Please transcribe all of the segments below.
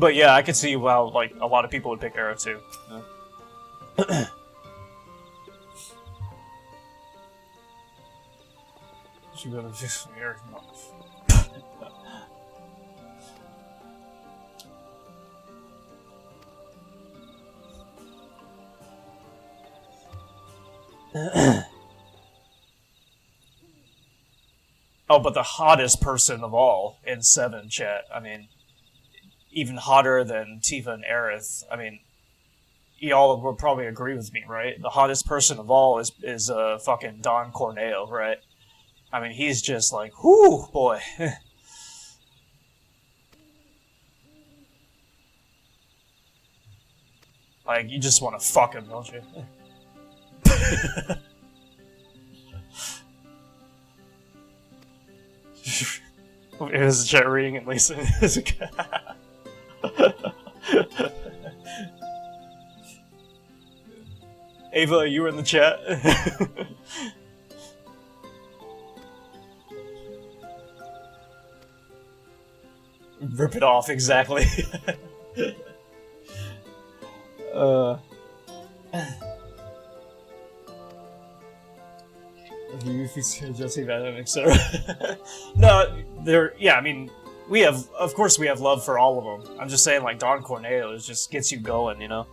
But yeah, I could see how like a lot of people would pick Arrow too. Yeah. Should go to fix Arrow. Oh, but the hottest person of all in 7 chat. I mean, even hotter than Tifa and Aerith. I mean, y'all will probably agree with me, right? The hottest person of all is fucking Don Corneo, right? I mean, he's just like, whoo, boy. Like, you just want to fuck him, don't you? Is the chat reading at least? Ava, you were in the chat? Rip it off, exactly. Jesse Venom, etc. No, yeah, I mean, of course we have love for all of them. I'm just saying, like, Don Corneo just gets you going, you know?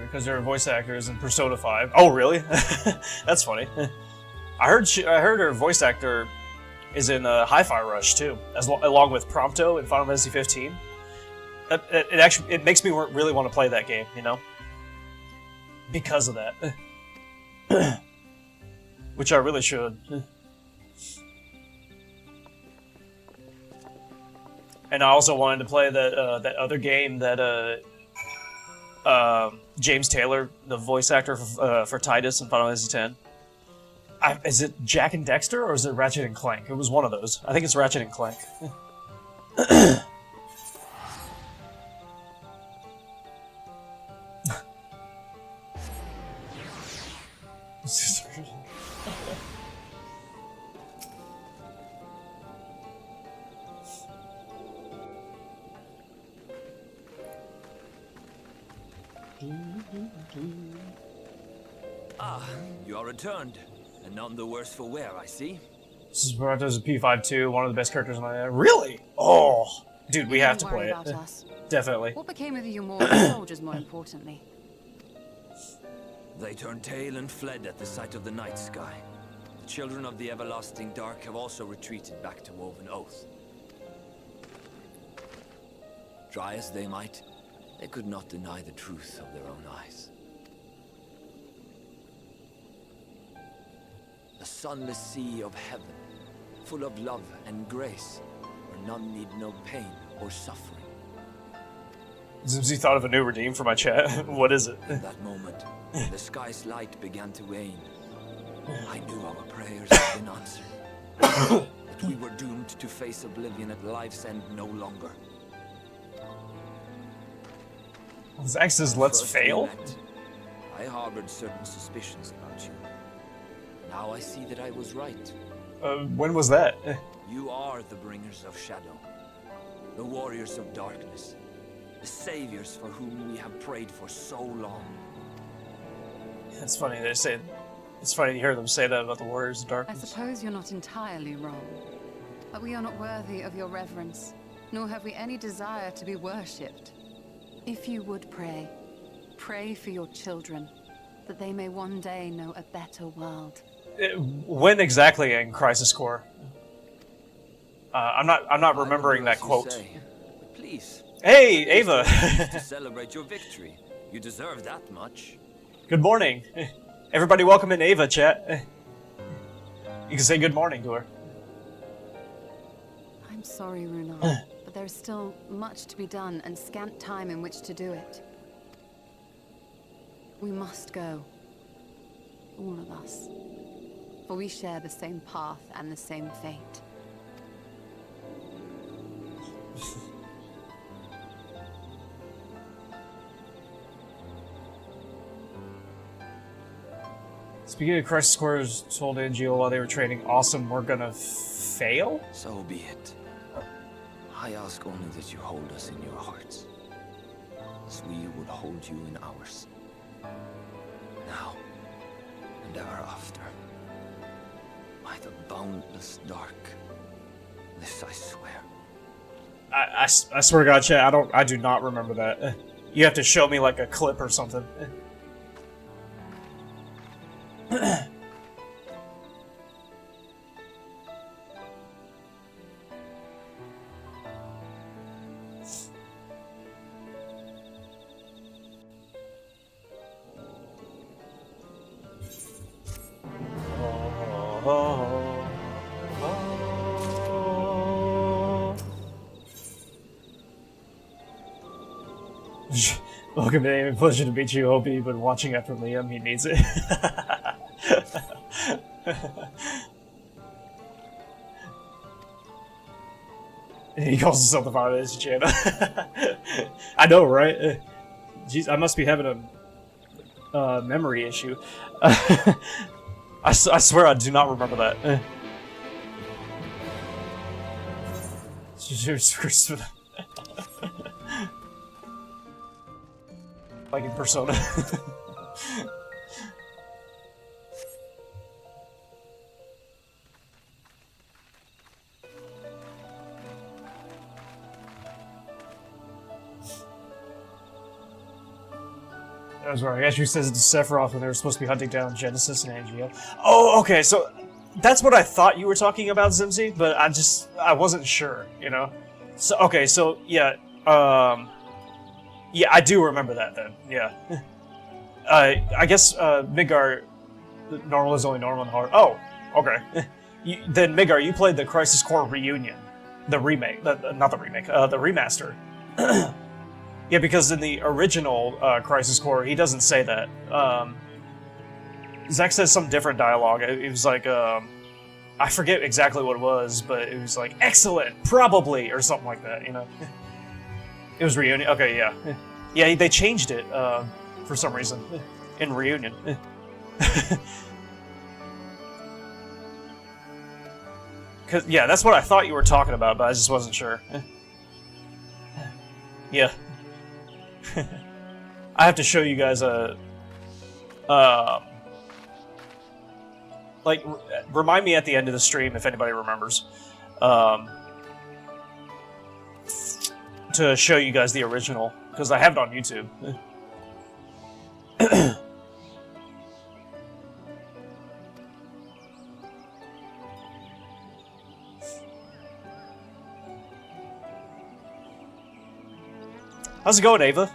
Because they're voice actors in Persona 5. Oh, really? That's funny. I heard her voice actor is in Hi-Fi Rush too, along with Prompto in Final Fantasy 15. It makes me really want to play that game, you know, because of that. Which I really should. And I also wanted to play that other game that James Taylor, the voice actor for Titus in Final Fantasy X. Is it Jack and Dexter or is it Ratchet and Clank? It was one of those. I think it's Ratchet and Clank. Ah, you are returned, and none the worse for wear, I see. This is Barato's P52, one of the best characters in my... Really? Oh! Dude, we have to play it. Definitely. What became of the immortal soldiers, more importantly? They turned tail and fled at the sight of the night sky. The children of the everlasting dark have also retreated back to Woven Oath. Try as they might, they could not deny the truth of their own eyes. A sunless sea of heaven, full of love and grace, where none need know pain or suffering. Zimsy thought of a new redeem for my chat. What is it? In that moment, the sky's light began to wane. I knew our prayers had been answered. That we were doomed to face oblivion at life's end no longer. Zack says, let's fail? I harbored certain suspicions about you. Now I see that I was right. When was that? You are the bringers of shadow, the warriors of darkness, the saviors for whom we have prayed for so long. It's funny they say. It's funny to hear them say that about the warriors of darkness. I suppose you're not entirely wrong, but we are not worthy of your reverence, nor have we any desire to be worshipped. If you would pray, pray for your children, that they may one day know a better world. When exactly in Crisis Core? I'm not remembering that quote. Say, please. Hey, Ava. To celebrate your victory, you deserve that much. Good morning, everybody. Welcome in Ava chat. You can say good morning to her. I'm sorry, Runar, but there's still much to be done and scant time in which to do it. We must go. All of us. For we share the same path and the same fate. Speaking of Crisis Core told NGO while they were training, awesome, we're gonna fail? So be it. I ask only that you hold us in your hearts, as we would hold you in ours. Now, and ever after. By the boundless dark. This I swear. I swear to God, chat, I do not remember that. You have to show me like a clip or something. Welcome to Aim. Pleasure to meet you, Opie, but watching after Liam, he needs it. He calls himself the father of this channel. I know, right? Jeez, I must be having a memory issue. I swear I do not remember that. Like in Persona. That was right. Actually says it's Sephiroth when they were supposed to be hunting down Genesis and Angio. Oh, okay, so that's what I thought you were talking about, Zimzy, but I wasn't sure, you know? So, okay, so, yeah, yeah, I do remember that then, yeah. I guess, Midgar, normal is only normal and hard. Oh, okay. Then, Midgar, you played the Crisis Core Reunion. The remake, not the remake, the remaster. Yeah, because in the original Crisis Core, he doesn't say that. Zack says some different dialogue. It was like, I forget exactly what it was, but it was like, excellent, probably, or something like that, you know? It was Reunion? Okay, yeah. Yeah, they changed it, for some reason, in Reunion. Cause, yeah, that's what I thought you were talking about, but I just wasn't sure. Yeah. I have to show you guys a... like, remind me at the end of the stream if anybody remembers. To show you guys the original, because I have it on YouTube. How's it going, Ava?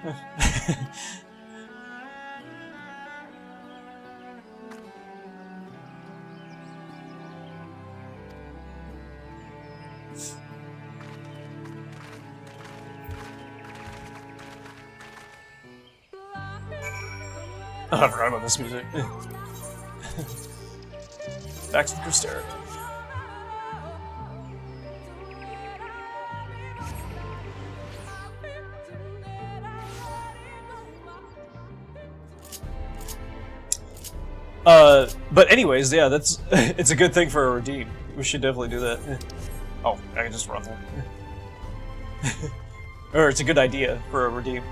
Oh, I forgot about this music. Back to the Crystera. But anyways, yeah, that's it's a good thing for a redeem. We should definitely do that. Oh, I can just run there. Or it's a good idea for a redeem.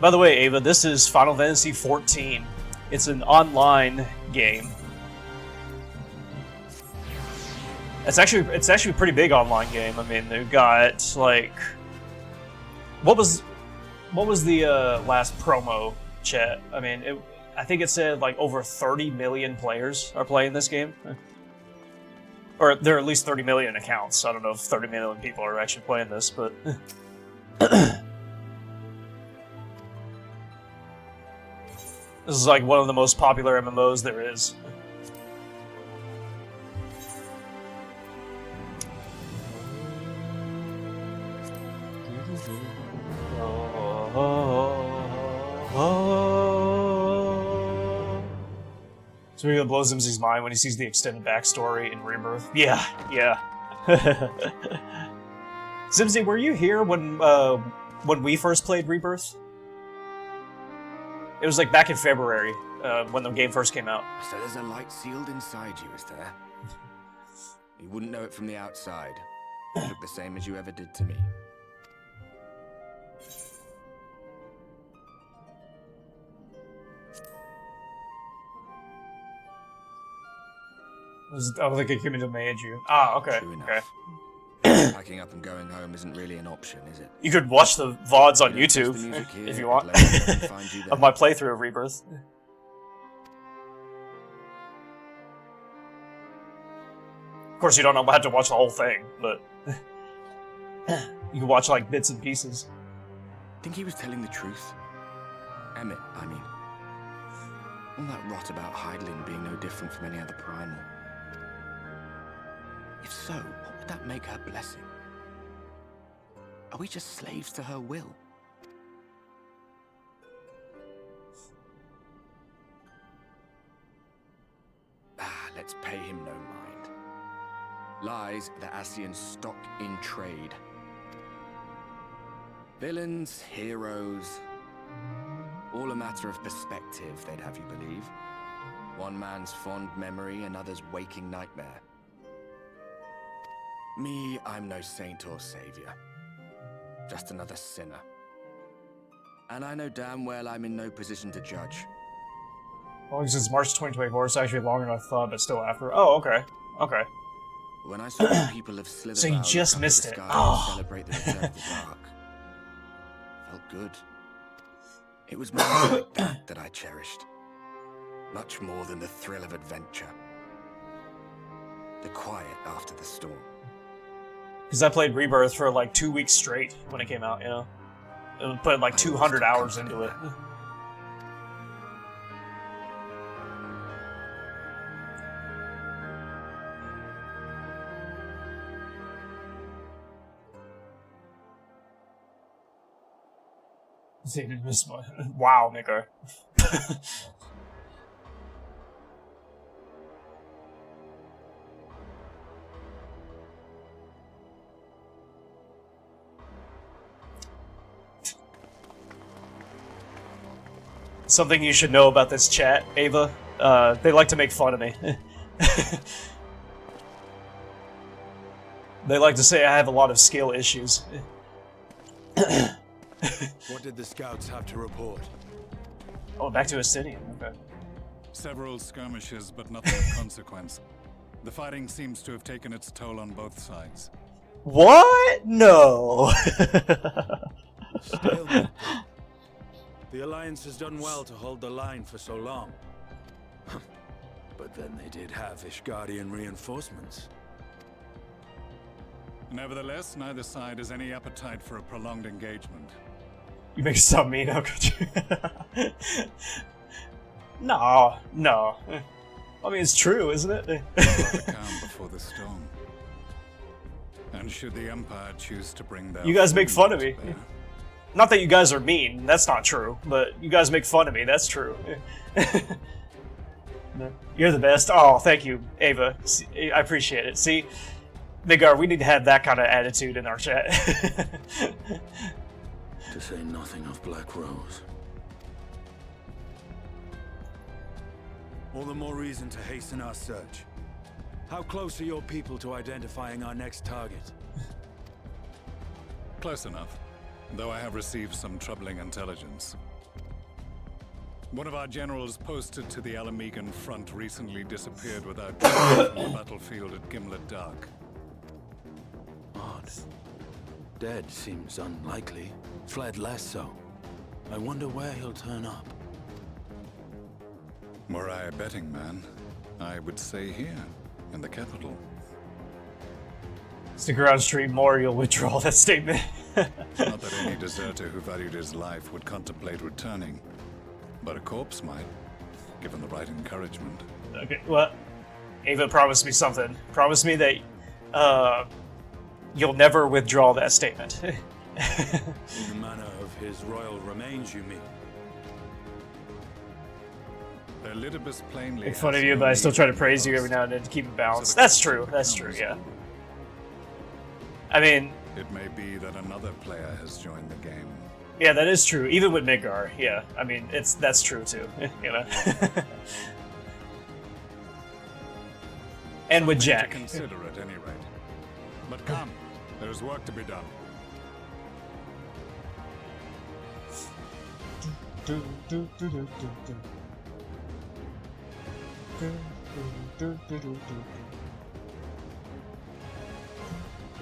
By the way, Ava, this is Final Fantasy XIV. It's an online game. It's actually a pretty big online game. I mean, they've got like, what was the last promo chat? I mean, I think it said like over 30 million players are playing this game, or there are at least 30 million accounts. I don't know if 30 million people are actually playing this, but. This is like one of the most popular MMOs there is. So he blows Zimzi's mind when he sees the extended backstory in Rebirth. Yeah, yeah. Zimzi, were you here when we first played Rebirth? It was like back in February, when the game first came out. So there's a light sealed inside you, is there? You wouldn't know it from the outside. You look the same as you ever did to me. I don't think it came into manage you. Ah, okay. True enough. Okay. Packing up and going home isn't really an option, is it? You could watch the VODs on You don't YouTube test the music here, if you want let me find you of there. my playthrough of Rebirth. Of course, you don't have to watch the whole thing, but you can watch like bits and pieces. Think he was telling the truth? Emmett, I mean. All that rot about Heidelin being no different from any other primal. If so, what would that make her blessing? Are we just slaves to her will? Let's pay him no mind. Lies the Ascian stock in trade. Villains, heroes, all a matter of perspective, they'd have you believe. One man's fond memory, another's waking nightmare. Me, I'm no saint or savior. Just another sinner. And I know damn well I'm in no position to judge. Well, since March 2024, it's actually longer than I thought, but still after. Oh, okay. Okay. When I saw the people of Slither So you just missed it. Oh. Celebrate the return of the dark. Felt good. It was moments like that I cherished. Much more than the thrill of adventure. The quiet after the storm. Because I played Rebirth for like 2 weeks straight when it came out, you know? It put like 200 hours into it. Wow, Nico. Something you should know about this chat, Ava. They like to make fun of me. They like to say I have a lot of skill issues. What did the scouts have to report? Oh, back to Astidian. Okay. Several skirmishes, but nothing of consequence. The fighting seems to have taken its toll on both sides. What? No. Stalemate. The Alliance has done well to hold the line for so long. But then they did have Ishgardian reinforcements. Nevertheless, neither side has any appetite for a prolonged engagement. You make it sound mean, how could you? No, no. I mean, it's true, isn't it? The calm before the storm. And should the Empire choose to bring their... You guys make fun of to me. bear, Not that you guys are mean, that's not true, but you guys make fun of me, that's true. You're the best. Oh, thank you, Ava. I appreciate it. See, Vigar, we need to have that kind of attitude in our chat. To say nothing of Black Rose. All the more reason to hasten our search. How close are your people to identifying our next target? Close enough. though I have received some troubling intelligence. One of our generals posted to the Alamegan front recently disappeared without trace from the battlefield at Gimlet Dark. Odd. Dead seems unlikely. Fled less so. I wonder where he'll turn up. Were I a betting man, I would say here, in the capital. Stick around stream more, you'll withdraw that statement. Not that any deserter who valued his life would contemplate returning, but a corpse might, given the right encouragement. Okay, well, Ava promised me something. Promise me that you'll never withdraw that statement. In the manner of his royal remains, you mean? Elidibus plainly Make fun has of you, no but I still need try to for praise you us. every now and then to keep it balanced. So the That's true, question that's true, becomes, yeah. I mean, It may be that another player has joined the game. yeah, that is true. Even with Midgar, yeah. I mean, that's true too, you know. And with To Jack. consider at any rate. But come, there's work to be done.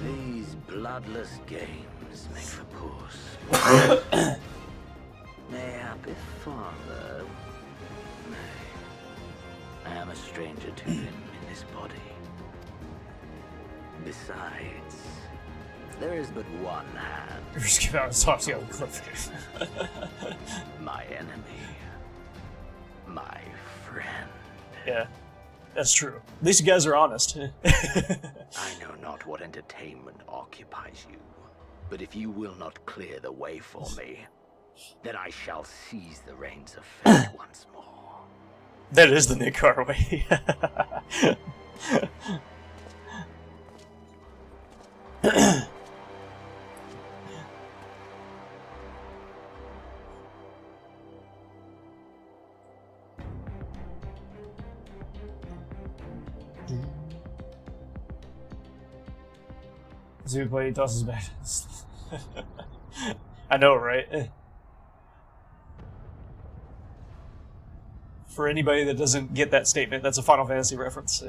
These bloodless games make for poor sport. Mayhappy father. I am a stranger to him in this body. Besides, there is but one hand. Just get out and talk to you on the cliff. My enemy. My friend. Yeah, that's true. At least you guys are honest. I know not what entertainment occupies you, but if you will not clear the way for me, then I shall seize the reins of fate once more. That is the Midgar way. Zoo play tosses back. I know, right? For anybody that doesn't get that statement, that's a Final Fantasy reference.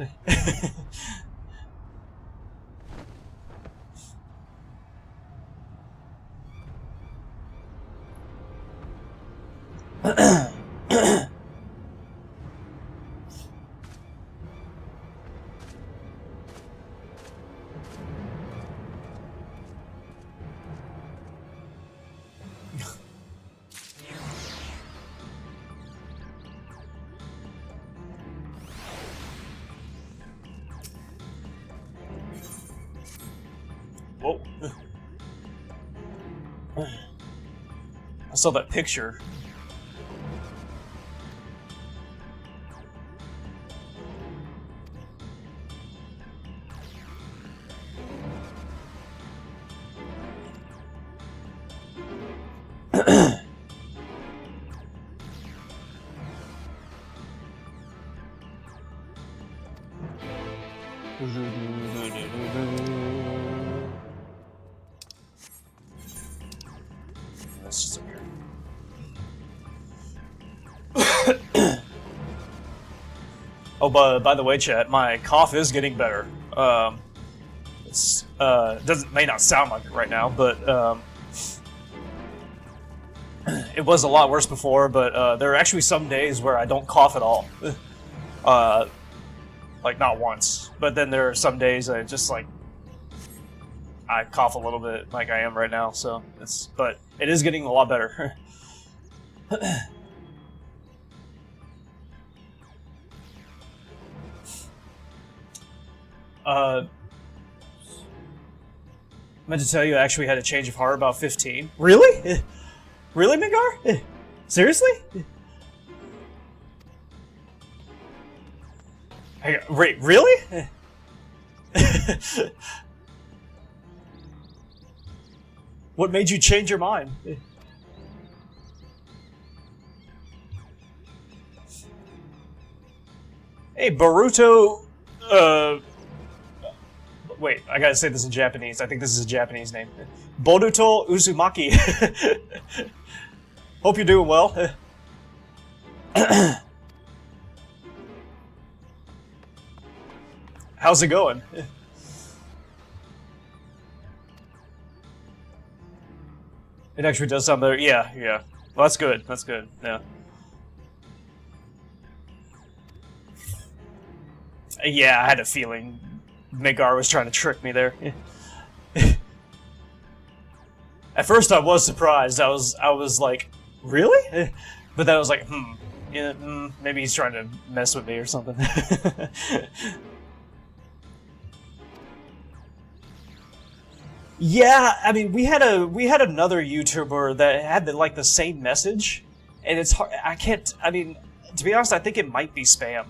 Whoa. I saw that picture. That's just up here. Oh, but by the way, chat, my cough is getting better. It's may not sound like it right now, but it was a lot worse before. But there are actually some days where I don't cough at all, like not once. But then there are some days I just like I cough a little bit, like I am right now. So but it is getting a lot better. Meant to tell you, I actually had a change of heart about 15. Really? Really, Midgar? Seriously? Wait, really? What made you change your mind? Hey, Boruto, wait, I gotta say this in Japanese. I think this is a Japanese name. Boruto Uzumaki. Hope you're doing well. How's it going? It actually does sound better. Yeah, yeah. Well, that's good. That's good. Yeah. Yeah, I had a feeling Megar was trying to trick me there. At first, I was surprised. I was like, really? But then I was like, yeah, maybe he's trying to mess with me or something. Yeah, I mean, we had another YouTuber that had the same message, and it's hard. I can't. I mean, to be honest, I think it might be spam.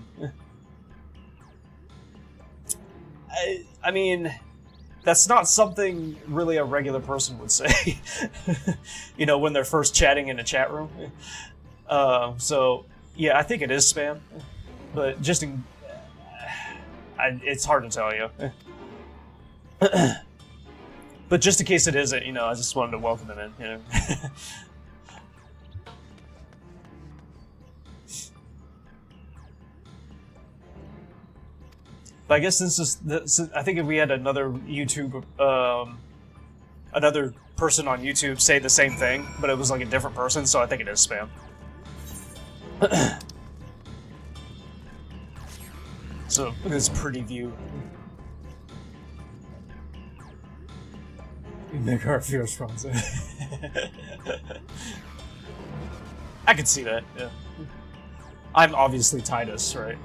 I mean, that's not something really a regular person would say. You know, when they're first chatting in a chat room. So yeah, I think it is spam, but just it's hard to tell you. But just in case it isn't, you know, I just wanted to welcome him in, you know. But I guess I think if we had another another person on YouTube say the same thing, but it was like a different person, so I think it is spam. So, look at this pretty view. Make our fear response. I can see that, yeah. I'm obviously Titus, right?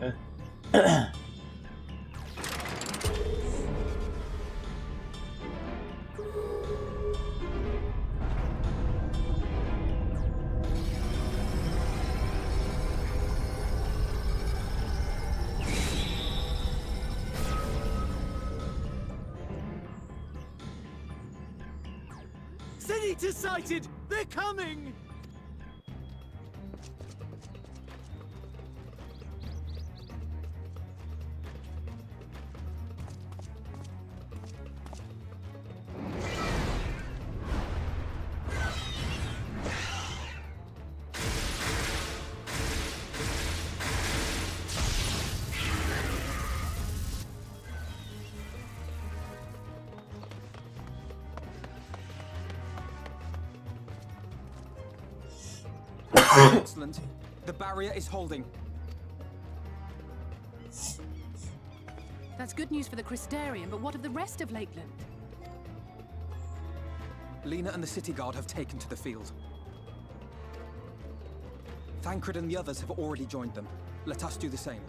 Senator sighted! They're coming! Excellent. The barrier is holding. That's good news for the Crystarian, but what of the rest of Lakeland? Lena and the city guard have taken to the field. Thancred and the others have already joined them. Let us do the same.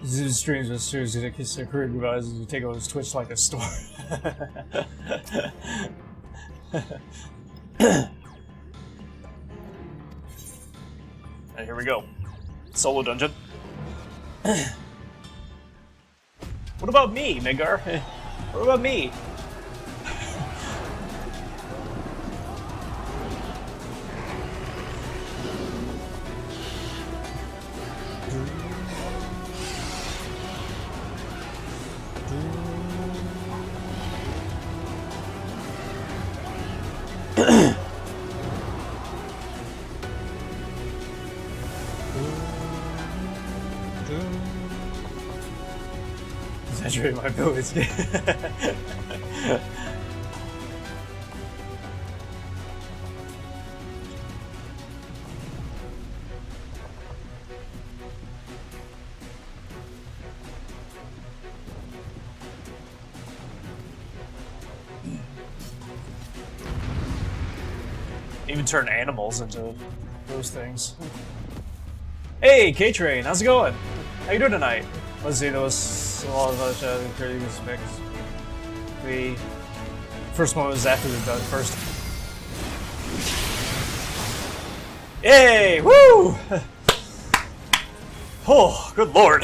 His streams with series that kiss their career goodbyes as we take over his Twitch like a storm. And here we go. Solo dungeon. What about me, Megar? What about me? Exaggerate my abilities. Even turn animals into those things. Hey, K-Train, how's it going? How you doing tonight? Let's see, those a lot of other creating specs. The first one was after the first. Yay! Woo! Oh, good lord.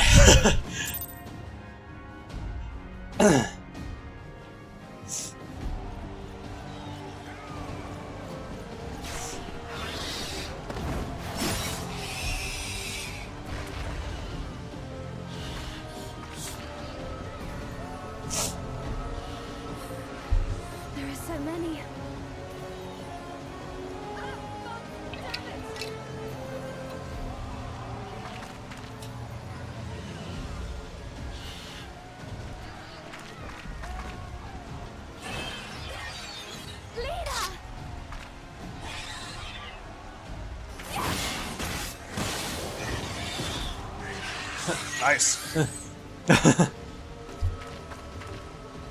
Nice.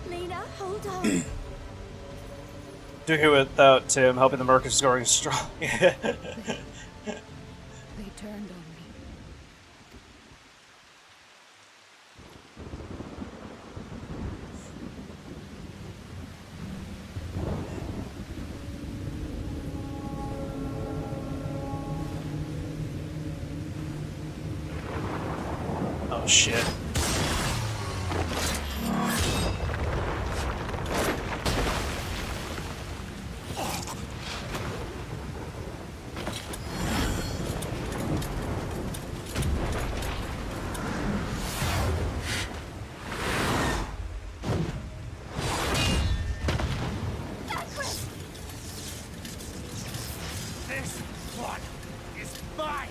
Lena, hold on. Do here without Tim helping the Merc is going strong. They turned on me. Oh shit. This one is mine!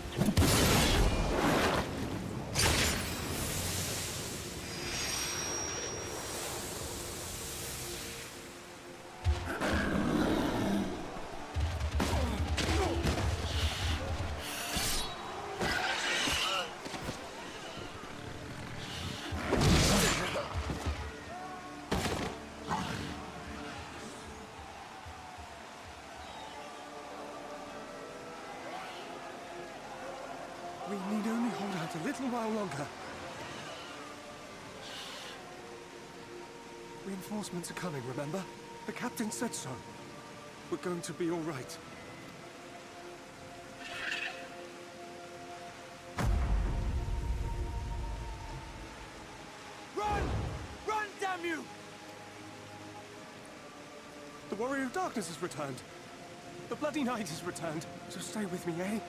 We need only hold out a little while longer. Reinforcements are coming, remember? The captain said so. We're going to be all right. Run! Run, damn you! The Warrior of Darkness has returned. The Bloody Knight has returned. So stay with me, eh?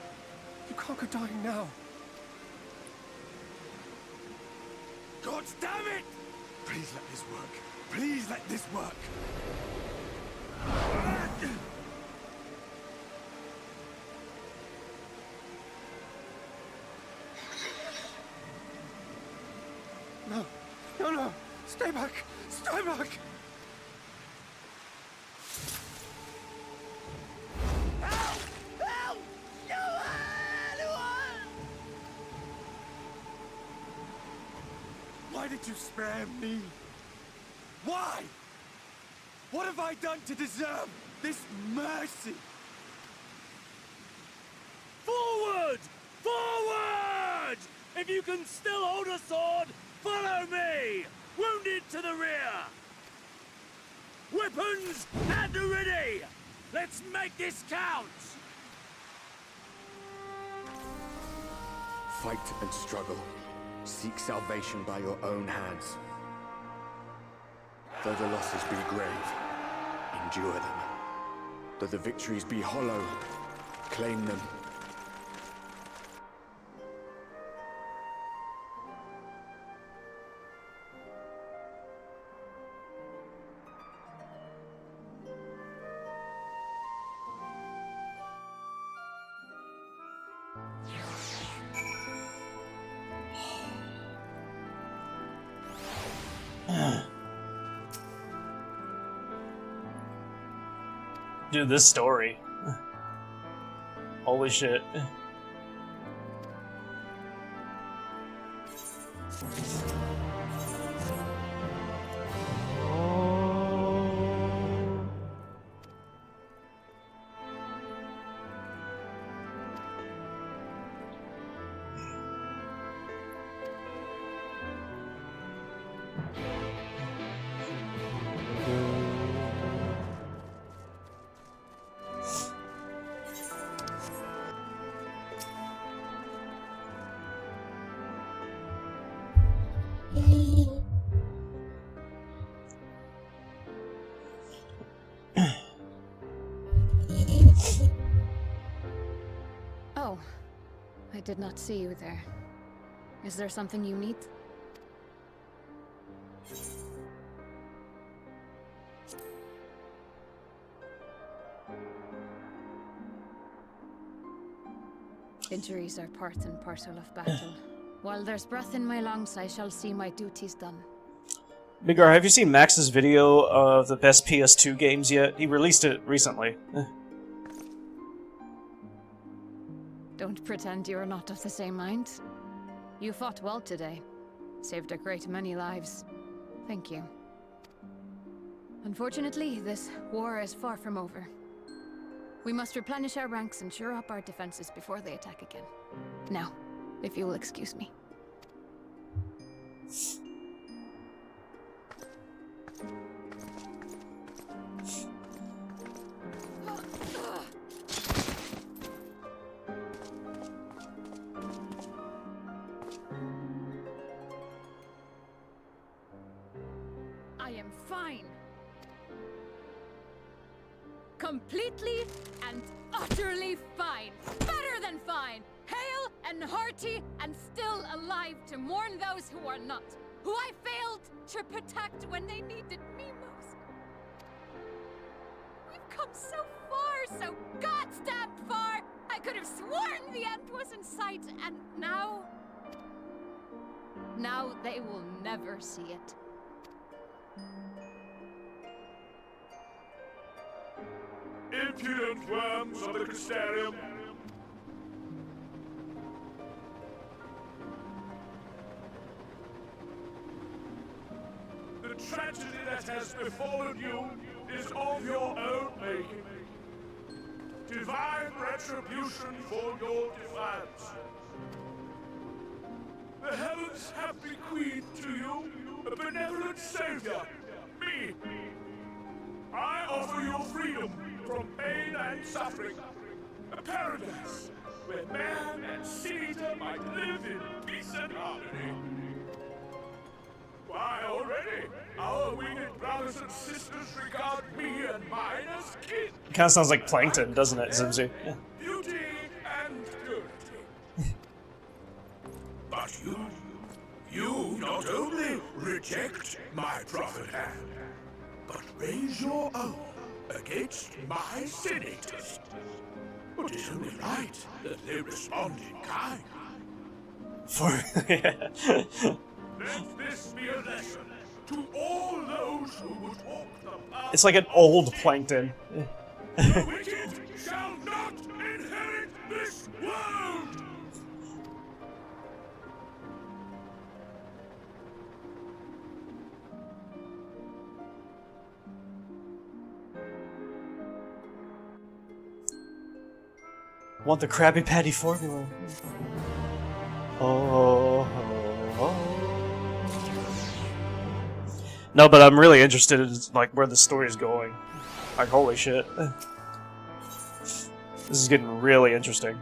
You can't go dying now. God damn it! Please let this work. Please let this work. No. No, no. Stay back. Stay back. Help! Help! Anyone! Why did you spare me? Why? What have I done to deserve this mercy? Forward! Forward! If you can still hold a sword, follow me! Wounded to the rear! Weapons at the ready! Let's make this count! Fight and struggle. Seek salvation by your own hands. Though the losses be grave, endure them. Though the victories be hollow, claim them. Dude, this story. Holy shit. Oh, I did not see you there. Is there something you need? Injuries are part and parcel of battle. While there's breath in my lungs, I shall see my duties done. Bigar, have you seen Max's video of the best PS2 games yet? He released it recently. Don't pretend you're not of the same mind. You fought well today. Saved a great many lives. Thank you. Unfortunately, this war is far from over. We must replenish our ranks and shore up our defenses before they attack again. Now, if you will excuse me. I am fine. Completely and utterly fine. Better than fine. Hale and hearty and still alive to mourn those who are not. Who I failed to protect when they needed me most. We've come so far, so goddamn far. I could have sworn the end was in sight, and now... Now they will never see it. Impudent worms of the Crystarium! The tragedy that has befallen you is of your own making. Divine retribution for your defiance. The heavens have bequeathed to you a benevolent savior, me. I offer you freedom from pain and suffering. A paradise where man and sin-eater might live in peace and harmony. Why, already, our winged brothers and sisters regard me and mine as kin. It kind of sounds like Plankton, doesn't it, Zimsy? Beauty and purity. But you not only reject my prophet hand, but raise your own against my senators. But it's only right that they respond in kind. Let this be a lesson to all those who would walk the path. It's like an old Plankton. The wicked shall not inherit this world! Want the Krabby Patty formula? Oh. No, but I'm really interested in like where the story is going. Like, holy shit. This is getting really interesting.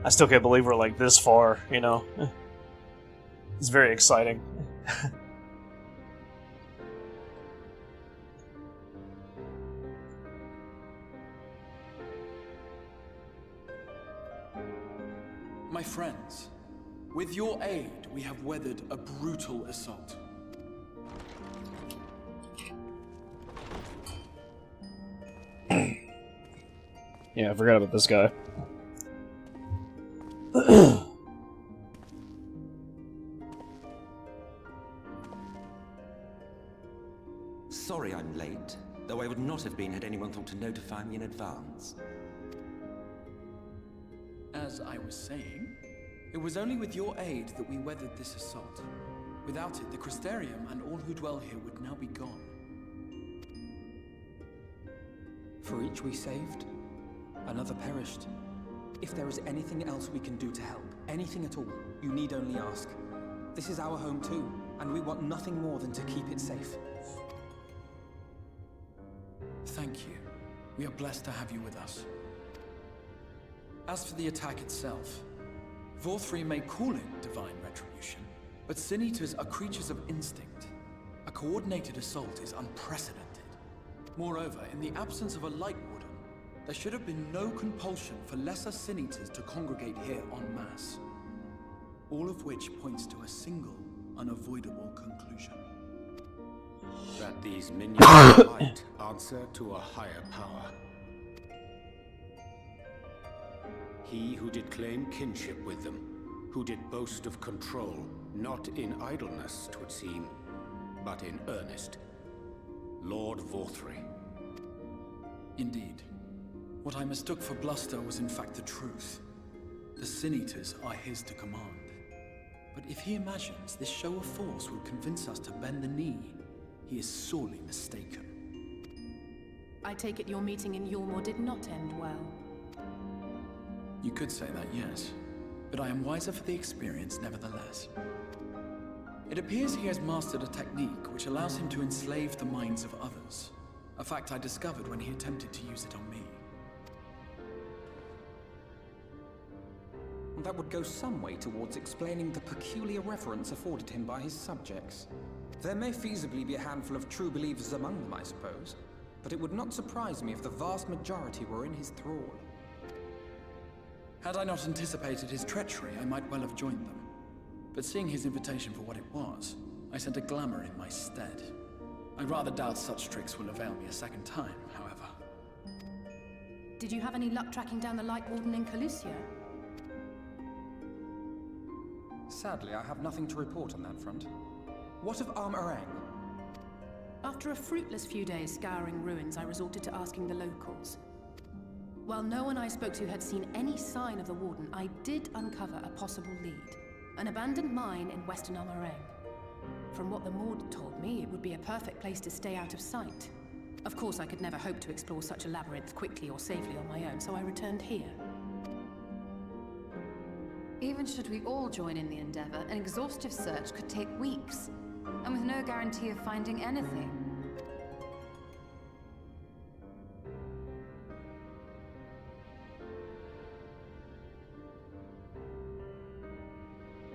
I still can't believe we're like this far, you know? It's very exciting. My friends, with your aid, we have weathered a brutal assault. Yeah, I forgot about this guy. Sorry I'm late, though I would not have been had anyone thought to notify me in advance. As I was saying, it was only with your aid that we weathered this assault. Without it, the Crystarium and all who dwell here would now be gone. For each we saved, another perished. If there is anything else we can do to help, anything at all, you need only ask. This is our home too, and we want nothing more than to keep it safe. Thank you. We are blessed to have you with us. As for the attack itself, Vorthri may call it divine retribution, but Sin Eaters are creatures of instinct. A coordinated assault is unprecedented. Moreover, in the absence of a Light Warden, there should have been no compulsion for lesser Sin Eaters to congregate here en masse. All of which points to a single, unavoidable conclusion. That these minions of light answer to a higher power. He who did claim kinship with them, who did boast of control, not in idleness, 'twould seem, but in earnest. Lord Vorthri. Indeed. What I mistook for bluster was in fact the truth. The Sin Eaters are his to command. But if he imagines this show of force will convince us to bend the knee, he is sorely mistaken. I take it your meeting in Yulmore did not end well. You could say that, yes. But I am wiser for the experience nevertheless. It appears he has mastered a technique which allows him to enslave the minds of others. A fact I discovered when he attempted to use it on me. That would go some way towards explaining the peculiar reverence afforded him by his subjects. There may feasibly be a handful of true believers among them, I suppose, but it would not surprise me if the vast majority were in his thrall. Had I not anticipated his treachery, I might well have joined them. But seeing his invitation for what it was, I sent a glamour in my stead. I rather doubt such tricks will avail me a second time, however. Did you have any luck tracking down the Light Warden in Calusia? Sadly, I have nothing to report on that front. What of Armorang? After a fruitless few days scouring ruins, I resorted to asking the locals. While no one I spoke to had seen any sign of the Warden, I did uncover a possible lead. An abandoned mine in western Armorang. From what the Maud told me, it would be a perfect place to stay out of sight. Of course, I could never hope to explore such a labyrinth quickly or safely on my own, so I returned here. Even should we all join in the endeavor, an exhaustive search could take weeks, and with no guarantee of finding anything.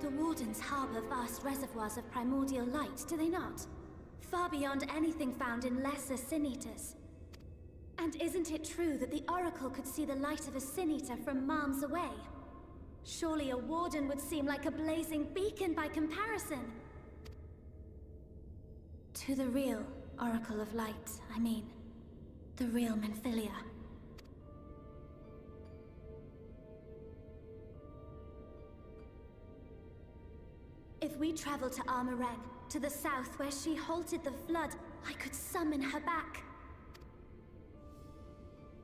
The Wardens harbor vast reservoirs of primordial light, do they not? Far beyond anything found in lesser Sin Eaters. And isn't it true that the Oracle could see the light of a Sin Eater from miles away? Surely a Warden would seem like a blazing beacon by comparison. To the real Oracle of Light, I mean. The real Menphilia. If we travel to Armorang, to the south where she halted the flood, I could summon her back.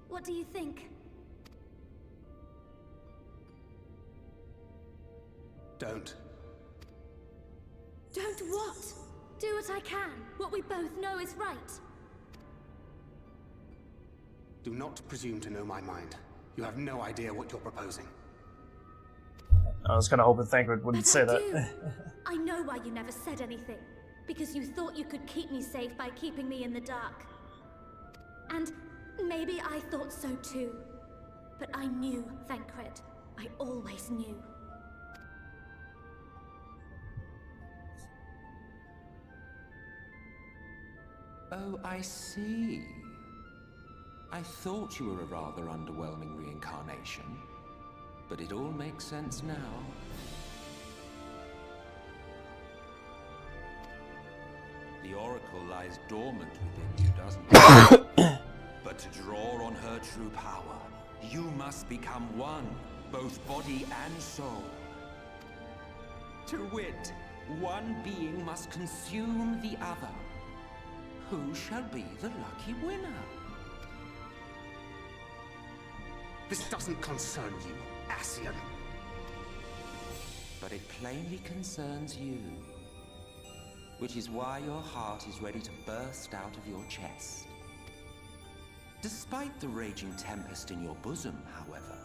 What do you think? Don't. Don't what? Do what I can. What we both know is right. Do not presume to know my mind. You have no idea what you're proposing. I was kind of hoping Thancred wouldn't say that. I know why you never said anything. Because you thought you could keep me safe by keeping me in the dark. And maybe I thought so too. But I knew, Thancred. I always knew. Oh, I see. I thought you were a rather underwhelming reincarnation, but it all makes sense now. The Oracle lies dormant within you, doesn't it? But to draw on her true power, you must become one, both body and soul. To wit, one being must consume the other. Who shall be the lucky winner? This doesn't concern you, Ascian. But it plainly concerns you. Which is why your heart is ready to burst out of your chest. Despite the raging tempest in your bosom, however,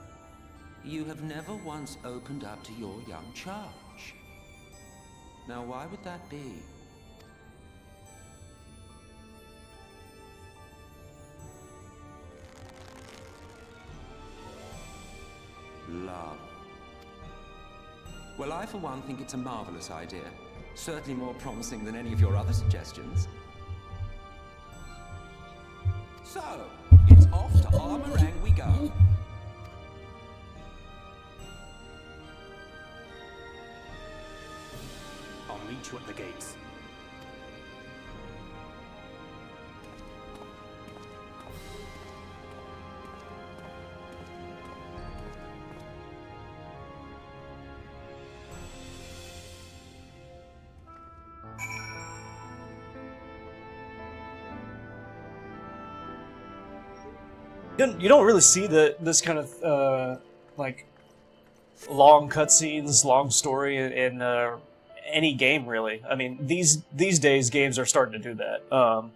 you have never once opened up to your young charge. Now, why would that be? Love. Well, I for one think it's a marvelous idea. Certainly more promising than any of your other suggestions. So, it's off to Armorang we go. I'll meet you at the gates. You don't really see this kind of like long cutscenes, long story in any game really. I mean, these days games are starting to do that.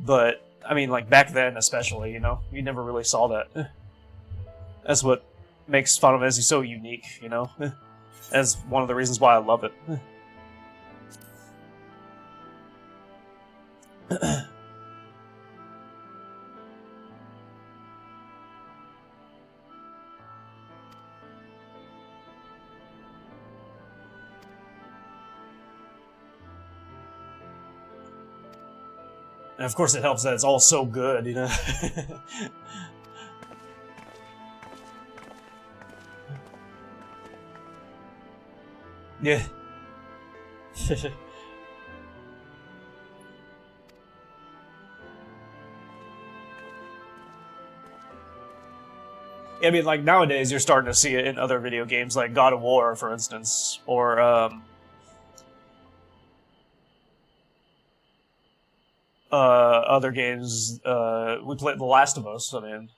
But I mean, like back then especially, you know, you never really saw that. That's what makes Final Fantasy so unique, you know. That's one of the reasons why I love it. And of course it helps that it's all so good, you know? Yeah. I mean, like, nowadays you're starting to see it in other video games, like God of War, for instance, or, other games, we played The Last of Us, I mean...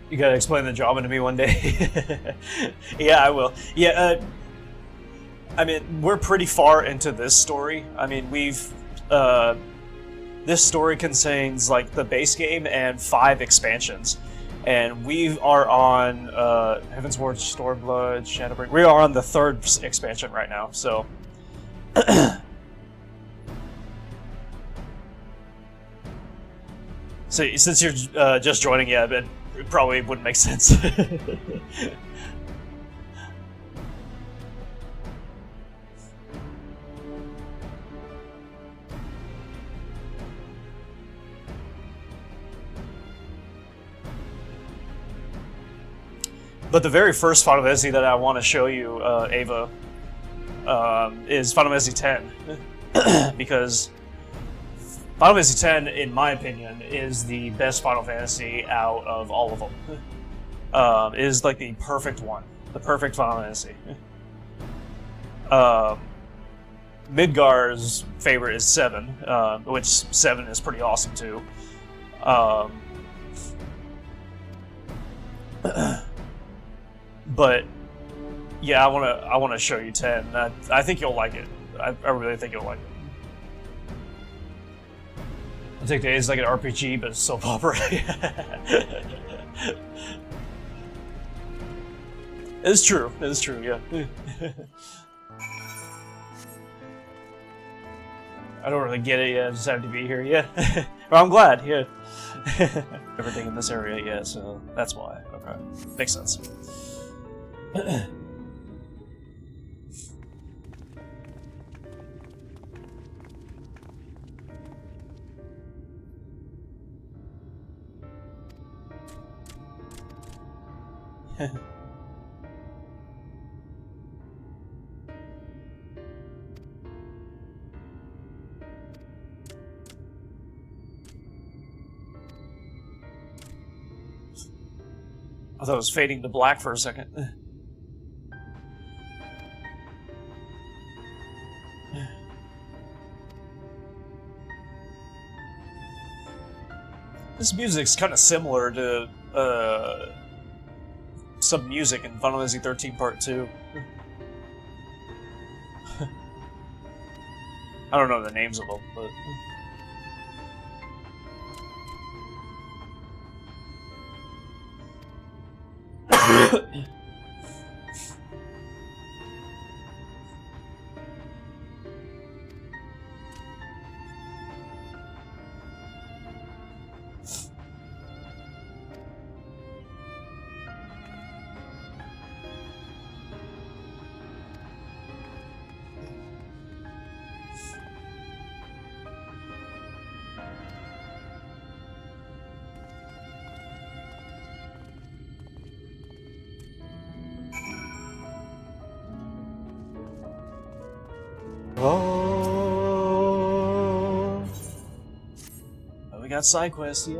You gotta explain the drama to me one day. Yeah, I will. Yeah, I mean, we're pretty far into this story. I mean, we've... this story contains, like, the base game and 5 expansions. And we are on Heaven's Ward, Stormblood, Shadowbringers. We are on the 3rd expansion right now, so... So since you're just joining, yeah, it probably wouldn't make sense. But the very first Final Fantasy that I want to show you, Ava, is Final Fantasy X. Because Final Fantasy X, in my opinion, is the best Final Fantasy out of all of them. It is like the perfect one. The perfect Final Fantasy. Midgar's favorite is 7, which 7 is pretty awesome too. But yeah, I wanna show you 10. I think you'll like it. I really think you'll like it. I think it is like an RPG, but it's soap opera. It's true. It's true. Yeah. I don't really get it yet. I just have to be here. Yeah. Well, I'm glad. Yeah. Everything in this area. Yeah. So that's why. Okay. Makes sense. I thought it was fading to black for a second. This music's kind of similar to some music in Final Fantasy 13 Part 2. I don't know the names of them, but... Oh, we got side quests, yay!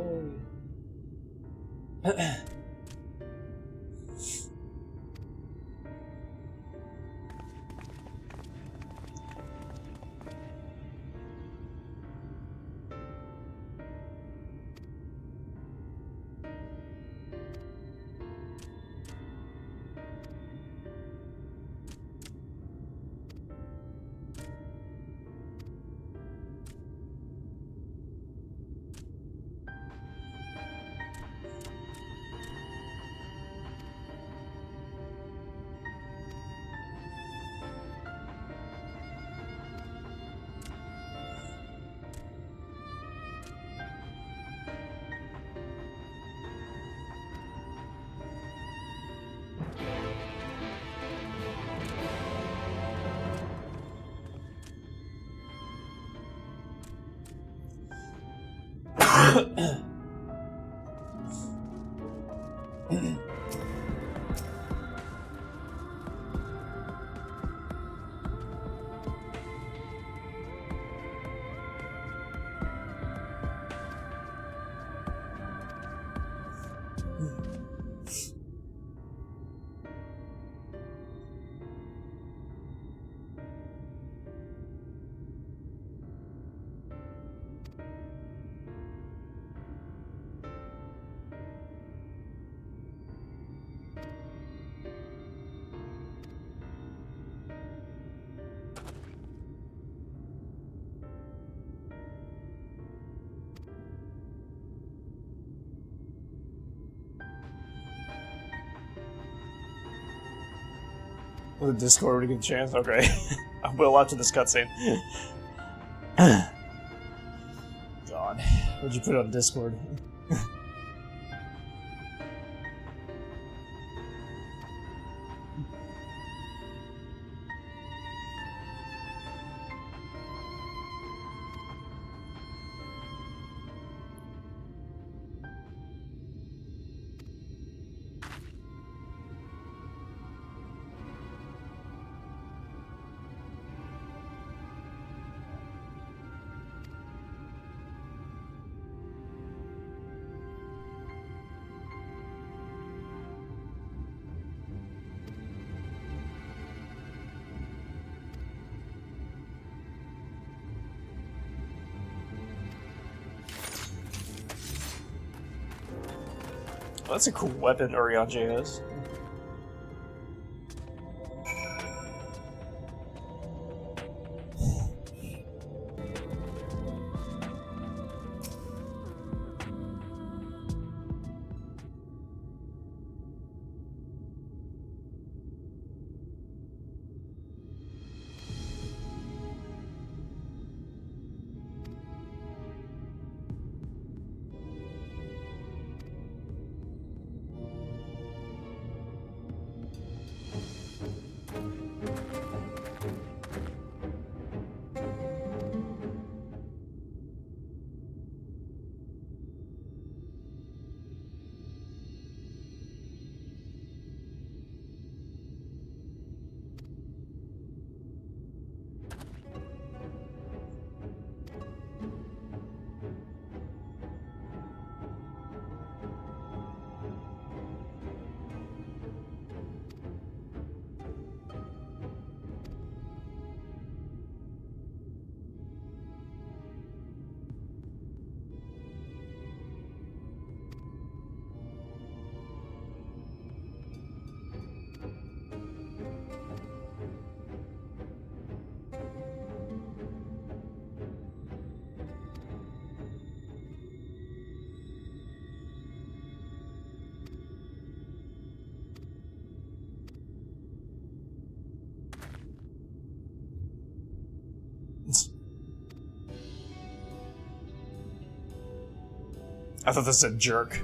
Will the Discord give a chance? Okay. I will after this cutscene. God. What'd you put on Discord? Oh, that's a cool weapon Urianger has. I thought this said jerk.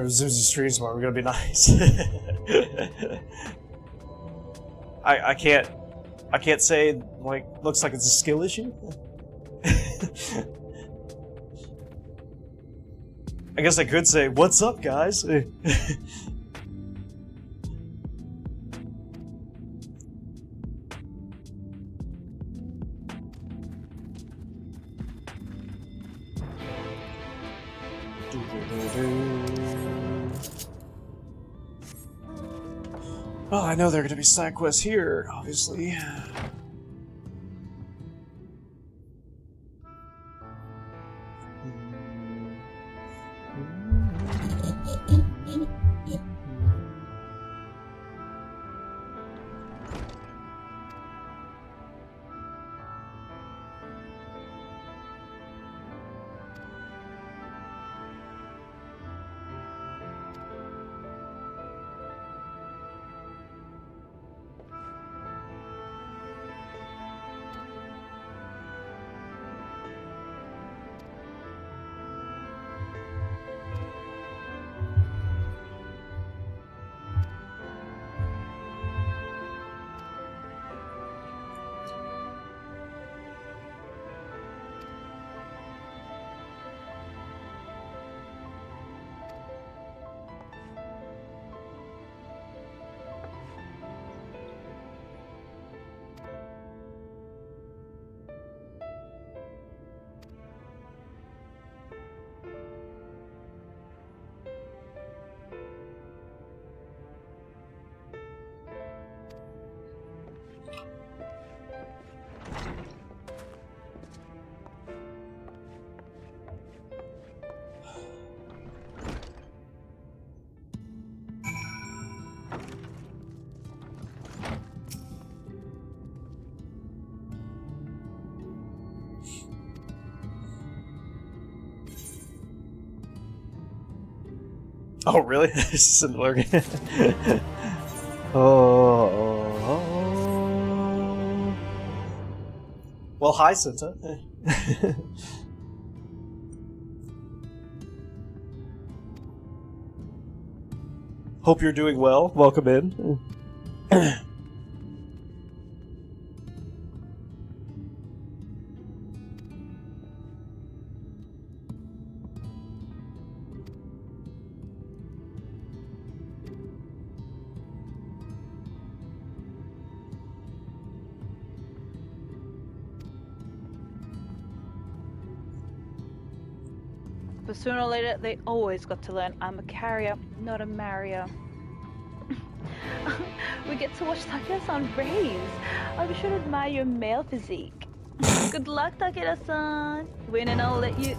Zuzi stream tomorrow. We're gonna be nice. I can't say like looks like it's a skill issue. I guess I could say, "What's up, guys?" Well, I know there are going to be side quests here, obviously. Oh, really? Similar. Oh. Well, hi, Cinta. Hope you're doing well. Welcome in. But sooner or later, they always got to learn I'm a carrier, not a marrier. We get to watch Takeda-san raise. I'm sure to admire your male physique. Good luck, Takeda-san. Win and I'll let you...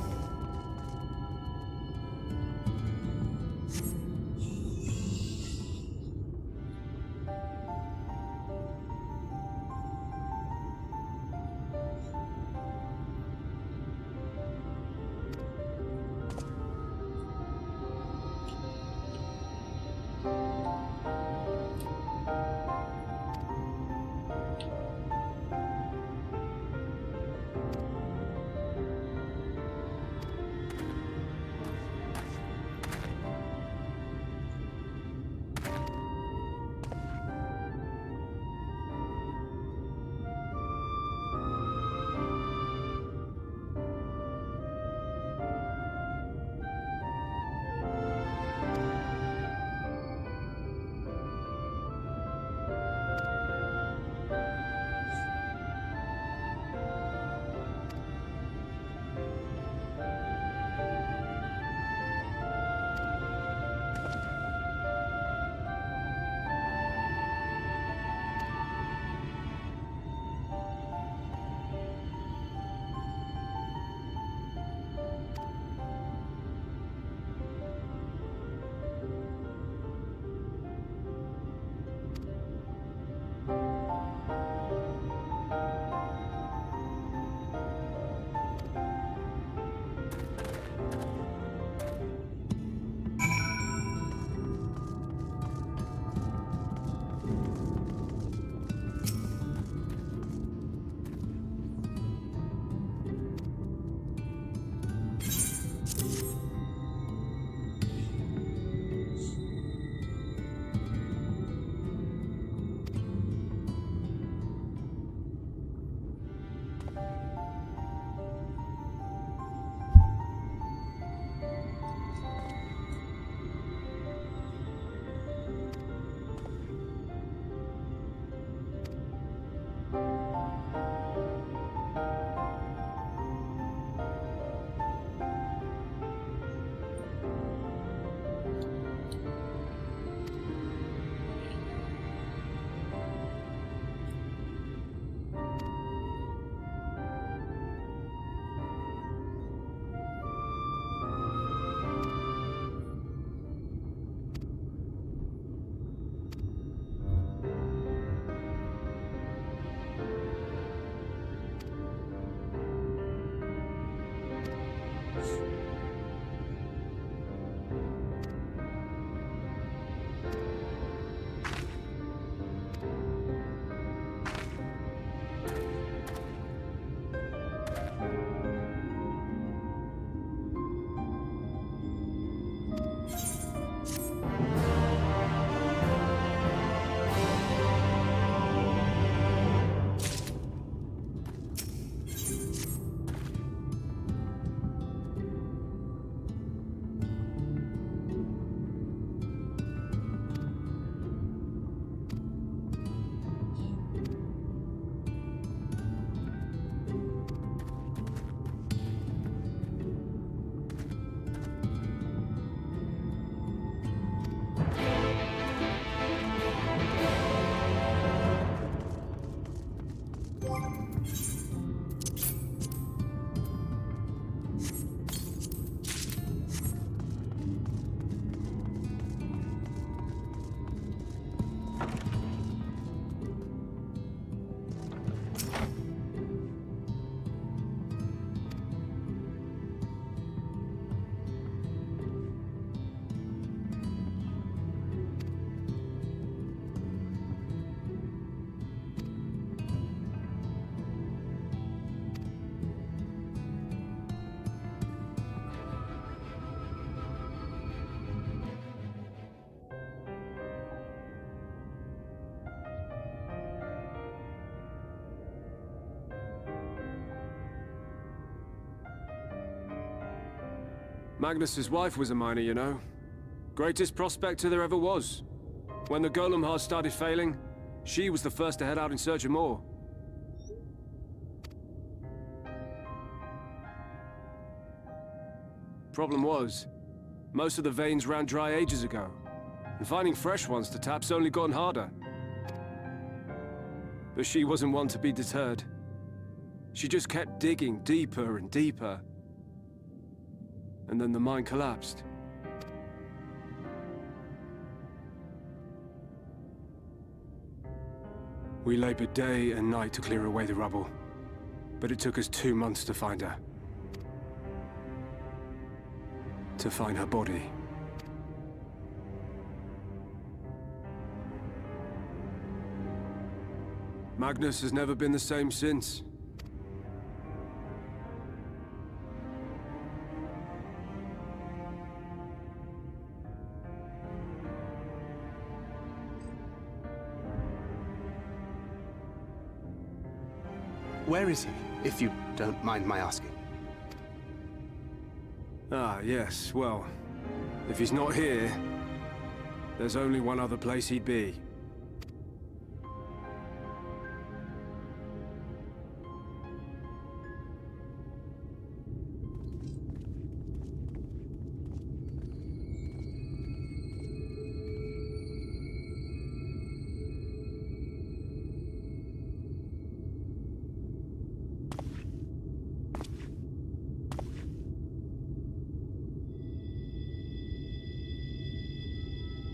Magnus's wife was a miner, you know. Greatest prospector there ever was. When the golem hearts started failing, she was the first to head out in search of more. Problem was, most of the veins ran dry ages ago, and finding fresh ones to tap's only gotten harder. But she wasn't one to be deterred. She just kept digging deeper and deeper. And then the mine collapsed. We labored day and night to clear away the rubble, but it took us 2 months to find her. To find her body. Magnus has never been the same since. Where is he, if you don't mind my asking? Ah, yes, well, if he's not here, there's only one other place he'd be.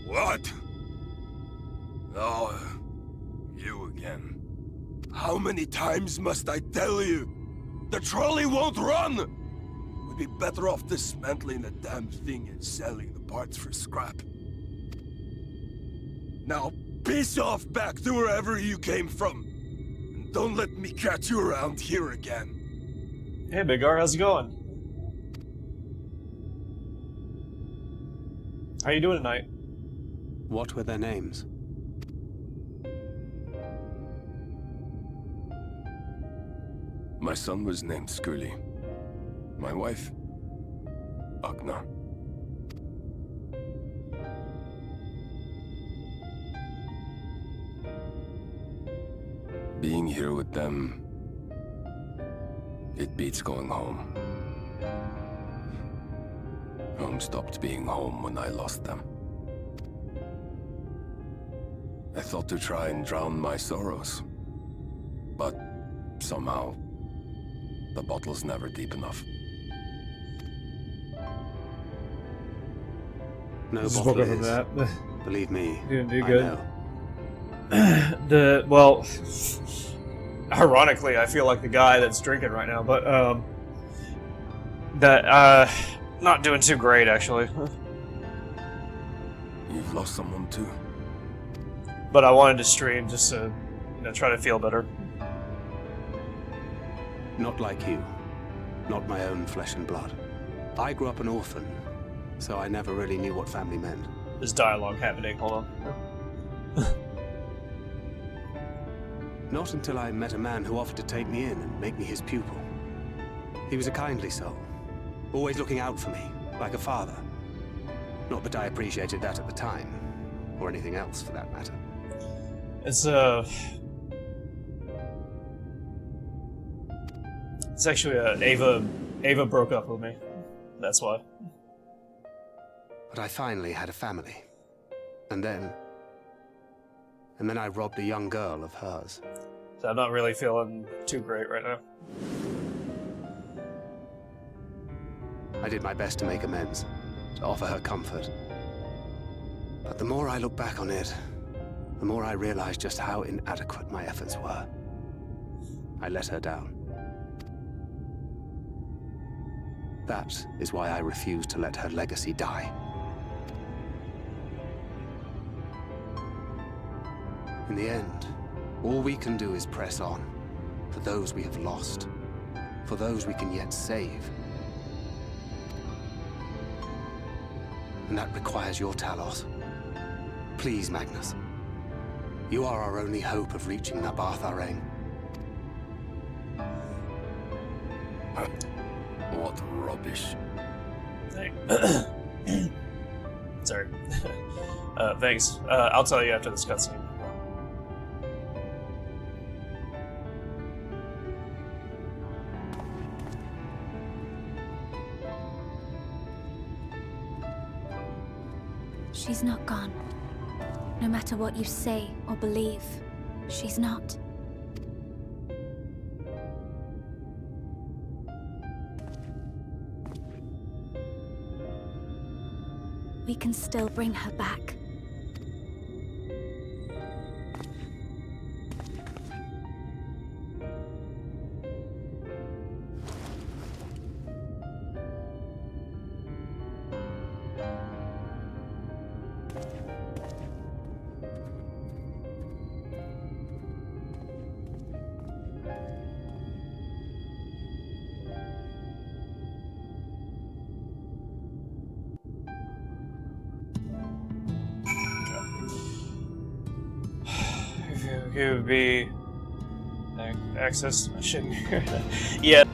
What? Oh, you again. How many times must I tell you? The trolley won't run! We'd be better off dismantling the damn thing and selling the parts for scrap. Now, piss off back to wherever you came from. And don't let me catch you around here again. Hey, Big R, how's it going? How you doing tonight? What were their names? My son was named Scully. My wife, Agna. Being here with them, it beats going home. Home stopped being home when I lost them. I thought to try and drown my sorrows, but somehow, the bottle's never deep enough. No Just bottle woke up from is. that. Believe me, Didn't do I good. know. Well, ironically, I feel like the guy that's drinking right now, but, not doing too great, actually. You've lost someone too? But I wanted to stream just to, try to feel better. Not like you. Not my own flesh and blood. I grew up an orphan, so I never really knew what family meant. There's dialogue happening, hold on. Not until I met a man who offered to take me in and make me his pupil. He was a kindly soul, always looking out for me, like a father. Not that I appreciated that at the time, or anything else for that matter. It's actually Ava broke up with me. That's why. But I finally had a family. And then I robbed a young girl of hers. So I'm not really feeling too great right now. I did my best to make amends, to offer her comfort. But the more I look back on it, the more I realize just how inadequate my efforts were. I let her down. That is why I refuse to let her legacy die. In the end, all we can do is press on, for those we have lost, for those we can yet save. And that requires your Talos. Please, Magnus. You are our only hope of reaching Nabarth Arain. What rubbish. Sorry. Thanks. I'll tell you after this cutscene. She's not gone. No matter what you say or believe, she's not. We can still bring her back. It would be access. I shouldn't. Yeah.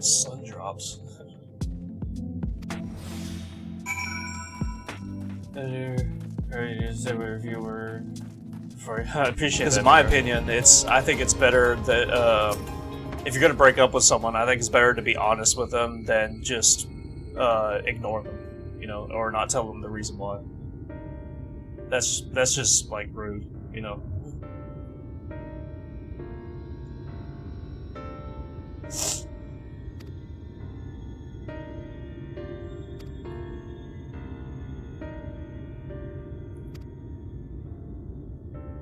Sun drops. Reviewer. I appreciate that. In my opinion, I think it's better that if you're gonna break up with someone, I think it's better to be honest with them than just ignore them, you know, or not tell them the reason why. That's just like rude, you know.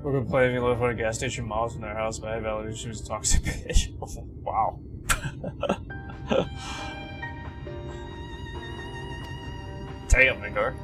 We're gonna play if you live on a gas station miles from their house, but I valid she was a toxic bitch. Wow. Damn, Vingar.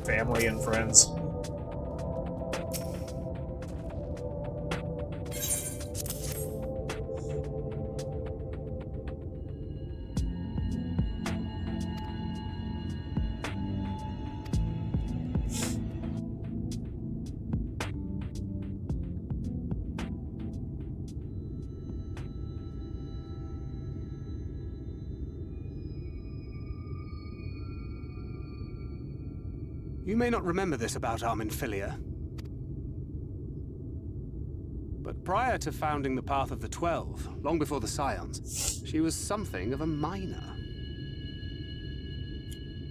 Family and friends. You may not remember this about Arminfilia, but prior to founding the Path of the 12, long before the Scions, she was something of a minor.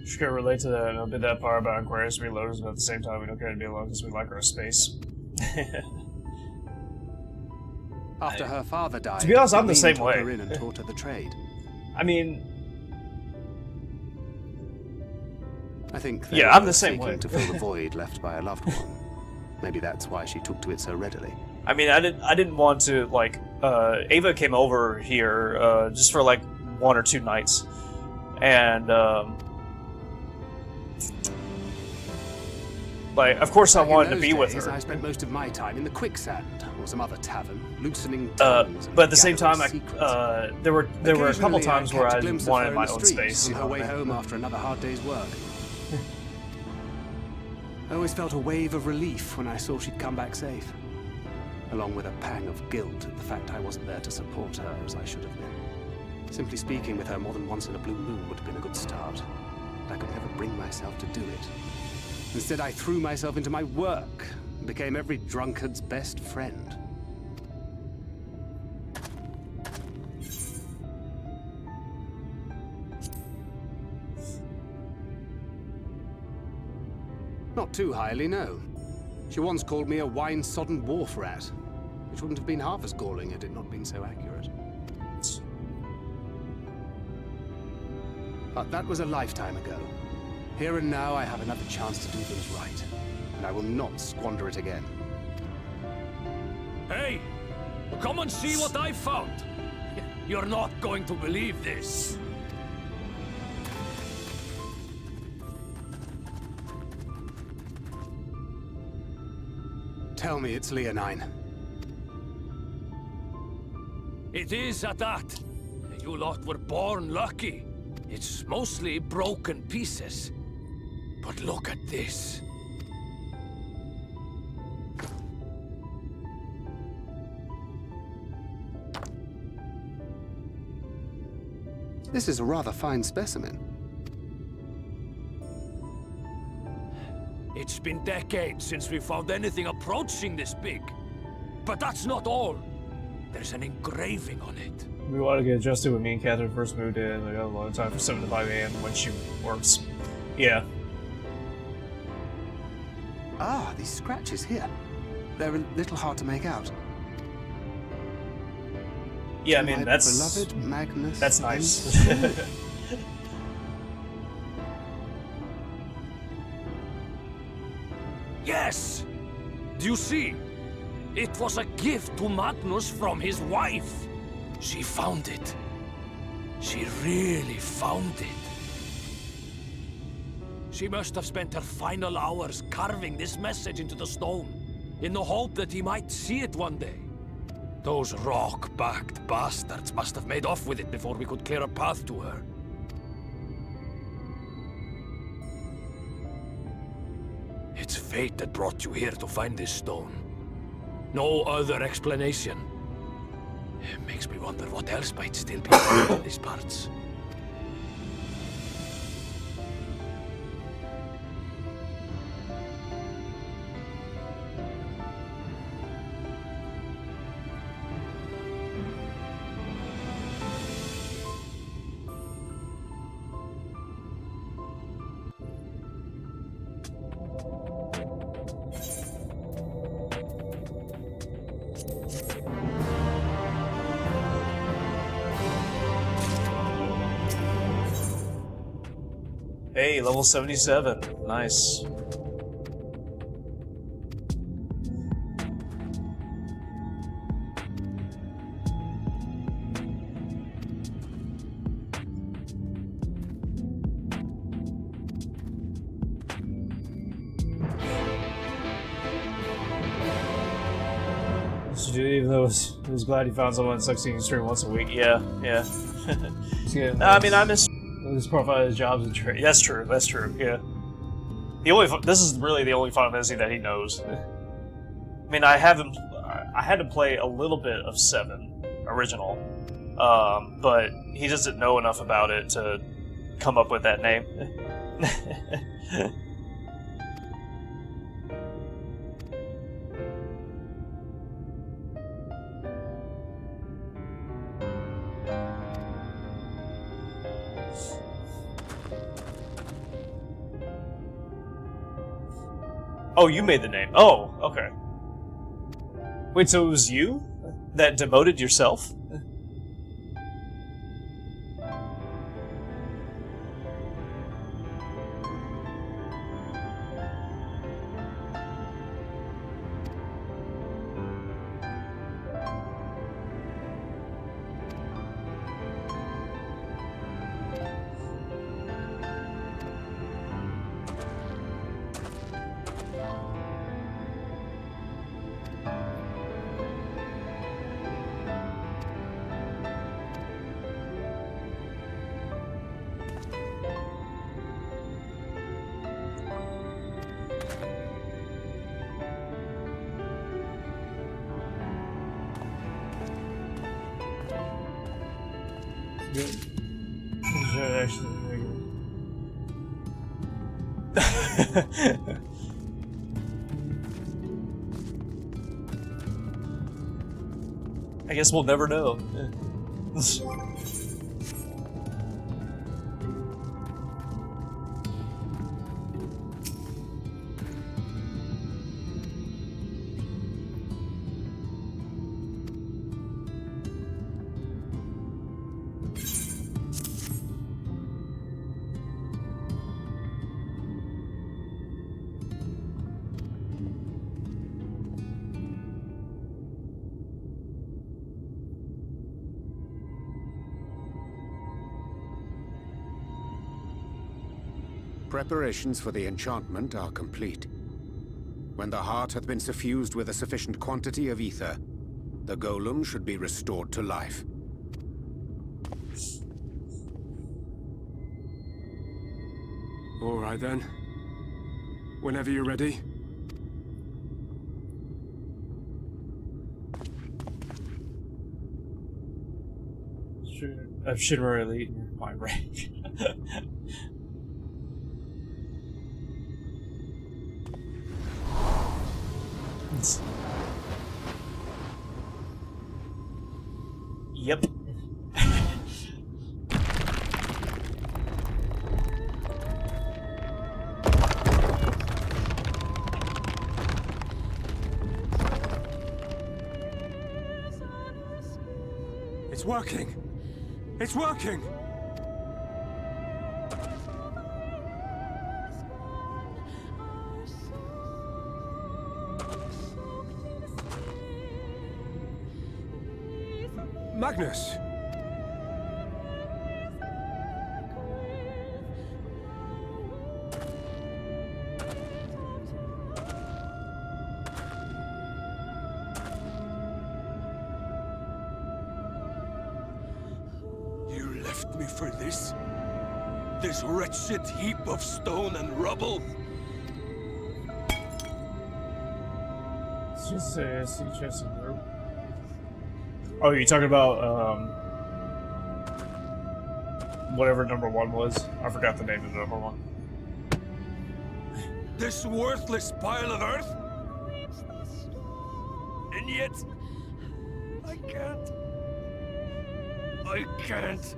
She could relate to that, and I'll bid that part about Aquarius Reloaders, but at the same time, we don't care to be alone because we like our space. After her father died, to be honest, I'm the Aline same took way. her in and taught her the trade. I mean, I think yeah, I'm the same seeking way. to fill the void left by a loved one. Maybe that's why she took to it so readily. I mean, I didn't want to, like, Ava came over here just for like 1 or 2 nights, and like, of course, I wanted to be with her. I spent most of my time in the quicksand or some other tavern, loosening tongues and but at the same time, gathering secrets. there were a couple Occasionally, times I where catch a I glimpse of wanted her in my the own streets space. on her way home after another hard day's work. I always felt a wave of relief when I saw she'd come back safe, along with a pang of guilt at the fact I wasn't there to support her as I should have been. Simply speaking with her more than once in a blue moon would have been a good start, but I could never bring myself to do it. Instead, I threw myself into my work and became every drunkard's best friend. Not too highly, no. She once called me a wine-sodden wharf rat, which wouldn't have been half as galling had it not been so accurate. But that was a lifetime ago. Here and now, I have another chance to do things right, and I will not squander it again. Hey! Come and see what I found! You're not going to believe this! Tell me it's Leonine. It is at that. You lot were born lucky. It's mostly broken pieces. But look at this. This is a rather fine specimen. It's been decades since we found anything approaching this big. But that's not all. There's an engraving on it. We want to get adjusted when me and Catherine first moved in. I got a lot of time for 7 to 5 a.m. when she works. Yeah. Ah, these scratches here. They're a little hard to make out. Yeah, I mean, My that's... beloved Magnus. That's nice. Yes! Do you see? It was a gift to Magnus from his wife. She found it. She really found it. She must have spent her final hours carving this message into the stone, in the hope that he might see it one day. Those rock-backed bastards must have made off with it before we could clear a path to her. It's fate that brought you here to find this stone. No other explanation. It makes me wonder what else might still be buried in these parts. Hey, level 77. Nice. Even though he was glad he found someone succeeding to stream once a week. Yeah, yeah. Yeah. I mean, I miss his profile, his jobs and trade. That's true. That's true. Yeah. This is really the only Final Fantasy that he knows. I mean, I had to play a little bit of 7 original, but he doesn't know enough about it to come up with that name. Oh, you made the name. Oh, okay. Wait, so it was you that demoted yourself? I guess we'll never know. Preparations for the enchantment are complete. When the heart hath been suffused with a sufficient quantity of ether, the golem should be restored to life. All right then. Whenever you're ready. I've shimmerily eaten my rank. Yep. It's working! It's working! Magnus! You left me for this? This wretched heap of stone and rubble? It's just a sea chest and rope. Oh, you're talking about, whatever number 1 was? I forgot the name of the number 1. This worthless pile of earth? And yet... I can't. I can't.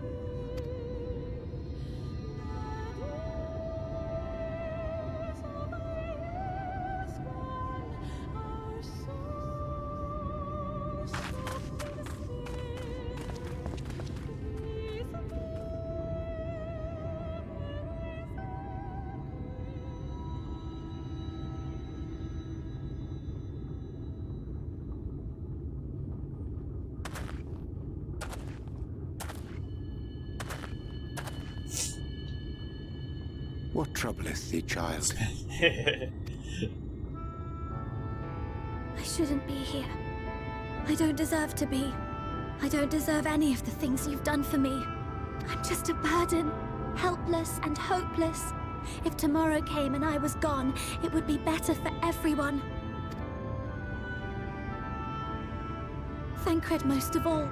What troubleth thee, child? I shouldn't be here. I don't deserve to be. I don't deserve any of the things you've done for me. I'm just a burden, helpless and hopeless. If tomorrow came and I was gone, it would be better for everyone. Thancred most of all.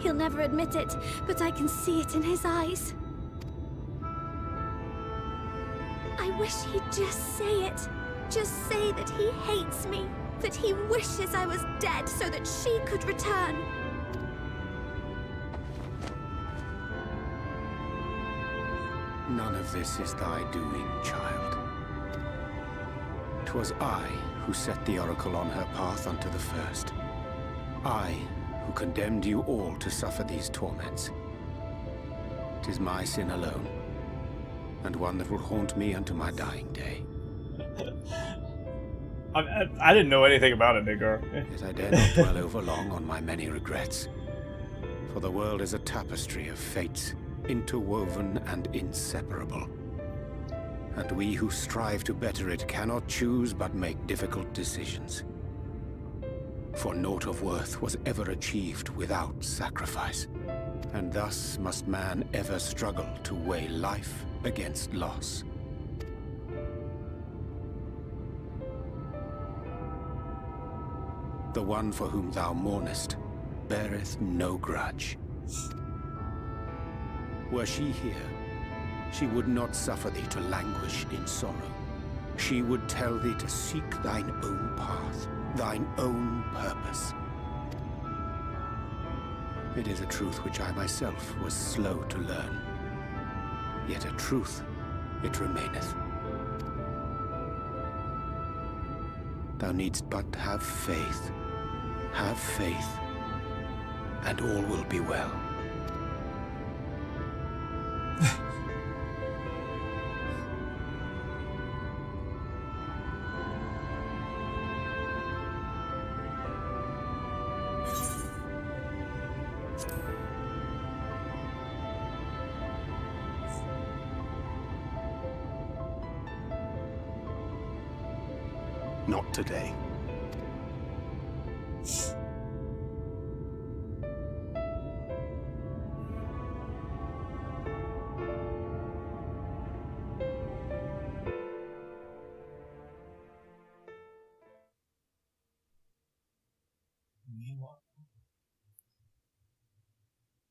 He'll never admit it, but I can see it in his eyes. I wish he'd just say it. Just say that he hates me, that he wishes I was dead so that she could return. None of this is thy doing, child. 'Twas I who set the Oracle on her path unto the first. I who condemned you all to suffer these torments. 'Tis my sin alone, and one that will haunt me unto my dying day. I didn't know anything about it, Midgar. Yet I dare not dwell over long on my many regrets. For the world is a tapestry of fates, interwoven and inseparable. And we who strive to better it cannot choose but make difficult decisions. For naught of worth was ever achieved without sacrifice. And thus must man ever struggle to weigh life against loss. The one for whom thou mournest beareth no grudge. Were she here, she would not suffer thee to languish in sorrow. She would tell thee to seek thine own path, thine own purpose. It is a truth which I myself was slow to learn. Yet a truth it remaineth. Thou needst but have faith, and all will be well. Not today.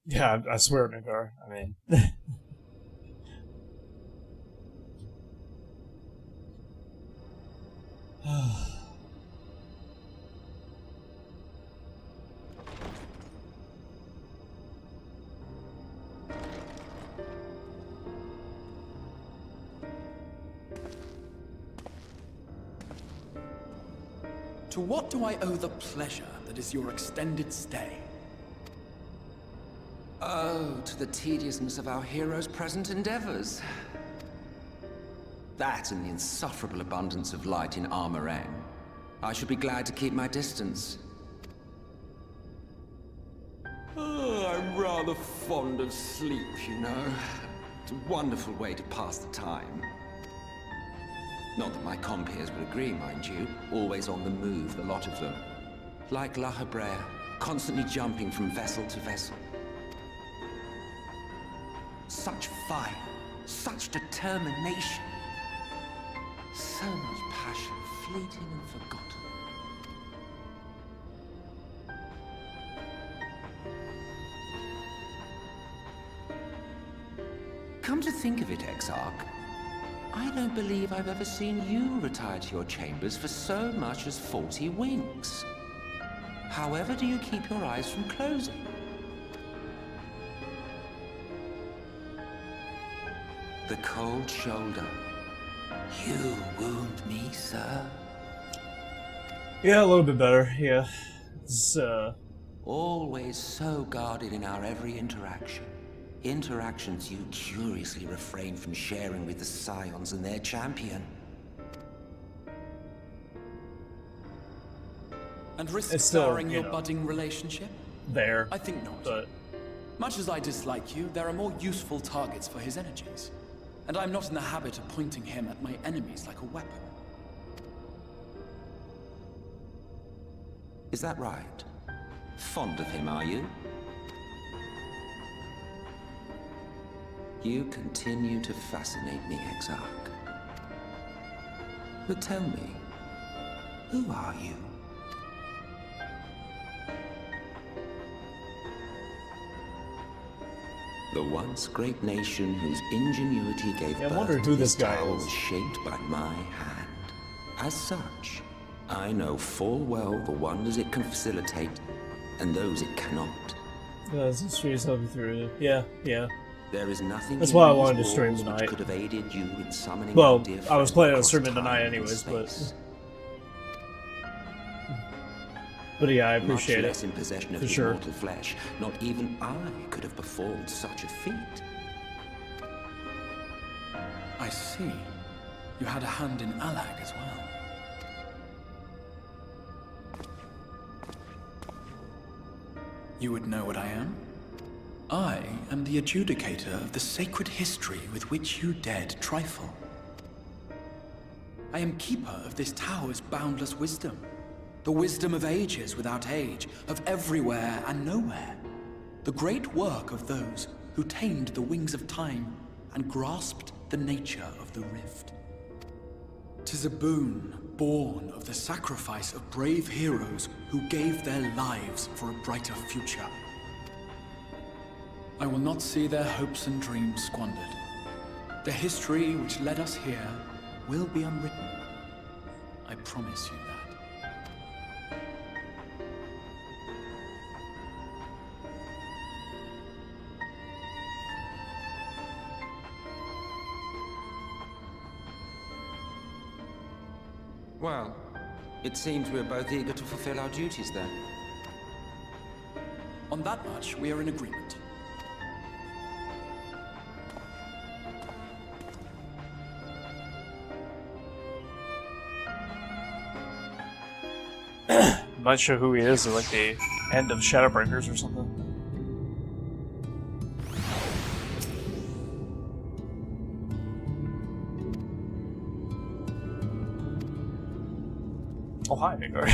Yeah, I swear, Midgar. I mean... To what do I owe the pleasure that is your extended stay? Oh, to the tediousness of our hero's present endeavors. That and the insufferable abundance of light in Armorang. I should be glad to keep my distance. Oh, I'm rather fond of sleep, you know. It's a wonderful way to pass the time. Not that my compeers would agree, mind you. Always on the move, the lot of them. Like La Hebrea, constantly jumping from vessel to vessel. Such fire, such determination. So much passion, fleeting and forgotten. Come to think of it, Exarch, I don't believe I've ever seen you retire to your chambers for so much as 40 winks. However do you keep your eyes from closing? The cold shoulder. You wound me, sir. Yeah, a little bit better, yeah. It's, Always so guarded in our every interaction. Interactions you curiously refrain from sharing with the Scions and their champion. And risk It's still, scarring you your know, budding relationship? there. I think not. But much as I dislike you, there are more useful targets for his energies. And I'm not in the habit of pointing him at my enemies like a weapon. Is that right? Fond of him, are you? You continue to fascinate me, Exarch. But tell me, who are you? The once great nation whose ingenuity gave I'm birth wondering to who this this guy tower is. was shaped by my hand. As such, I know full well the wonders it can facilitate and those it cannot. this is help you through it. Yeah, yeah. There is nothing. That's in why I these wanted to stream walls which tonight. could have aided you in summoning Well, our dear I was friend planning on across streaming time tonight and anyways, space. but yeah, I Much appreciate less it. in possession of For his sure. mortal flesh, not even I could have performed such a feat. I see. You had a hand in Alag as well. You would know what I am? I am the adjudicator of the sacred history with which you dead trifle. I am keeper of this tower's boundless wisdom. The wisdom of ages without age, of everywhere and nowhere. The great work of those who tamed the wings of time and grasped the nature of the rift. 'Tis a boon born of the sacrifice of brave heroes who gave their lives for a brighter future. I will not see their hopes and dreams squandered. The history which led us here will be unwritten. I promise you that. Well, it seems we're both eager to fulfill our duties then. On that much, we are in agreement. I'm not sure who he is at like the end of Shadowbringers or something. Oh, hi, Nigar.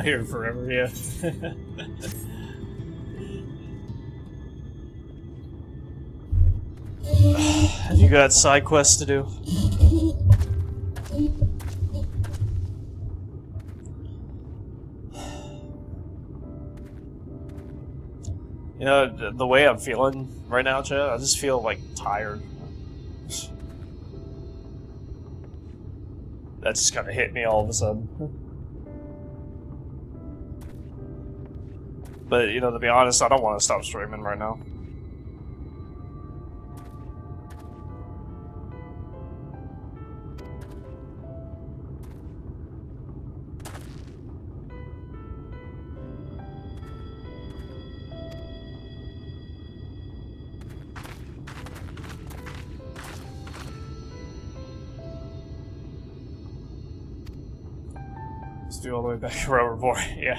Here forever, yeah. You got side quests to do? You know, the way I'm feeling right now, Chad, I just feel like tired. That just kind of hit me all of a sudden. But, you know, to be honest, I don't want to stop streaming right now. Let's do all the way back to Rubber Boy, yeah.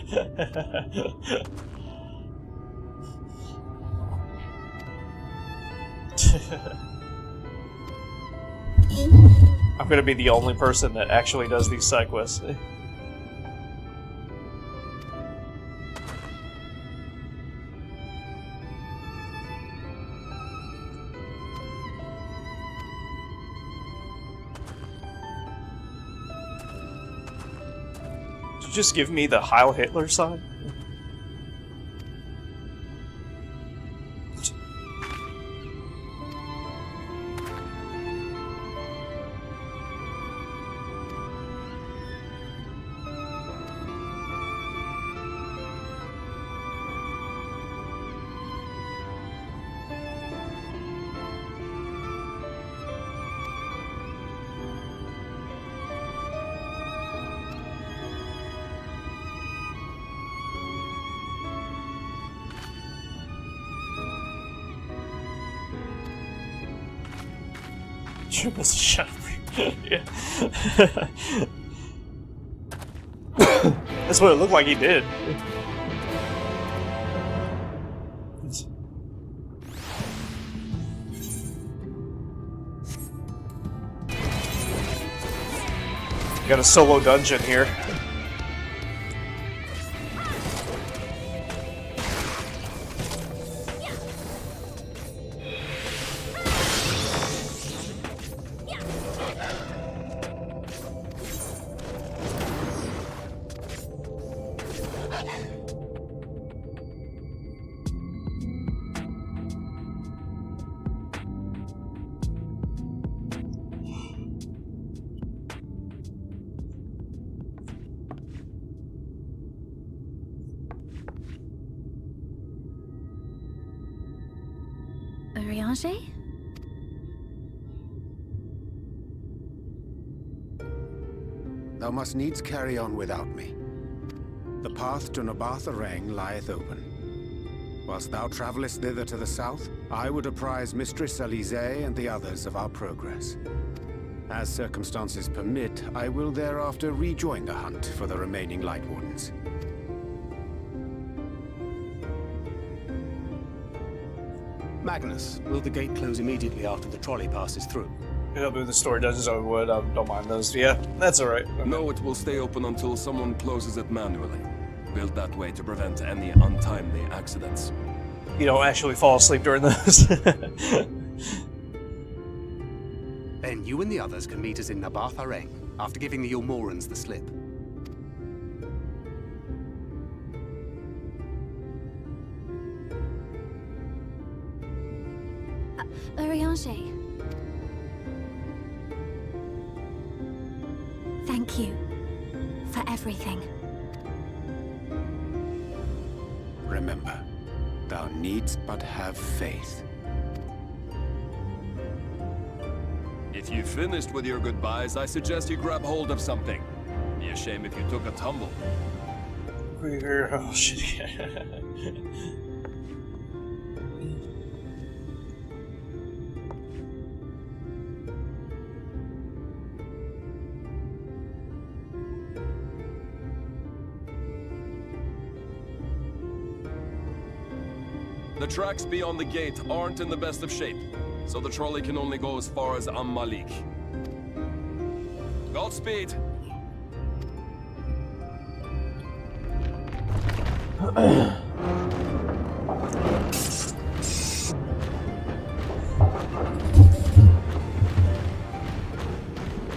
I'm gonna be the only person that actually does these side quests. Did you just give me the Heil Hitler sign? Sure was a Shadowbringer. Yeah. That's what it looked like he did. Got a solo dungeon here. Ariange? Thou must needs carry on without me. The path to Nabartha Rang lieth open. Whilst thou travellest thither to the south, I would apprise Mistress Alize and the others of our progress. As circumstances permit, I will thereafter rejoin the hunt for the remaining Light Wardens. Magnus, will the gate close immediately after the trolley passes through? It'll be the story dungeons I would. I don't mind those. Yeah, that's alright. No, it will stay open until someone closes it manually. Built that way to prevent any untimely accidents. You don't actually fall asleep during those. Then you and the others can meet us in Nabartha Rang, after giving the Ilmorans the slip. Ariange. Thank you for everything. Remember, thou needst but have faith. If you've finished with your goodbyes, I suggest you grab hold of something. Be a shame if you took a tumble. Oh shit. The tracks beyond the gate aren't in the best of shape, so the trolley can only go as far as Malik. Godspeed!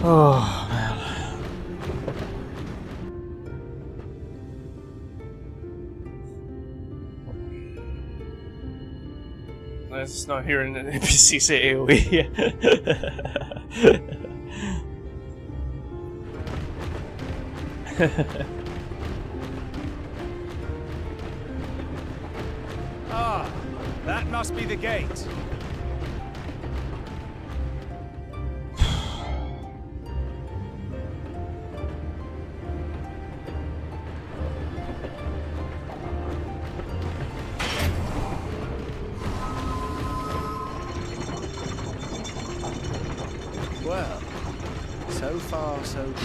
Oh, man. I'm just not hearing an NPC say AoE. Ah, that must be the gate. Well, so far so good.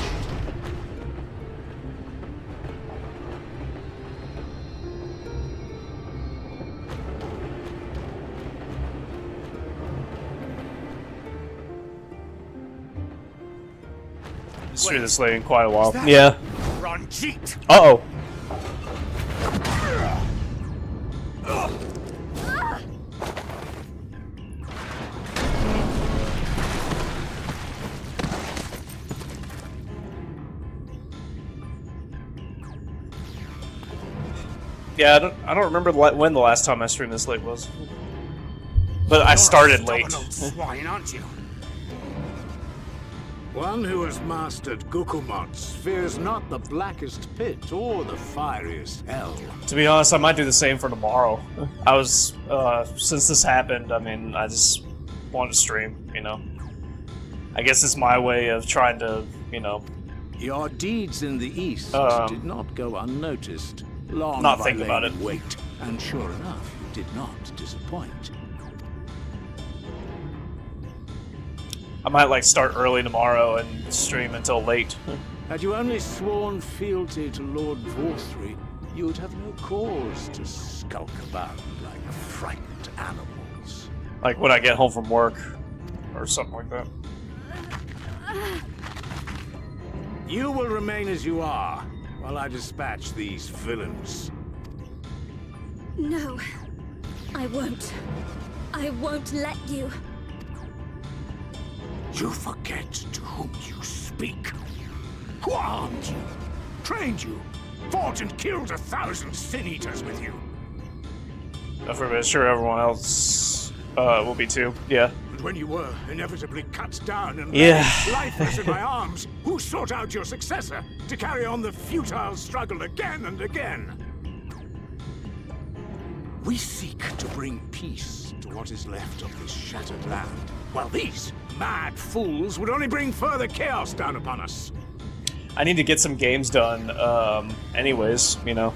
It's through this lane in quite a while. Is that Yeah. Ranjit? Uh-oh. Yeah, I don't remember when the last time I streamed this late was. But I started late. Swine, aren't you? One who has mastered Gukumots fears not the blackest pit or the fieriest hell. To be honest, I might do the same for tomorrow. I was, since this happened, I mean, I just wanted to stream, you know. I guess it's my way of trying to, you know... Your deeds in the east did not go unnoticed. Long not have think I about lain it. in wait, and sure enough, you did not disappoint. I might, like, start early tomorrow and stream until late. Had you only sworn fealty to Lord Vorthry, you would have no cause to skulk about like frightened animals. Like, when I get home from work, or something like that. You will remain as you are, while I dispatch these villains. No, I won't. I won't let you. You forget to whom you speak. Who armed you, trained you, fought and killed 1,000 sin-eaters with you. I'm sure everyone else will be too. Yeah. And when you were inevitably cut down and lifeless in my arms, who sought out your successor to carry on the futile struggle again and again? We seek to bring peace to what is left of this shattered land, while these mad fools would only bring further chaos down upon us. I need to get some games done, anyways, you know.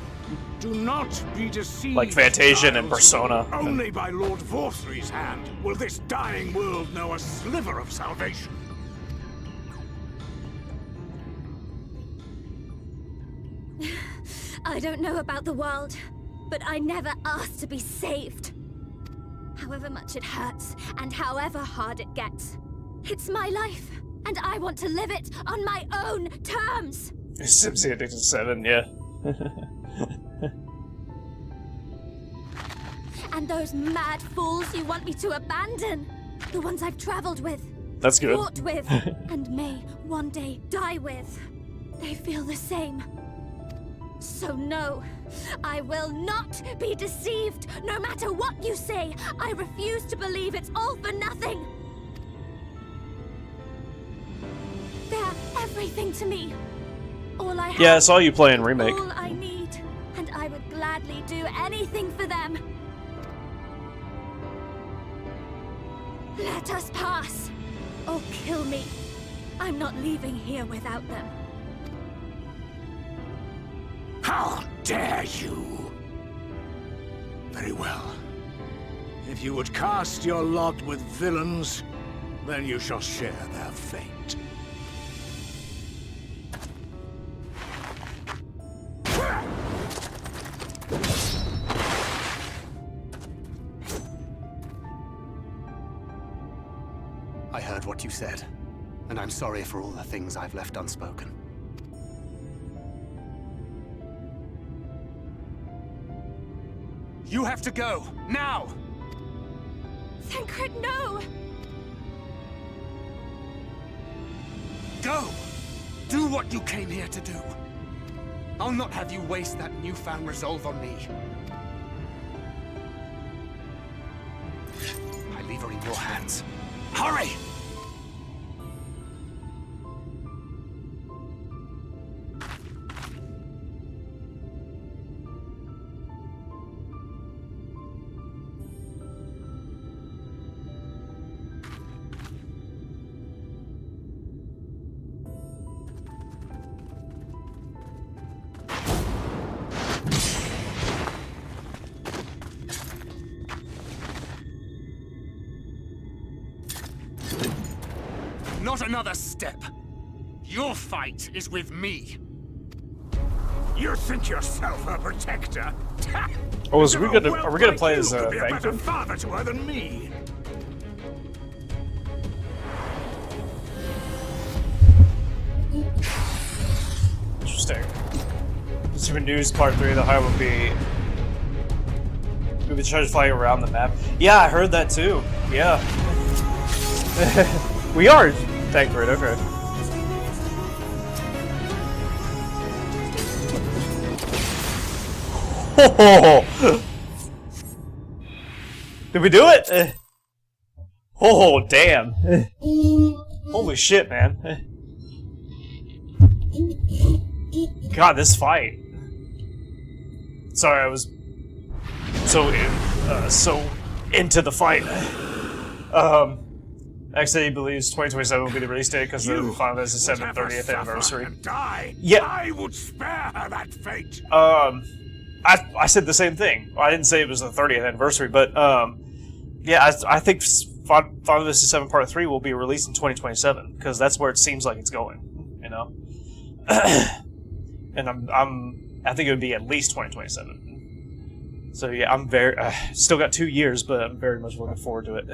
Do not be deceived, like Fantasia and Giles. Persona. Only by Lord Vorthry's hand will this dying world know a sliver of salvation. I don't know about the world, but I never asked to be saved. However much it hurts, and however hard it gets. It's my life, and I want to live it on my own terms! Sims Addicted 7, yeah. And those mad fools you want me to abandon! The ones I've traveled with, That's good. fought with, and may one day die with. They feel the same. So no, I will not be deceived. No matter what you say, I refuse to believe it's all for nothing. They're everything to me. All I have. Yeah, I saw you playing Remake. All I need, and I would gladly do anything for them. Let us pass, or kill me. I'm not leaving here without them. How dare you! Very well. If you would cast your lot with villains, then you shall share their fate. I heard what you said, and I'm sorry for all the things I've left unspoken. You have to go, now! Thancred, no! Go! Do what you came here to do. I'll not have you waste that newfound resolve on me. I leave her in your hands. Hurry! Not another step. Your fight is with me. You think yourself a protector? Oh, are we gonna play as You could be a better Thancred? father to her than me. Interesting. Super News Part 3, the high will be... We'll be trying to fly around the map. Yeah, I heard that too. Yeah. We are Thancred, okay. Oh! Did we do it? Oh, damn. Holy shit, man. God, this fight. Sorry, I was so into the fight. Actually, he believes 2027 will be the release date because the Final Fantasy VII 30th anniversary. Die. Yeah. I would spare her that fate. I said the same thing. Well, I didn't say it was the 30th anniversary, but yeah, I think Final Fantasy VII Part 3 will be released in 2027 because that's where it seems like it's going. You know. And I think it would be at least 2027. So yeah, I'm very still got 2 years, but I'm very much looking forward to it.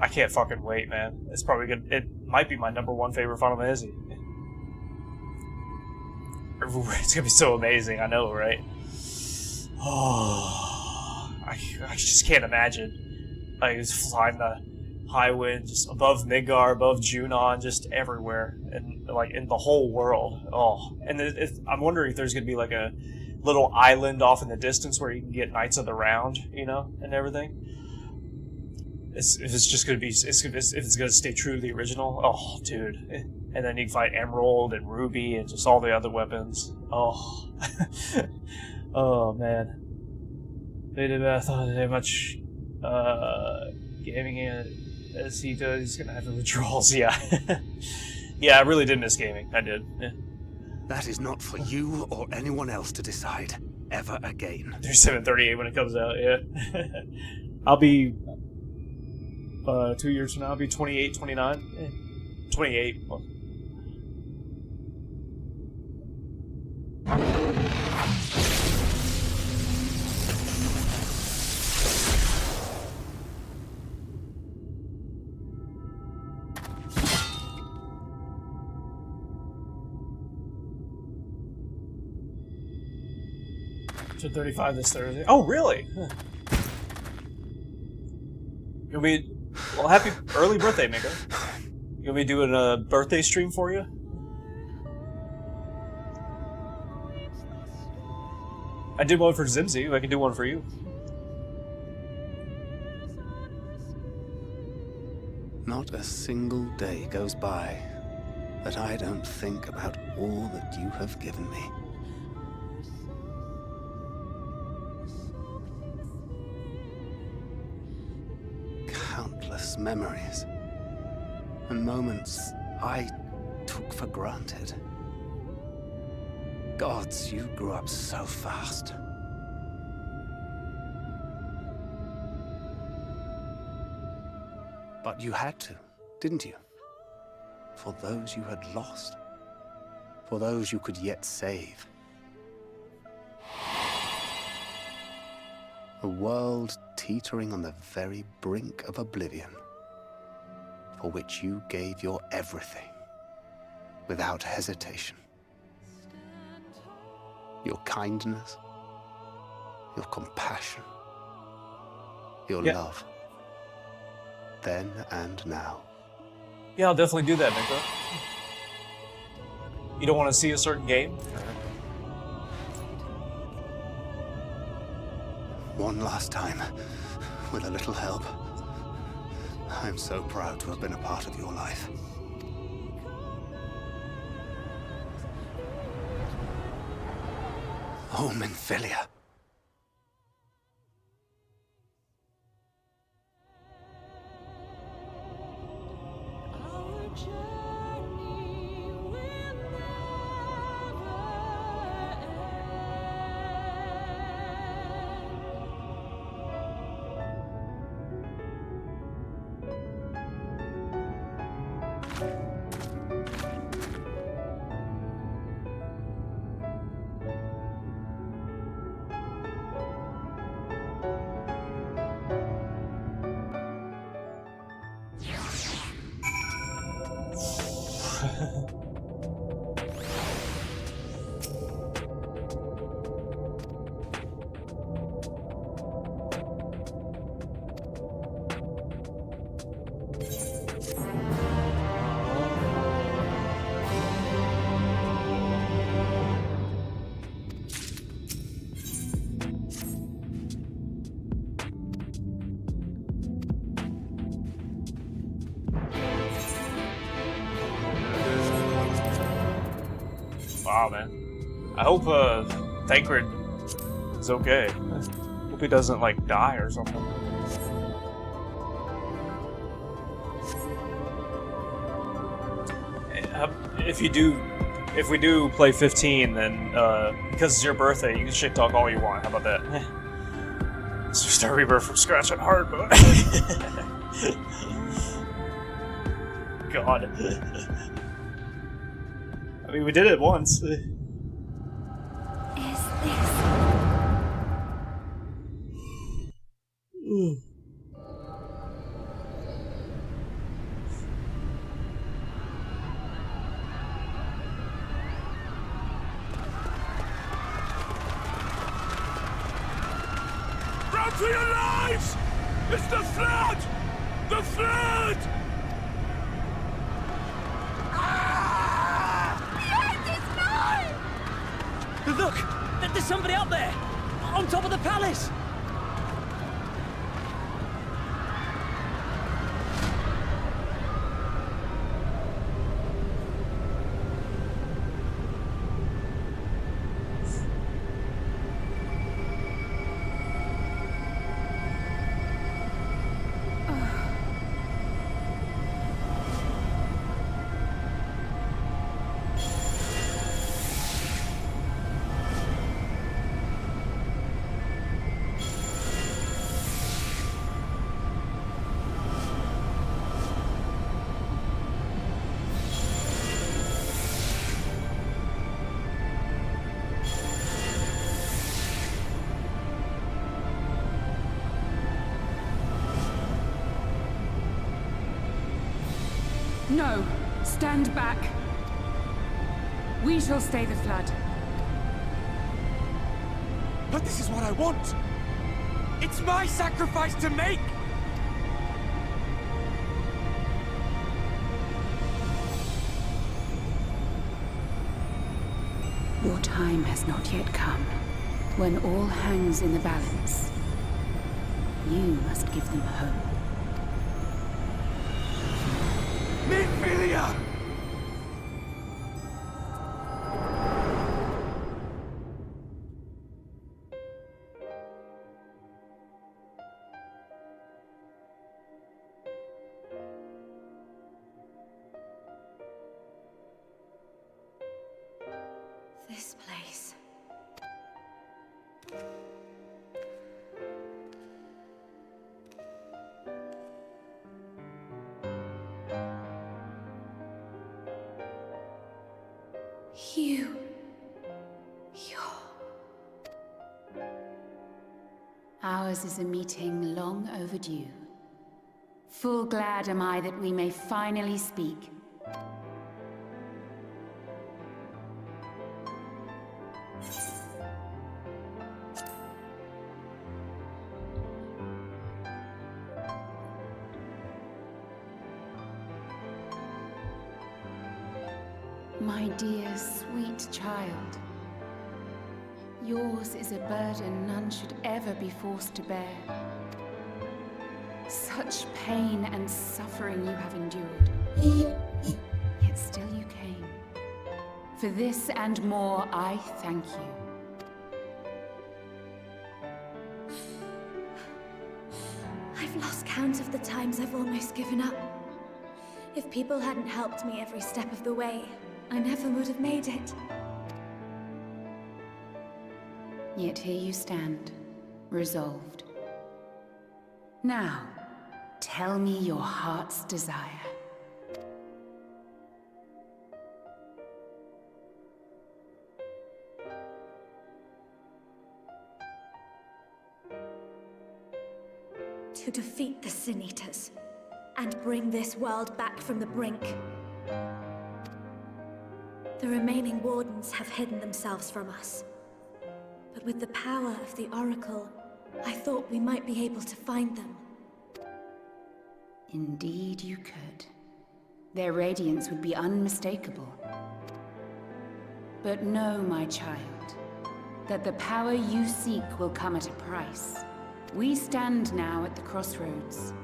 I can't fucking wait, man. It's probably good. It might be my #1 favorite Final Fantasy. It's gonna be so amazing. I know, right? Oh, I just can't imagine. Like just flying the high wind, just above Midgar, above Junon, just everywhere, and like in the whole world. Oh, and I'm wondering if there's gonna be like a little island off in the distance where you can get Knights of the Round, you know, and everything. If it's just gonna be, if it's gonna stay true to the original. Oh, dude, and then you can fight Emerald and Ruby and just all the other weapons. Oh, oh man. I thought how much gaming as he does. He's gonna have the withdrawals. Yeah, yeah. I really did miss gaming. I did. Yeah. That is not for you or anyone else to decide ever again. There's 738 when it comes out. Yeah. I'll be 2 years from now. I'll be 28, 29. 28. Well. To 35 this Thursday. Oh, really? Huh. You'll be... Well, happy early birthday, Miko. You'll be doing a birthday stream for you? I did one for Zimzy. I can do one for you. Not a single day goes by that I don't think about all that you have given me. Countless memories and moments I took for granted. Gods, you grew up so fast. But you had to, didn't you? For those you had lost. For those you could yet save. A world teetering on the very brink of oblivion, for which you gave your everything, without hesitation. Your kindness, your compassion, your love, then and now. Yeah, I'll definitely do that, Nico. You don't want to see a certain game? One last time, with a little help. I'm so proud to have been a part of your life. Oh, Minfilia. Wow, man. I hope Thancred is okay. I hope he doesn't like die or something. If we do play 15, then because it's your birthday, you can shit talk all you want. How about that? Let's just start Rebirth from scratch on hard mode. God. I mean, we did it once. Is this... Run for your lives! It's the flood! The flood! Look! There's somebody up there! On top of the palace! No! Stand back! We shall stay the flood. But this is what I want! It's my sacrifice to make! Your time has not yet come. When all hangs in the balance, you must give them hope. Minfilia! This place. Ours is a meeting long overdue. Full glad am I that we may finally speak. My dear, sweet child, yours is a burden none should ever be forced to bear. Such pain and suffering you have endured, yet still you came. For this and more, I thank you. I've lost count of the times I've almost given up. If people hadn't helped me every step of the way, I never would have made it. Yet here you stand, resolved. Now, tell me your heart's desire. To defeat the Sin Eaters, and bring this world back from the brink. The remaining Wardens have hidden themselves from us. But with the power of the Oracle, I thought we might be able to find them. Indeed you could. Their radiance would be unmistakable. But know, my child, that the power you seek will come at a price. We stand now at the crossroads.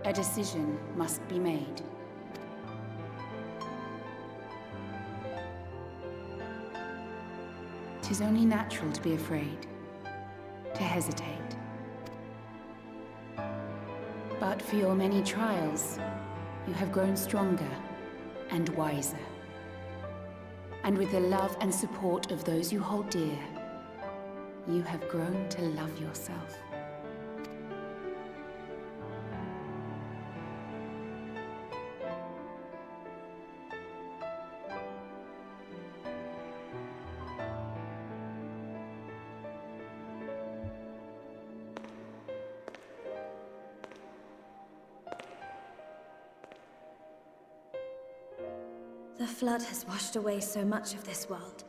A decision must be made. 'Tis only natural to be afraid, to hesitate. But for your many trials, you have grown stronger and wiser. And with the love and support of those you hold dear, you have grown to love yourself. The flood has washed away so much of this world.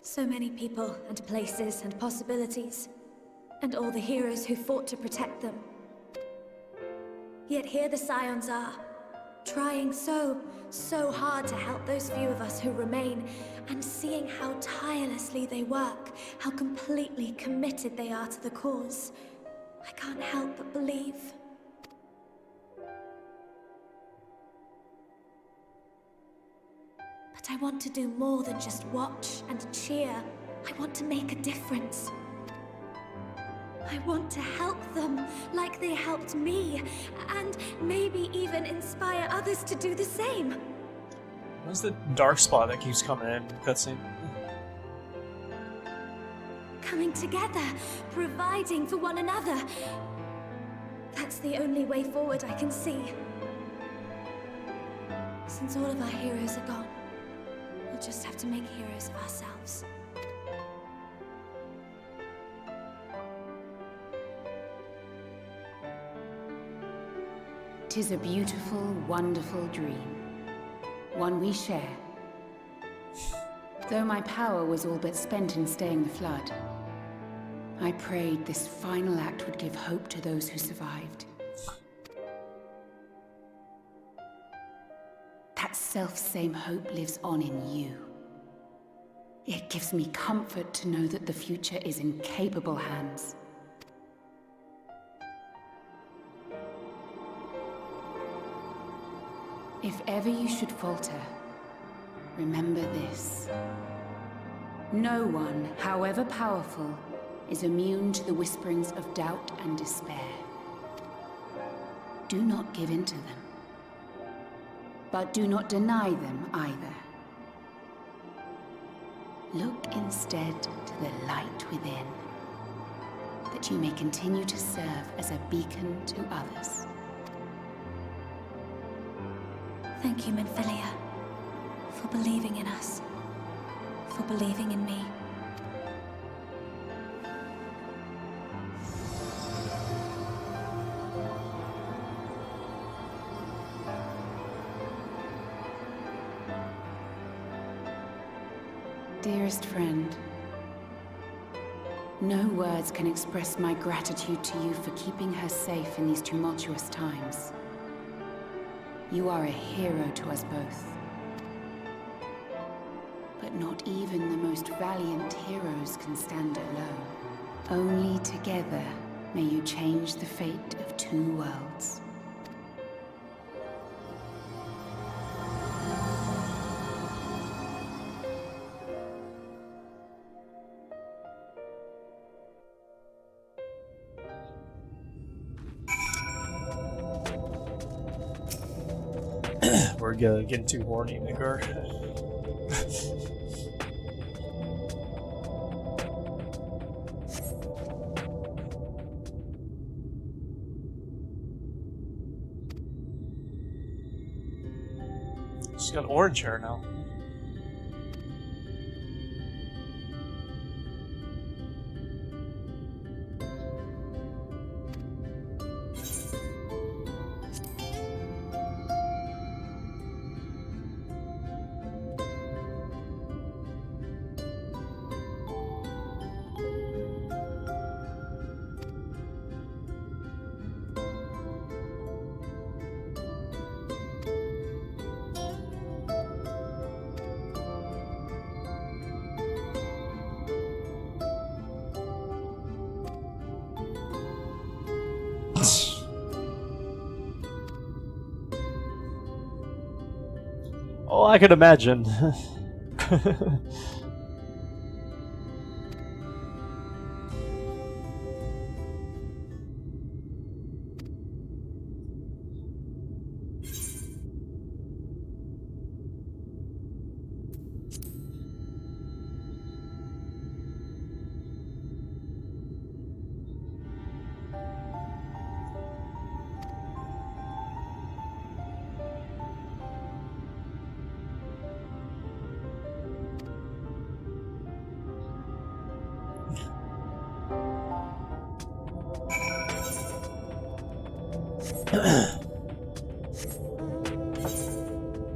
So many people and places and possibilities. And all the heroes who fought to protect them. Yet here the Scions are, trying so hard to help those few of us who remain, and seeing how tirelessly they work, how completely committed they are to the cause. I can't help but believe. But I want to do more than just watch and cheer. I want to make a difference. I want to help them like they helped me, and maybe even inspire others to do the same. What's the dark spot that keeps coming in cutscene? Coming together, providing for one another. That's the only way forward I can see. Since all of our heroes are gone, we'll just have to make heroes of ourselves. 'Tis a beautiful, wonderful dream. one we share. Though my power was all but spent in staying the flood, I prayed this final act would give hope to those who survived. That self-same hope lives on in you. It gives me comfort to know that the future is in capable hands. If ever you should falter, remember this. No one, however powerful, is immune to the whisperings of doubt and despair. Do not give in to them. But do not deny them either. Look instead to the light within, that you may continue to serve as a beacon to others. Thank you, Minfilia, for believing in us, for believing in me. Dearest friend, no words can express my gratitude to you for keeping her safe in these tumultuous times. You are a hero to us both. But not even the most valiant heroes can stand alone. Only together may you change the fate of two worlds. We're getting too horny, Nigar. She's got orange hair now. Oh, I could imagine.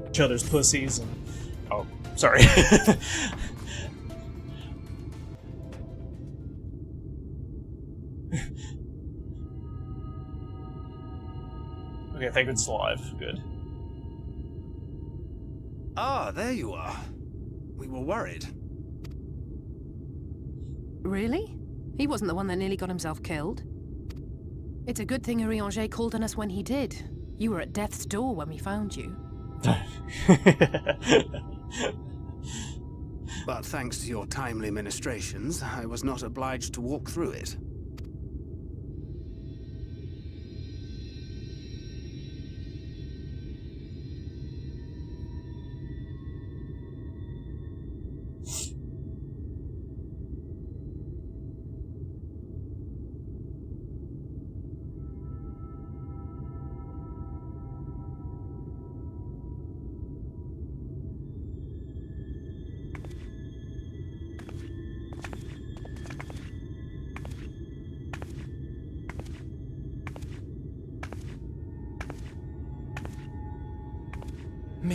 Each other's pussies and... Oh, sorry. Okay, thank goodness alive. Good. Ah, there you are. We were worried. Really? He wasn't the one that nearly got himself killed. It's a good thing Urianger called on us when he did. You were at death's door when we found you. But thanks to your timely ministrations, I was not obliged to walk through it.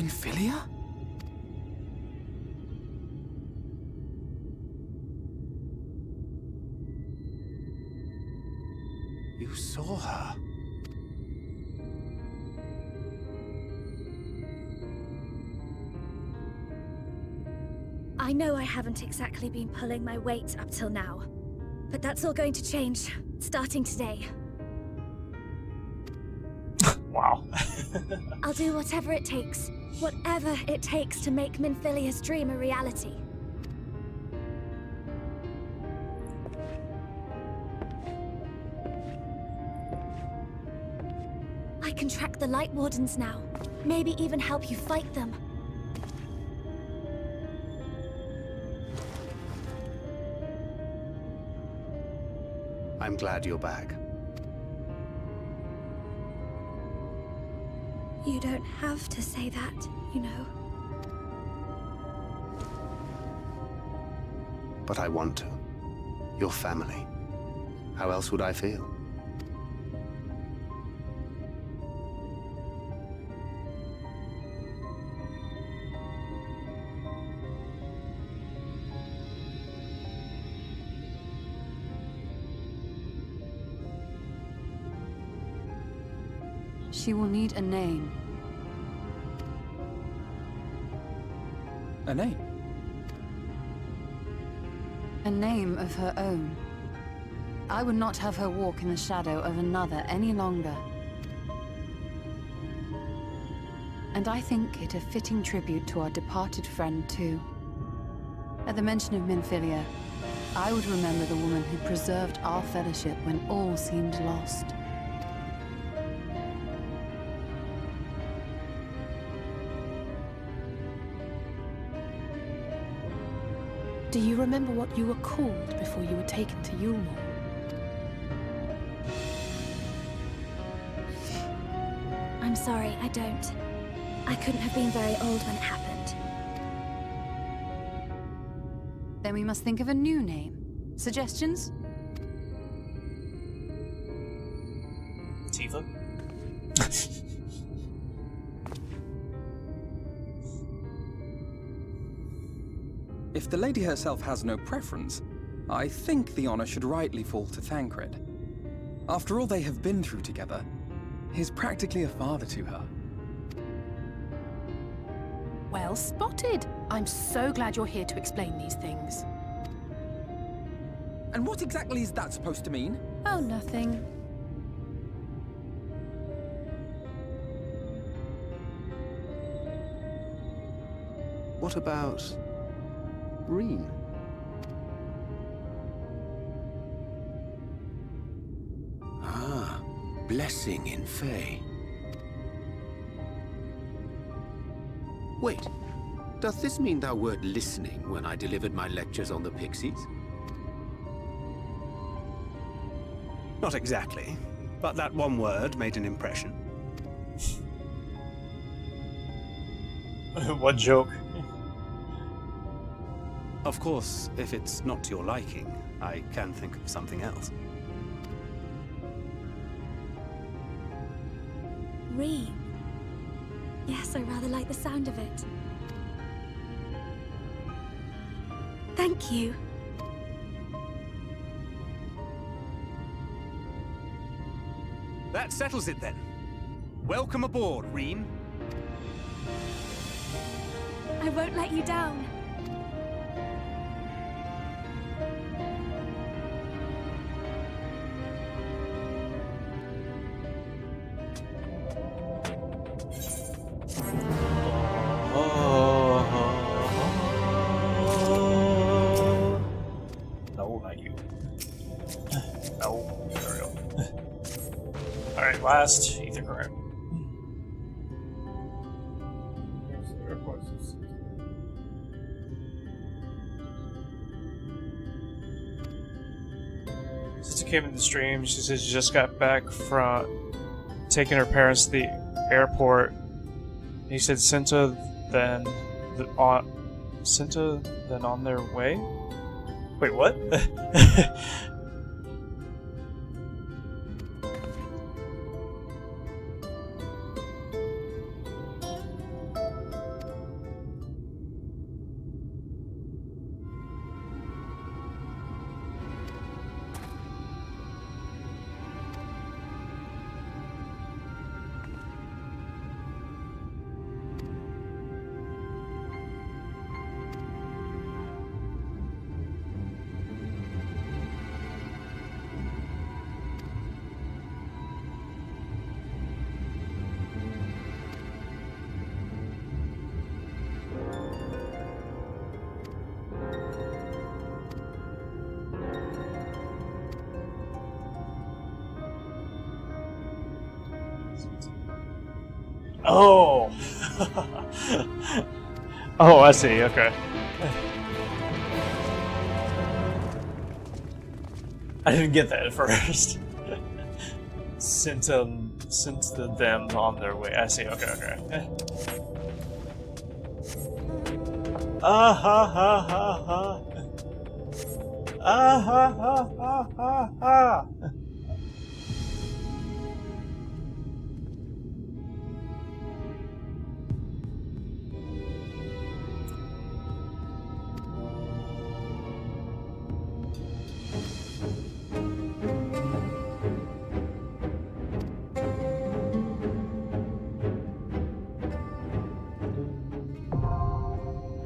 Minfilia? You saw her. I know I haven't exactly been pulling my weight up till now, but that's all going to change, starting today. Wow. I'll do whatever it takes to make Minfilia's dream a reality. I can track the Light Wardens now, maybe even help you fight them. I'm glad you're back. You don't have to say that, you know. But I want to. Your family. How else would I feel? She will need a name. A name? A name of her own. I would not have her walk in the shadow of another any longer. And I think it a fitting tribute to our departed friend, too. At the mention of Minfilia, I would remember the woman who preserved our fellowship when all seemed lost. Do you remember what you were called before you were taken to Yulmore? I'm sorry, I don't. I couldn't have been very old when it happened. Then we must think of a new name. Suggestions? Tifa? If the lady herself has no preference, I think the honor should rightly fall to Thancred. After all they have been through together, he's practically a father to her. Well spotted. I'm so glad you're here to explain these things. And what exactly is that supposed to mean? Oh, nothing. What about Reen? Ah, blessing in Fae. Wait, doth this mean thou wert listening when I delivered my lectures on the Pixies? Not exactly, but that one word made an impression. What joke? Of course, if it's not to your liking, I can think of something else. Reen. Yes, I rather like the sound of it. Thank you. That settles it then. Welcome aboard, Reen. I won't let you down. No, not you. No, there we go. Alright, last ether current. Sister came in the stream. She said she just got back from taking her parents to the airport. He said Cinta then on their way. Wait, what? Oh. Oh, I see. Okay. I didn't get that at first. Sent them on their way. I see. Okay. Okay. Ah ha ha ha ha. Ah ha ha ha ha ha.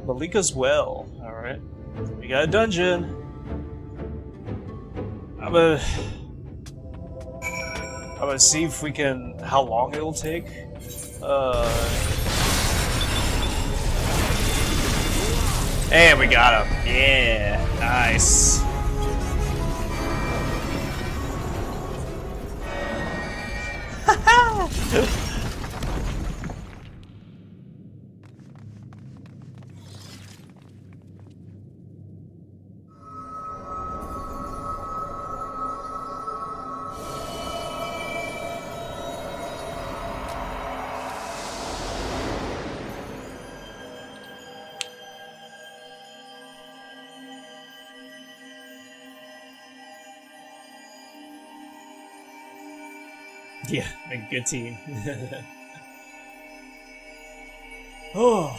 Malika's well. Alright. We got a dungeon. I'm gonna see if we can how long it'll take. And we got him. Yeah. Nice. Yeah, a good team. Oh.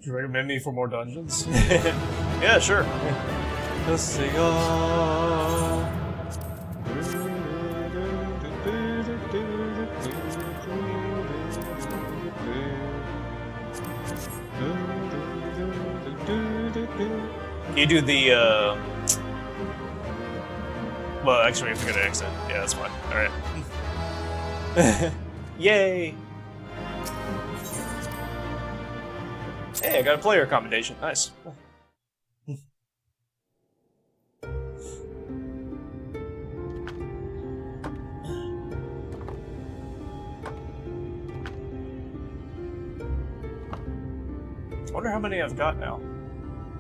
Do you recommend me for more dungeons? Yeah, sure. Let's see. Can you do the, well, actually, we have to go to exit. Yeah, that's fine. Alright. Yay! Hey, I got a player accommodation. Nice. I wonder how many I've got now.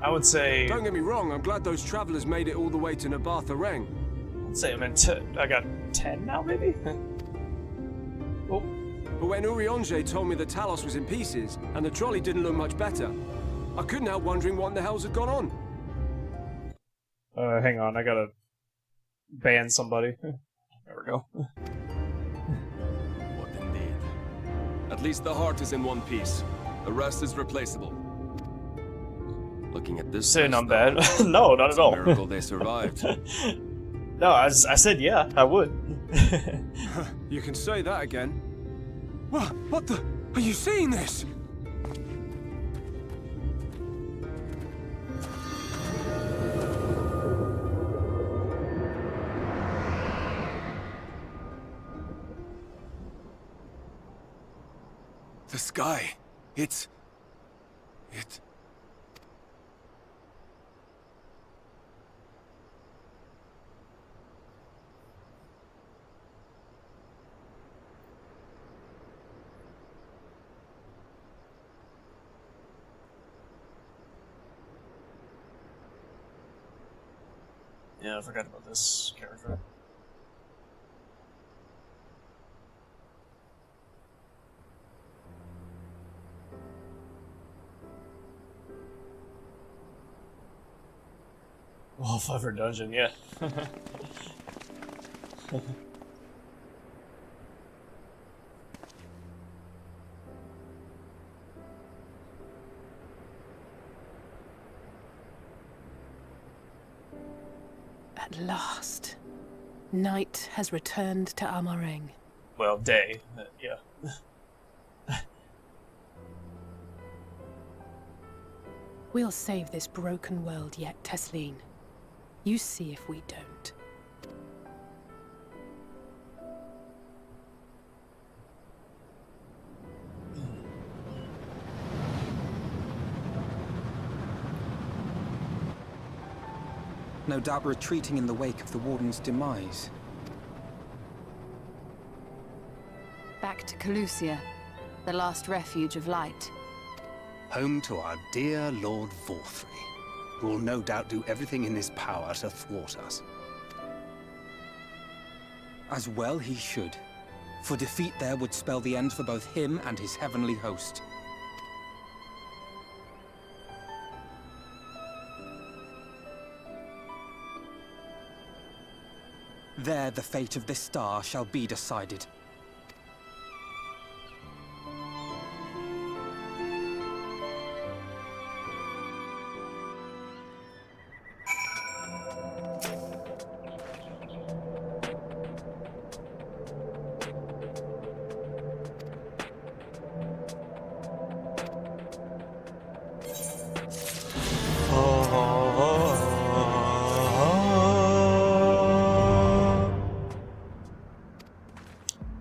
I would say... Don't get me wrong, I'm glad those travelers made it all the way to Nabartha Reng. I'd say I got 10 now, maybe? Oh. But when Urianger told me the Talos was in pieces, and the trolley didn't look much better, I couldn't help wondering what in the hell's had gone on. Hang on, I gotta ban somebody. There we go. What indeed? At least the heart is in one piece. The rest is replaceable. Looking at this... Saying I'm bad? No, not at all. It's a miracle they survived. No, I said yeah, I would. You can say that again. What the? Are you seeing this? The sky. It... Yeah, I forgot about this character. Wallflower Dungeon, yeah. At last, night has returned to Amareng. Well, day. Yeah. We'll save this broken world yet, Tesleen. You see if we don't. No doubt retreating in the wake of the Warden's demise. Back to Calusia, the last refuge of light. Home to our dear Lord Vorthri, who will no doubt do everything in his power to thwart us. As well he should, for defeat there would spell the end for both him and his heavenly host. There the fate of this star shall be decided.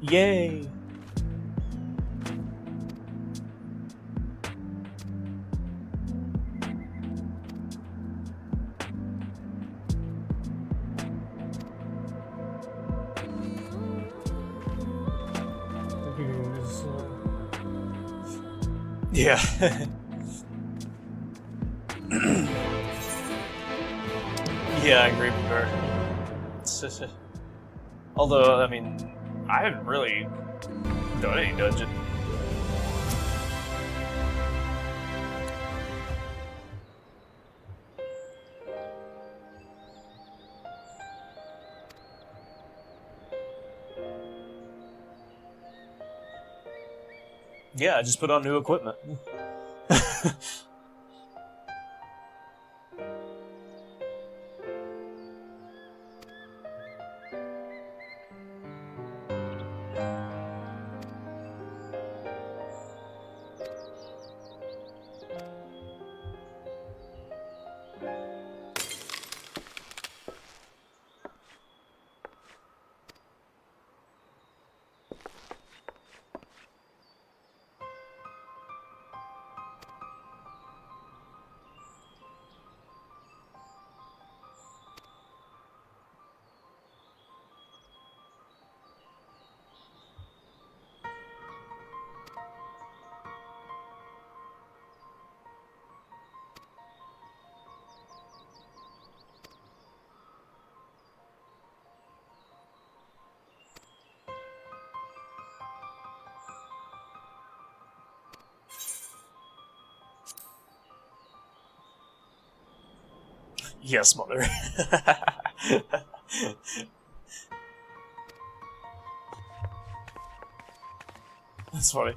Yay! Yeah. Yeah, I agree with her. Although, I mean, I haven't really done any dungeon. Yeah, I just put on new equipment. Yes, mother. That's funny.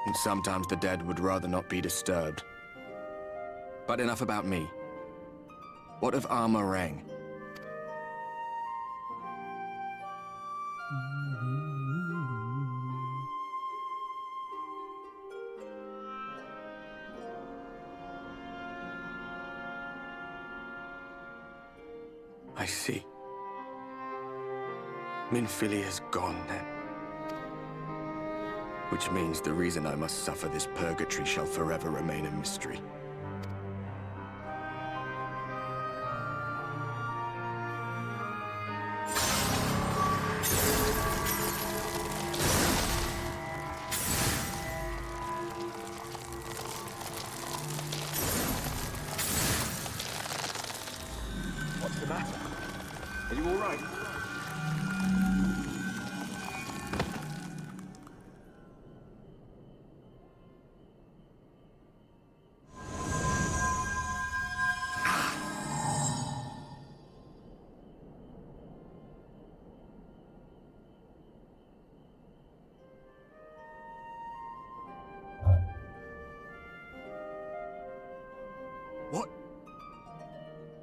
And sometimes the dead would rather not be disturbed. But enough about me. What of Amareng? I see. Minfilia's gone, then. Which means the reason I must suffer this purgatory shall forever remain a mystery. What's the matter? Are you all right?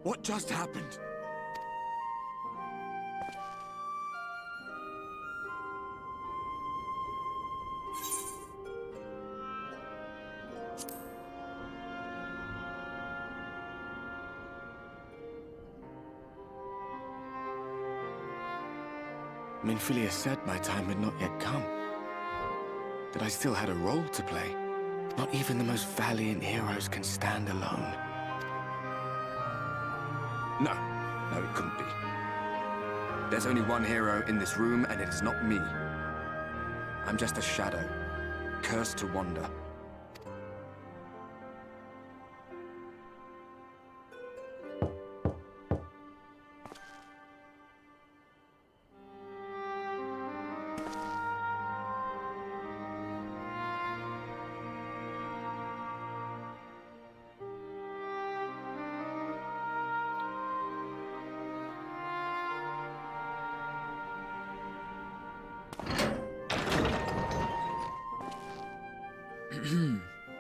What just happened? Minfilia said my time had not yet come. That I still had a role to play. Not even the most valiant heroes can stand alone. No, it couldn't be. There's only one hero in this room, and it is not me. I'm just a shadow, cursed to wander.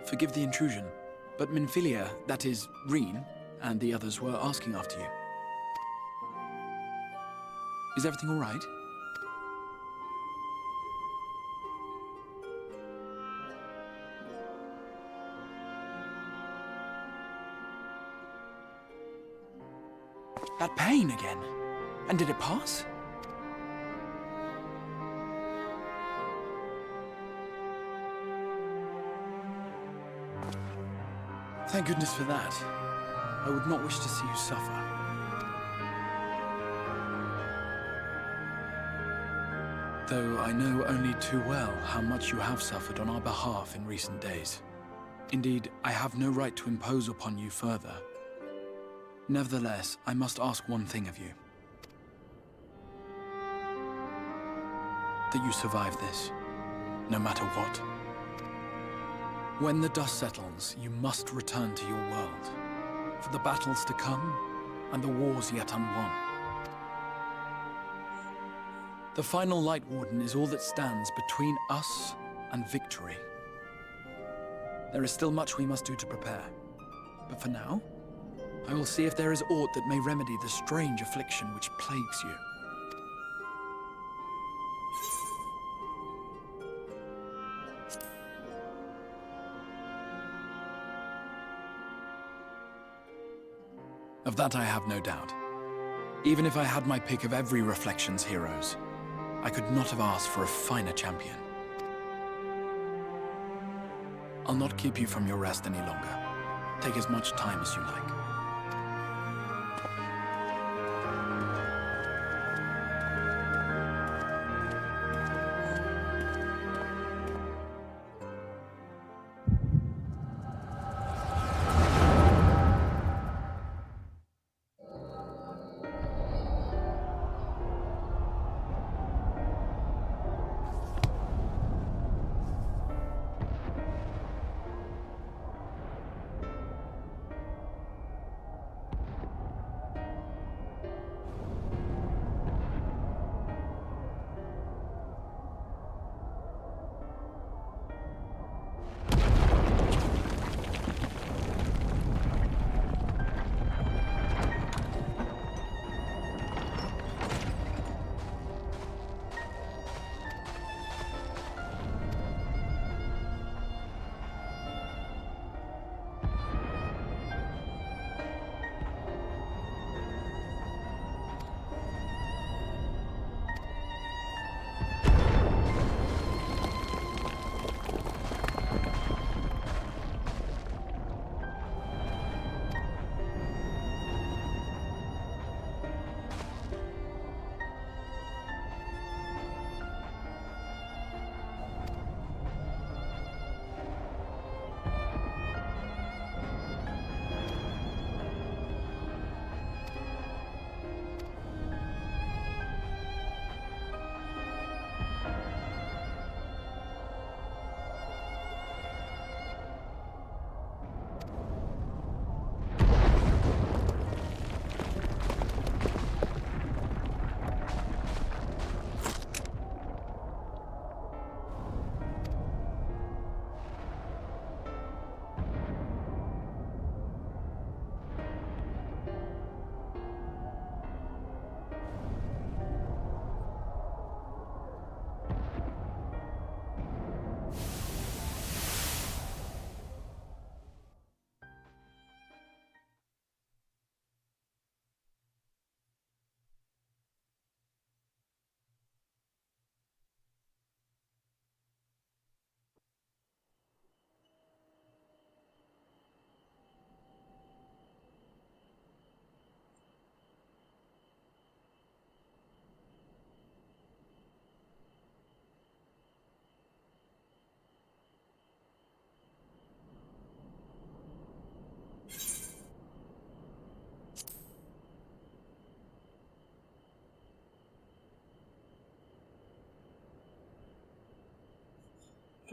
Forgive the intrusion, but Minfilia, that is, Reen, and the others were asking after you. Is everything all right? That pain again? And did it pass? Thank goodness for that. I would not wish to see you suffer. Though I know only too well how much you have suffered on our behalf in recent days. Indeed, I have no right to impose upon you further. Nevertheless, I must ask one thing of you. That you survive this, no matter what. When the dust settles, you must return to your world, for the battles to come, and the wars yet unwon. The final Light Warden is all that stands between us and victory. There is still much we must do to prepare, but for now, I will see if there is aught that may remedy the strange affliction which plagues you. Of that I have no doubt. Even if I had my pick of every Reflections heroes, I could not have asked for a finer champion. I'll not keep you from your rest any longer. Take as much time as you like.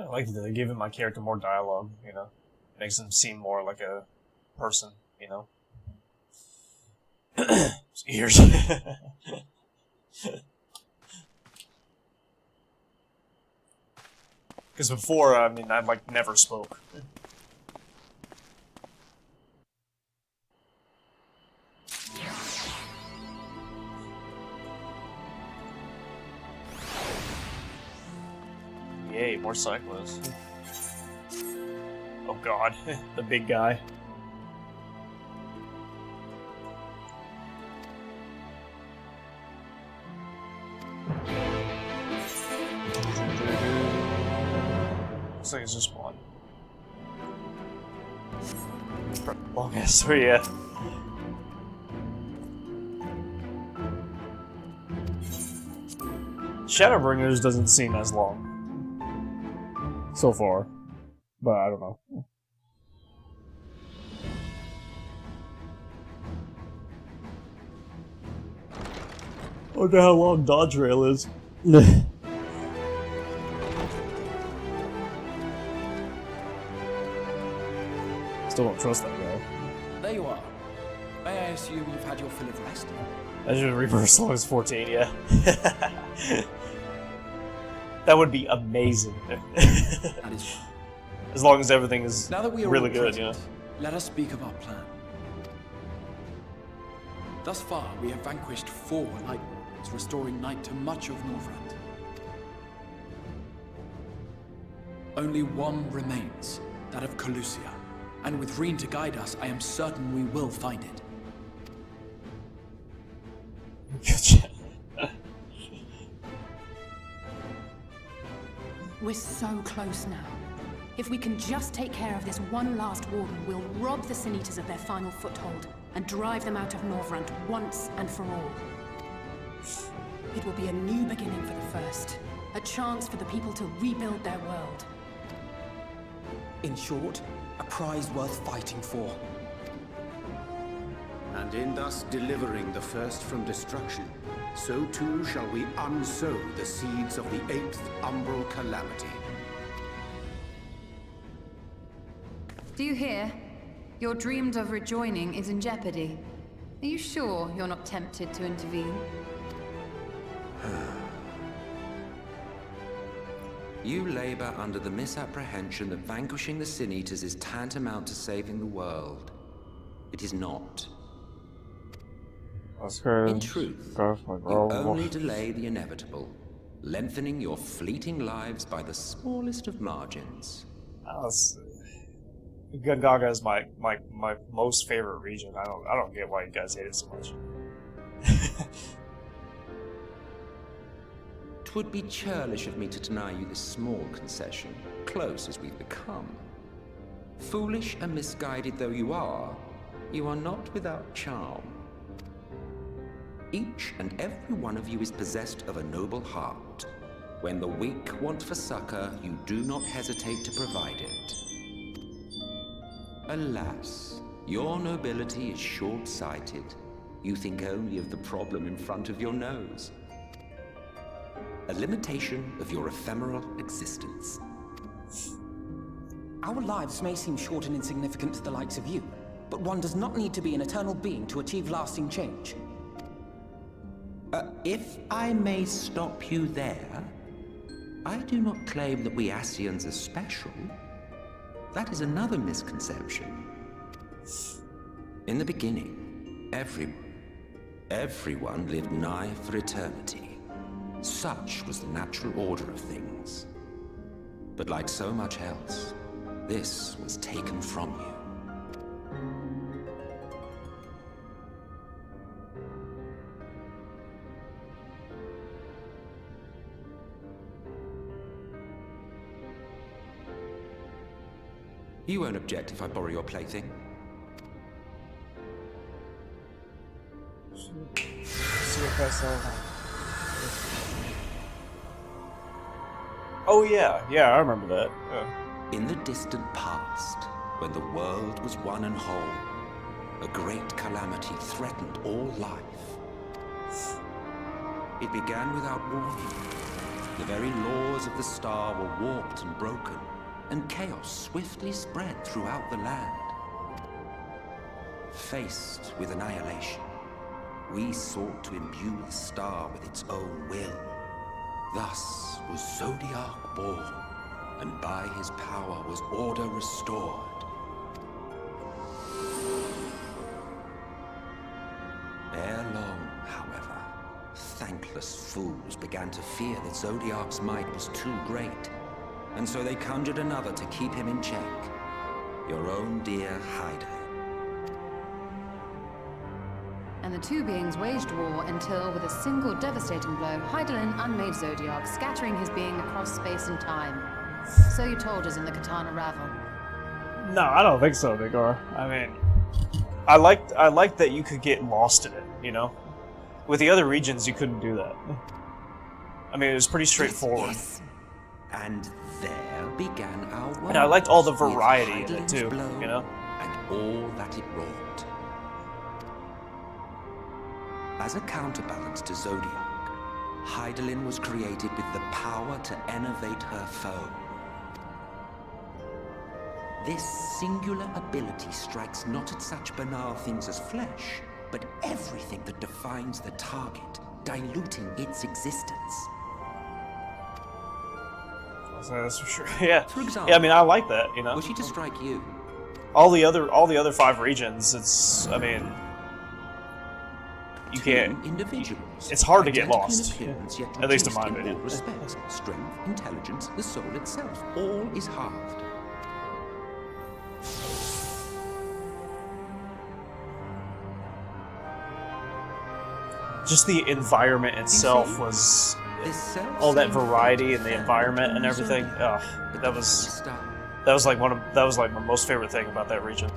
I like that they giving my character more dialogue, you know. Makes him seem more like a person, you know. His ears. Because before, I mean, I like never spoke. Yay, more cyclists. Oh god, the big guy. Looks like it's just one. Long ass 3, yeah. Shadowbringers doesn't seem as long. So far. But I don't know. I wonder how long Dodge Rail is. Still don't trust that guy. There you are. May I assume you've had your fill of rest? I should reverse as long as 14, yeah. That would be amazing. As long as everything is now that we are really all good, present, yeah. let us speak of our plan. Thus far, we have vanquished 4 Night Wards, restoring Night to much of Northrend. Only one remains, that of Calusia. And with Reen to guide us, I am certain we will find it. We're so close now. If we can just take care of this one last warden, we'll rob the Sin Eaters of their final foothold and drive them out of Northrend once and for all. It will be a new beginning for the First, a chance for the people to rebuild their world. In short, a prize worth fighting for. And in thus delivering the First from destruction, so too shall we unsow the seeds of the 8th Umbral Calamity. Do you hear? Your dreamed of rejoining is in jeopardy. Are you sure you're not tempted to intervene? You labor under the misapprehension that vanquishing the Sin Eaters is tantamount to saving the world. It is not. In truth, you only delay the inevitable, lengthening your fleeting lives by the smallest of margins. Gungaga is my most favorite region. I don't get why you guys hate it so much. 'Twould be churlish of me to deny you this small concession, close as we've become. Foolish and misguided though you are not without charm. Each and every one of you is possessed of a noble heart. When the weak want for succor, you do not hesitate to provide it. Alas, your nobility is short-sighted. You think only of the problem in front of your nose. A limitation of your ephemeral existence. Our lives may seem short and insignificant to the likes of you, but one does not need to be an eternal being to achieve lasting change. If I may stop you there, I do not claim that we Ascians are special. That is another misconception. In the beginning, everyone lived nigh for eternity. Such was the natural order of things. But like so much else, this was taken from you. You won't object if I borrow your plaything? Oh yeah, I remember that. Yeah. In the distant past, when the world was one and whole, a great calamity threatened all life. It began without warning, The very laws of the star were warped and broken, and chaos swiftly spread throughout the land. Faced with annihilation, we sought to imbue the star with its own will. Thus was Zodiac born, and by his power was order restored. Ere long, however, thankless fools began to fear that Zodiac's might was too great, and so they conjured another to keep him in check. Your own dear Hyder. And the two beings waged war until, with a single devastating blow, Hydaelyn unmade Zodiac, scattering his being across space and time. So you told us in the Katana Ravel. No, I don't think so, Vigar. I mean, I liked that you could get lost in it, you know? With the other regions, you couldn't do that. I mean, it was pretty straightforward. Yes. And there began our work. And I liked all the variety in it, too, you know? And all that it wrought. As a counterbalance to Zodiac, Hydaelyn was created with the power to enervate her foe. This singular ability strikes not at such banal things as flesh, but everything that defines the target, diluting its existence. That's for sure. Yeah. For example, yeah, I mean, I like that, you know? Were she to strike you? All the other 5 regions, I mean, you can't. Individuals. It's hard to get lost, Appearance, yet at least in my all opinion. respects. Strength, intelligence, the soul itself, all is halved. Just the environment itself was all that variety in the environment and everything. Oh, that was like my most favorite thing about that region.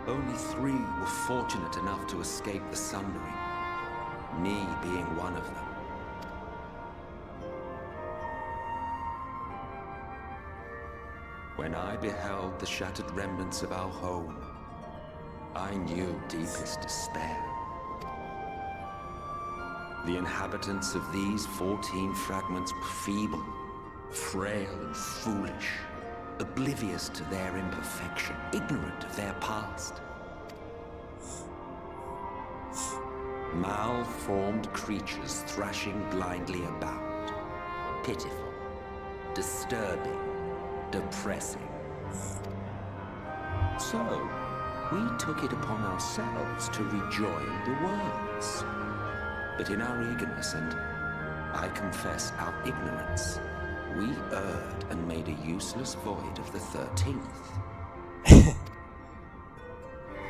Only 3 were fortunate enough to escape the Sundering, me being one of them. When I beheld the shattered remnants of our home, I knew deepest despair. The inhabitants of these 14 fragments were feeble, frail and foolish, oblivious to their imperfection, ignorant of their past. Malformed creatures thrashing blindly about. Pitiful, disturbing, depressing. So, we took it upon ourselves to rejoin the worlds. But in our eagerness and, I confess, our ignorance, we erred and made a useless void of the 13th.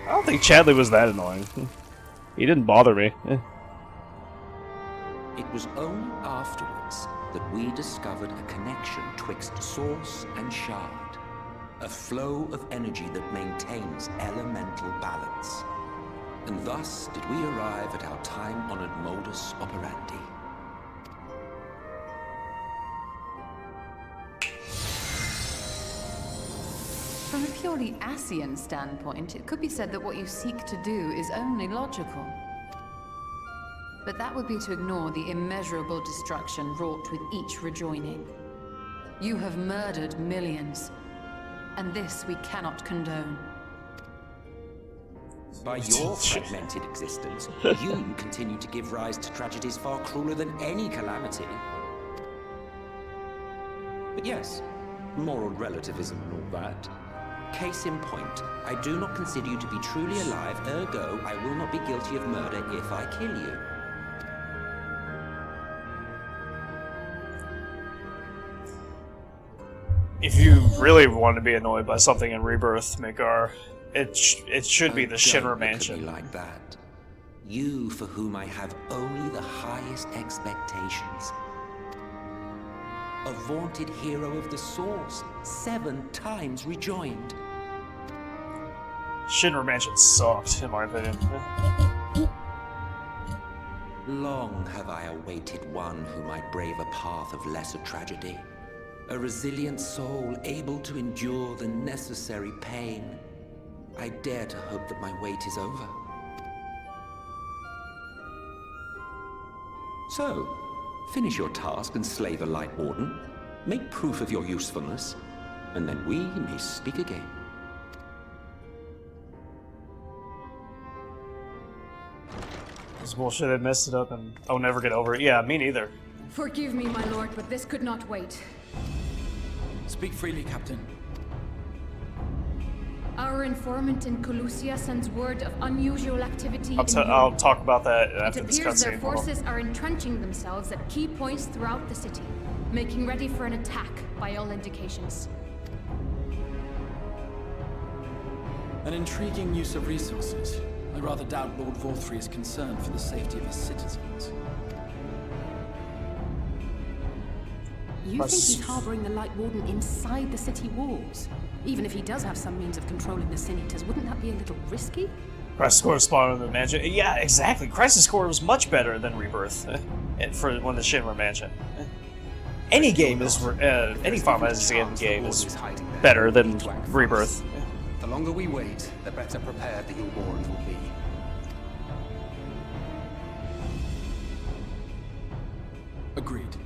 I don't think Chadley was that annoying. He didn't bother me. It was only afterwards that we discovered a connection twixt source and shard. A flow of energy that maintains elemental balance. And thus did we arrive at our time-honored modus operandi. From a purely Ascian standpoint, it could be said that what you seek to do is only logical. But that would be to ignore the immeasurable destruction wrought with each rejoining. You have murdered millions, and this we cannot condone. By your fragmented existence, you continue to give rise to tragedies far crueler than any calamity. But yes, moral relativism and all that. Case in point, I do not consider you to be truly alive, ergo, I will not be guilty of murder if I kill you. If you really want to be annoyed by something in Rebirth, Mikar, it should be the Shinra Mansion. Like that. You for whom I have only the highest expectations. A vaunted hero of the Source, 7 times rejoined. Shinra Mansion sucked, in my opinion. Long have I awaited one who might brave a path of lesser tragedy. A resilient soul able to endure the necessary pain. I dare to hope that my wait is over. So, finish your task and slay the Light Warden. Make proof of your usefulness, and then we may speak again. This bullshit, I messed it up and I'll never get over it. Yeah, me neither. Forgive me, my lord, but this could not wait. Speak freely, Captain. Our informant in Colusia sends word of unusual activity I'll talk about that after It this appears their cutscene. forces are entrenching themselves at key points throughout the city, making ready for an attack by all indications. An intriguing use of resources. I rather doubt Lord Vorthry is concerned for the safety of his citizens. You think he's harboring the Light Warden inside the city walls? Even if he does have some means of controlling the Sin Eaters, wouldn't that be a little risky? Crisis Core spawned in the mansion. Yeah, exactly. Crisis Core was much better than Rebirth for when the Shinra mansion. Any game is any Final Fantasy game is better than Rebirth. The longer we wait, the better prepared the Newborns will be. Agreed.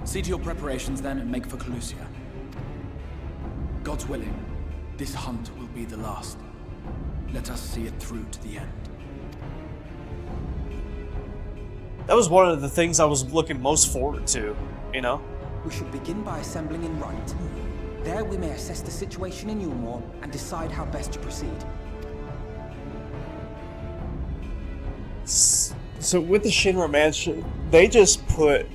See to your preparations then and make for Colusia. God's willing, this hunt will be the last. Let us see it through to the end. That was one of the things I was looking most forward to, you know? We should begin by assembling in Right. There we may assess the situation in Yulmore and decide how best to proceed. So with the Shinra mansion, they just put...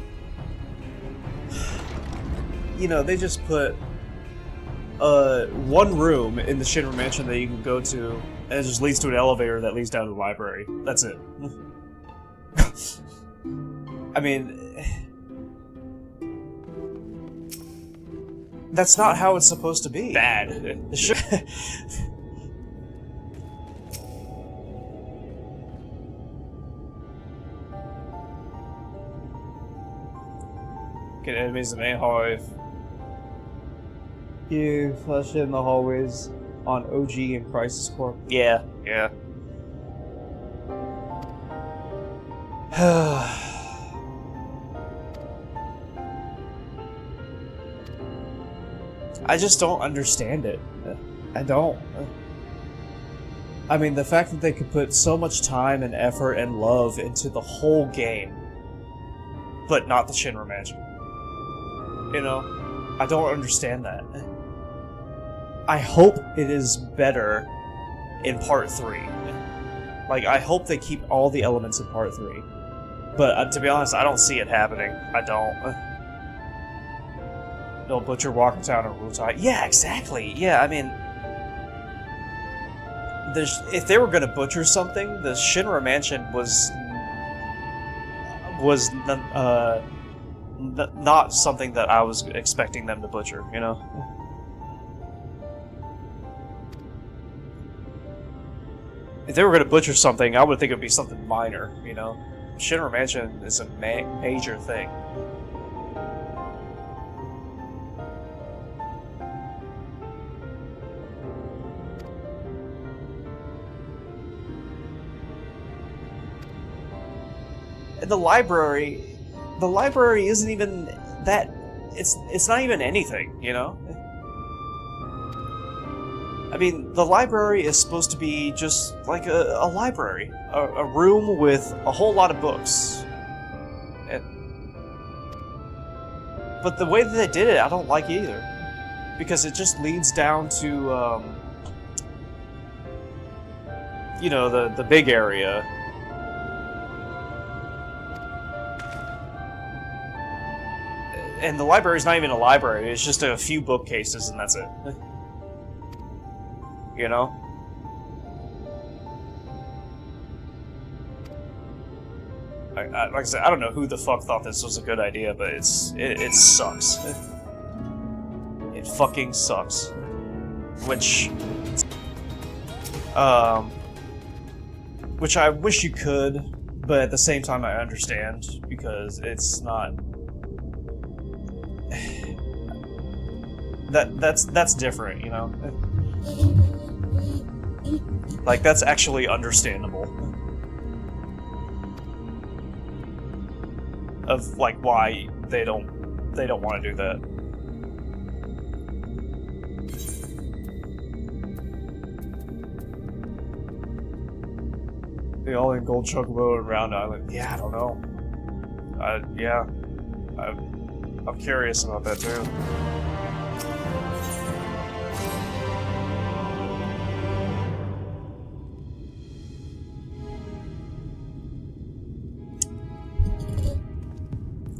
You know, they just put one room in the Shinra mansion that you can go to, and it just leads to an elevator that leads down to the library. That's it. I mean... That's not how it's supposed to be. Bad. Get enemies in the main hallway. You flush in the hallways on OG and Crisis Core. Yeah, yeah. I just don't understand it. I don't. I mean, the fact that they could put so much time and effort and love into the whole game, but not the Shinra mansion. You know? I don't understand that. I hope it is better in Part 3. Like, I hope they keep all the elements in Part 3. But to be honest, I don't see it happening. I don't. No Butcher walking down a Rutai. Yeah, exactly. Yeah, I mean... if they were going to butcher something, the Shinra mansion was not something that I was expecting them to butcher, you know? If they were going to butcher something, I would think it would be something minor, you know? Shinra mansion is a major thing. The library isn't even that, it's not even anything, you know? I mean, the library is supposed to be just like a library, a room with a whole lot of books. But the way that they did it, I don't like either. Because it just leads down to, you know, the big area. And the library's not even a library, it's just a few bookcases and that's it. You know? Like I said, I don't know who the fuck thought this was a good idea, but it sucks. It fucking sucks. Which I wish you could, but at the same time, I understand because it's not. That's different, you know. Like that's actually understandable. Of like why they don't want to do that. The all in gold chocobo and round island. Yeah, I don't know. Yeah, I'm curious about that too.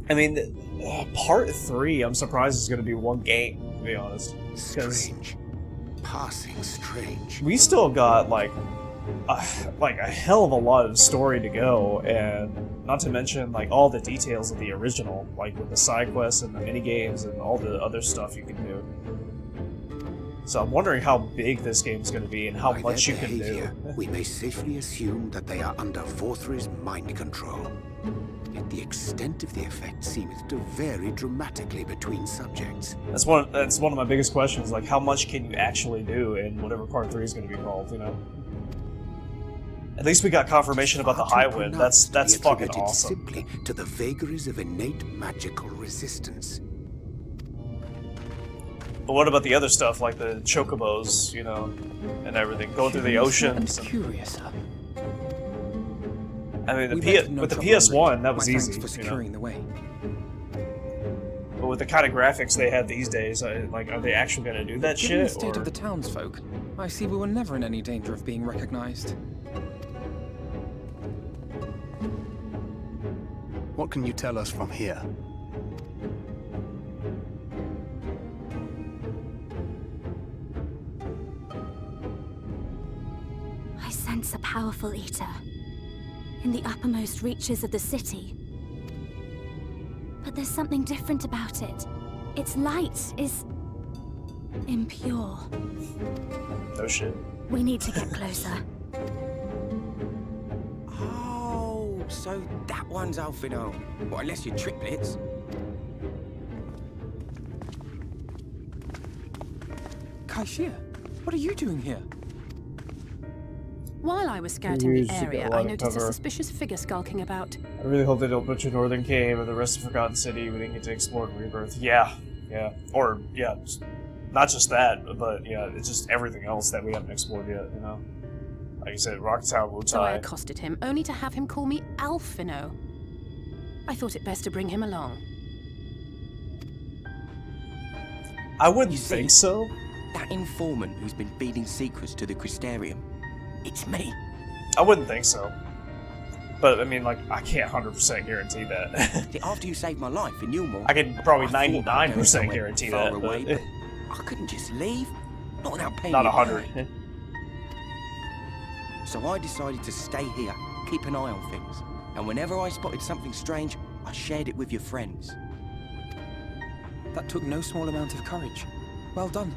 I mean, part 3, I'm surprised is going to be one game, to be honest. Strange. Passing strange. We still got, like a hell of a lot of story to go, and not to mention, like, all the details of the original, like, with the side quests and the minigames and all the other stuff you can do. So I'm wondering how big this game's going to be and how much you can do. We may safely assume that they are under Vorthri's mind control. Yet the extent of the effect seems to vary dramatically between subjects. That's one of my biggest questions. Like, how much can you actually do in whatever part 3 is going to be called? You know. At least we got confirmation about the high wind. That's fucking awesome. Simply to the vagaries of innate magical resistance. But what about the other stuff, like the chocobos, you know, and everything, going through the oceans? Curious. I mean, with the PS1, that was easy. For securing the way. But with the kind of graphics they have these days, like, are they actually going to do that Given shit? the state of the townsfolk, I see we were never in any danger of being recognized. What can you tell us from here? I sense a powerful eater in the uppermost reaches of the city. But there's something different about it. Its light is impure. No shit. We need to get closer. Oh, so that one's Alfino. Well, unless you're triplets. Kaishia, what are you doing here? While I was scouting the area, I noticed a suspicious figure skulking about. I really hope they don't butcher Northern Cave or the rest of Forgotten City. We didn't get to explore Rebirth. Yeah. Or, yeah, not just that, but, yeah, it's just everything else that we haven't explored yet, you know? Like you said, Rocktown, Wutai. So I accosted him, only to have him call me Alfino. I thought it best to bring him along. I wouldn't think so. That informant who's been feeding secrets to the Crystarium. It's me. I wouldn't think so. But, I mean, like, I can't 100% guarantee that. After you saved my life in Newmore, I can probably 99% guarantee that. Away, but I couldn't just leave. Not without paying. Not 100. So I decided to stay here, keep an eye on things. And whenever I spotted something strange, I shared it with your friends. That took no small amount of courage. Well done.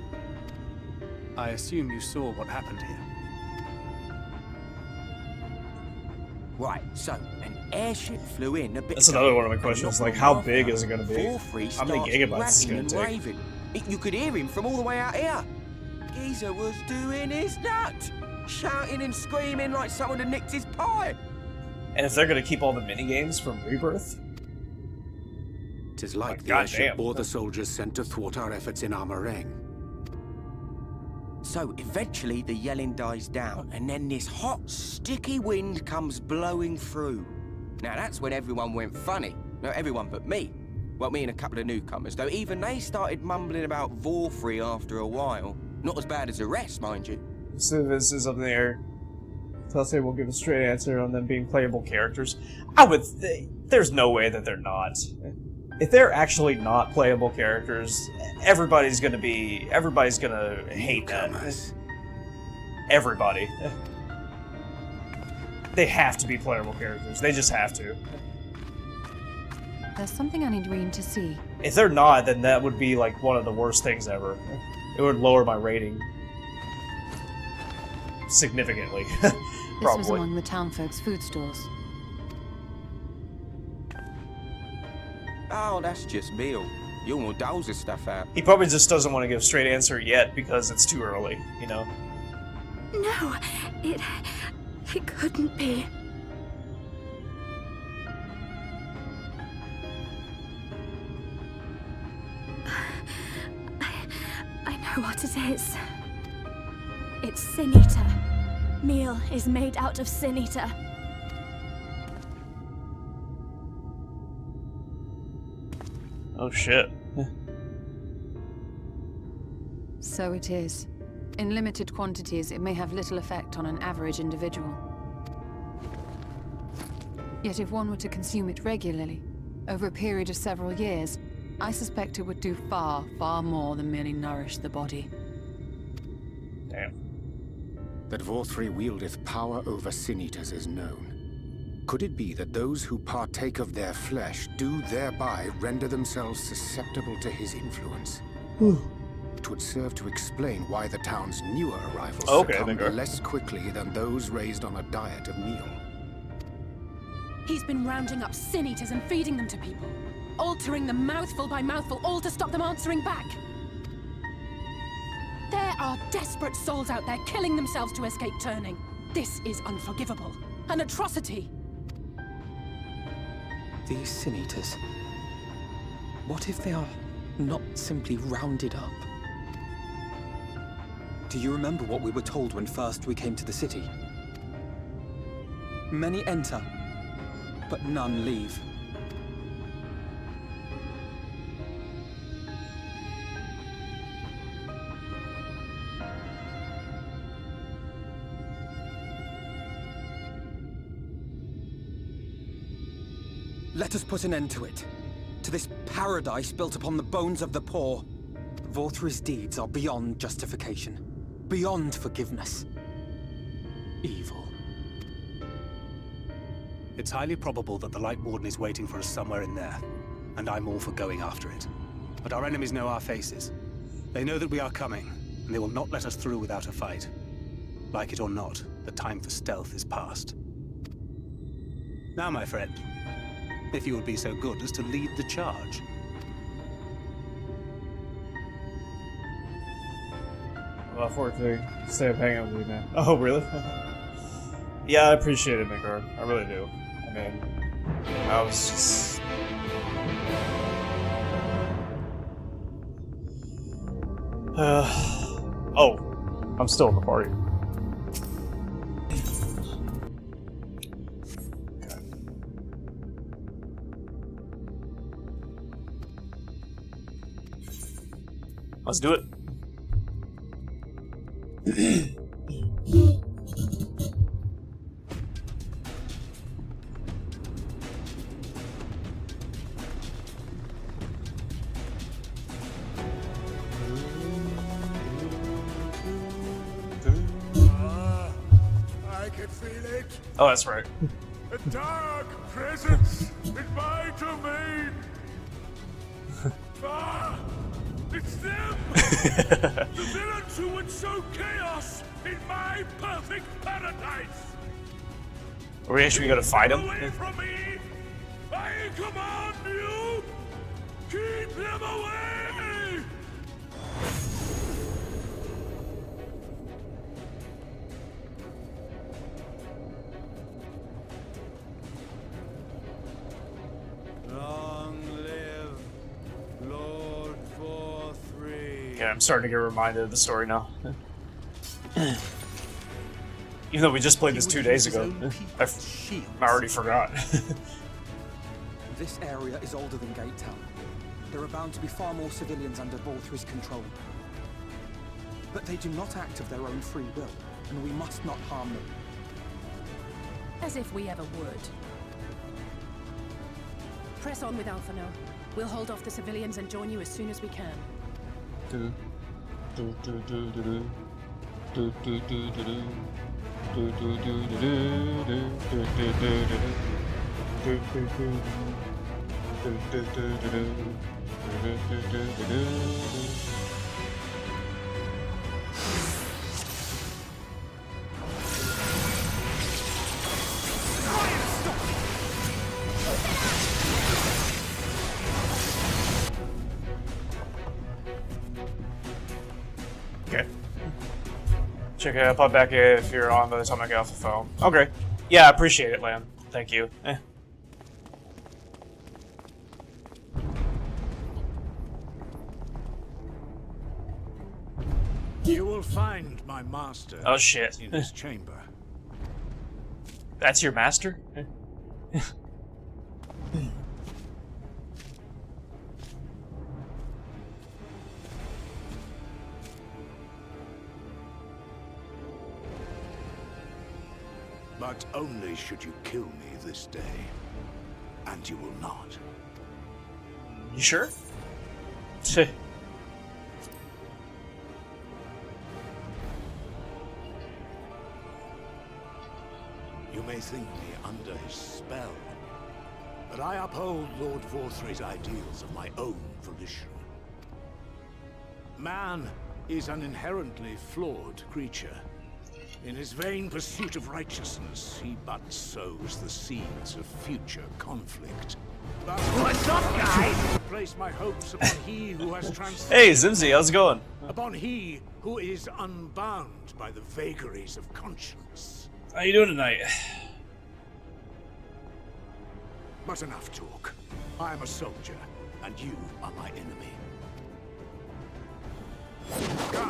I assume you saw what happened here. Right, so an airship flew in a bit. That's another one of my questions. Like, how big is it going to be? How many gigabytes is it going to take? You could hear him from all the way out here. Geezer was doing his nut, shouting and screaming like someone had nicked his pie. And if they're going to keep all the minigames from Rebirth? 'Tis like the airship or the soldiers sent to thwart our efforts in Armorang. So eventually the yelling dies down, and then this hot, sticky wind comes blowing through. Now that's when everyone went funny. No, everyone but me. Well, me and a couple of newcomers, though even they started mumbling about Vorthri after a while. Not as bad as the rest, mind you. So this is up in the air. Telltale will give a straight answer on them being playable characters. There's no way that they're not. If they're actually not playable characters, everybody's gonna hate that. Everybody. They have to be playable characters. They just have to. There's something I need Reen to see. If they're not, then that would be like one of the worst things ever. It would lower my rating significantly. This was among the townfolk's food stores. Oh, that's just Bill. You won't douse this stuff out. He probably just doesn't want to give a straight answer yet because it's too early, you know? No, it couldn't be. I know what it is. It's Sin Eater. Meal is made out of Sin Eater. Oh shit. So it is. In limited quantities, it may have little effect on an average individual. Yet if one were to consume it regularly, over a period of several years, I suspect it would do far, far more than merely nourish the body. Damn. That Vorthri wieldeth power over Sin-Eaters is known. Could it be that those who partake of their flesh do thereby render themselves susceptible to his influence? It would serve to explain why the town's newer arrivals succumbed less quickly than those raised on a diet of meal. He's been rounding up Sin Eaters and feeding them to people, altering them mouthful by mouthful, all to stop them answering back. There are desperate souls out there killing themselves to escape turning. This is unforgivable. An atrocity. These Sin Eaters. What if they are not simply rounded up? Do you remember what we were told when first we came to the city? Many enter, but none leave. Let us put an end to it. To this paradise built upon the bones of the poor. Vorthri's deeds are beyond justification. Beyond forgiveness. Evil. It's highly probable that the Light Warden is waiting for us somewhere in there, and I'm all for going after it. But our enemies know our faces. They know that we are coming, and they will not let us through without a fight. Like it or not, the time for stealth is past. Now, my friend, if you would be so good as to lead the charge. Well, I forward to stay up hanging out with you, man. Oh, really? Yeah, I appreciate it, Midgard. I really do. I mean, I was just... oh, I'm still in the party. Let's do it. I can feel it. Oh, that's right. A dark presence in my domain. Ah, it's them! The villains who would sow chaos in my perfect paradise! Are we actually gonna fight him? Away from me! I command you! Keep them away! Long live Lord Vorthri. Yeah, I'm starting to get reminded of the story now. Even though we just played this 2 days ago, I already forgot. This area is older than Gate Town. There are bound to be far more civilians under Vorthri's control. But they do not act of their own free will, and we must not harm them. As if we ever would. Press on with Alphano. We'll hold off the civilians and join you as soon as we can. Check it out, pop back if you're on by the time I get off the phone. Okay. Yeah, I appreciate it, Lamb. Thank you. You will find my master. Oh shit. In his chamber. That's your master? But only should you kill me this day. And you will not. You sure? You may think me under his spell, but I uphold Lord Vorthre's ideals of my own volition. Man is an inherently flawed creature. In his vain pursuit of righteousness, he but sows the seeds of future conflict. But what's up, guys? Place my hopes upon he who has transcended. Hey, Zimzy, how's it going? Upon he who is unbound by the vagaries of conscience. How you doing tonight? But enough talk. I am a soldier, and you are my enemy. Come,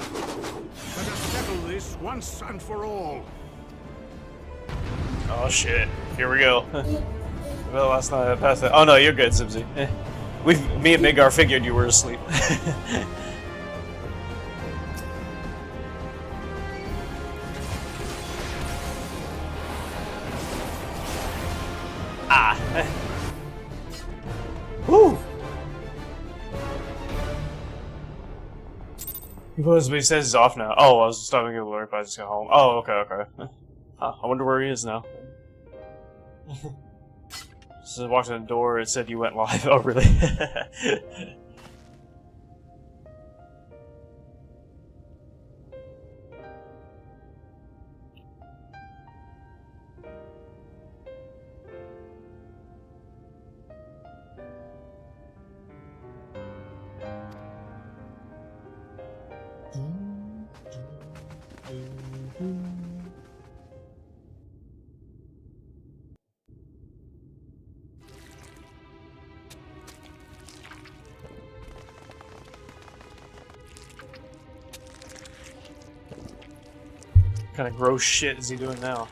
let us settle this once and for all. Oh shit. Here we go. Well, last night I passed it. Oh no, you're good, Zimzy. Me and Midgar figured you were asleep. Woo! But he says he's off now. Oh, I was stopping to alert, but I just got home. Oh, okay. Huh, I wonder where he is now. So I walked in the door, it said you went live. Oh, really? What kind of gross shit is he doing now?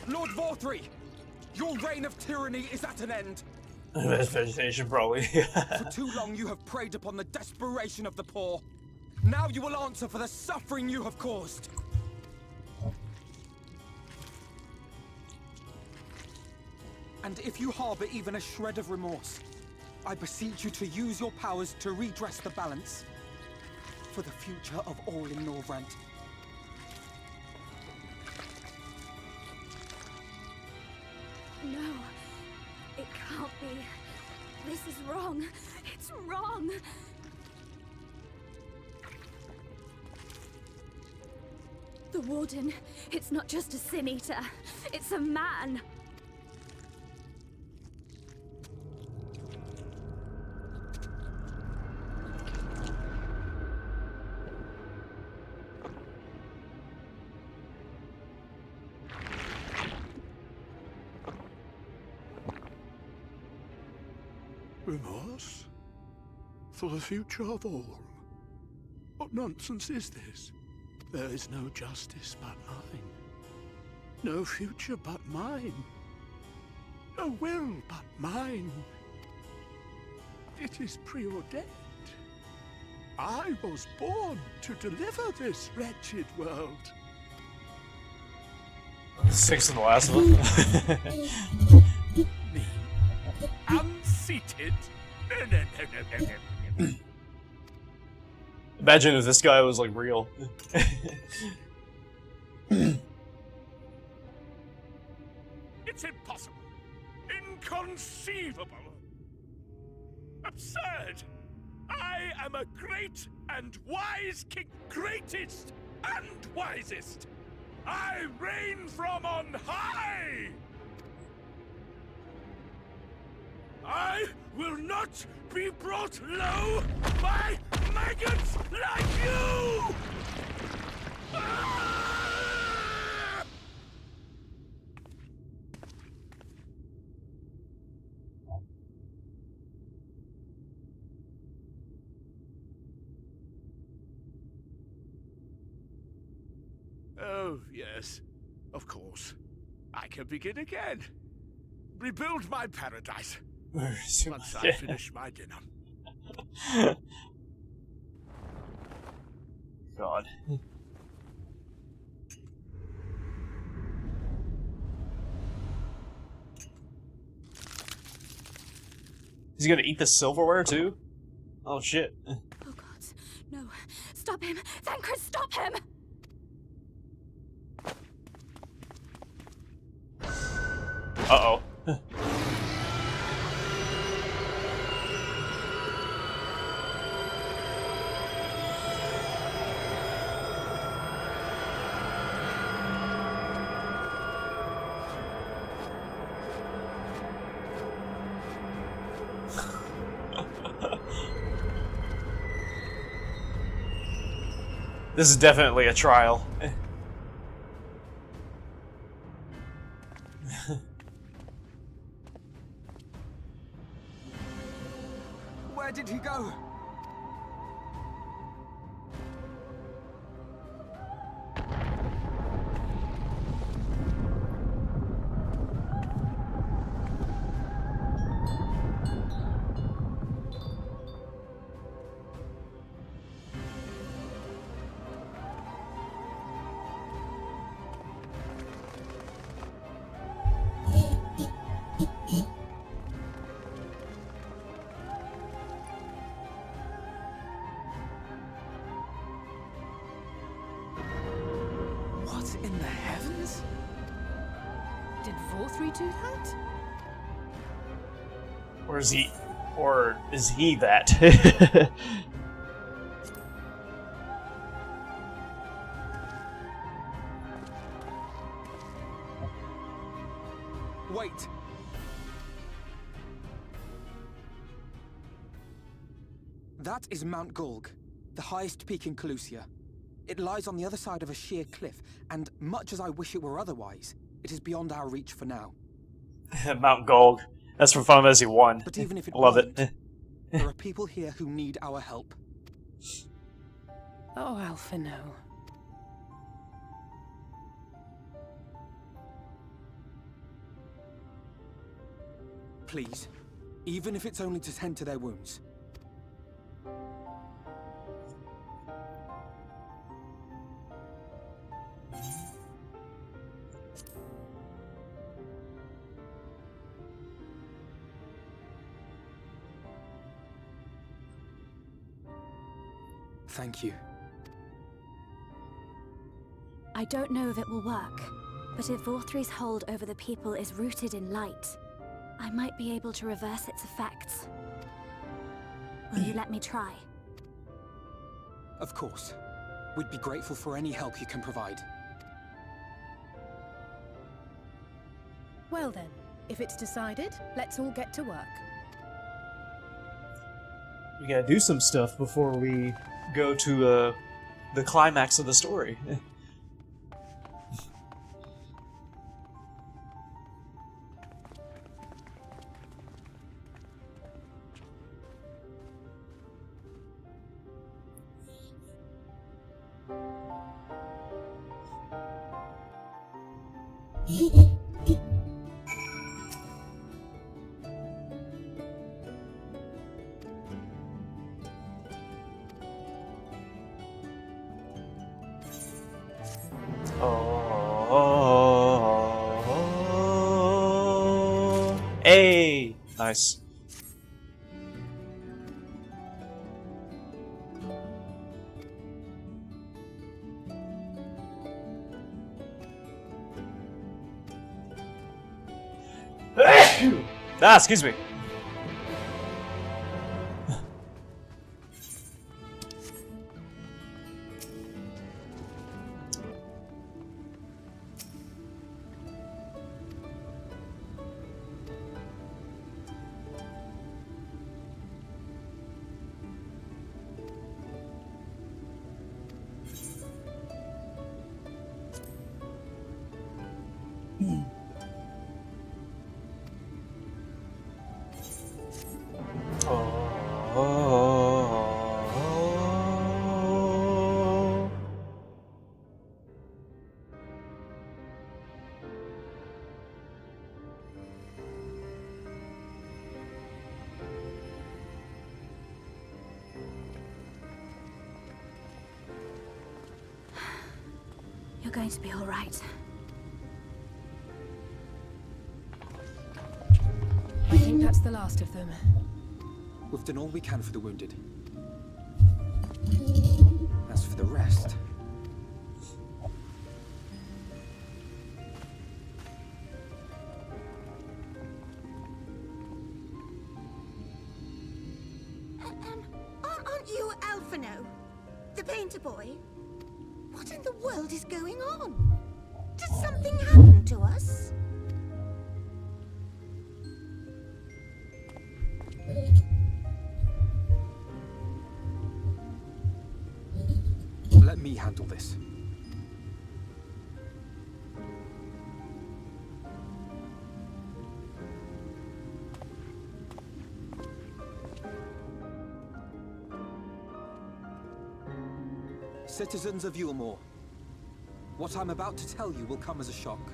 Lord Vorthre! Your reign of tyranny is at an end! That's vegetation, probably. For too long you have preyed upon the desperation of the poor. Now you will answer for the suffering you have caused. And if you harbor even a shred of remorse, I beseech you to use your powers to redress the balance for the future of all in Norvrant. No, it can't be. This is wrong. It's wrong. The Warden, it's not just a Sin Eater. It's a man. Remorse? For the future of all? What nonsense is this? There is no justice but mine. No future but mine. No will but mine. It is preordained. I was born to deliver this wretched world. 6 in the last one. Me? Unseated? No. Imagine if this guy was like real. It's impossible. Inconceivable. Absurd. I am a great and wise king. Greatest and wisest. I reign from on high! I will not be brought low by maggots like you! Ah! Oh, yes. Of course. I can begin again. Rebuild my paradise. Once I finish my dinner. God. He's gonna eat the silverware too? Oh shit. Oh God, no. Stop him! Thancred, stop him! Uh-oh. This is definitely a trial. Where did he go? What in the heavens? Did Vorthree do that? Or is he that? Wait. That is Mount Golg, the highest peak in Calusia. It lies on the other side of a sheer cliff, and much as I wish it were otherwise, it is beyond our reach for now. Mount Golg. That's from Final Fantasy 1. But even if it love weren't, it. there are people here who need our help. Oh, Alphino. Please, even if it's only to tend to their wounds. Thank you. I don't know if it will work, but if Vorthree's hold over the people is rooted in light, I might be able to reverse its effects. Will you let me try? Of course. We'd be grateful for any help you can provide. Well then, if it's decided, let's all get to work. We gotta do some stuff before we go to the climax of the story. Hey! Nice. Excuse me. going to be all right. I think that's the last of them. We've done all we can for the wounded. As for the rest... Aren't you Alphino? The painter boy? What in the world is going on? Did something happen to us? Let me handle this. Citizens of Yulmore, what I'm about to tell you will come as a shock.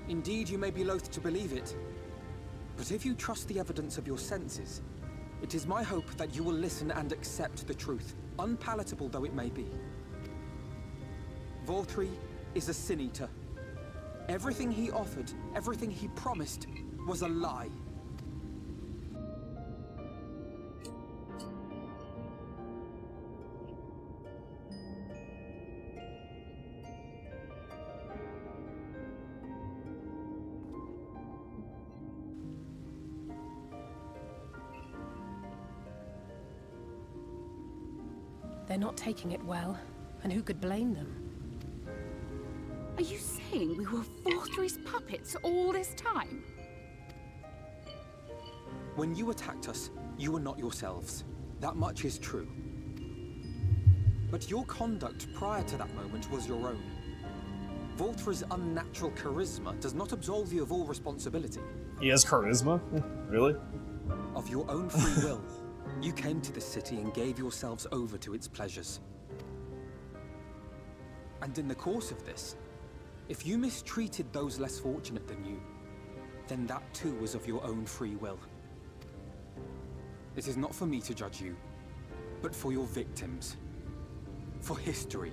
Indeed, you may be loath to believe it, but if you trust the evidence of your senses, it is my hope that you will listen and accept the truth, unpalatable though it may be. Vorthri is a Sin Eater. Everything he offered, everything he promised, was a lie. They're not taking it well, and who could blame them? Are you saying we were Vorthri's puppets all this time? When you attacked us, you were not yourselves. That much is true. But your conduct prior to that moment was your own. Vorthri's unnatural charisma does not absolve you of all responsibility. He has charisma? Really? Of your own free will, you came to this city and gave yourselves over to its pleasures. And in the course of this, if you mistreated those less fortunate than you, then that too was of your own free will. It is not for me to judge you, but for your victims. For history.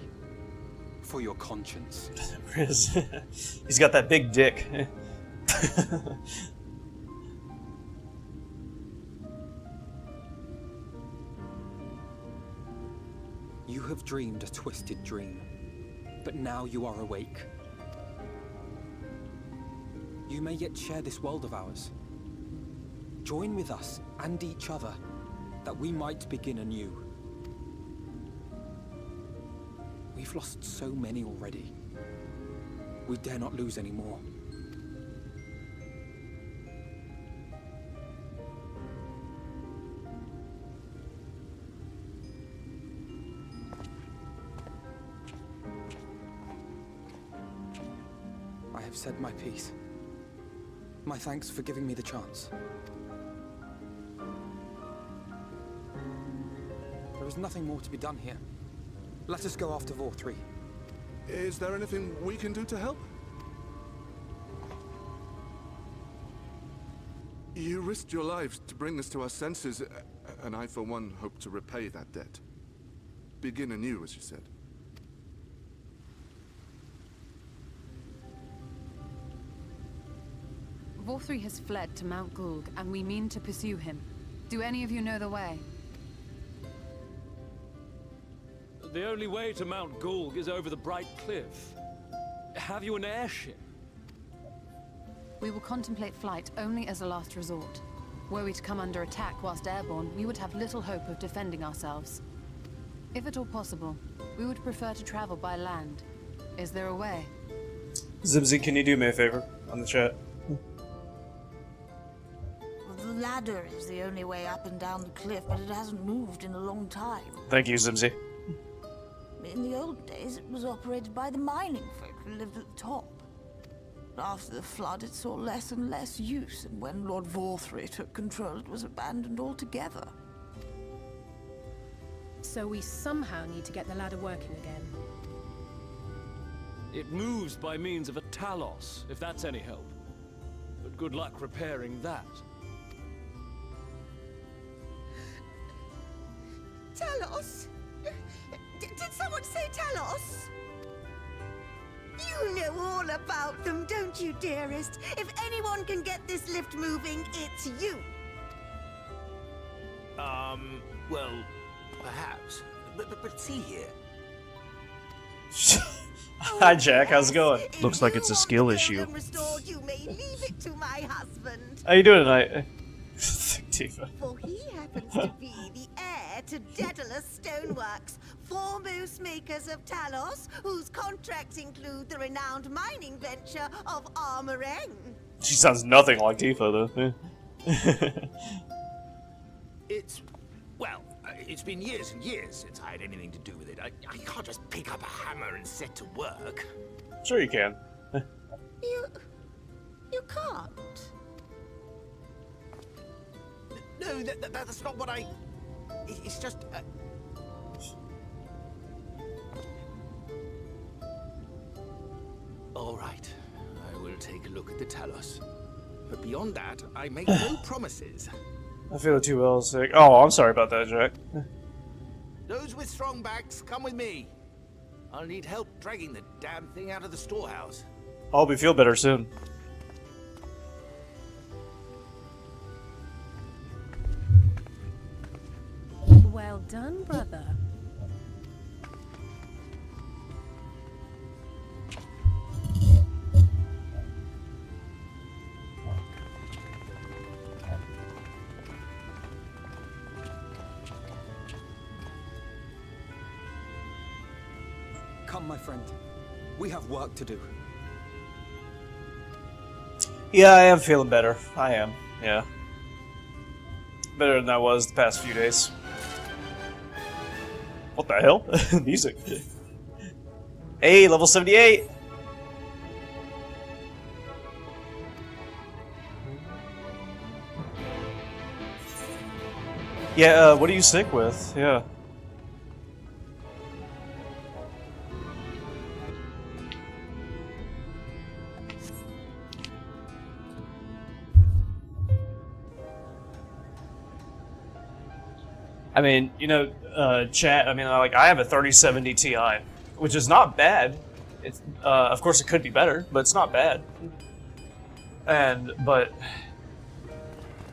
For your conscience. He's got that big dick. You have dreamed a twisted dream, but now you are awake. You may yet share this world of ours. Join with us and each other, that we might begin anew. We've lost so many already. We dare not lose any more. I have said my piece. My thanks for giving me the chance. There is nothing more to be done here. Let us go after Vorthri. Is there anything we can do to help? You risked your lives to bring us to our senses, and I, for one, hope to repay that debt. Begin anew, as you said. Vorthri has fled to Mount Gulg, and we mean to pursue him. Do any of you know the way? The only way to Mount Gulg is over the Bright Cliff. Have you an airship? We will contemplate flight only as a last resort. Were we to come under attack whilst airborne, we would have little hope of defending ourselves. If at all possible, we would prefer to travel by land. Is there a way? Zibsy, can you do me a favor on the chat? The ladder is the only way up and down the cliff, but it hasn't moved in a long time. Thank you, Zibsy. In the old days, it was operated by the mining folk who lived at the top. But after the flood, it saw less and less use, and when Lord Vorthri took control, it was abandoned altogether. So we somehow need to get the ladder working again. It moves by means of a talos, if that's any help. But good luck repairing that. Talos? Talos? You know all about them, don't you, dearest? If anyone can get this lift moving, it's you. Well, perhaps. But see here. Hi, Jack. How's it going? Looks like it's a skill issue. Restored, you may leave it to my husband. How you doing tonight? Tifa. For he happens to be the heir to Daedalus Stoneworks, foremost makers of Talos, whose contracts include the renowned mining venture of Armoreng. She sounds nothing like Tifa, though. It's been years and years since I had anything to do with it. I can't just pick up a hammer and set to work. Sure you can. You can't. No, that's not what I... It's just... All right, I will take a look at the Talos. But beyond that, I make no promises. I feel too well sick. Oh, I'm sorry about that, Jack. Those with strong backs, come with me. I'll need help dragging the damn thing out of the storehouse. I hope you feel better soon. Well done, brother. Come, my friend. We have work to do. Yeah, I am feeling better. I am, yeah. Better than I was the past few days. What the hell? Music. Hey, level 78! Yeah, what are you sick with? Yeah. I mean, you know, chat, I mean, like, I have a 3070 Ti, which is not bad. It's, of course it could be better, but it's not bad. But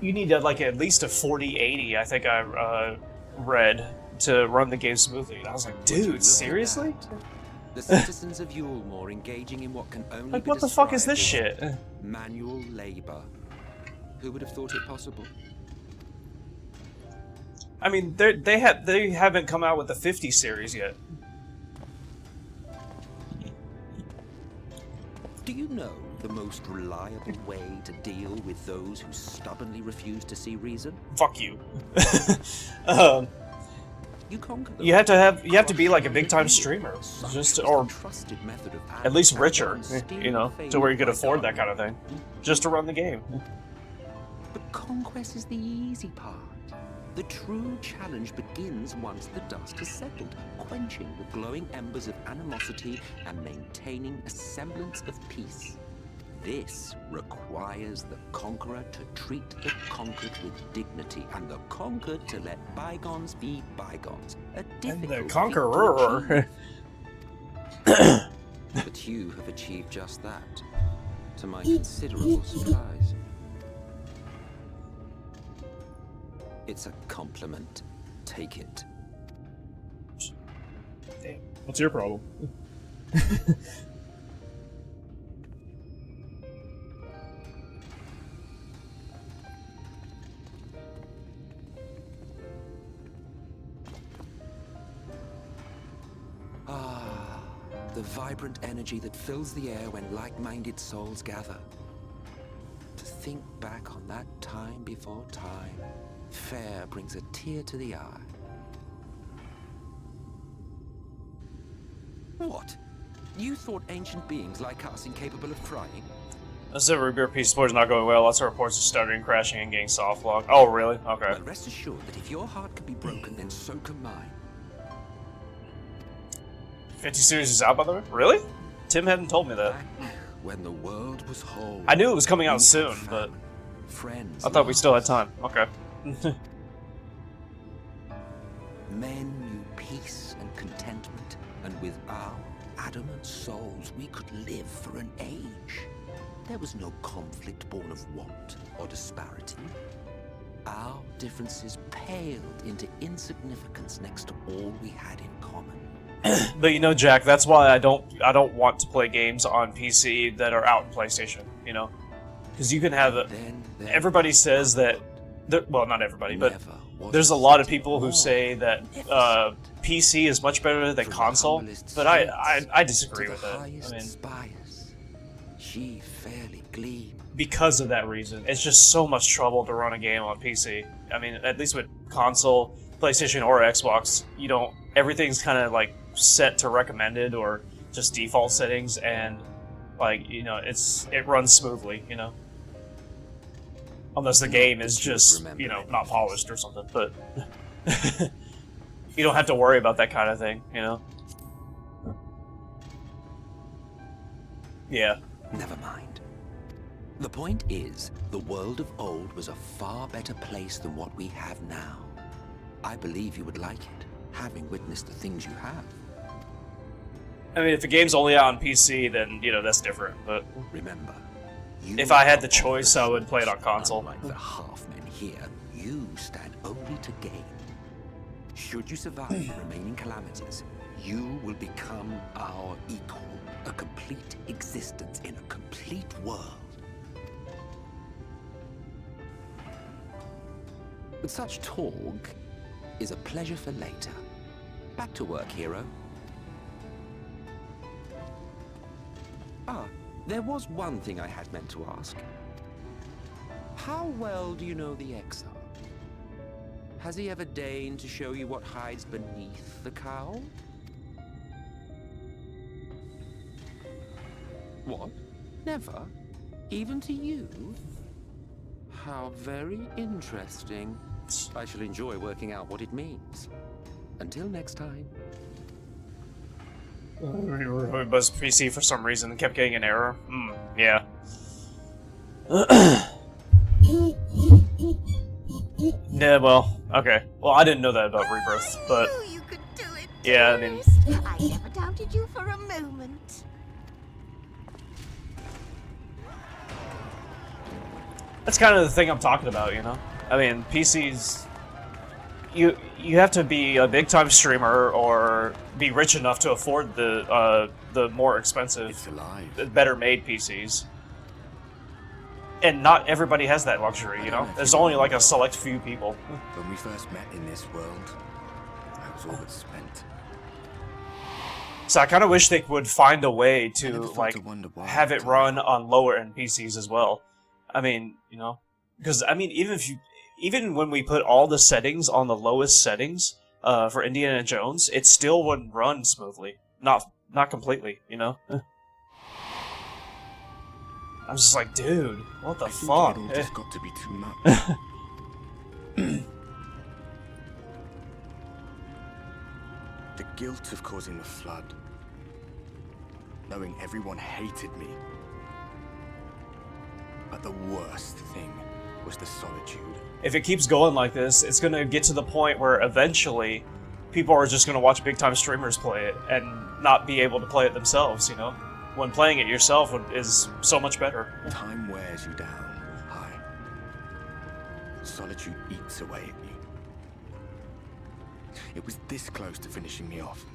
you need, like, at least a 4080, I think I read, to run the game smoothly. And I was like, dude, seriously? The citizens of Yulmore engaging in what can only like, be what the fuck is this described shit? as manual labor. Who would have thought it possible? I mean, they haven't come out with the 50 series yet. Do you know the most reliable way to deal with those who stubbornly refuse to see reason? Fuck you. You conquer them. You have to be like a big time streamer, just or at least richer, you know, to where you could afford that kind of thing, just to run the game. But conquest is the easy part. The true challenge begins once the dust has settled, quenching the glowing embers of animosity and maintaining a semblance of peace. This requires the conqueror to treat the conquered with dignity, and the conquered to let bygones be bygones. A difficult And the conqueror. But you have achieved just that, to my considerable surprise. It's a compliment. Take it. Damn. What's your problem? Ah, the vibrant energy that fills the air when like-minded souls gather. To think back on that time before time, fair brings a tear to the eye. What? You thought ancient beings like us incapable of crying? The Silver Beer Peace Support is not going well. Lots of reports of stuttering, crashing, and getting soft lock. Oh, really? Okay. Well, rest assured that if your heart can be broken, then so can mine. 50 series is out, by the way? Really? Tim hadn't told me that. When the world was whole, I knew it was coming out soon, but friends, I thought we still had time. Okay. men knew peace and contentment And with our adamant souls, we could live for an age. There was no conflict born of want or disparity. Our differences paled into insignificance next to all we had in common. But you know, Jack, that's why I don't want to play games on PC that are out in PlayStation, you know? Because you can have everybody says that, well, not everybody, but there's a lot of people who say that PC is much better than console, but I disagree with that. I mean, she fairly gleamed. Because of that reason, it's just so much trouble to run a game on PC. I mean, at least with console, PlayStation or Xbox, you don't. Everything's kind of like set to recommended or just default settings, and like, you know, it runs smoothly, you know. Unless the game is just, you know, not polished or something, but you don't have to worry about that kind of thing, you know. Yeah. Never mind. The point is, the world of old was a far better place than what we have now. I believe you would like it, having witnessed the things you have. I mean, if the game's only out on PC, then, you know, that's different, but... Remember, if I had the choice, I would play it on console. Unlike the half-men here, you stand only to gain. Should you survive the remaining calamities, you will become our equal. A complete existence in a complete world. But such talk is a pleasure for later. Back to work, hero. Ah, there was one thing I had meant to ask. How well do you know the Exile? Has he ever deigned to show you what hides beneath the cowl? What? Never? Even to you? How very interesting. I shall enjoy working out what it means. Until next time. It was PC for some reason and kept getting an error. Yeah. Yeah, well, okay. Well, I didn't know that about Rebirth, but... You could do it, yeah, I mean... I never doubted you for a moment. That's kind of the thing I'm talking about, you know? I mean, PCs... You have to be a big-time streamer or be rich enough to afford the more expensive, better-made PCs. And not everybody has that luxury, you know? There's only like a select few people. When we first met in this world, I was all but spent. So I kind of wish they would find a way to, like, have it run on lower-end PCs as well. I mean, you know, because I mean, even when we put all the settings on the lowest settings for Indiana Jones, it still wouldn't run smoothly. Not completely, you know. I'm just like, dude, what the fuck? It just got to be too much. The guilt of causing the flood, knowing everyone hated me. But the worst thing was the solitude. If it keeps going like this, it's gonna get to the point where eventually people are just gonna watch big-time streamers play it and not be able to play it themselves, you know? When playing it yourself is so much better. Time wears you down, Hi. Solitude eats away at you. It was this close to finishing me off.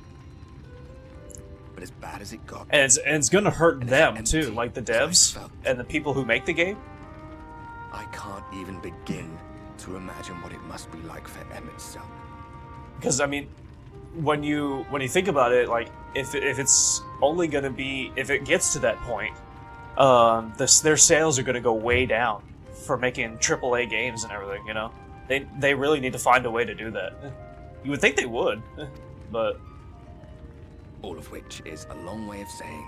But as bad as it got... And it's gonna hurt them, too, like the devs and the people who make the game. I can't even begin to imagine what it must be like for Emmett's son. Because, I mean, when you think about it, like, if it's only gonna be... If it gets to that point, their sales are gonna go way down for making AAA games and everything, you know? They really need to find a way to do that. You would think they would, but... All of which is a long way of saying,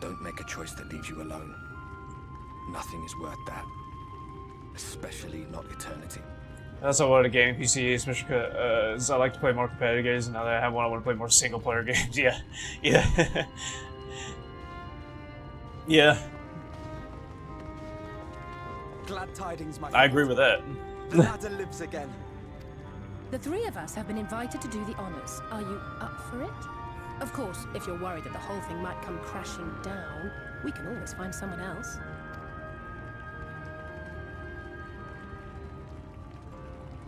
don't make a choice that leaves you alone. Nothing is worth that. Especially not eternity. That's not what a gaming PC is, Mr. I like to play more competitive games, and now that I have one, I want to play more single-player games. Yeah. Yeah. Yeah. Glad tidings, my I agree with that. The ladder lives again. The three of us have been invited to do the honors. Are you up for it? Of course, if you're worried that the whole thing might come crashing down, we can always find someone else.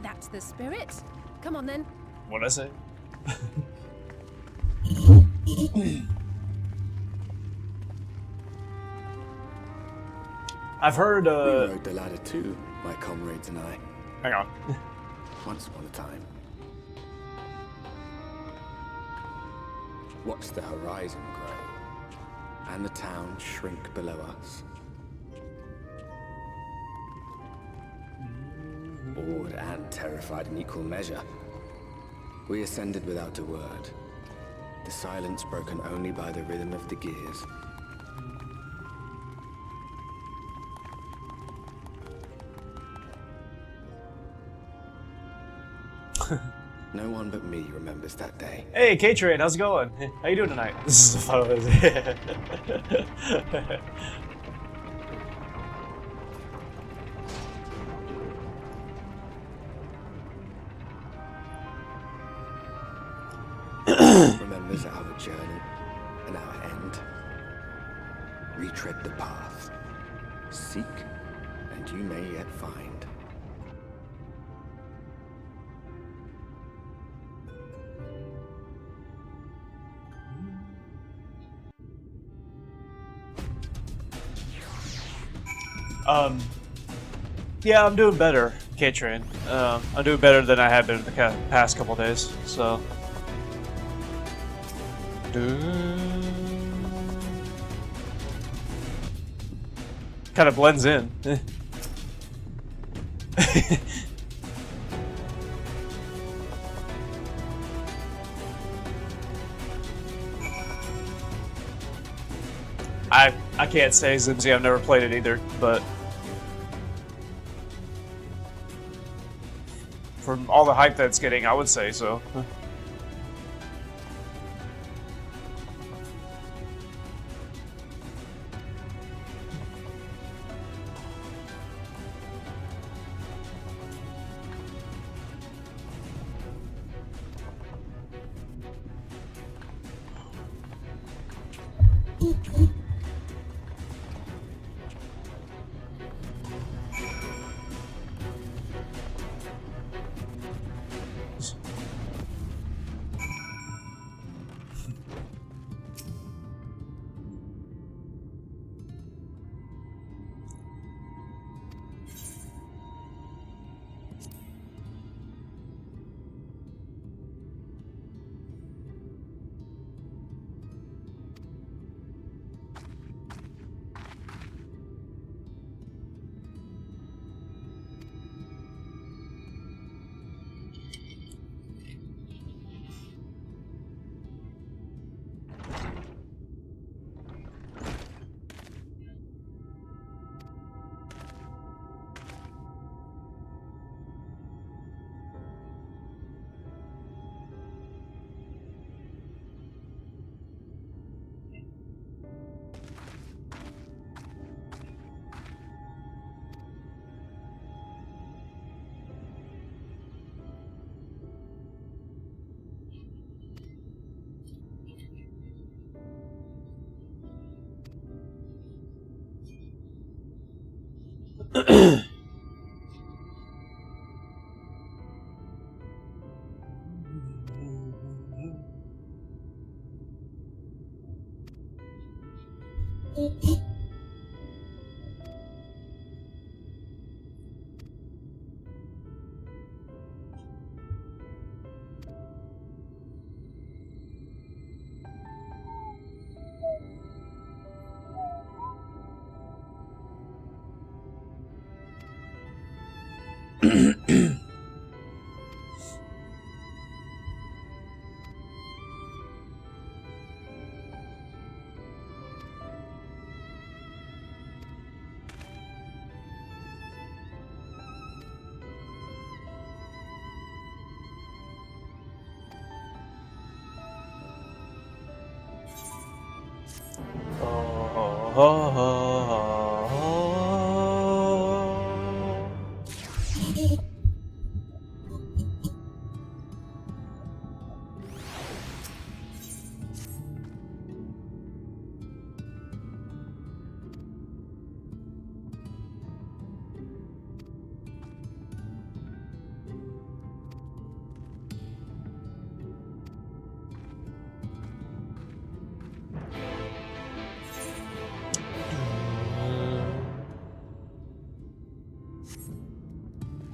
That's the spirit. Come on then. What'd I say? I've heard, We rode the ladder too, my comrades and I. Hang on. Once upon a time. Watched the horizon grow, and the town shrink below us. Awed and terrified in equal measure. We ascended without a word, the silence broken only by the rhythm of the gears. No one but me remembers that day. Hey, K-Train, how's it going? How you doing tonight? This is the final Remembers our journey and our end. Retread the path. Seek, and you may yet find. Yeah, I'm doing better, K-Train. I'm doing better than I have been the past couple days, so... Kind of blends in. I can't say, Zimsy, I've never played it either, but... From all the hype that's getting, I would say so.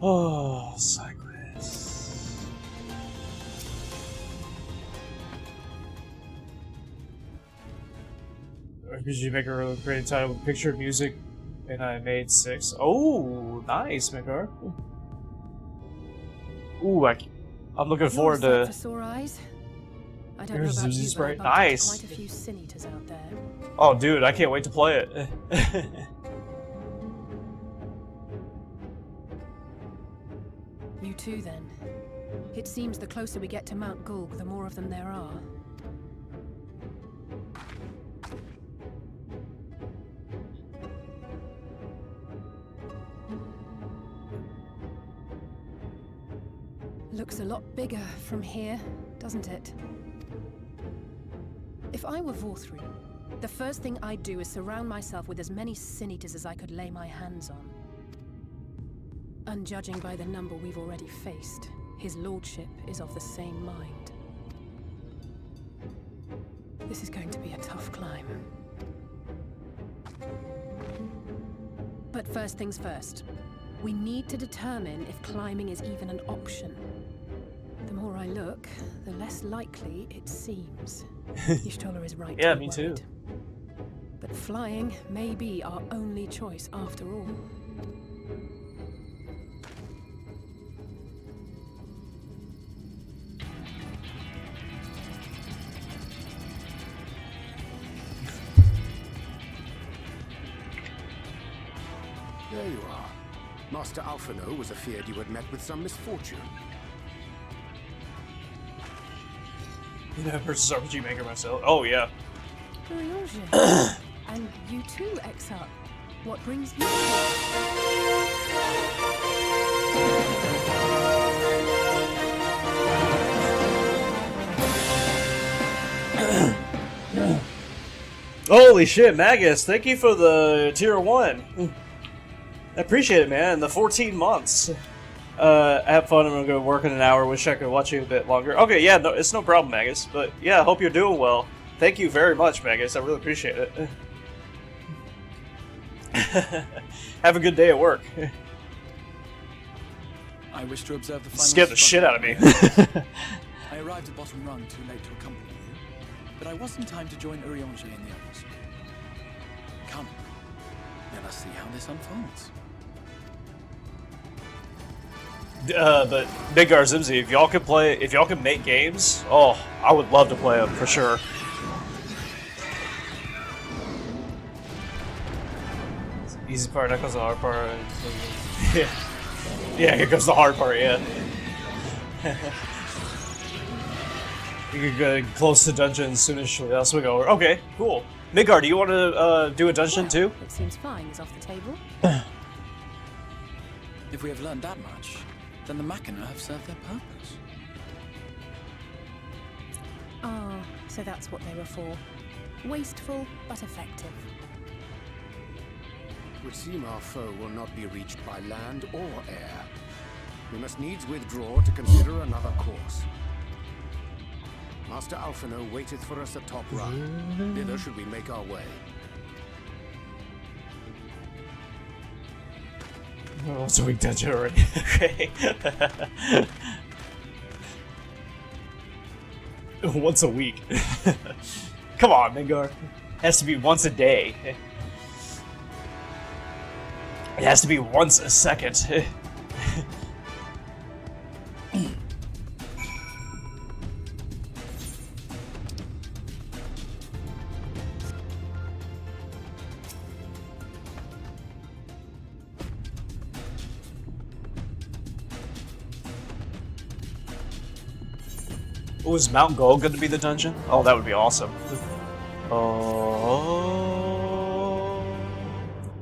Oh, side quest. RPG Maker really created title with picture, music, and I made 6. Oh, nice, Maker. Ooh, I'm looking forward to. For sore eyes. I don't Here's know about Zuzi you, spray. but I bumped into Nice. quite a few sin eaters out there. Oh, dude, I can't wait to play it. You too, then. It seems the closer we get to Mount Gulg, the more of them there are. Looks a lot bigger from here, doesn't it? If I were Vorthri, the first thing I'd do is surround myself with as many sin eaters as I could lay my hands on. And judging by the number we've already faced, his lordship is of the same mind. This is going to be a tough climb. But first things first. We need to determine if climbing is even an option. The more I look, the less likely it seems. Y'shtola is right. Yeah, to be me too. worried. But flying may be our only choice after all. There you are. Master Alphino was afeard you had met with some misfortune. You know, versus RPG Maker myself. Oh, yeah. Curiosity. And you too, Exarch. What brings you Holy shit, Magus, thank you for the tier 1. I appreciate it, man. The 14 months. Have fun. I'm gonna go work in an hour. Wish I could watch you a bit longer. Okay, yeah, no, it's no problem, Magus. But yeah, I hope you're doing well. Thank you very much, Magus. I really appreciate it. Have a good day at work. I wish to observe the final Scared the shit out of me. I arrived at Bottom Rung too late to accompany you, but I was in time to join Urianger and the others. Come, let us see how this unfolds. But Big Garzimzi, if y'all could make games, oh, I would love to play them for sure. Easy part, that comes the hard part. Yeah, yeah, here comes the hard part. Yeah. You could get close to dungeons soon as else we go over. Okay, cool. Midgar, do you want to do a dungeon too? It seems flying is off the table. If we have learned that much, then the Machina have served their purpose. Ah, so that's what they were for. Wasteful, but effective. It would seem our foe will not be reached by land or air. We must needs withdraw to consider another course. Master Alphino waiteth for us at Top Rung. Thither should we make our way. Oh, it's a week dungeon already. Okay. Once a week. Come on, Midgar. It has to be once a day. It has to be once a second. Oh, is Mount Gold going to be the dungeon? Oh, that would be awesome.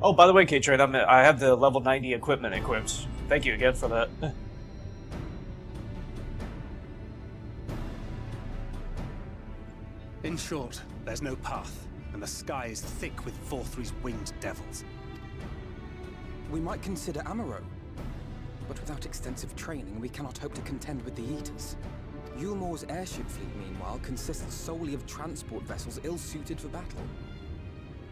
Oh, by the way, K-Trade, I have the level 90 equipment equipped. Thank you again for that. In short, there's no path, and the sky is thick with Vorthri's winged devils. We might consider Amaro, but without extensive training, we cannot hope to contend with the Eaters. Yulmor's airship fleet, meanwhile, consists solely of transport vessels ill-suited for battle.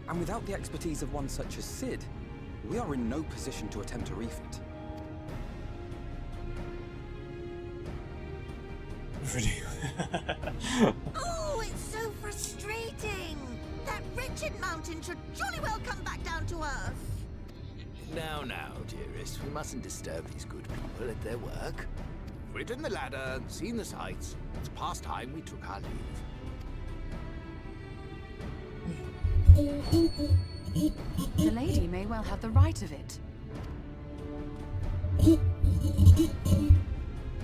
And without the expertise of one such as Cid, we are in no position to attempt a refit. Oh, it's so frustrating! That wretched mountain should jolly well come back down to earth! Now, dearest, we mustn't disturb these good people at their work. We've ridden the ladder and seen the sights. It's past time we took our leave. The lady may well have the right of it.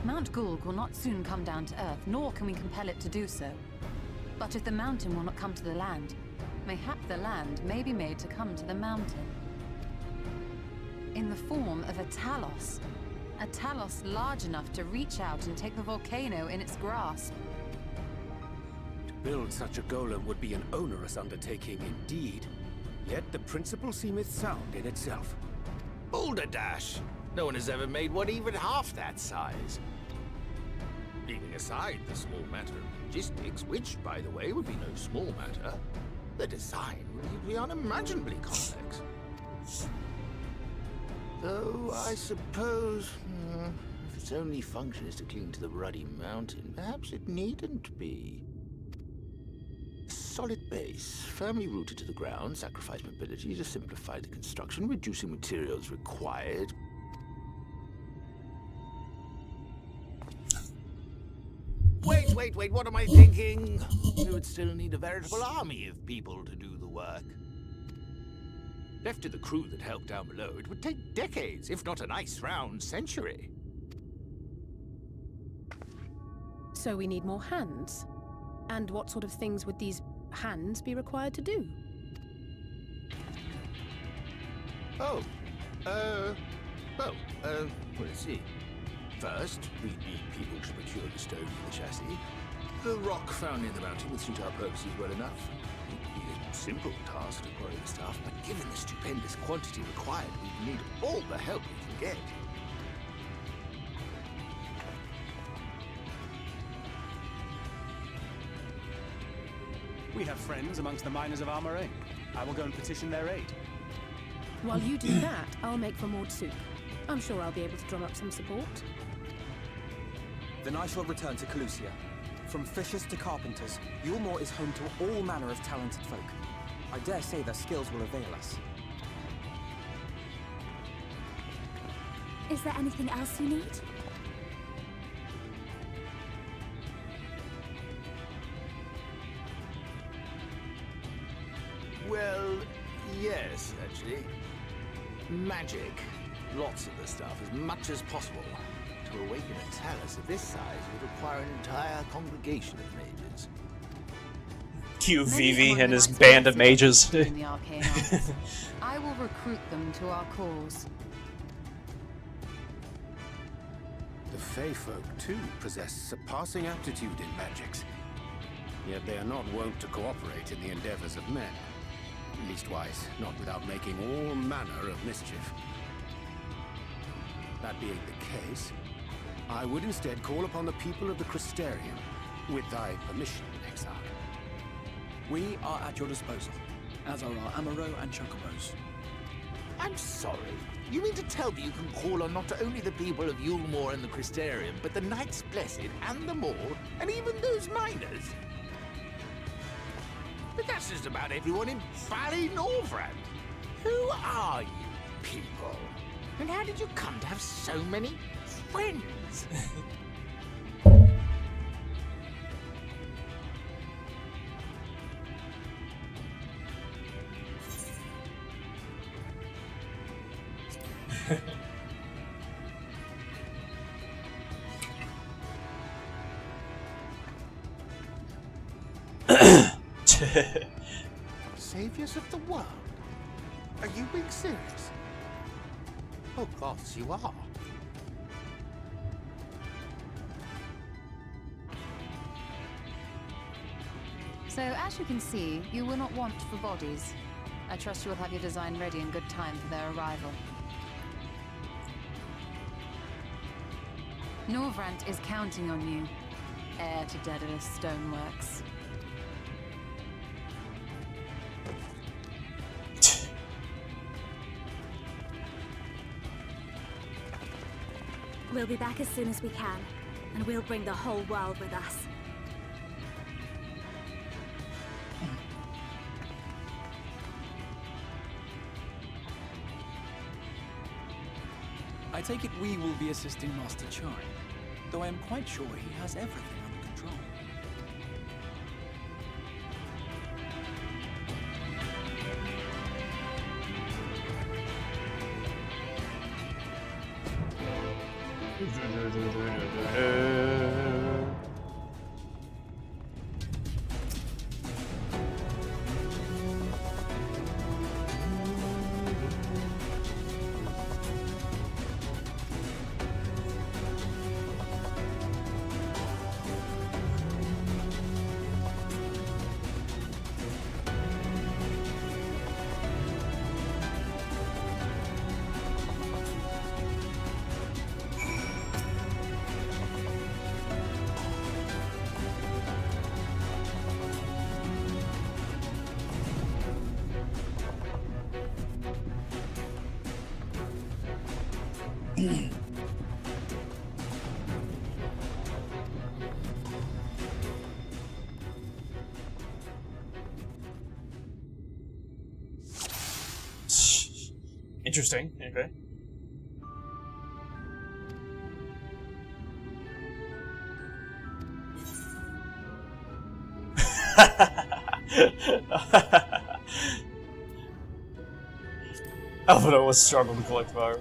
Mount Gulg will not soon come down to Earth, nor can we compel it to do so. But if the mountain will not come to the land, mayhap the land may be made to come to the mountain. In the form of a Talos. A Talos large enough to reach out and take the volcano in its grasp. To build such a golem would be an onerous undertaking indeed. Yet the principle seemeth sound in itself. Boulder Dash! No one has ever made one even half that size. Leaving aside the small matter of logistics, which, by the way, would be no small matter, the design would be unimaginably complex. Though, I suppose, if its only function is to cling to the ruddy mountain, perhaps it needn't be. A solid base, firmly rooted to the ground, sacrifice mobility to simplify the construction, reducing materials required. Wait, what am I thinking? We would still need a veritable army of people to do the work. Left to the crew that helped down below, it would take decades, if not a nice round century. So we need more hands. And what sort of things would these hands be required to do? Let's see. First, we need people to procure the stone for the chassis. The rock found in the mountain would suit our purposes well enough. It would be a simple task to quarry the stuff, but given the stupendous quantity required, we need all the help we can get. We have friends amongst the miners of Armorain. I will go and petition their aid. While you do that, I'll make for Maud soup. I'm sure I'll be able to drum up some support. Then I shall return to Calusia. From fishers to carpenters, Yulmore is home to all manner of talented folk. I dare say their skills will avail us. Is there anything else you need? Well, yes, actually. Magic. Lots of the stuff, as much as possible. To awaken a talus of this size would require an entire congregation of mages. Cue Vivi and his band of mages. In the arcane arts. I will recruit them to our cause. The Fey folk, too, possess surpassing aptitude in magics. Yet they are not wont to cooperate in the endeavors of men. Leastwise, not without making all manner of mischief. That being the case, I would instead call upon the people of the Crystarium, with thy permission, Exarch. We are at your disposal, as are our Amaro and Chocobos. I'm sorry. You mean to tell me you can call on not only the people of Yulmore and the Crystarium, but the Knights Blessed and the Maul, and even those miners? But that's just about everyone in Ballynorvrand. Who are you people? And how did you come to have so many friends? Saviors of the world? Are you being serious? Oh, gods, you are. So, as you can see, you will not want for bodies. I trust you will have your design ready in good time for their arrival. Norvrant is counting on you, heir to Daedalus Stoneworks. We'll be back as soon as we can. and we'll bring the whole world with us. I take it we will be assisting Master Chai, though I am quite sure he has everything under control. Interesting. Okay. Alvaro was struggling to collect fire.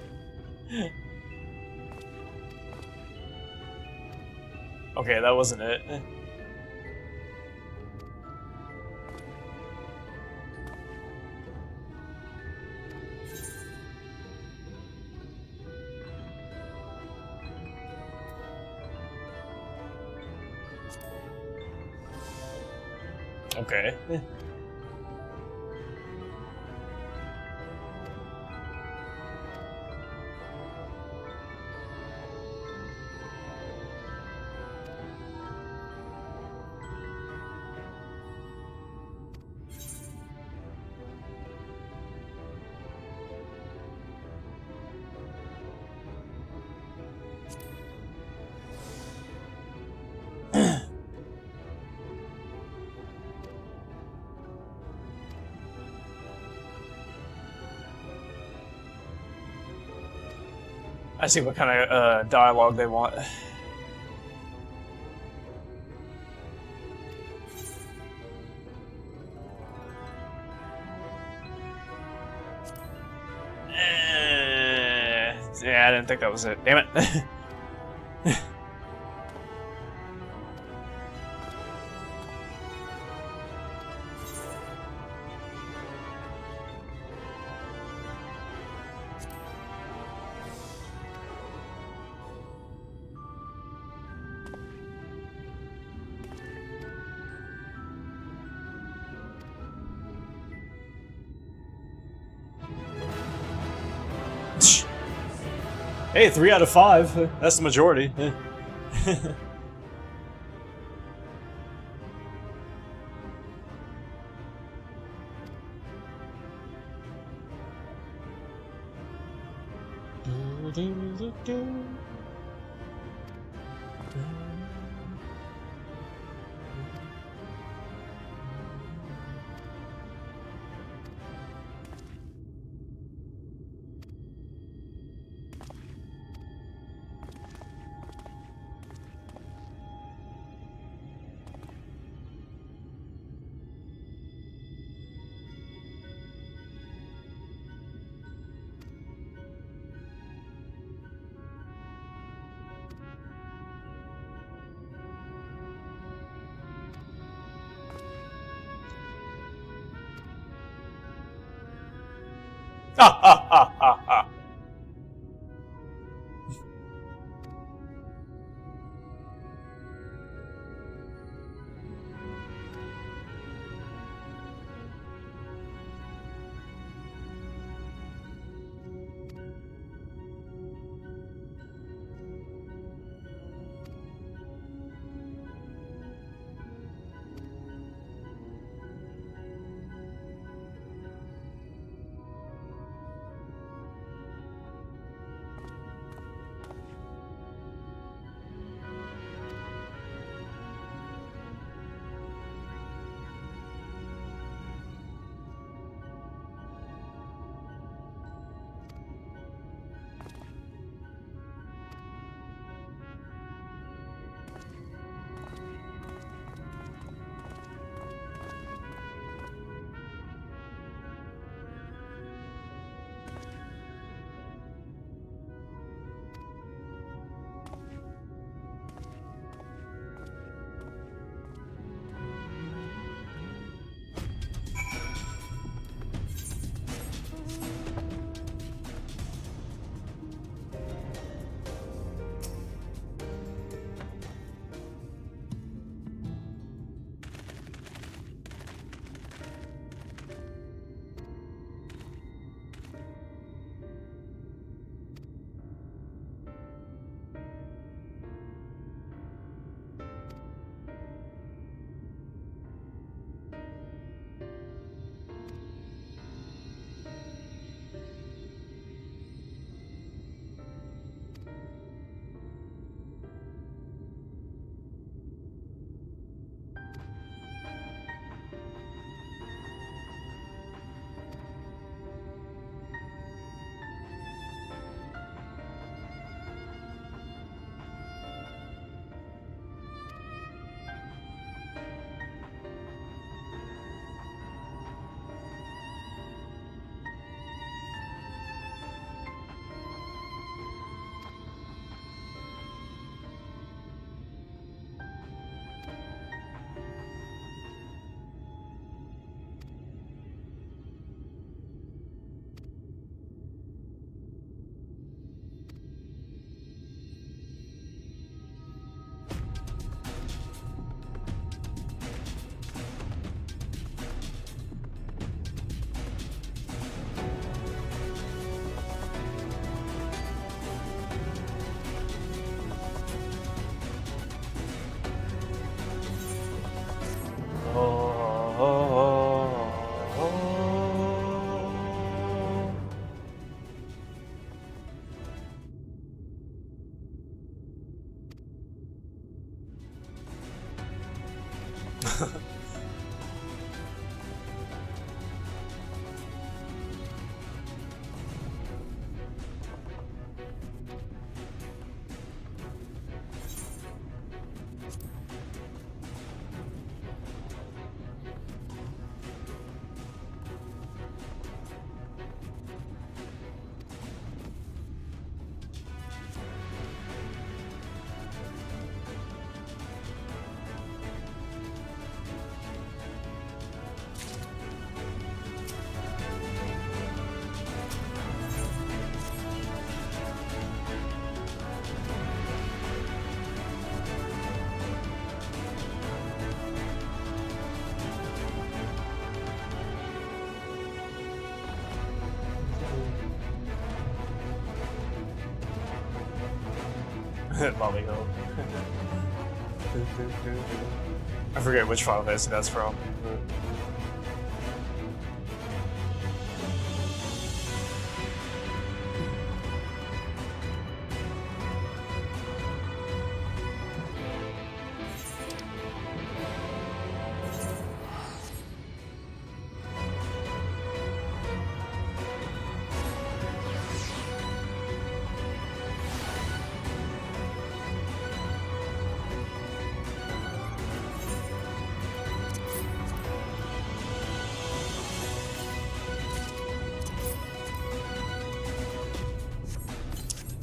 Okay, that wasn't it. Okay. I see what kind of dialogue they want. Yeah, I didn't think that was it. Damn it. Hey, 3 out of 5. That's the majority. Ha ha ha ha ha. Loving Hope. I forget which Final Fantasy that's from.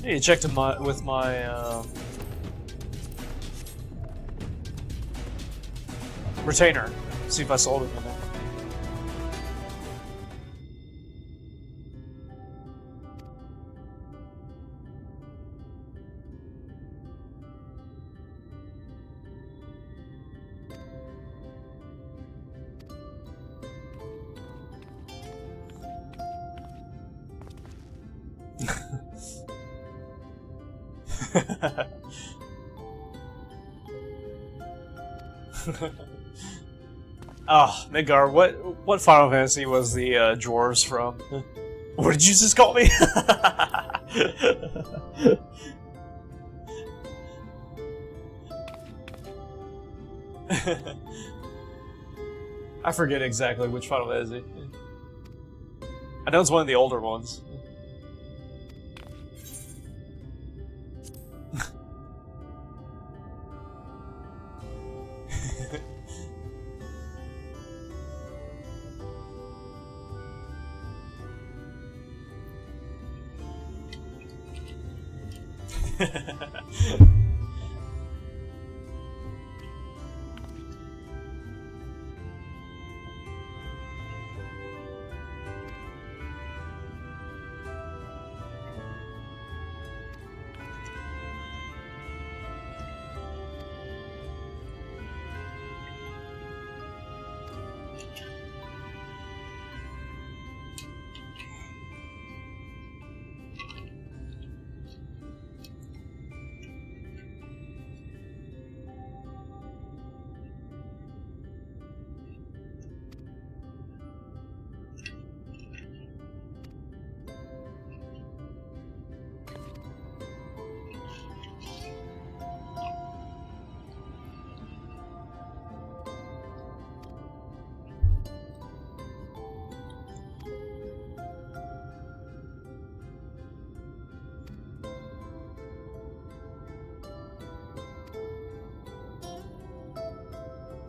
Hey, checked with my retainer. See if I sold it in there. Oh, Midgar, what Final Fantasy was the dwarves from? What did you just call me? I forget exactly which Final Fantasy. I know it's one of the older ones.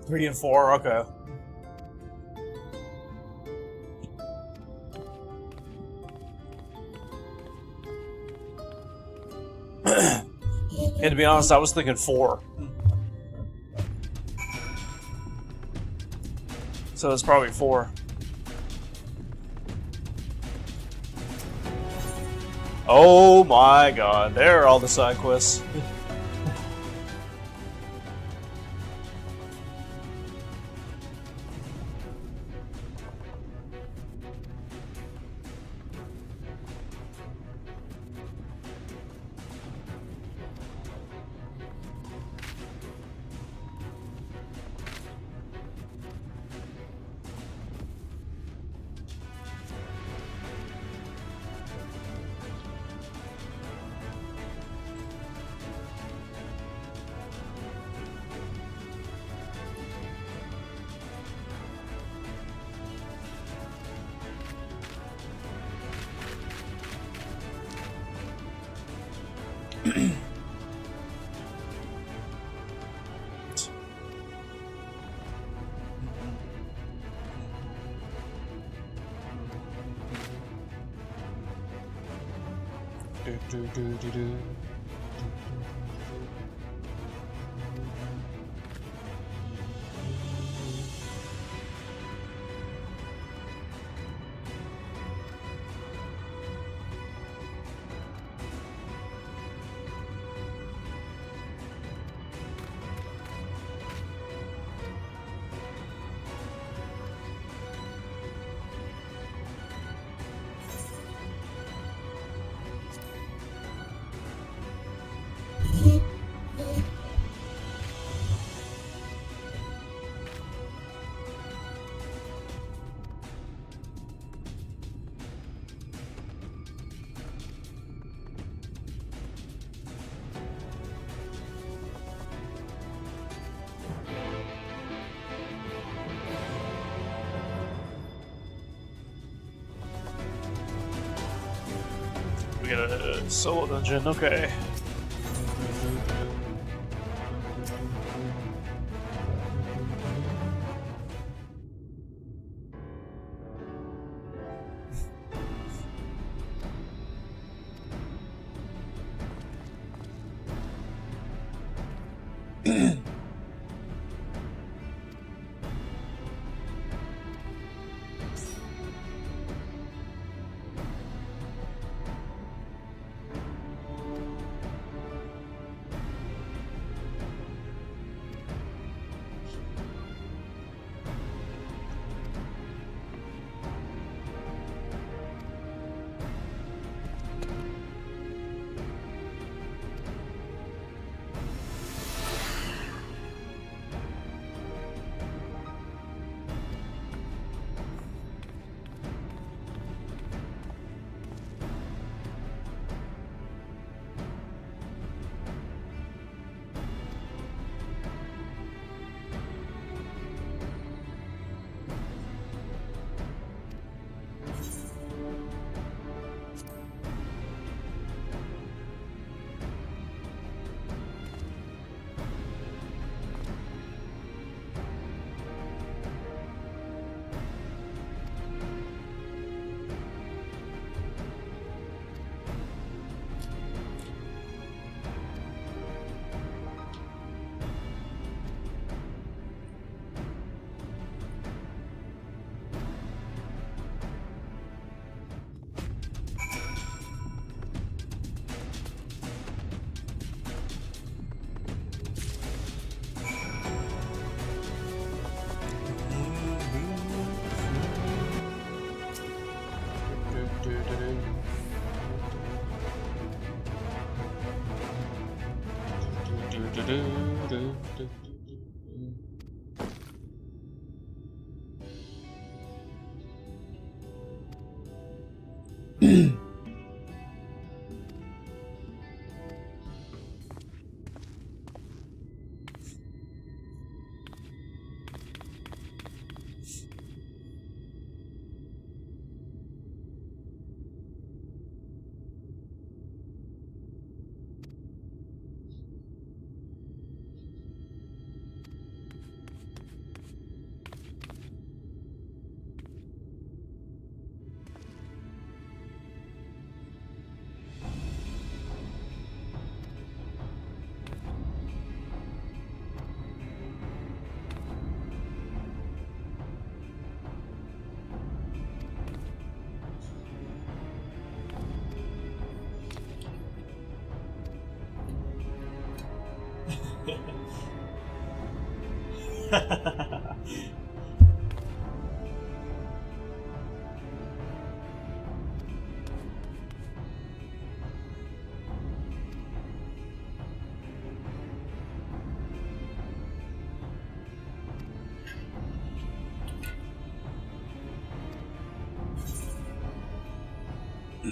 Three and four, okay. And to be honest, I was thinking 4. So it's probably 4. Oh my god, there are all the side quests. We got a solo dungeon, okay.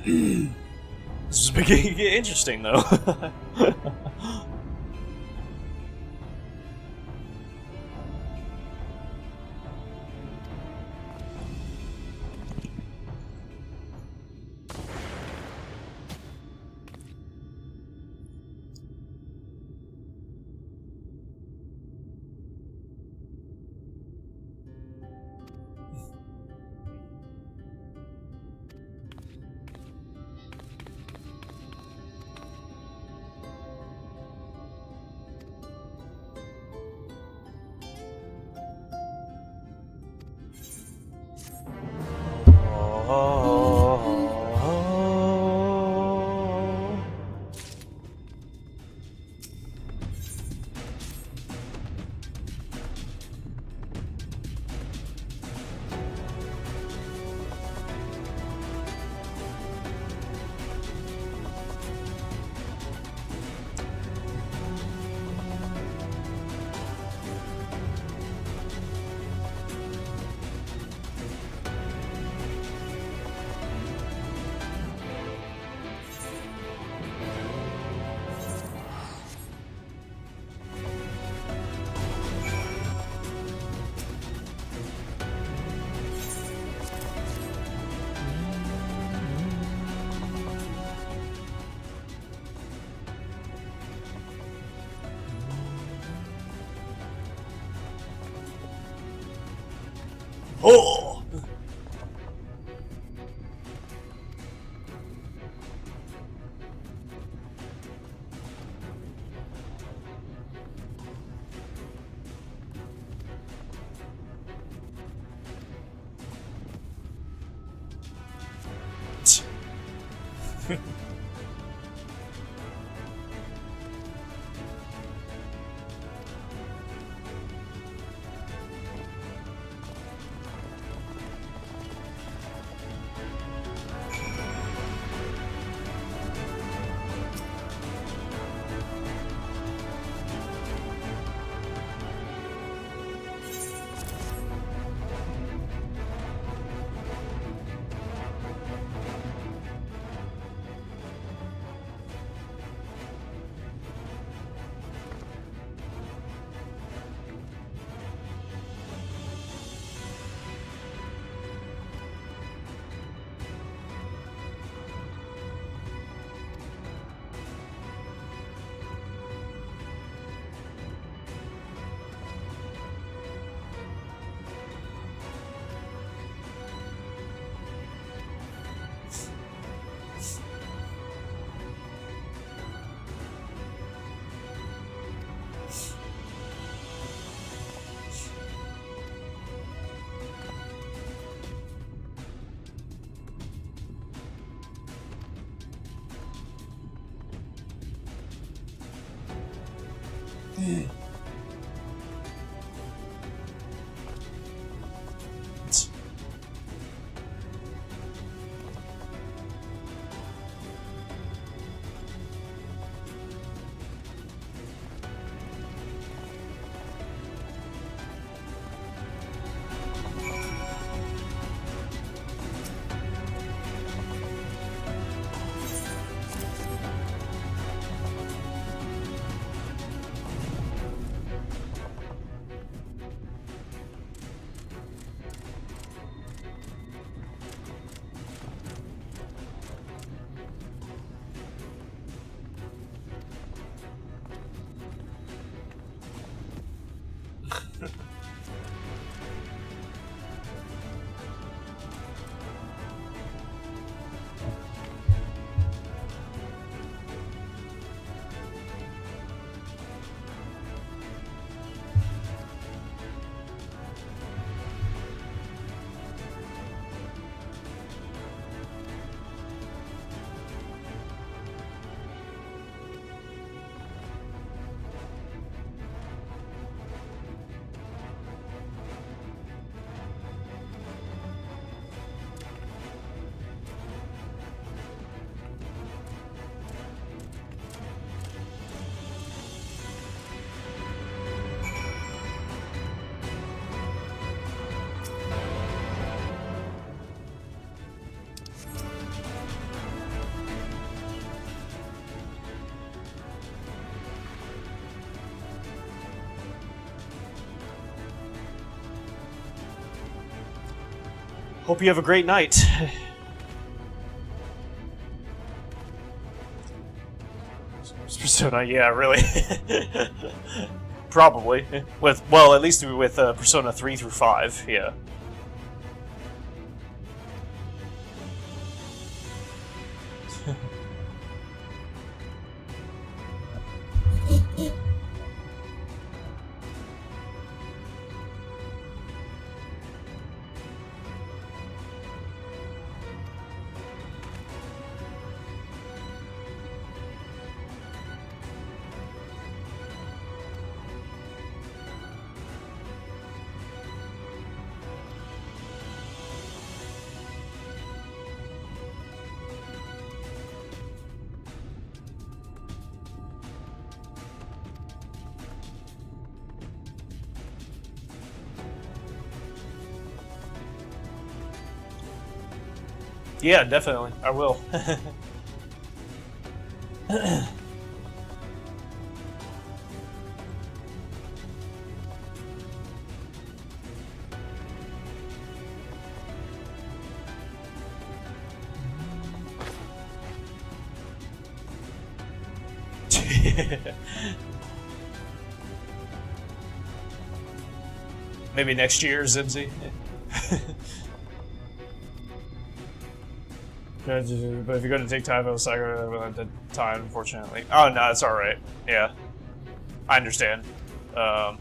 This is beginning to get interesting, though. Oh! Hope you have a great night. Persona, yeah, really. Probably. Well, at least with Persona 3 through 5, yeah. Yeah, definitely. I will. Maybe next year, Zibsy. But if you're going to take time, I'll sacrifice the time, unfortunately. Oh, no, it's alright. Yeah. I understand. I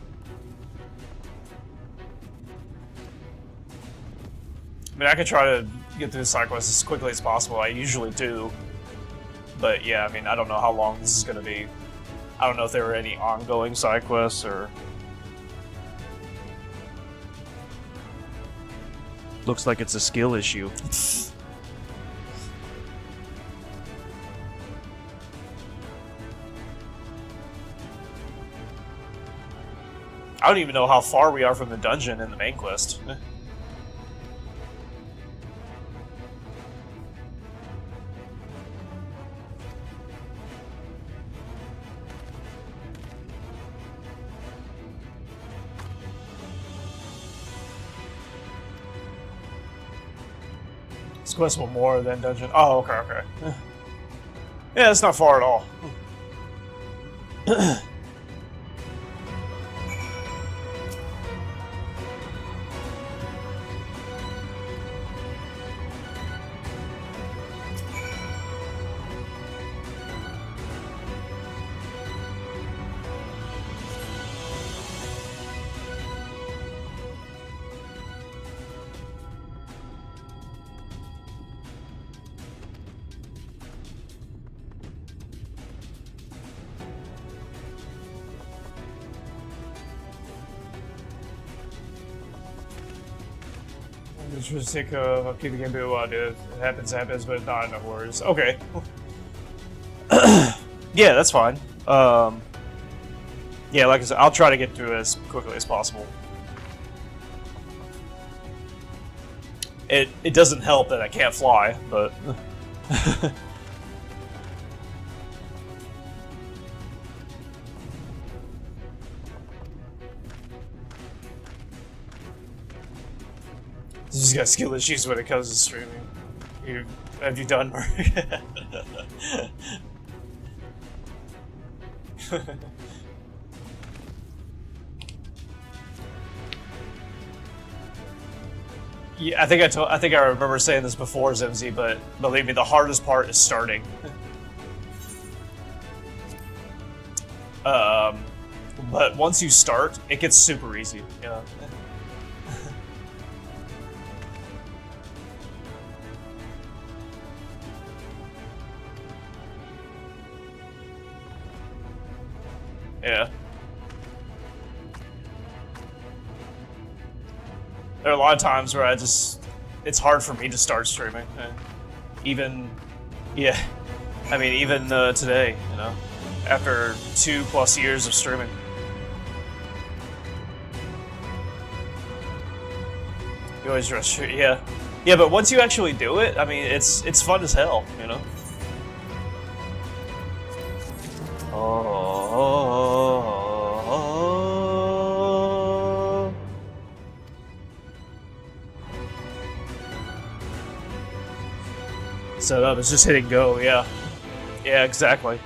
mean, I could try to get through the side quest as quickly as possible. I usually do. But yeah, I mean, I don't know how long this is going to be. I don't know if there were any ongoing side quests or... Looks like it's a skill issue. I don't even know how far we are from the dungeon in the main quest. This quest one more than dungeon. Oh, okay, okay. Yeah, it's not far at all. Just take I'll keep the game a while, dude. It happens, but not enough words. Okay. Yeah, that's fine. Yeah, like I said, I'll try to get through it as quickly as possible. It doesn't help that I can't fly, but... Just got skill issues when it comes to streaming. Have you done work? Yeah, I think I remember saying this before, Zimzy, but believe me, the hardest part is starting. But once you start, it gets super easy. Yeah. Yeah. There are a lot of times where it's hard for me to start streaming. Even, yeah, I mean, even today, you know, after 2+ years of streaming. You always rush through, yeah. Yeah, but once you actually do it, I mean, it's fun as hell, you know? So that was just hitting go, yeah. Yeah, exactly.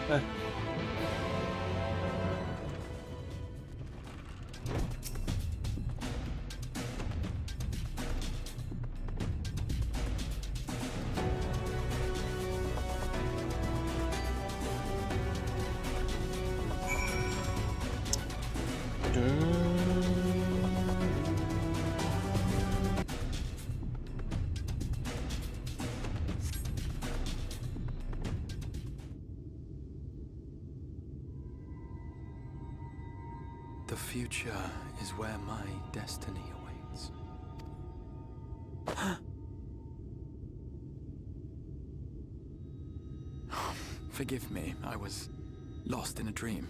The future is where my destiny awaits. Forgive me, I was lost in a dream.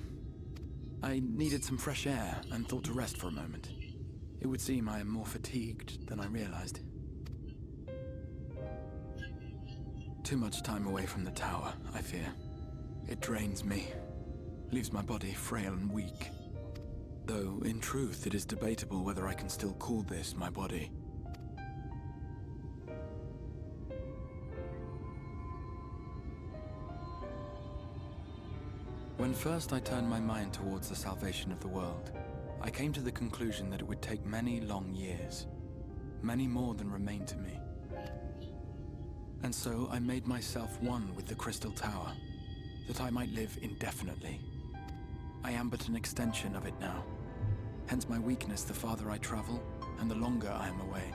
I needed some fresh air and thought to rest for a moment. It would seem I am more fatigued than I realized. Too much time away from the tower, I fear. It drains me, leaves my body frail and weak. Though, in truth, it is debatable whether I can still call this my body. When first I turned my mind towards the salvation of the world, I came to the conclusion that it would take many long years. many more than remain to me. And so I made myself one with the Crystal Tower, that I might live indefinitely. I am but an extension of it now, hence my weakness the farther I travel, and the longer I am away.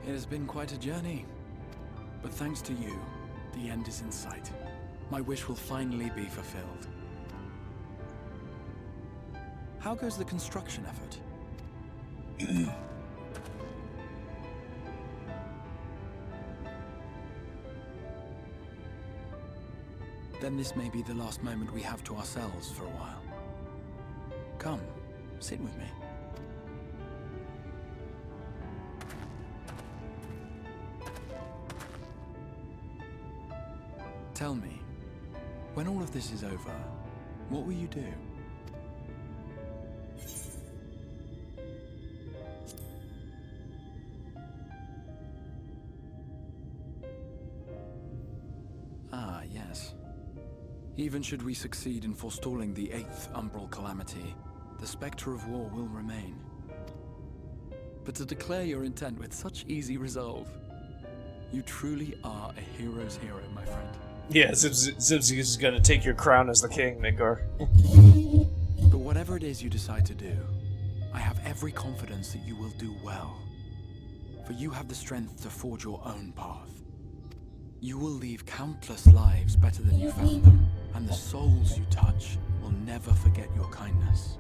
It has been quite a journey, but thanks to you, the end is in sight. My wish will finally be fulfilled. How goes the construction effort? Then this may be the last moment we have to ourselves for a while. Come, sit with me. Tell me, when all of this is over, what will you do? Ah, yes. Even should we succeed in forestalling the 8th Umbral Calamity, the specter of war will remain. But to declare your intent with such easy resolve, you truly are a hero's hero, my friend. Yeah, Zibsy is gonna take your crown as the king, Midgar. But whatever it is you decide to do, I have every confidence that you will do well. For you have the strength to forge your own path. You will leave countless lives better than you found them, and the souls you touch will never forget your kindness.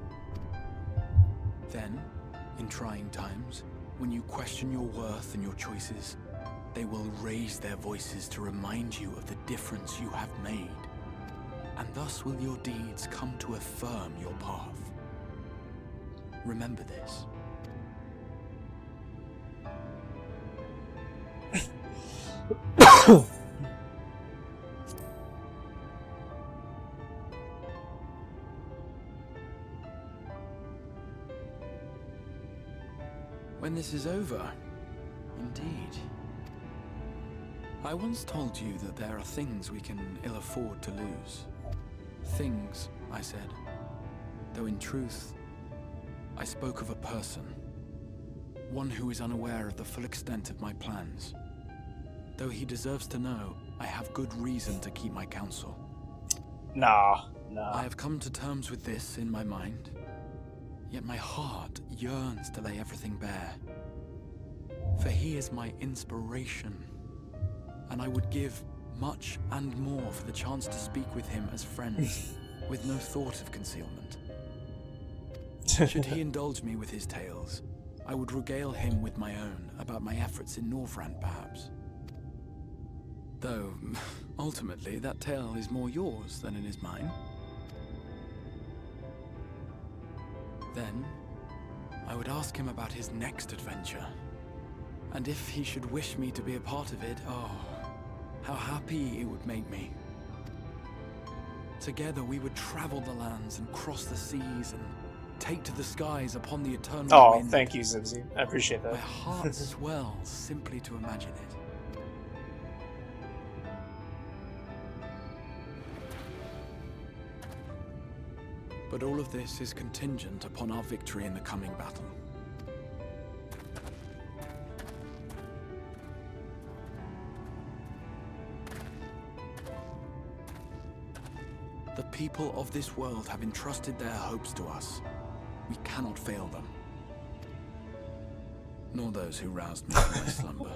Then, in trying times, when you question your worth and your choices, they will raise their voices to remind you of the difference you have made. And thus will your deeds come to affirm your path. Remember this. When this is over, indeed. I once told you that there are things we can ill afford to lose. Things, I said, though in truth, I spoke of a person. One who is unaware of the full extent of my plans. Though he deserves to know, I have good reason to keep my counsel. Nah. I have come to terms with this in my mind, yet my heart yearns to lay everything bare. For he is my inspiration, and I would give much and more for the chance to speak with him as friends, with no thought of concealment. Should he indulge me with his tales, I would regale him with my own about my efforts in Norvrand, perhaps. Though, ultimately, that tale is more yours than it is mine. Then, I would ask him about his next adventure. And if he should wish me to be a part of it, oh, how happy it would make me. Together we would travel the lands and cross the seas and take to the skies upon the eternal wind. Thank you, Zibsy. I appreciate that. My heart swells simply to imagine it. But all of this is contingent upon our victory in the coming battle. The people of this world have entrusted their hopes to us. We cannot fail them. Nor those who roused me from my slumber.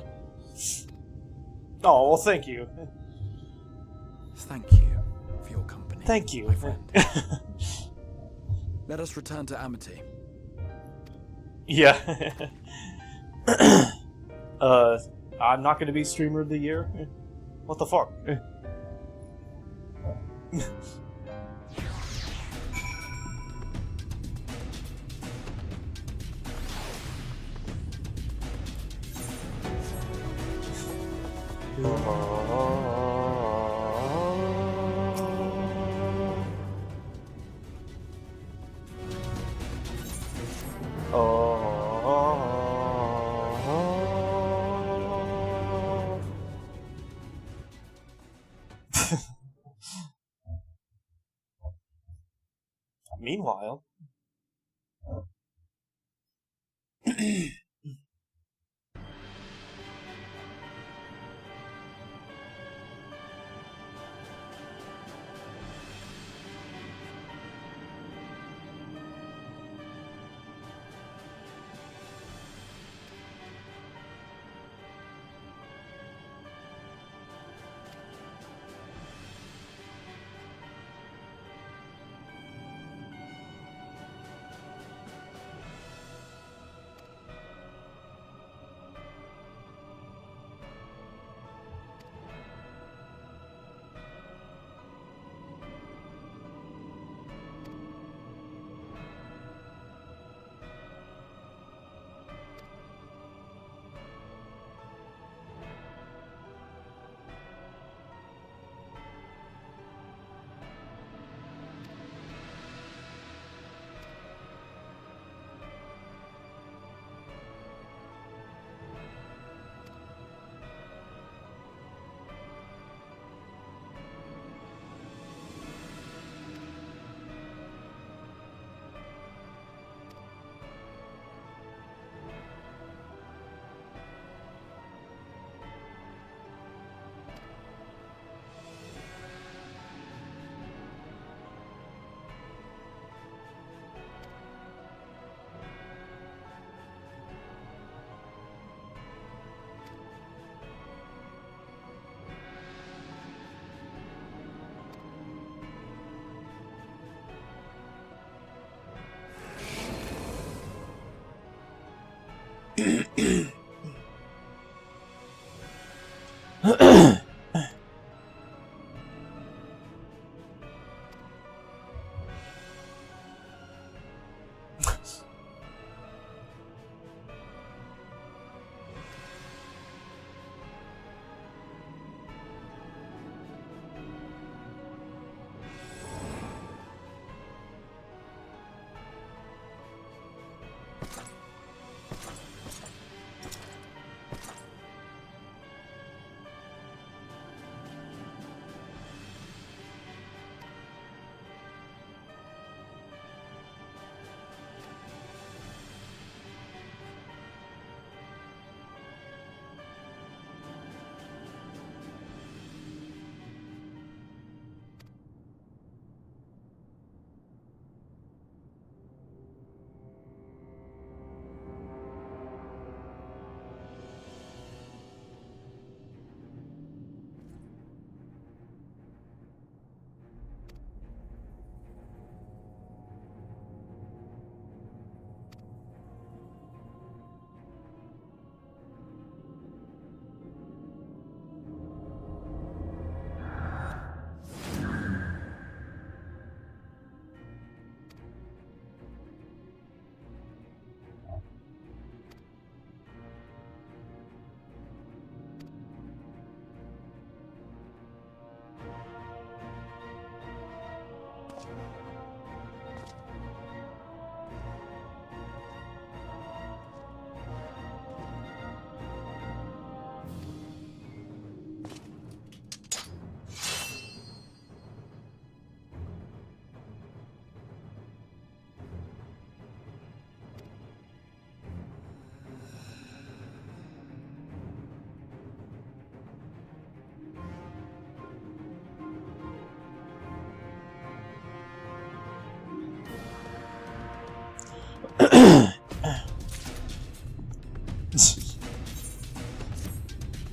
Oh, well, thank you. Thank you for your company. Thank you. My friend. Let us return to Amity. Yeah. I'm not gonna be Streamer of the Year? What the fuck? Meanwhile...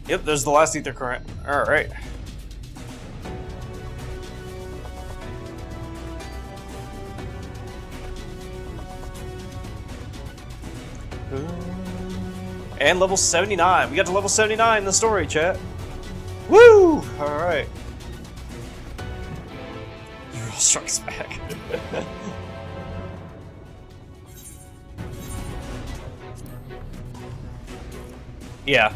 Yep, there's the last ether current. Alright. And level 79. We got to level 79 in the story, chat. Woo! Alright. Hero Strikes Back. Yeah.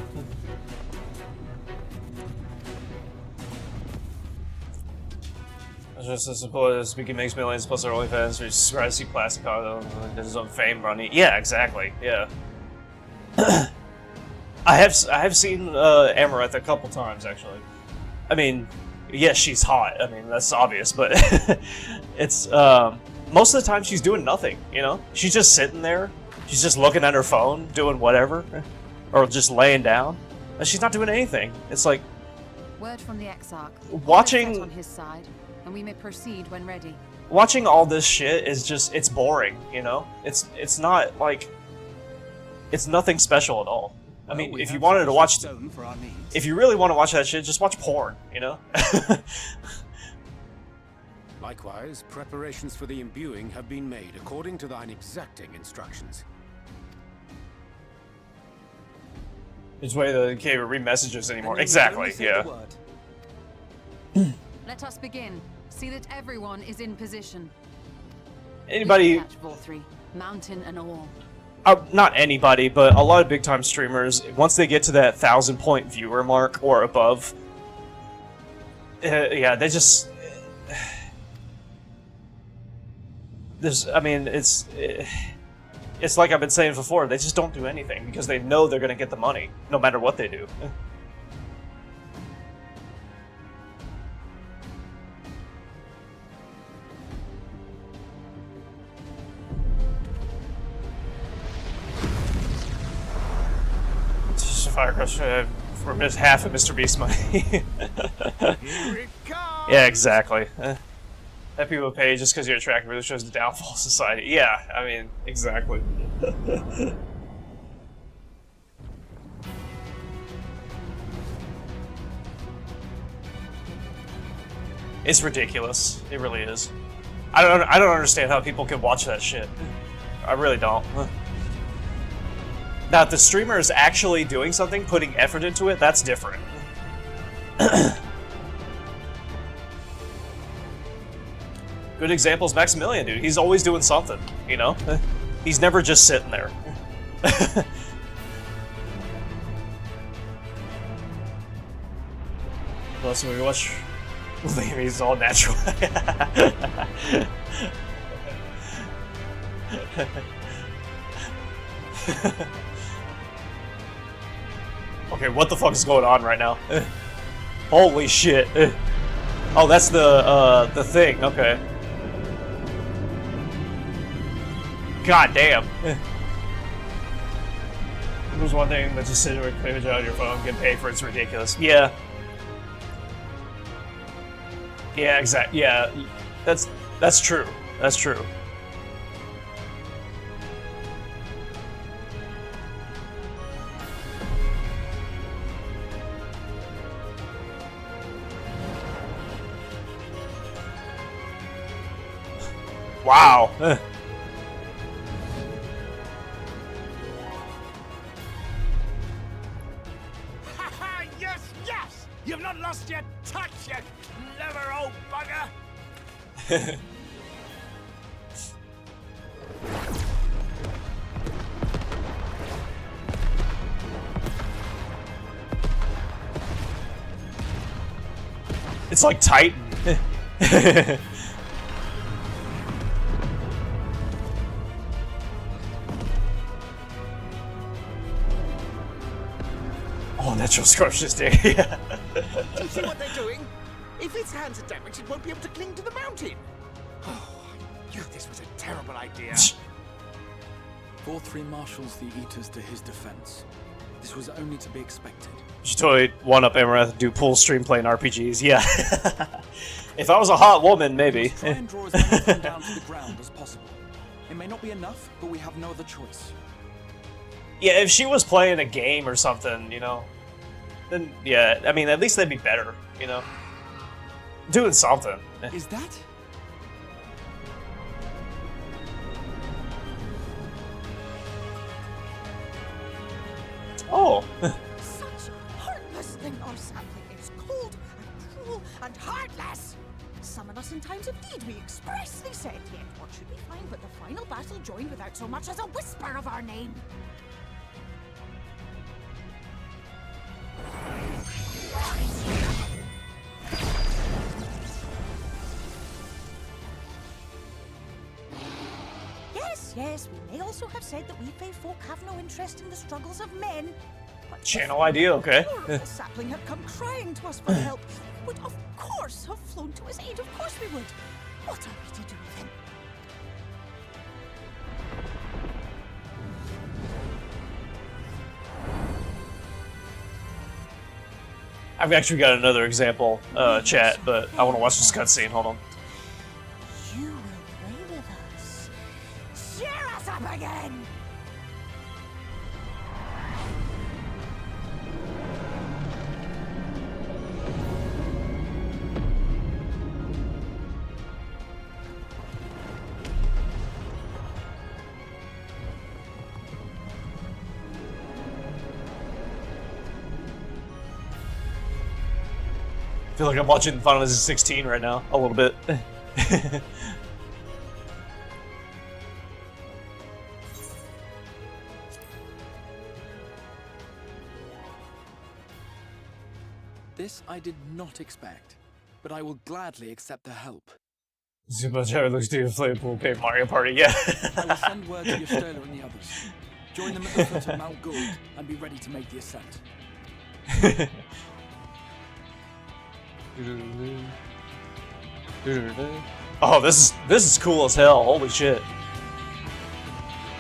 Just as simple as Speaking makes millions plus their OnlyFans, we just try to see plastic though, and his own fame running. Yeah, exactly. Yeah. I have seen Amaranth a couple times actually. I mean, yes, she's hot. I mean, that's obvious, but it's most of the time she's doing nothing, you know? She's just sitting there. She's just looking at her phone, doing whatever. Or just laying down. And she's not doing anything. It's like... Word from the Exarch. Watching... on his side, and we may proceed when ready. Watching all this shit is just... It's boring, you know? It's not, like... It's nothing special at all. I mean, if you wanted to watch... If you really want to watch that shit, just watch porn, you know? Likewise, preparations for the imbuing have been made according to thine exacting instructions. This way they can't even read messages anymore. Exactly, yeah. Let us begin. See that everyone is in position. Anybody... Catch Vol3, mountain and all. Not anybody, but a lot of big-time streamers, once they get to that 1,000-point viewer mark or above, yeah, they just... I mean, it's like I've been saying before, they just don't do anything because they know they're going to get the money, no matter what they do. Firecrush for half of Mr. Beast's money. Yeah, exactly. That people pay just because you're attractive really shows the downfall of society. Yeah, I mean, exactly. It's ridiculous. It really is. I don't understand how people can watch that shit. I really don't. Now, if the streamer is actually doing something, putting effort into it, that's different. Good example is Maximilian, dude. He's always doing something, you know? He's never just sitting there. Well, so we watch... He's all natural. Okay, what the fuck is going on right now? Holy shit. Oh, that's the thing, okay. God damn. There's one thing that's just sitting there with image out of your phone, getting paid for it's ridiculous. Yeah. Yeah, exactly. Yeah, that's true. That's true. Wow. Yes, yes! You've not lost your touch yet, clever old bugger! It's like Titan. Oh, natural scorch this day. Yeah. Do you see what they're doing? If its hands are damaged, it won't be able to cling to the mountain. Oh, I knew this was a terrible idea. Vol3 marshals the Eaters to his defense. This was only to be expected. You should totally one-up Amaranth, do full stream playing RPGs, yeah. If I was a hot woman, maybe. Try and draw as many of them down to the ground as possible. It may not be enough, but we have no other choice. Yeah, if she was playing a game or something, you know, then, yeah, I mean, at least they'd be better, you know? Doing something. Is that? Oh. Such heartless thing, our sapling is cold and cruel and heartless. Summon us in times of need, we expressly said. Yet what should we find but the final battle joined without so much as a whisper of our name? Yes, we may also have said that we Fey folk have no interest in the struggles of men. But Channel idea, okay. The sapling had come crying to us for help. We would of course have flown to his aid, of course we would. What are we to do with him? I've actually got another example, chat, but I want to watch this cutscene. Hold on. You will play with us. Cheer us up again! I feel like I'm watching Final Fantasy 16 right now, a little bit. This I did not expect, but I will gladly accept the help. Super Jared looks to play pool Paper Mario Party, yeah. I will send word to Yostela and the others. Join them at the foot of Mount Gould and be ready to make the ascent. Oh, this is cool as hell. Holy shit.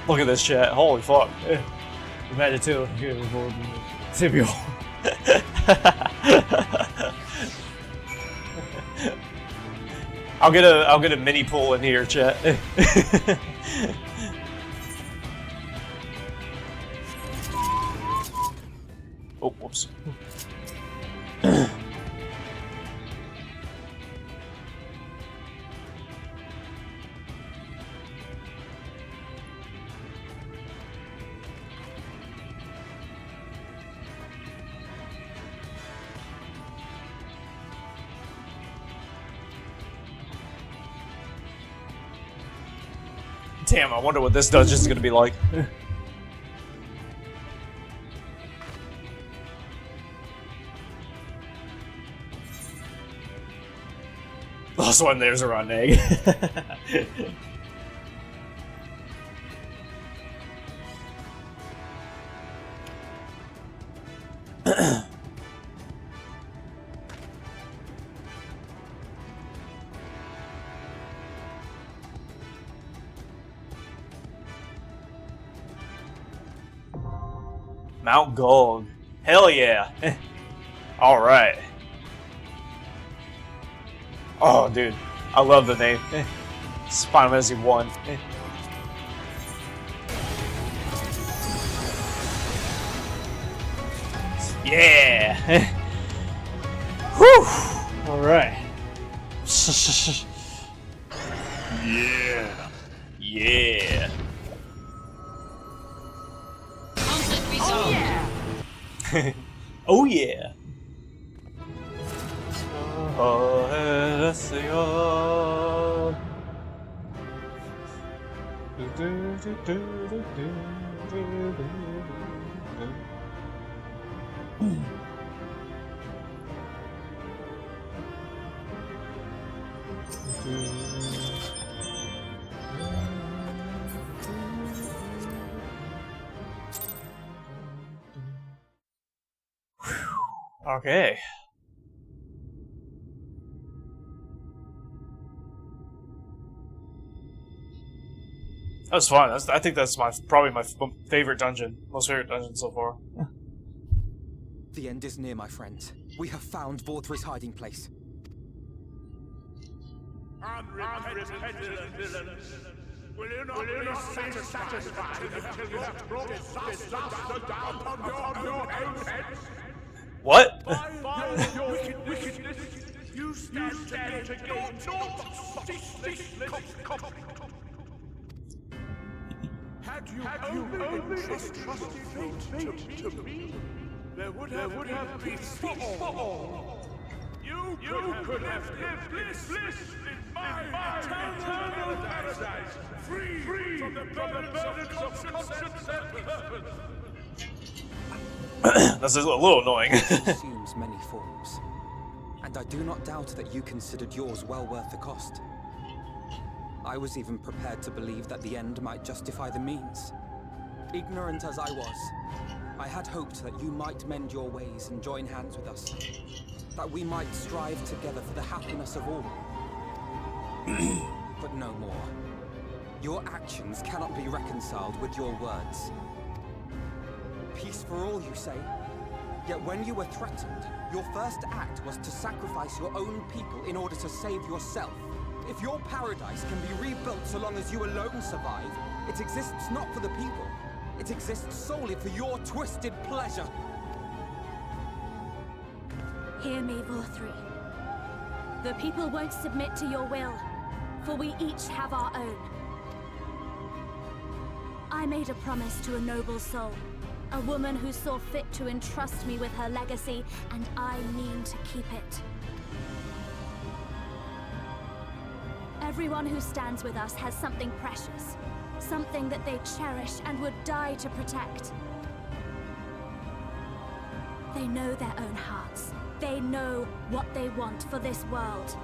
Look at this chat. Holy fuck. Imagine too. Tibio. I'll get a mini pool in here, chat. Oh, whoops. Damn, I wonder what this dungeon's gonna be like. Last one, there's a rotten egg. Mount Gold. Hell yeah. Alright. Oh, dude. I love the name. It's Final Fantasy 1. Yeah. Whew. Alright. Yeah. Yeah. Oh yeah! Oh yeah. Okay. That was fun. I think that's probably my favorite dungeon. Most favorite dungeon so far. The end is near, my friends. We have found Vorthri's hiding place. Unrepentant villains! Will you not be satisfied until you have brought disaster down upon your heads? What? By your wickedness, you stand to gain naught but Had you only entrusted your fate to me, there would have been peace for all. You could have lived bliss in my eternal paradise, free from the burdens of conscience and purpose. That's a little annoying. It assumes many forms, and I do not doubt that you considered yours well worth the cost. I was even prepared to believe that the end might justify the means. Ignorant as I was, I had hoped that you might mend your ways and join hands with us. That we might strive together for the happiness of all. But no more. Your actions cannot be reconciled with your words. Peace for all, you say? Yet when you were threatened, your first act was to sacrifice your own people in order to save yourself. If your paradise can be rebuilt so long as you alone survive, it exists not for the people. It exists solely for your twisted pleasure. Hear me, Vorthri. The people won't submit to your will, for we each have our own. I made a promise to a noble soul, a woman who saw fit to entrust me with her legacy, and I mean to keep it. Everyone who stands with us has something precious, something that they cherish and would die to protect. They know their own hearts. They know what they want for this world.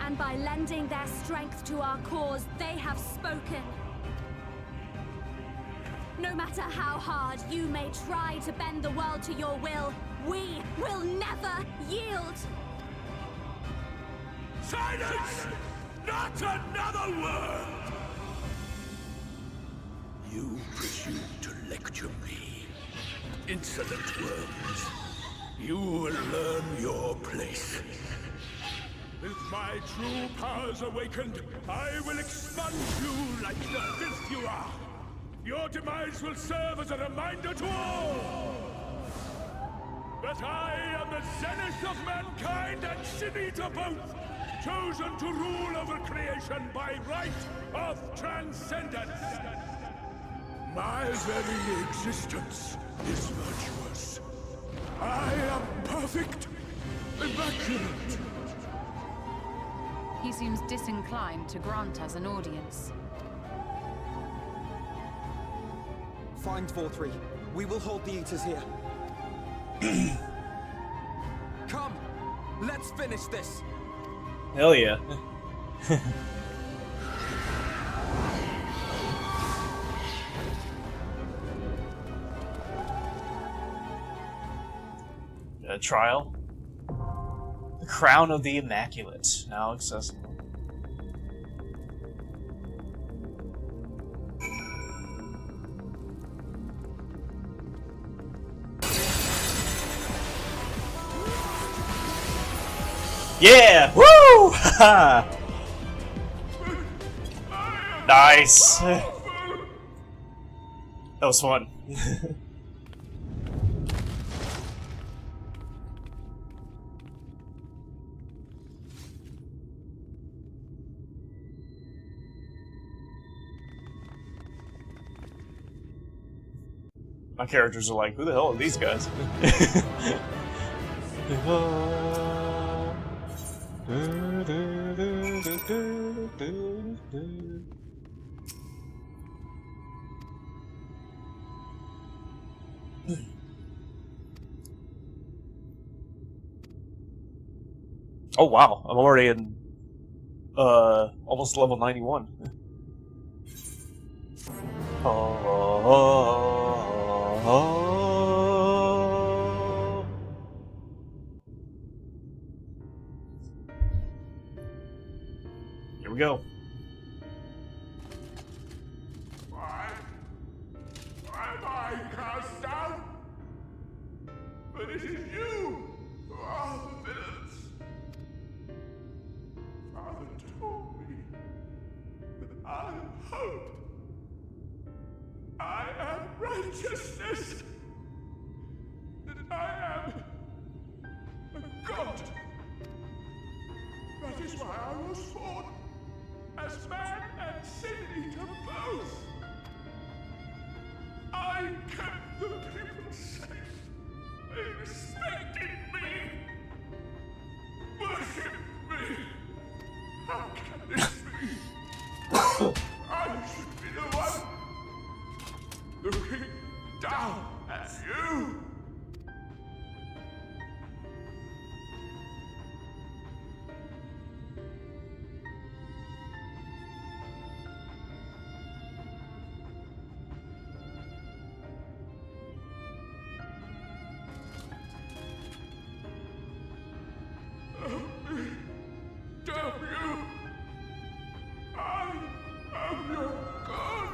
And by lending their strength to our cause, they have spoken. No matter how hard you may try to bend the world to your will, we will never yield! Silence! Not another word! You presume to lecture me. Insolent worms. You will learn your place. With my true powers awakened, I will expunge you like the filth you are. Your demise will serve as a reminder to all that I am the zenith of mankind and Sinita both, chosen to rule over creation by right of transcendence. My very existence is virtuous. I am perfect, immaculate. He seems disinclined to grant us an audience. Find Vorthri. We will hold the Eaters here. Come, let's finish this. Hell yeah. A trial. The Crown of the Immaculate, now accessible. Yeah! Woo! Nice! That was fun. My characters are like, who the hell are these guys? Oh wow, I'm already in almost level 91. Here we go. Why am I cast down? But it is you who are the villains. Father told me that I am hope. I am righteousness. That I am a god. That is why I was born. As man and sin eater both. I kept the people safe. They respected me. Worshipped me. How can this be? I should be the one looking down at you. Damn you! I am your god!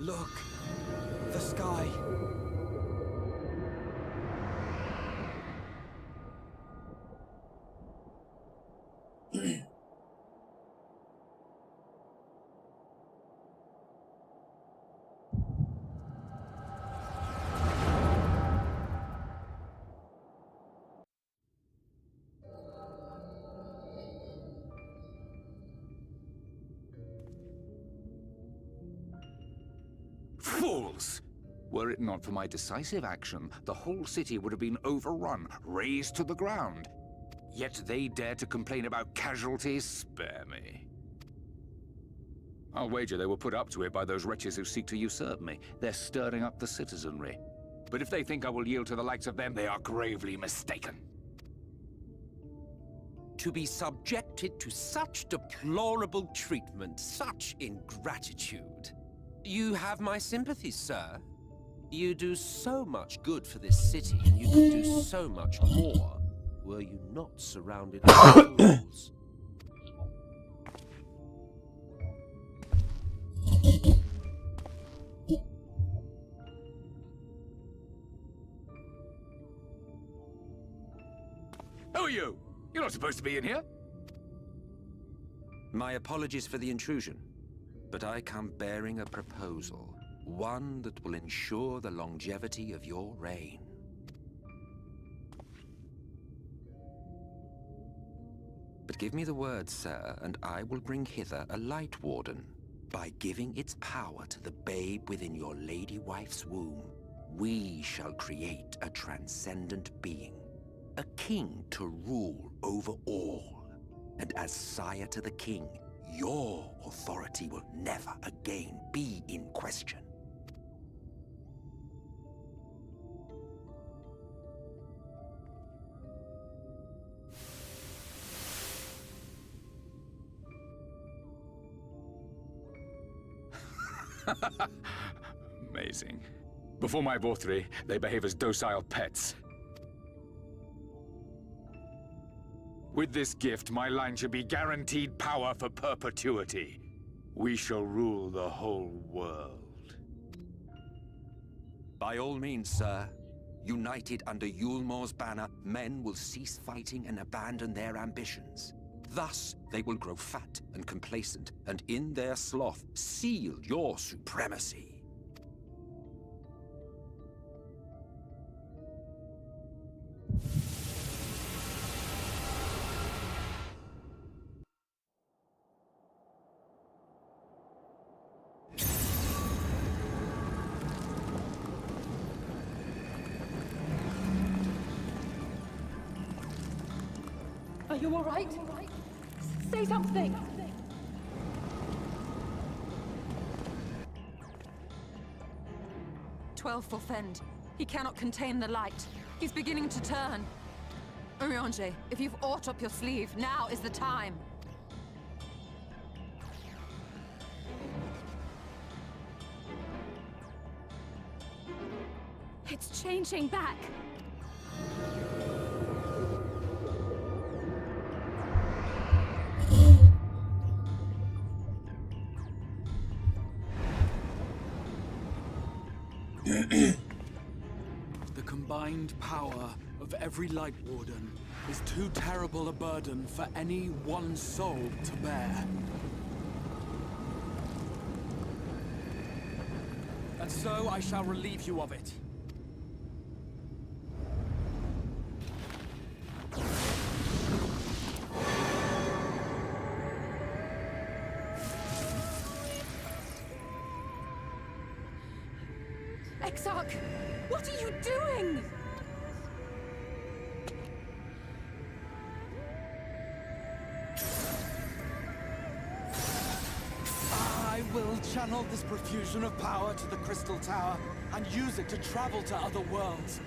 Look, the sky. Fools! Were it not for my decisive action, the whole city would have been overrun, razed to the ground. Yet they dare to complain about casualties? Spare me. I'll wager they were put up to it by those wretches who seek to usurp me. They're stirring up the citizenry. But if they think I will yield to the likes of them, they are gravely mistaken. To be subjected to such deplorable treatment, such ingratitude. You have my sympathies, sir. You do so much good for this city, and you could do so much more were you not surrounded by fools. Who are you? You're not supposed to be in here. My apologies for the intrusion, but I come bearing a proposal. One that will ensure the longevity of your reign. But give me the word, sir, and I will bring hither a Light Warden. By giving its power to the babe within your lady wife's womb, we shall create a transcendent being. A king to rule over all. And as sire to the king, your authority will never again be in question. Amazing. Before my Vorthri, they behave as docile pets. With this gift, my line should be guaranteed power for perpetuity. We shall rule the whole world. By all means, sir. United under Yulmor's banner, men will cease fighting and abandon their ambitions. Thus, they will grow fat and complacent, and in their sloth, seal your supremacy. Are you all right? Say something! "12 for Fend. He cannot contain the light. He's beginning to turn. Urianger, if you've aught up your sleeve, now is the time. It's changing back! The combined power of every Light Warden is too terrible a burden for any one soul to bear. And so I shall relieve you of it. Exarch! What are you doing? I will channel this profusion of power to the Crystal Tower and use it to travel to other worlds.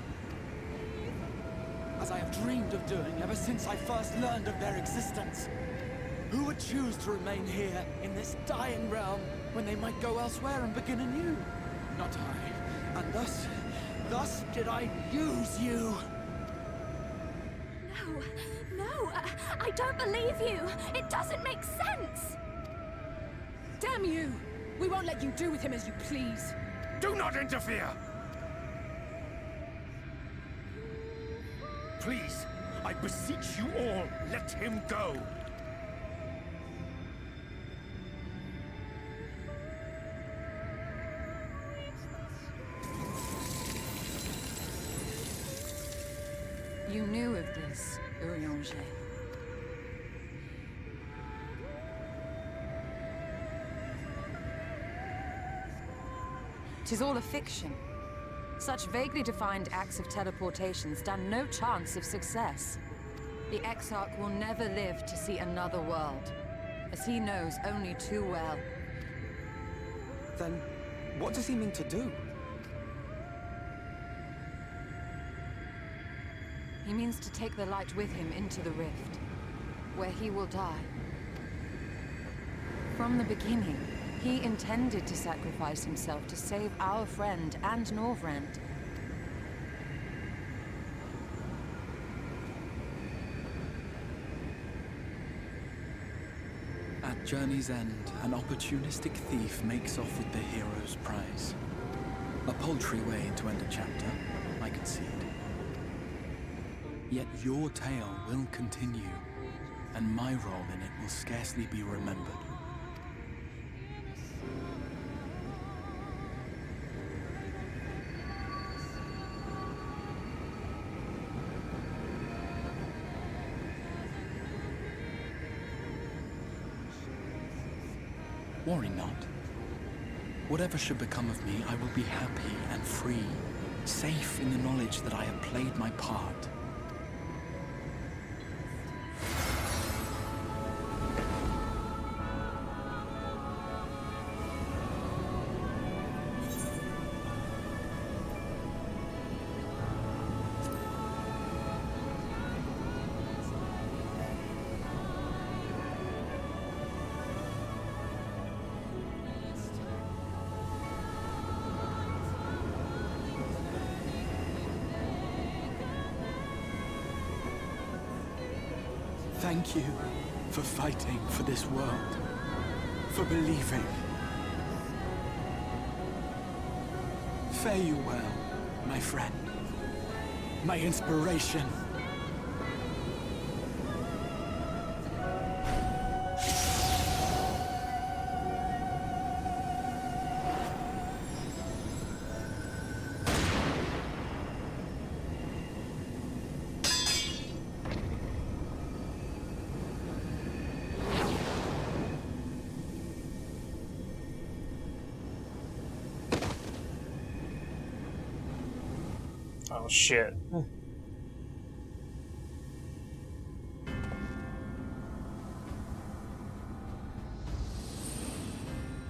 As I have dreamed of doing ever since I first learned of their existence. Who would choose to remain here in this dying realm when they might go elsewhere and begin anew? Not I. And thus did I use you. No, I don't believe you. It doesn't make sense. Damn you! We won't let you do with him as you please. Do not interfere! Please, I beseech you all, let him go! You knew of this, Urianger. 'Tis all a fiction. Such vaguely defined acts of teleportation stand no chance of success. The Exarch will never live to see another world, as he knows only too well. Then, what does he mean to do? He means to take the light with him into the rift, where he will die. From the beginning, he intended to sacrifice himself to save our friend and Norvrend. At Journey's End, an opportunistic thief makes off with the hero's prize. A paltry way to end a chapter, I concede. Yet your tale will continue, and my role in it will scarcely be remembered. Worry not. Whatever should become of me, I will be happy and free, safe in the knowledge that I have played my part. Thank you for fighting for this world, for believing. Fare you well, my friend, my inspiration. Oh shit.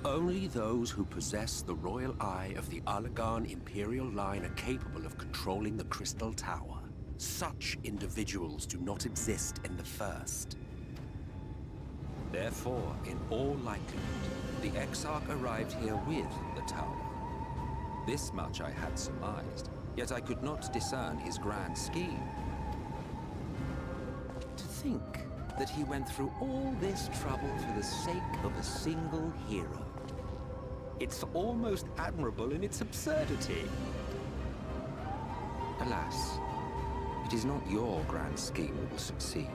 Only those who possess the royal eye of the Allagan Imperial line are capable of controlling the Crystal Tower. Such individuals do not exist in the First. Therefore, in all likelihood, the Exarch arrived here with the tower. This much I had surmised, yet I could not discern his grand scheme. To think that he went through all this trouble for the sake of a single hero. It's almost admirable in its absurdity. Alas, it is not your grand scheme that will succeed,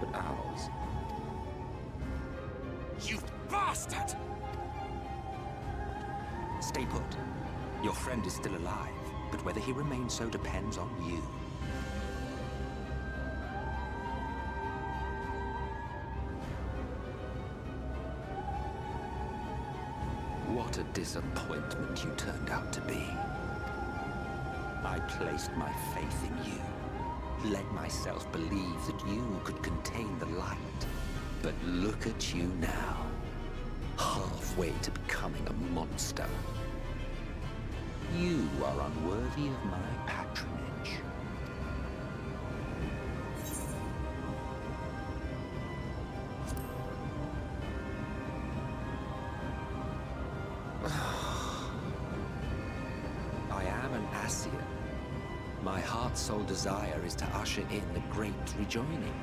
but ours. You bastard! Stay put. Your friend is still alive, but whether he remains so depends on you. What a disappointment you turned out to be. I placed my faith in you, let myself believe that you could contain the light. But look at you now, halfway to becoming a monster. You are unworthy of my patronage. I am an Ascian. My heart's sole desire is to usher in the great rejoining.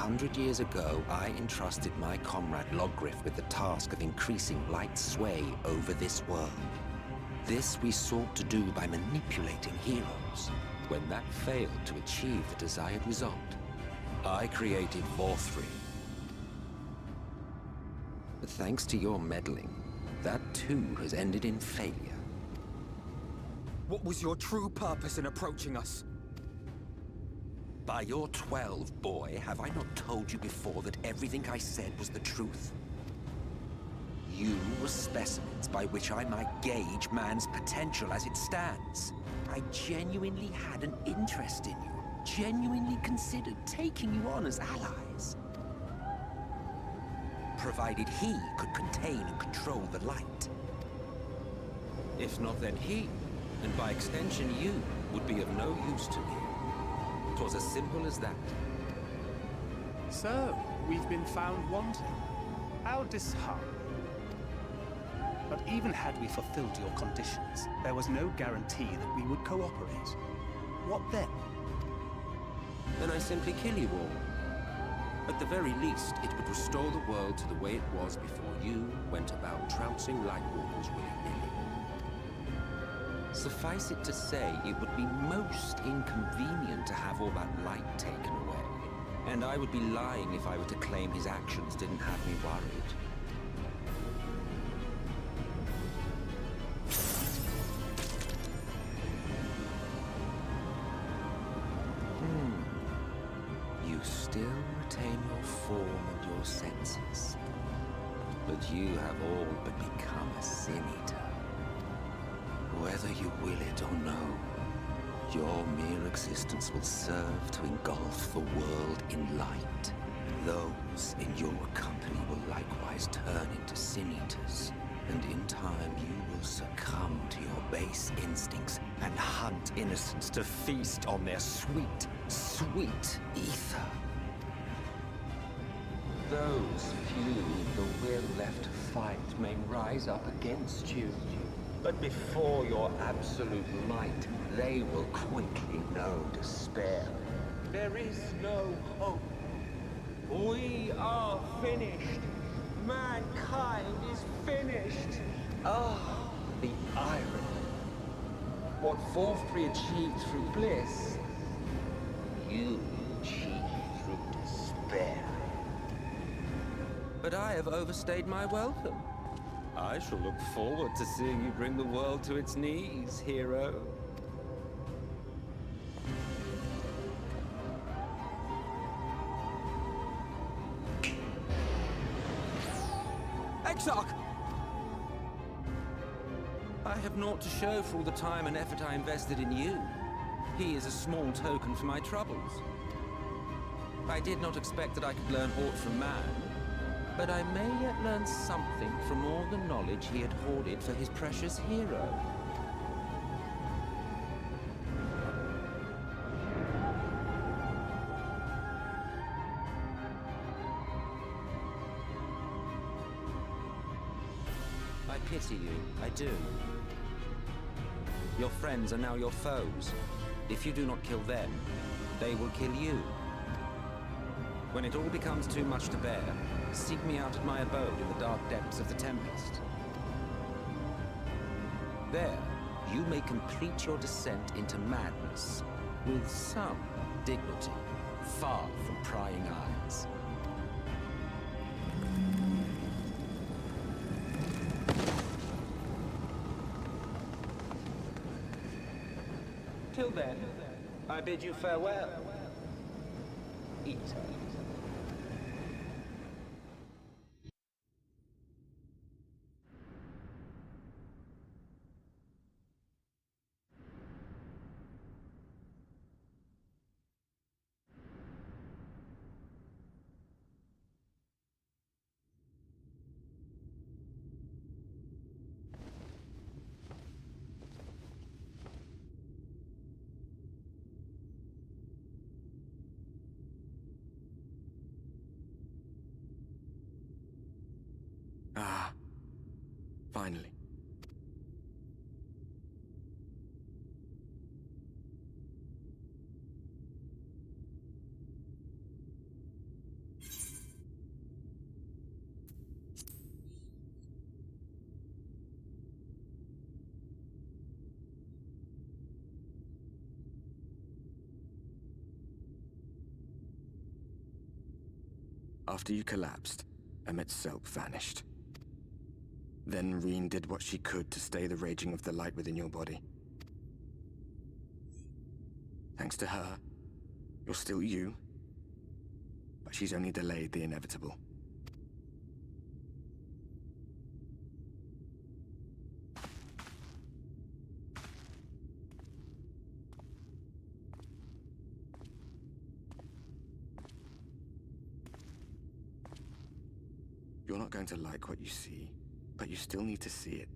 100 years ago, I entrusted my comrade Logriff with the task of increasing light's sway over this world. This we sought to do by manipulating heroes. When that failed to achieve the desired result, I created Vorthri. But thanks to your meddling, that too has ended in failure. What was your true purpose in approaching us? By your 12, boy, have I not told you before that everything I said was the truth? You were specimens by which I might gauge man's potential as it stands. I genuinely had an interest in you, genuinely considered taking you on as allies. Provided he could contain and control the light. If not, then he, and by extension you, would be of no use to me. 'Twas as simple as that. So, we've been found wanting. How disheartening. But even had we fulfilled your conditions, there was no guarantee that we would cooperate. What then? Then I simply kill you all. At the very least, it would restore the world to the way it was before you went about trouncing Lightwalkers willy-nilly. Suffice it to say, it would be most inconvenient to have all that light taken away. And I would be lying if I were to claim his actions didn't have me worried. You still retain your form and your senses. But you have all but become a sin eater. Whether you will it or no, your mere existence will serve to engulf the world in light. Those in your company will likewise turn into sin eaters, and in time you will succumb to your base instincts and hunt innocents to feast on their sweet, sweet ether. Those few with the will left to fight may rise up against you. But before your absolute might, they will quickly know despair. There is no hope. We are finished. Mankind is finished. Ah, the irony. What Vorthri achieved through bliss, you achieved through despair. But I have overstayed my welcome. I shall look forward to seeing you bring the world to its knees, hero. Exarch! I have naught to show for all the time and effort I invested in you. He is a small token for my troubles. I did not expect that I could learn aught from man, but I may yet learn something from all the knowledge he had hoarded for his precious hero. I pity you, I do. Your friends are now your foes. If you do not kill them, they will kill you. When it all becomes too much to bear, seek me out at my abode in the dark depths of the Tempest. There, you may complete your descent into madness with some dignity, far from prying eyes. Till then, I bid you farewell, Eater. Ah, finally. After you collapsed, Emmet's self vanished. Then Reen did what she could to stay the raging of the light within your body. Thanks to her, you're still you, but she's only delayed the inevitable. You're not going to like what you see, but you still need to see it.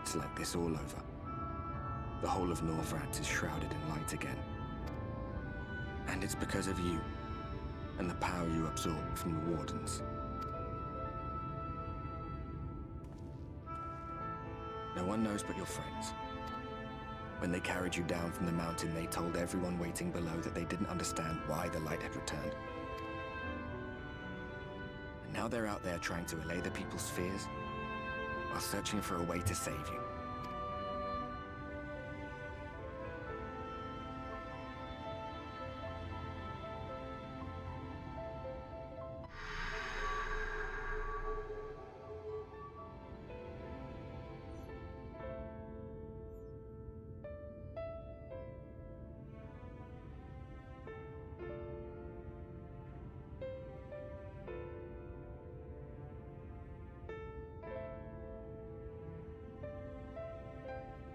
It's like this all over. The whole of Northrad is shrouded in light again. And it's because of you, and the power you absorb from the Wardens. No one knows but your friends. When they carried you down from the mountain, they told everyone waiting below that they didn't understand why the light had returned. And now they're out there trying to allay the people's fears, while searching for a way to save you.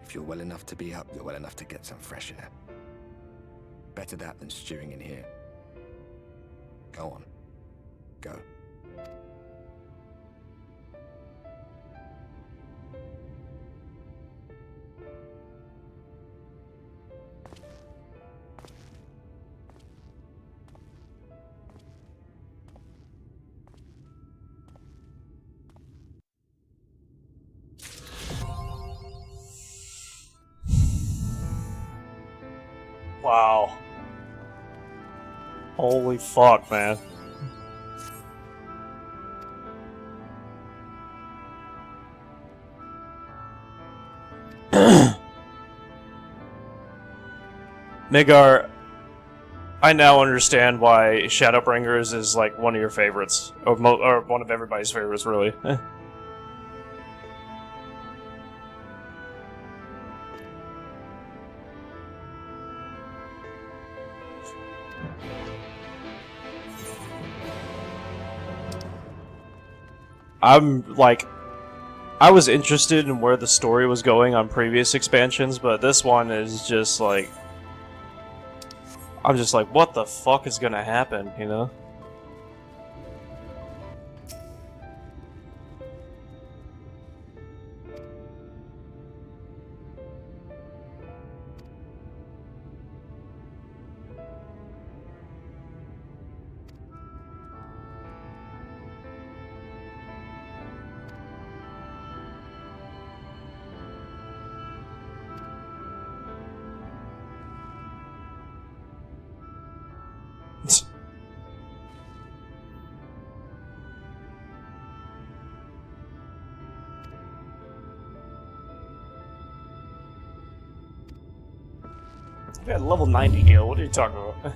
If you're well enough to be up, you're well enough to get some fresh air. Better that than stewing in here. Go on. Go. Wow. Holy fuck, man. Midgar, I now understand why Shadowbringers is like one of your favorites, or one of everybody's favorites, really. I'm like, I was interested in where the story was going on previous expansions, but this one is just like, I'm just like, what the fuck is gonna happen, you know? I got level 90 heal, what are you talking about?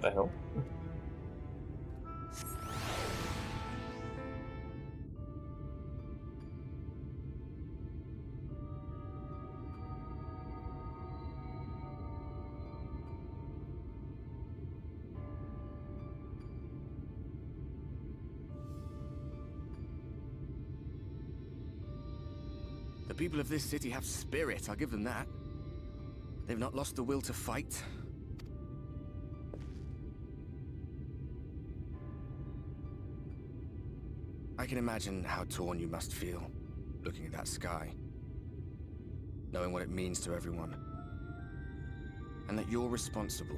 The hell? The people of this city have spirit, I'll give them that. They've not lost the will to fight. I can imagine how torn you must feel, looking at that sky. Knowing what it means to everyone. And that you're responsible.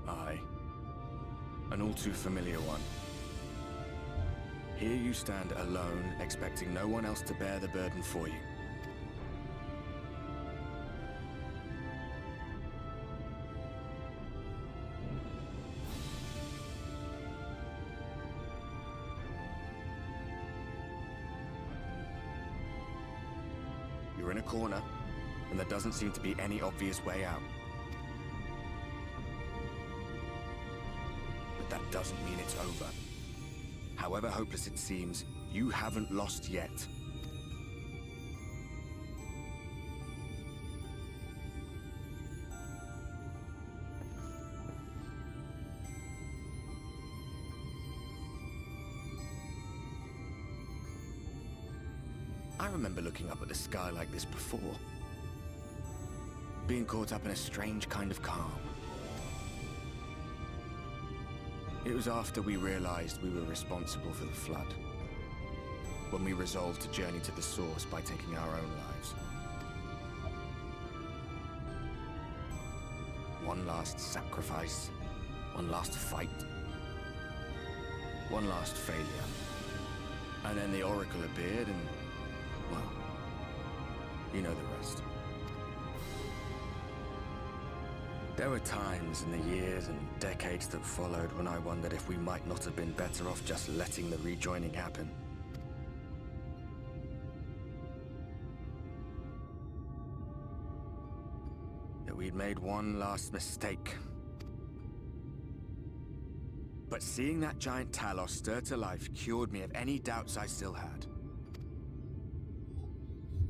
Aye. An all too familiar one. Here you stand alone, expecting no one else to bear the burden for you. You're in a corner, and there doesn't seem to be any obvious way out. But that doesn't mean it's over. However hopeless it seems, you haven't lost yet. I remember looking up at the sky like this before. Being caught up in a strange kind of calm. It was after we realized we were responsible for the flood. When we resolved to journey to the source by taking our own lives. One last sacrifice. One last fight. One last failure. And then the Oracle appeared and, well, you know the rest. There were times in the years and decades that followed when I wondered if we might not have been better off just letting the rejoining happen. That we'd made one last mistake. But seeing that giant Talos stir to life cured me of any doubts I still had.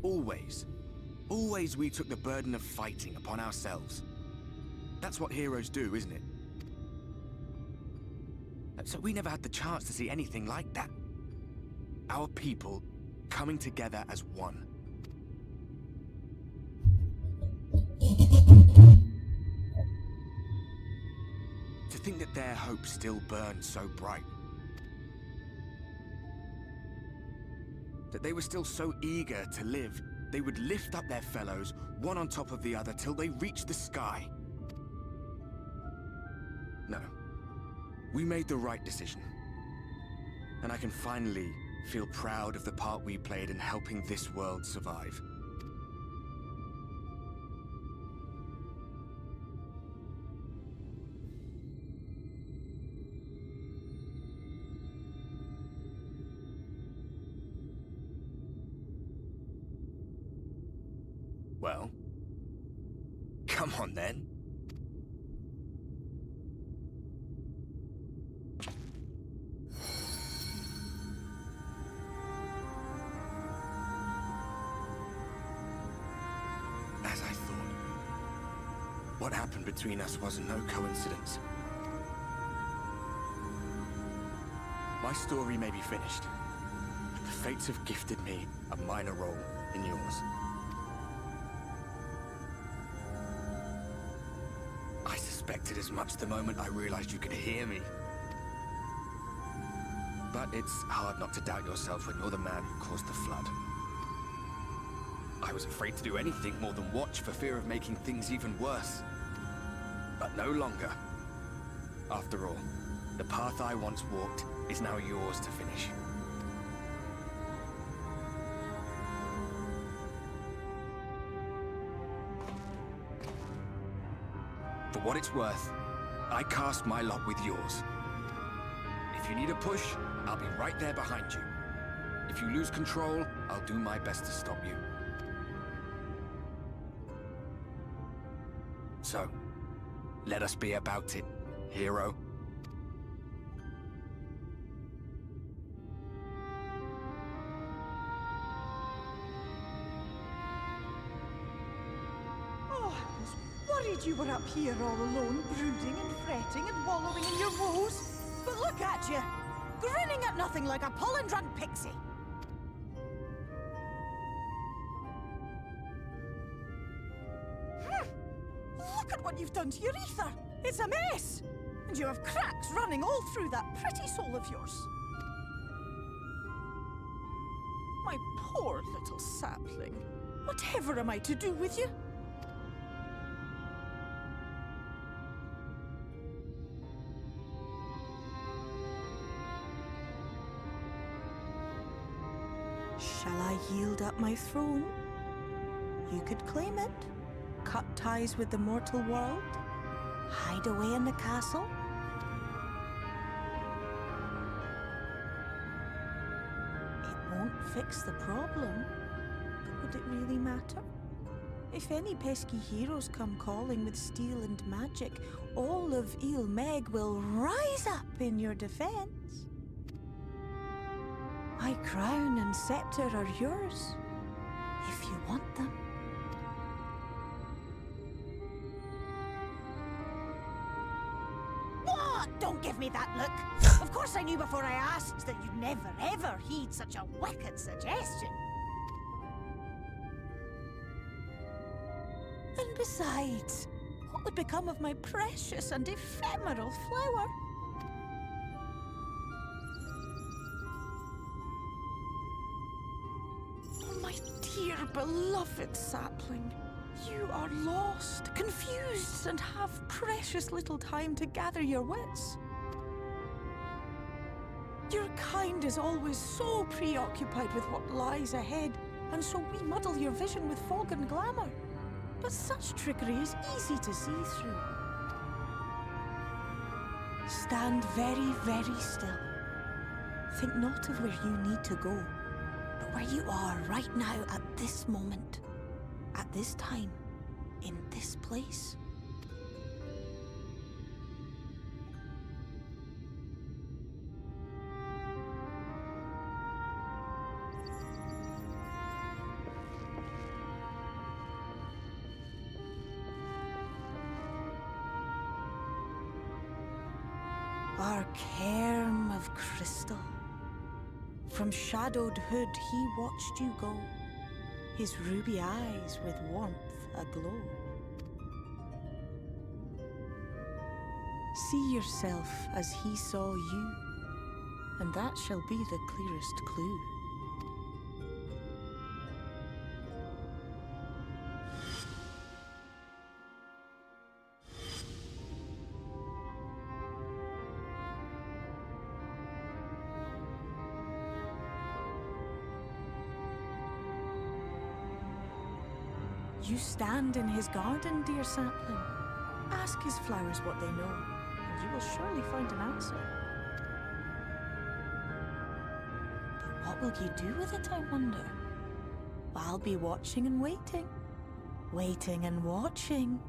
Always we took the burden of fighting upon ourselves. That's what heroes do, isn't it? So we never had the chance to see anything like that. Our people coming together as one. To think that their hope still burned so bright. That they were still so eager to live, they would lift up their fellows, one on top of the other, till they reached the sky. No. We made the right decision. And I can finally feel proud of the part we played in helping this world survive. Well, on then. As I thought. What happened between us was no coincidence. My story may be finished, but the fates have gifted me a minor role in yours. I suspected as much the moment I realized you could hear me. But it's hard not to doubt yourself when you're the man who caused the flood. I was afraid to do anything more than watch for fear of making things even worse. But no longer. After all, the path I once walked is now yours to finish. For what it's worth, I cast my lot with yours. If you need a push, I'll be right there behind you. If you lose control, I'll do my best to stop you. So, let us be about it, hero. Oh, I was worried you were up here all alone, brooding and fretting and wallowing in your woes. But look at you, grinning at nothing like a pollen-drunk pixie. Look at what you've done to your ether. It's a mess. And you have cracks running all through that pretty soul of yours. My poor little sapling. Whatever am I to do with you? Shall I yield up my throne? You could claim it. Cut ties with the mortal world? Hide away in the castle? It won't fix the problem, but would it really matter? If any pesky heroes come calling with steel and magic, all of Il Meg will rise up in your defense. My crown and scepter are yours, if you want them. What? Don't give me that look. Of course I knew before I asked that you'd never ever heed such a wicked suggestion. And besides, what would become of my precious and ephemeral flower? Oh, my dear beloved sapling. You are lost, confused, and have precious little time to gather your wits. Your kind is always so preoccupied with what lies ahead, and so we muddle your vision with fog and glamour. But such trickery is easy to see through. Stand very, very still. Think not of where you need to go, but where you are right now at this moment. At this time, in this place. Our cairn of crystal. From shadowed hood he watched you go, his ruby eyes with warmth aglow. See yourself as he saw you, and that shall be the clearest clue. You stand in his garden, dear sapling. Ask his flowers what they know, and you will surely find an answer. But what will you do with it, I wonder? I'll be watching and waiting. Waiting and watching.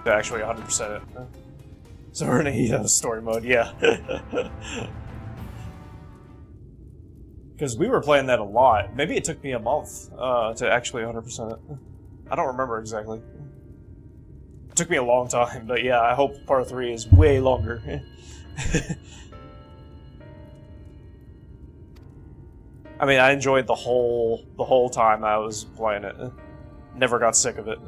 to actually 100% it. So we're in story mode, yeah. Because we were playing that a lot. Maybe it took me a month to actually 100% it. I don't remember exactly. It took me a long time, but yeah, I hope part 3 is way longer. I mean, I enjoyed the whole time I was playing it. Never got sick of it.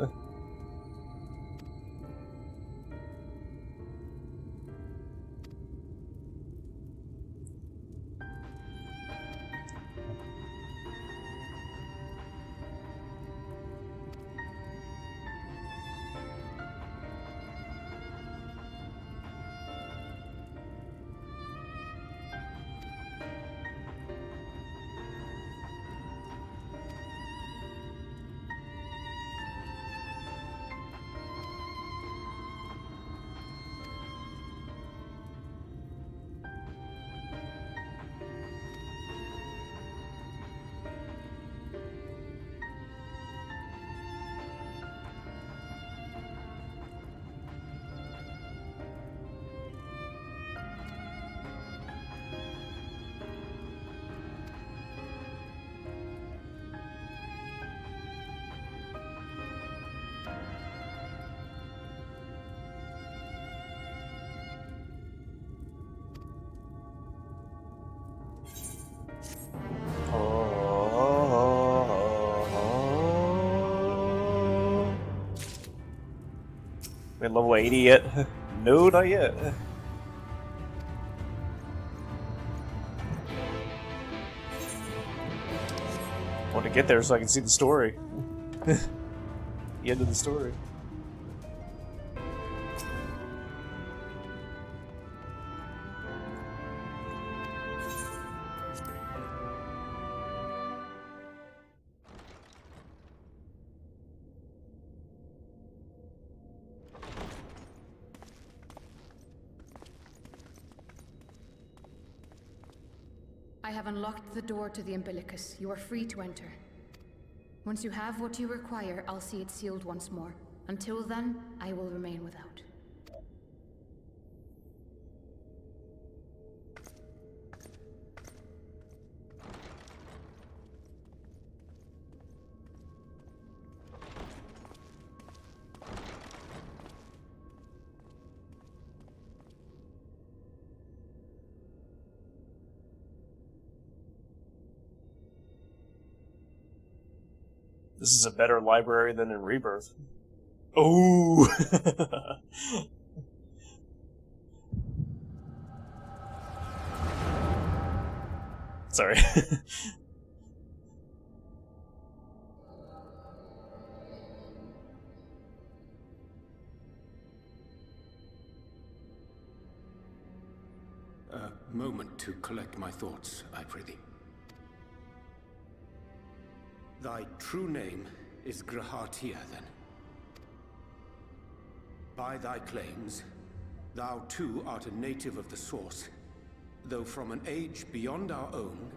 We at level 80 yet? No, not yet. I want to get there so I can see the story. The end of the story. I have unlocked the door to the umbilicus. You are free to enter. Once you have what you require, I'll see it sealed once more. Until then, I will remain without. This is a better library than in Rebirth. Oh. Sorry. A moment to collect my thoughts, I prithee. Thy true name is Grahatia, then. By thy claims, thou too art a native of the Source, though from an age beyond our own,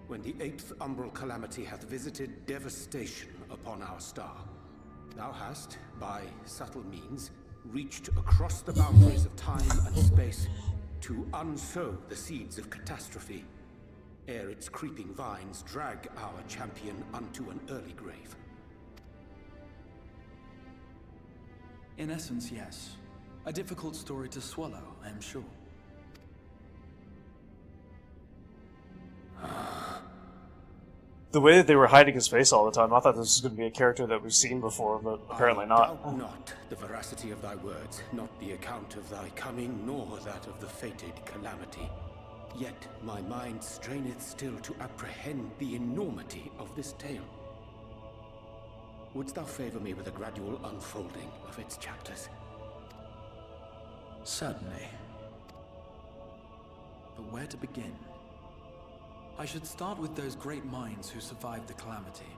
when the 8th umbral calamity hath visited devastation upon our star. Thou hast, by subtle means, reached across the boundaries of time and space to unsow the seeds of catastrophe, ere its creeping vines drag our champion unto an early grave. In essence, yes. A difficult story to swallow, I am sure. The way that they were hiding his face all the time, I thought this was going to be a character that we've seen before, but apparently not. I doubt not the veracity of thy words, not the account of thy coming, nor that of the fated calamity. Yet my mind straineth still to apprehend the enormity of this tale. Wouldst thou favor me with a gradual unfolding of its chapters? Certainly. But where to begin? I should start with those great minds who survived the calamity.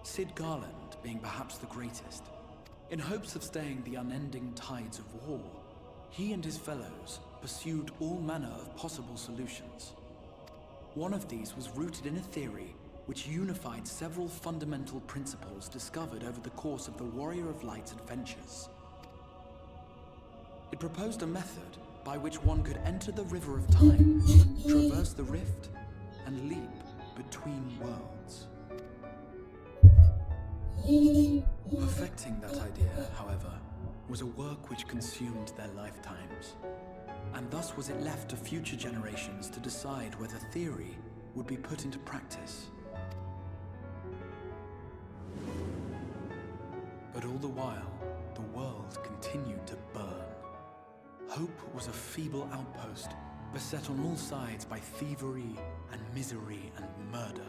Sid Garland being perhaps the greatest. In hopes of staying the unending tides of war, he and his fellows pursued all manner of possible solutions. One of these was rooted in a theory which unified several fundamental principles discovered over the course of the Warrior of Light's adventures. It proposed a method by which one could enter the River of Time, traverse the rift, and leap between worlds. Perfecting that idea, however, was a work which consumed their lifetimes, and thus was it left to future generations to decide whether theory would be put into practice. But all the while, the world continued to burn. Hope was a feeble outpost, beset on all sides by thievery and misery and murder.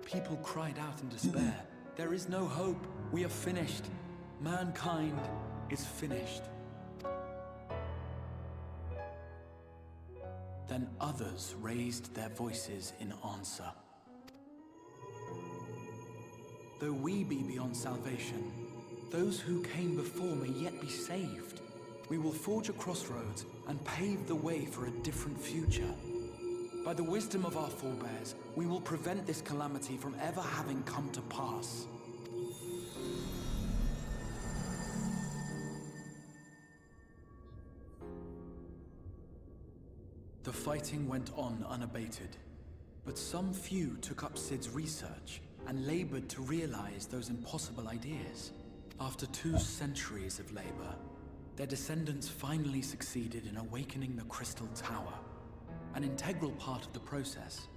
People cried out in despair, "There is no hope, we are finished. Mankind is finished." Then others raised their voices in answer. Though we be beyond salvation, those who came before may yet be saved. We will forge a crossroads and pave the way for a different future. By the wisdom of our forebears, we will prevent this calamity from ever having come to pass. The fighting went on unabated, but some few took up Sid's research and labored to realize those impossible ideas. After 2 centuries of labor, their descendants finally succeeded in awakening the Crystal Tower, an integral part of the process,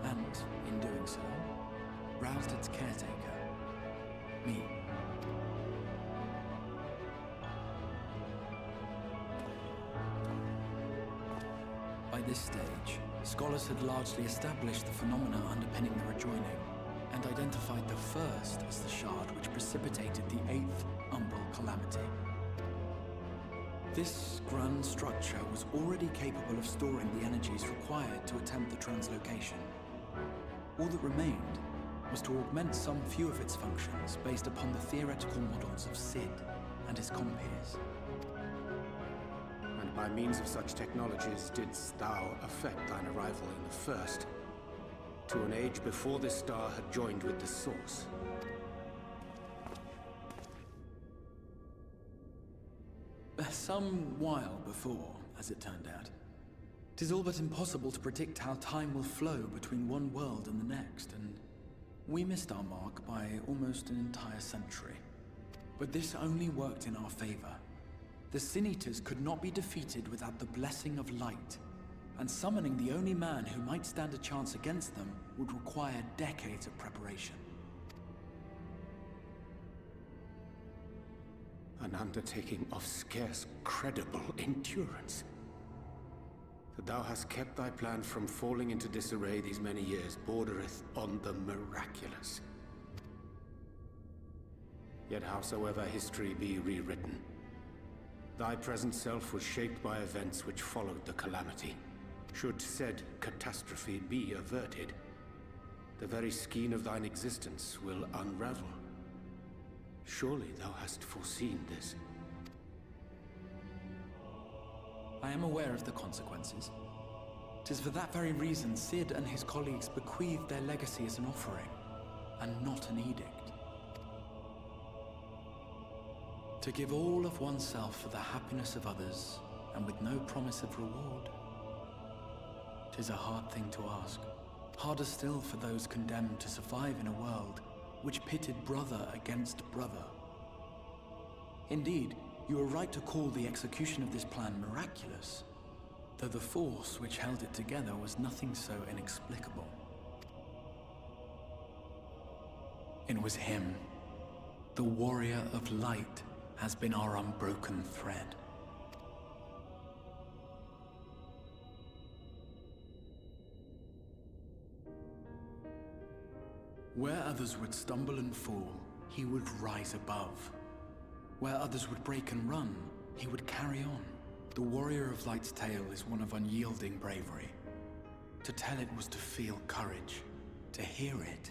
and, in doing so, roused its caretaker, me. By this stage, scholars had largely established the phenomena underpinning the rejoining, and identified the first as the shard which precipitated the 8th Umbral Calamity. This grand structure was already capable of storing the energies required to attempt the translocation. All that remained was to augment some few of its functions based upon the theoretical models of Sid and his compeers. And by means of such technologies didst thou effect thine arrival in the first, to an age before this star had joined with the Source. Some while before, as it turned out. 'Tis all but impossible to predict how time will flow between one world and the next, and we missed our mark by almost an entire century. But this only worked in our favor. The Sin Eaters could not be defeated without the blessing of light, and summoning the only man who might stand a chance against them would require decades of preparation. An undertaking of scarce credible endurance. That thou hast kept thy plan from falling into disarray these many years bordereth on the miraculous. Yet howsoever history be rewritten, thy present self was shaped by events which followed the calamity. Should said catastrophe be averted, the very skein of thine existence will unravel. Surely thou hast foreseen this. I am aware of the consequences. 'Tis for that very reason Sid and his colleagues bequeathed their legacy as an offering, and not an edict. To give all of oneself for the happiness of others, and with no promise of reward. 'Tis a hard thing to ask. Harder still for those condemned to survive in a world which pitted brother against brother. Indeed, you are right to call the execution of this plan miraculous, though the force which held it together was nothing so inexplicable. It was him. The warrior of light has been our unbroken thread. Where others would stumble and fall, he would rise above. Where others would break and run, he would carry on. The warrior of light's tale is one of unyielding bravery. To tell it was to feel courage. To hear it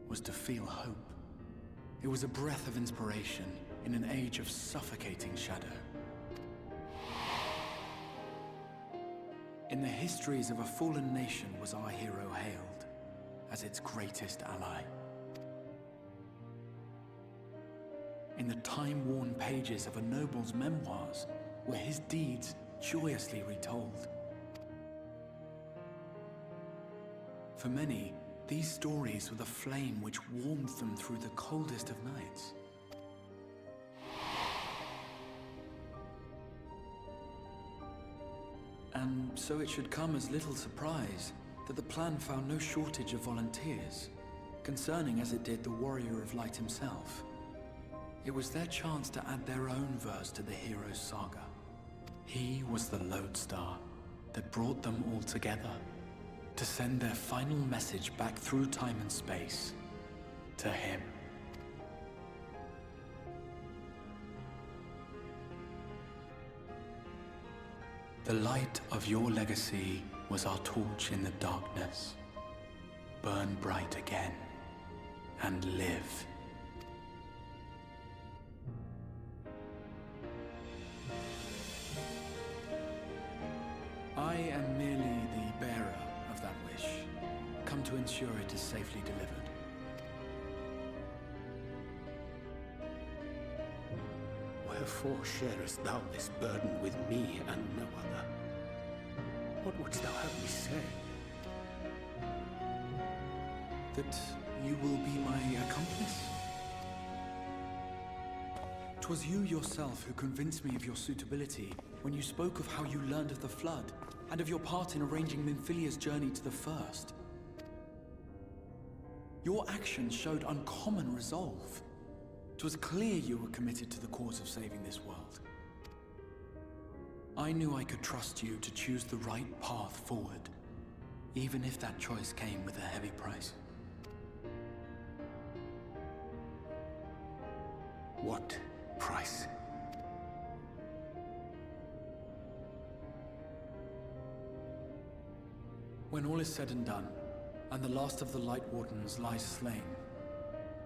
was to feel hope. It was a breath of inspiration in an age of suffocating shadow. In the histories of a fallen nation was our hero hailed as its greatest ally. In the time-worn pages of a noble's memoirs, were his deeds joyously retold. For many, these stories were the flame which warmed them through the coldest of nights. And so it should come as little surprise that the plan found no shortage of volunteers, concerning as it did the Warrior of Light himself. It was their chance to add their own verse to the hero's saga. He was the lodestar that brought them all together, to send their final message back through time and space to him. The light of your legacy was our torch in the darkness. Burn bright again and live. I am merely the bearer of that wish, come to ensure it is safely delivered. Wherefore sharest thou this burden with me and no other? What wouldst thou have me say? That you will be my accomplice? 'Twas you yourself who convinced me of your suitability when you spoke of how you learned of the Flood, and of your part in arranging Minfilia's journey to the First. Your actions showed uncommon resolve. 'Twas clear you were committed to the cause of saving this world. I knew I could trust you to choose the right path forward, even if that choice came with a heavy price. What price? When all is said and done, and the last of the Light Wardens lies slain,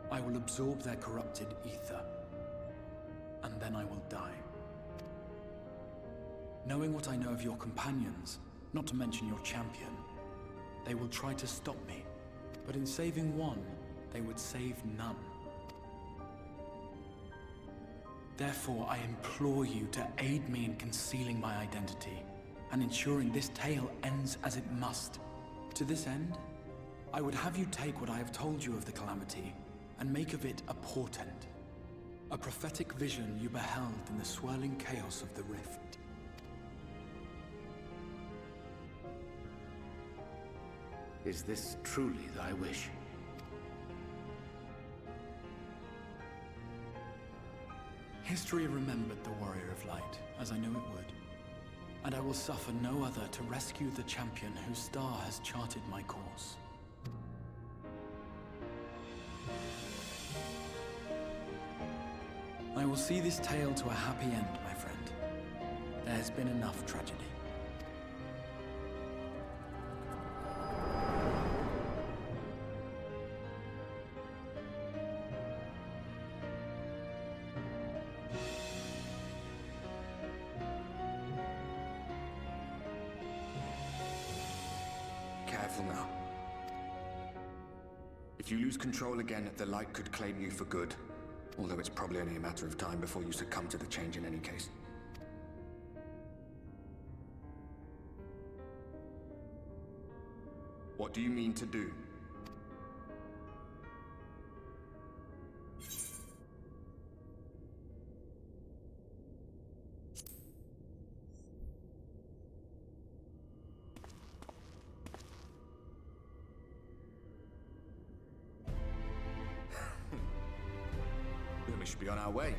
I will absorb their corrupted ether, and then I will die. Knowing what I know of your companions, not to mention your champion, they will try to stop me, but in saving one, they would save none. Therefore, I implore you to aid me in concealing my identity, and ensuring this tale ends as it must. To this end, I would have you take what I have told you of the Calamity, and make of it a portent. A prophetic vision you beheld in the swirling chaos of the Rift. Is this truly thy wish? History remembered the Warrior of Light, as I knew it would. And I will suffer no other to rescue the champion whose star has charted my course. I will see this tale to a happy end, my friend. There's been enough tragedy. Careful now. If you lose control again, the Light could claim you for good. Although it's probably only a matter of time before you succumb to the change in any case. What do you mean to do? We should be on our way.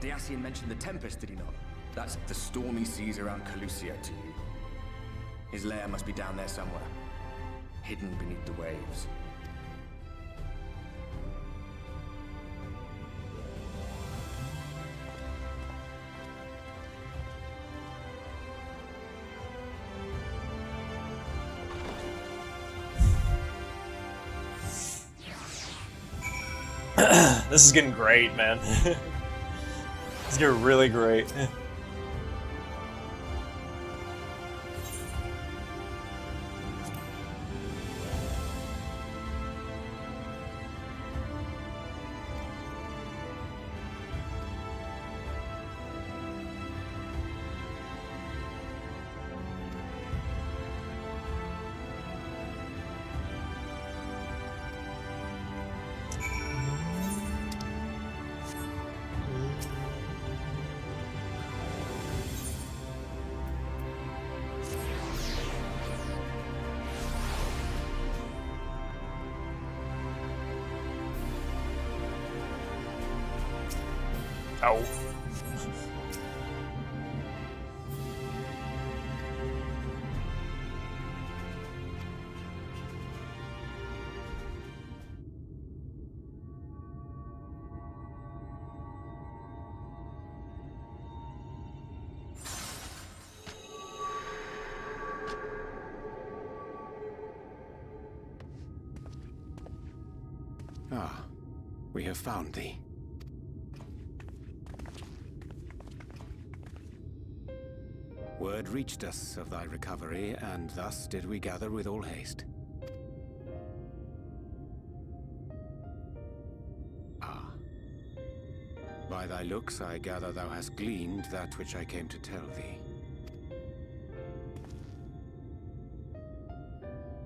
Diassian mentioned the Tempest, did he not? That's the stormy seas around Calusia to you. His lair must be down there somewhere, hidden beneath the waves. This is getting great, man. It's getting really great. Ow. Ah, we have found thee. Word reached us of thy recovery, and thus did we gather with all haste. Ah. By thy looks, I gather thou hast gleaned that which I came to tell thee.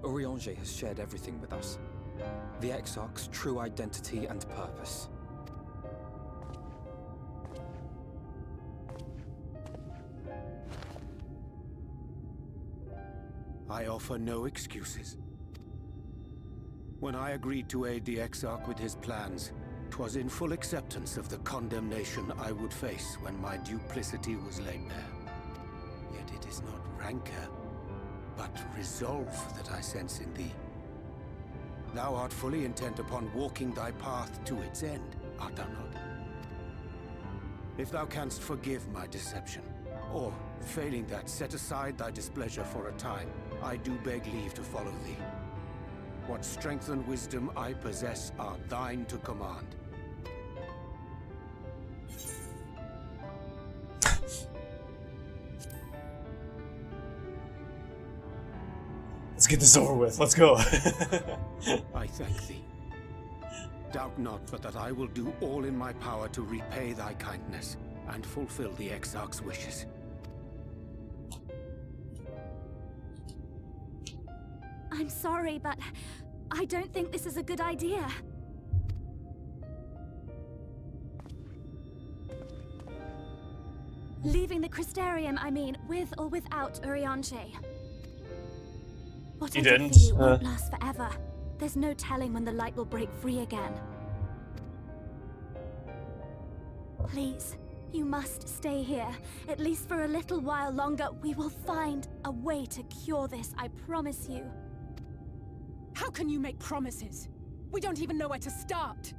Urianger has shared everything with us. The Exarch's true identity and purpose. I offer no excuses. When I agreed to aid the Exarch with his plans, 'twas in full acceptance of the condemnation I would face when my duplicity was laid bare. Yet it is not rancor, but resolve that I sense in thee. Thou art fully intent upon walking thy path to its end, art thou not? If thou canst forgive my deception, or, failing that, set aside thy displeasure for a time, I do beg leave to follow thee. What strength and wisdom I possess are thine to command. Let's get this over with. Let's go. I thank thee. Doubt not but that I will do all in my power to repay thy kindness and fulfill the Exarch's wishes. I'm sorry, but I don't think this is a good idea. Leaving the Crystarium, I mean, with or without Urianger. What You I did didn't? for you won't last forever. There's no telling when the light will break free again. Please, you must stay here. At least for a little while longer. We will find a way to cure this, I promise you. How can you make promises? We don't even know where to start.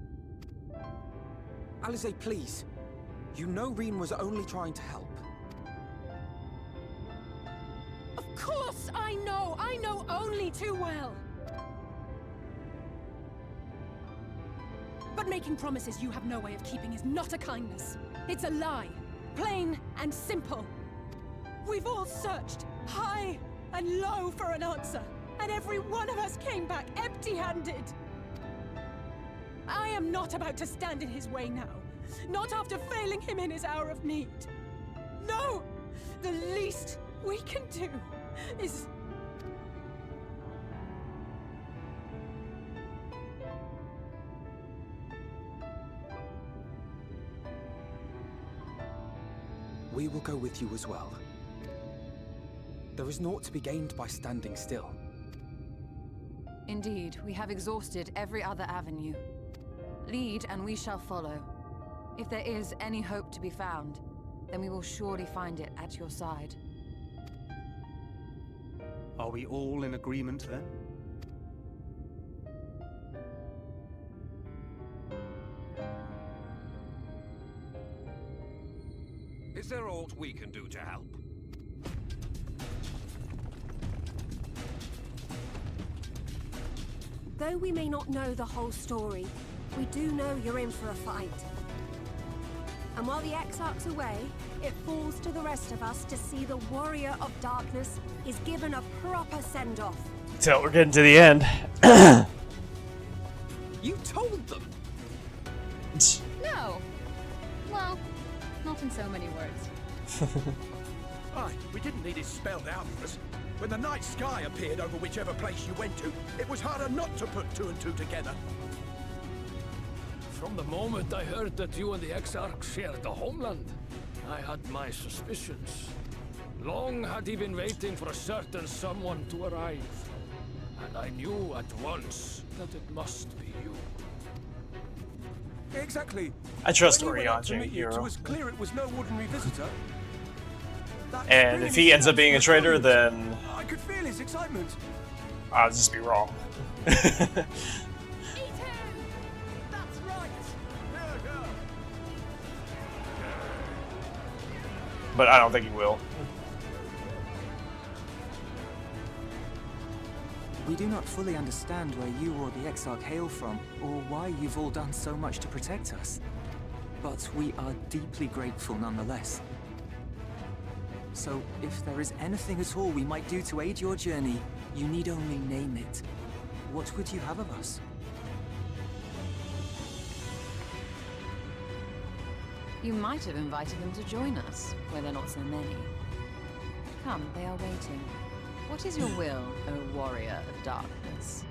Alize, please. You know Reen was only trying to help. Of course I know! I know only too well! But making promises you have no way of keeping is not a kindness. It's a lie. Plain and simple. We've all searched high and low for an answer, and every one of us came back empty-handed. I am not about to stand in his way now. Not after failing him in his hour of need. No! The least we can do is... We will go with you as well. There is naught to be gained by standing still. Indeed, we have exhausted every other avenue. Lead, and we shall follow. If there is any hope to be found, then we will surely find it at your side. Are we all in agreement then? Is there aught we can do to help? Though we may not know the whole story, we do know you're in for a fight. And while the Exarch's away, it falls to the rest of us to see the Warrior of Darkness is given a proper send-off. So we're getting to the end. You told them! No. Well, not in so many words. Aye, we didn't need it spelled out for us. When the night sky appeared over whichever place you went to, it was harder not to put two and two together. From the moment I heard that you and the Exarch shared the homeland, I had my suspicions. Long had he been waiting for a certain someone to arrive. And I knew at once that it must be you. Exactly. I trust When we went out to Orianji, meet you, hero. it was clear it was no ordinary visitor. That And if he screaming ends up being a shouts traitor, were then I could feel his excitement. I'll just be wrong. But I don't think he will. We do not fully understand where you or the Exarch hail from, or why you've all done so much to protect us. But we are deeply grateful nonetheless. So, if there is anything at all we might do to aid your journey, you need only name it. What would you have of us? You might have invited them to join us, where there are not so many. Come, they are waiting. What is your will, O warrior of darkness?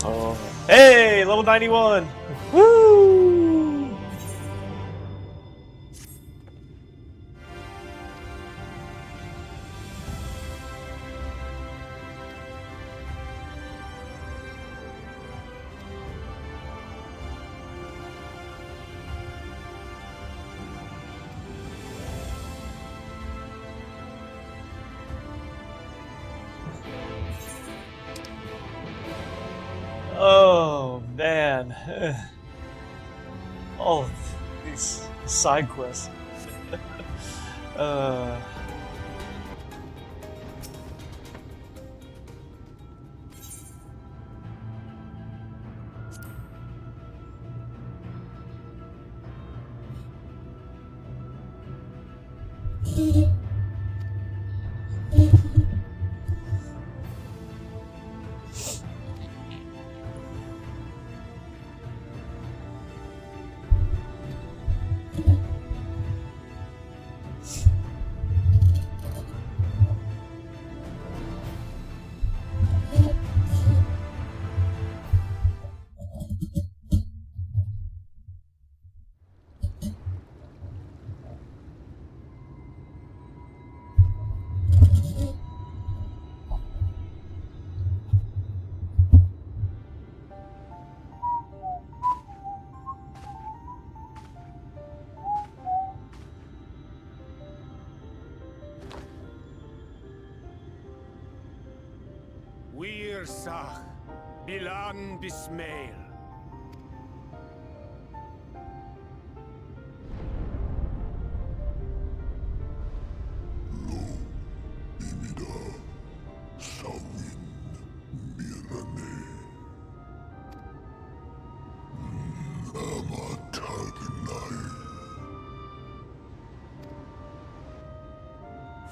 Oh. Hey, level 91! Woo! Oh man, all of these side quests. Wir Sach, Bilan Bismail.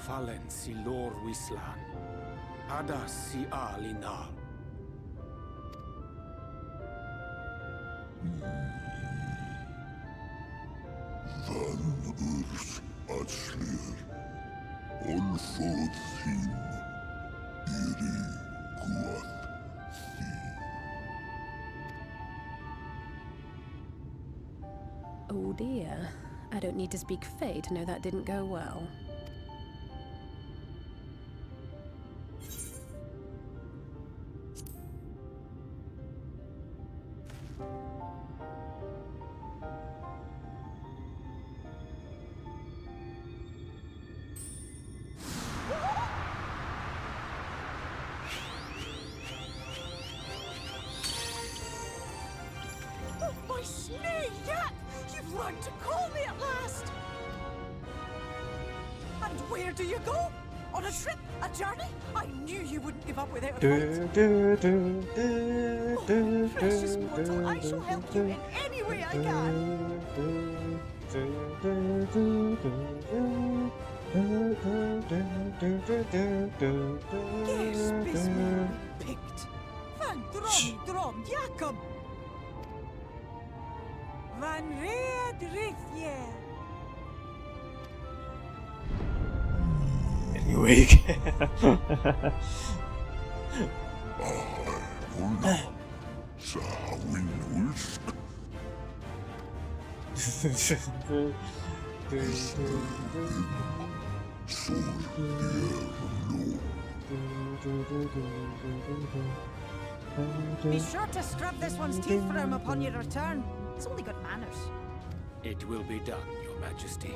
Fallen si lor wislan, adas si alinal. Van urs atslir, onfod thim, iri guath thi. Oh dear. I don't need to speak Fey to know that didn't go well. My snake, Yat! You've learned to call me at last! And where do you go? On a trip? A journey? I knew you wouldn't give up without a Do, fight. do, do, do, do, Precious mortal, I shall help you in any way I can. Yes, Bismarck be picked. Van Drom Jacob. Van Red Rithje. Anyway. Be sure to scrub this one's teeth for him upon your return. It's only good manners. It will be done, Your Majesty.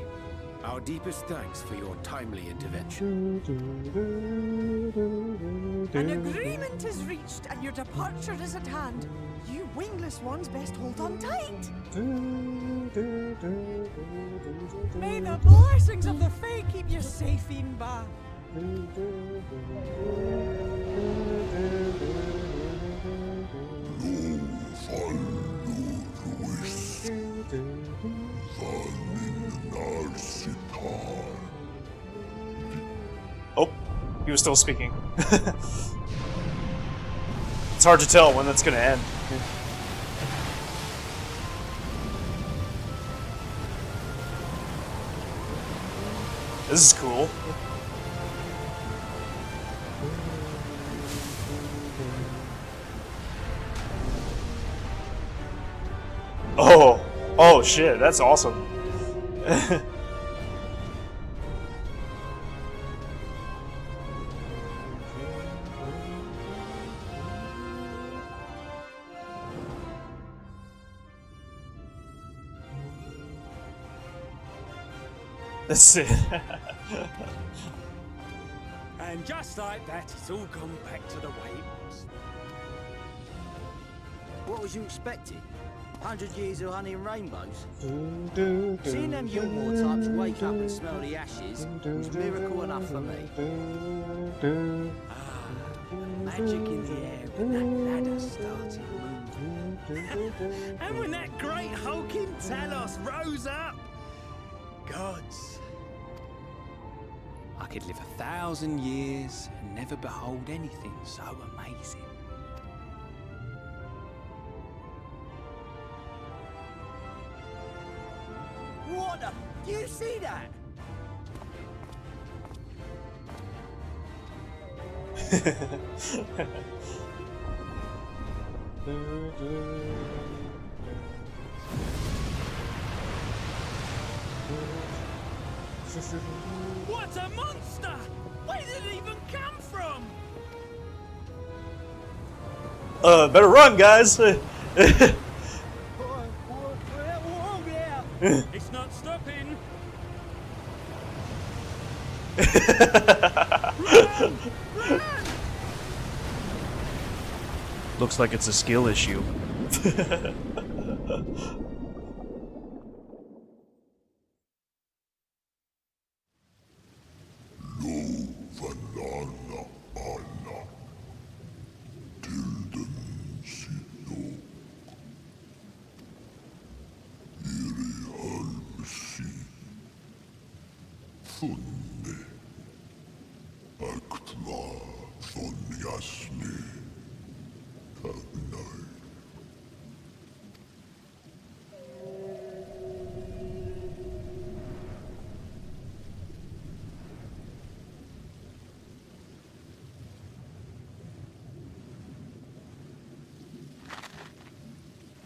Our deepest thanks for your timely intervention. An agreement is reached and your departure is at hand. You wingless ones best hold on tight. May the blessings of the Fae keep you safe, Inba. Oh, he was still speaking. It's hard to tell when that's gonna end. This is cool. Oh shit, that's awesome. That's it. And just like that, it's all gone back to the way it was. What was you expecting? 100 years of honey and rainbows? Seeing them Yulmore types wake up and smell the ashes was miracle enough for me. Magic in the air when that ladder started moving. And when that great hulking Talos rose up. Gods. I could live 1,000 years and never behold anything so amazing. What the? Do you see that? What a monster! Where did it even come from? Better run, guys. It's not stopping. Looks like it's a skill issue.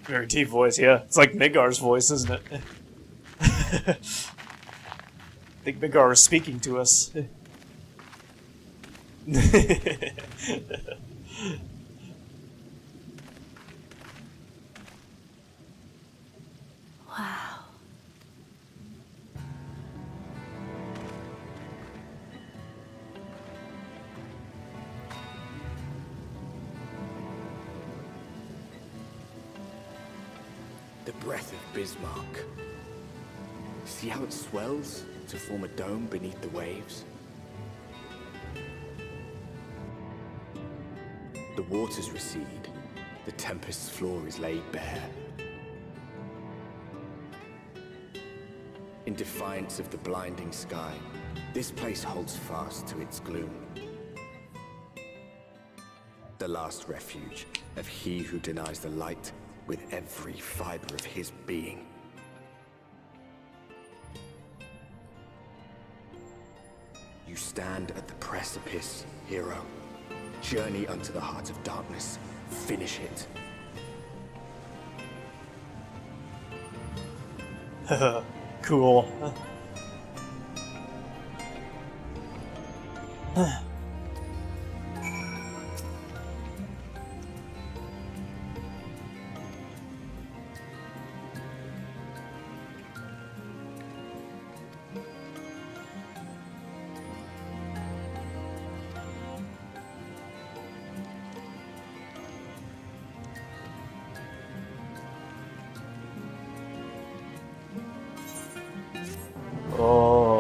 Very deep voice, yeah. It's like Midgar's voice, isn't it? I think Midgar is speaking to us. Wow. The breath of Bismarck. See how it swells to form a dome beneath the waves? The waters recede. The tempest's floor is laid bare. In defiance of the blinding sky, this place holds fast to its gloom. The last refuge of he who denies the light with every fiber of his being. You stand at the precipice, hero. Journey unto the heart of darkness. Finish it. Cool. Oh.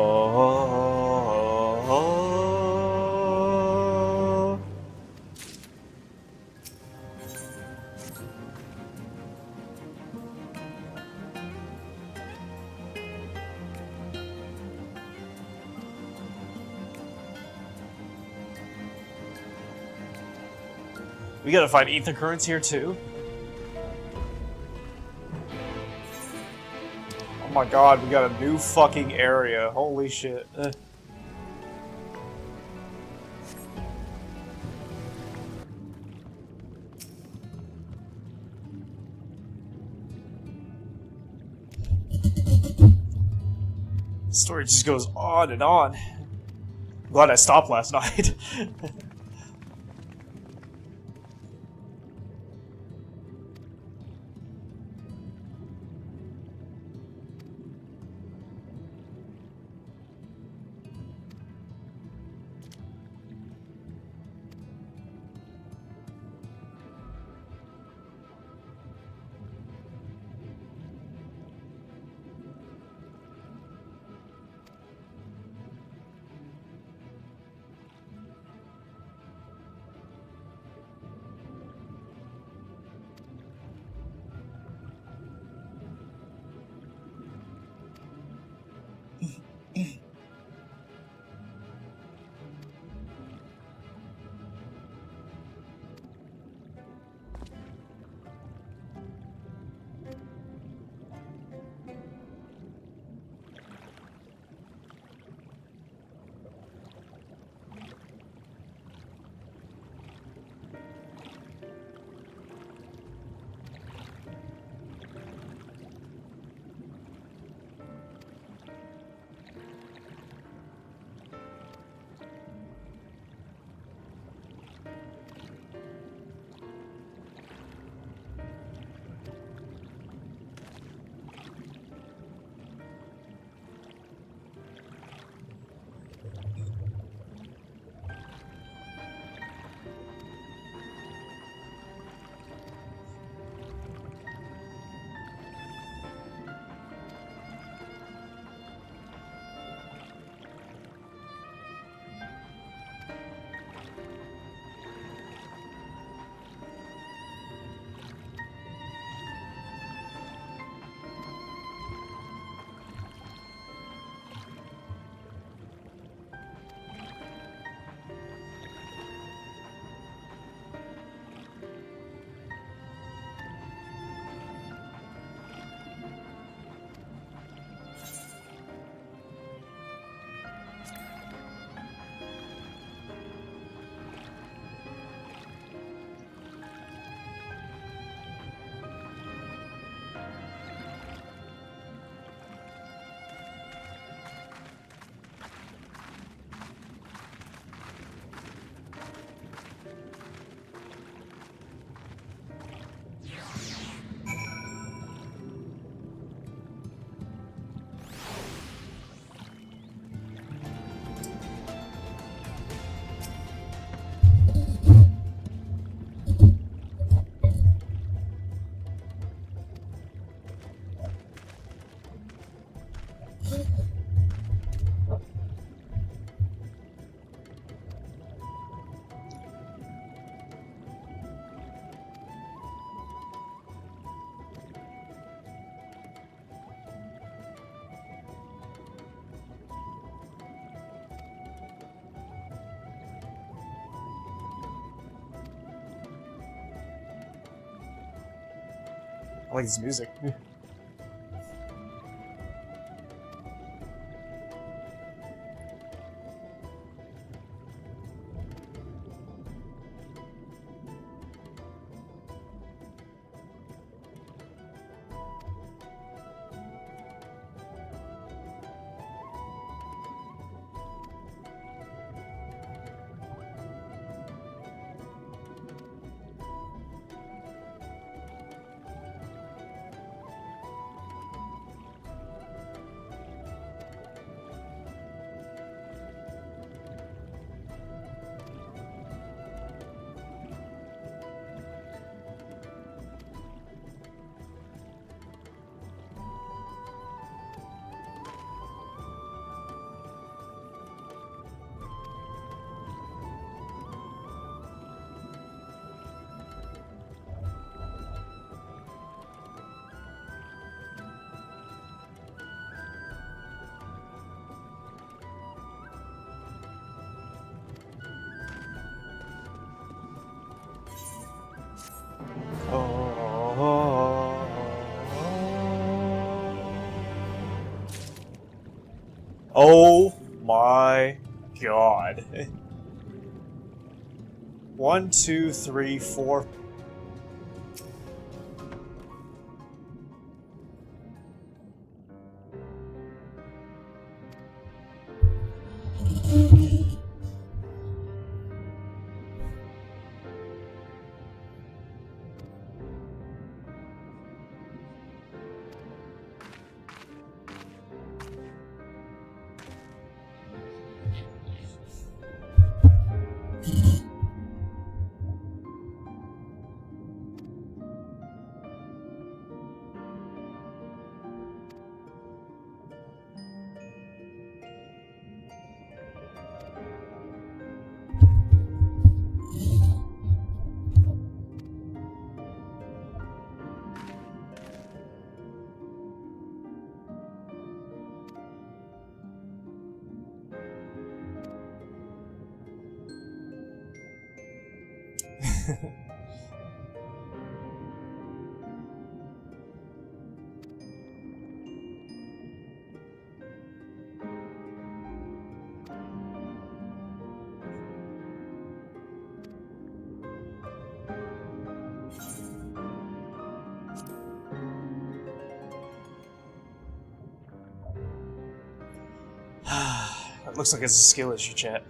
We gotta find ether currents here too. Oh my god, we got a new fucking area. Holy shit. The story just goes on and on. I'm glad I stopped last night. I like this music. Oh my god. 1, 2, 3, 4. It looks like it's a skill issue, chat.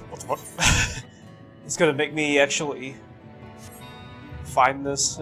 What the fuck? It's gonna make me actually find this.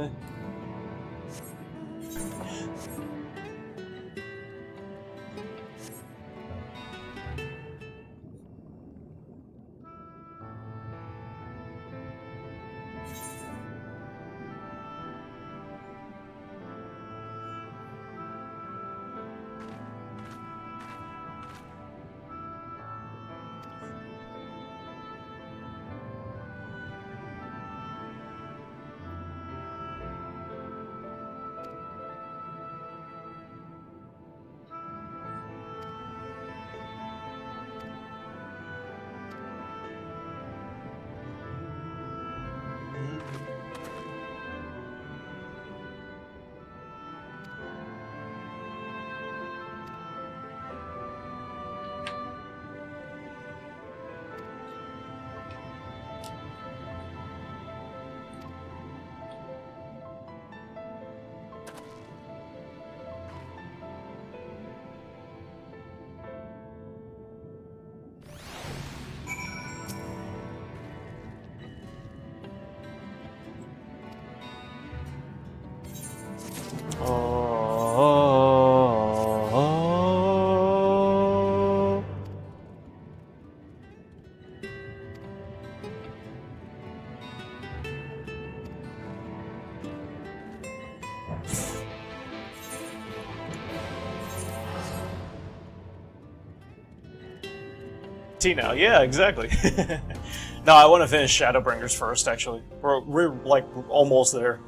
T now. Yeah, exactly. No, I want to finish Shadowbringers first, actually. We're like almost there.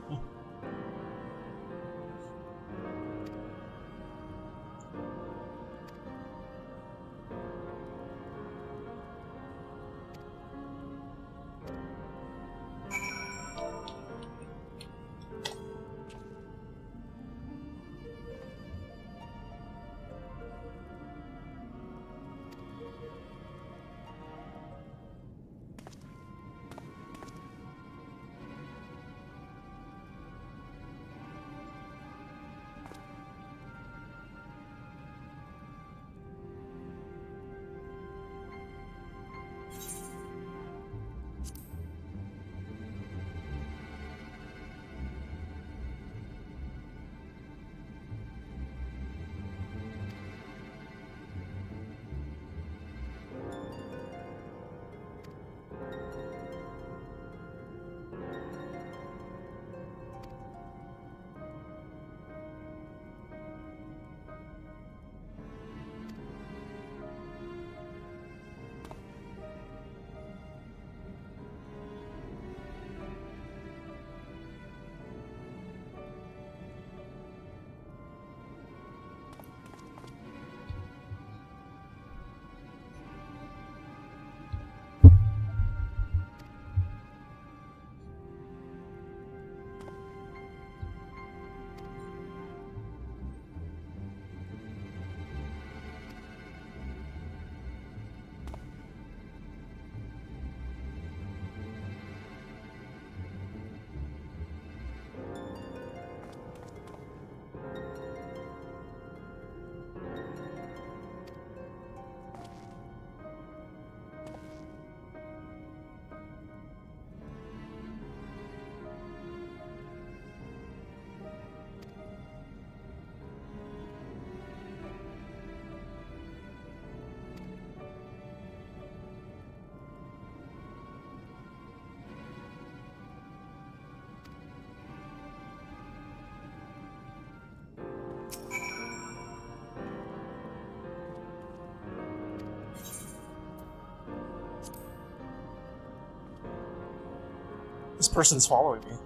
This person's following me.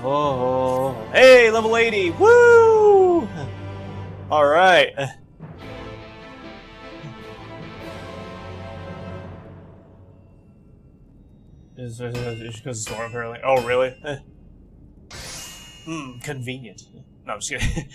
Oh, hey, level 80! Woo! All right. Is because it's storm apparently? Oh, really? Convenient. No, I'm just kidding.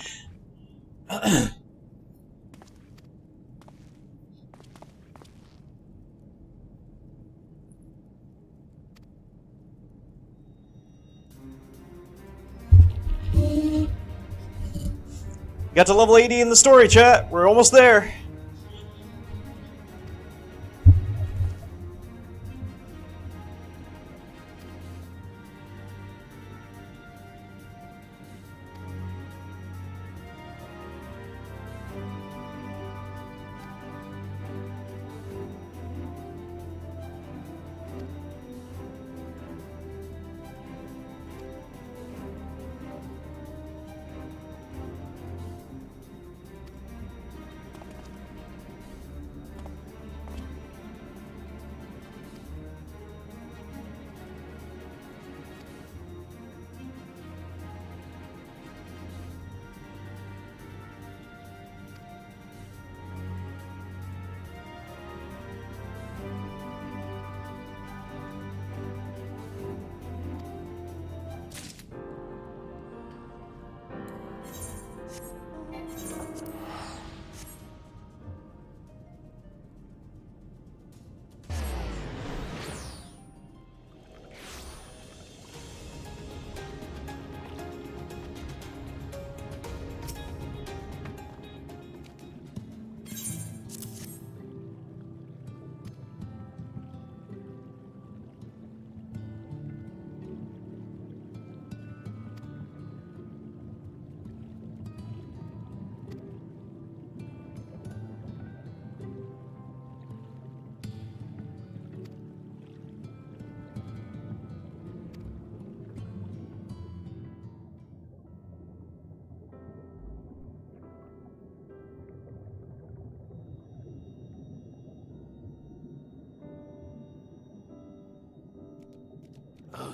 Got to level 80 in the story, chat. We're almost there.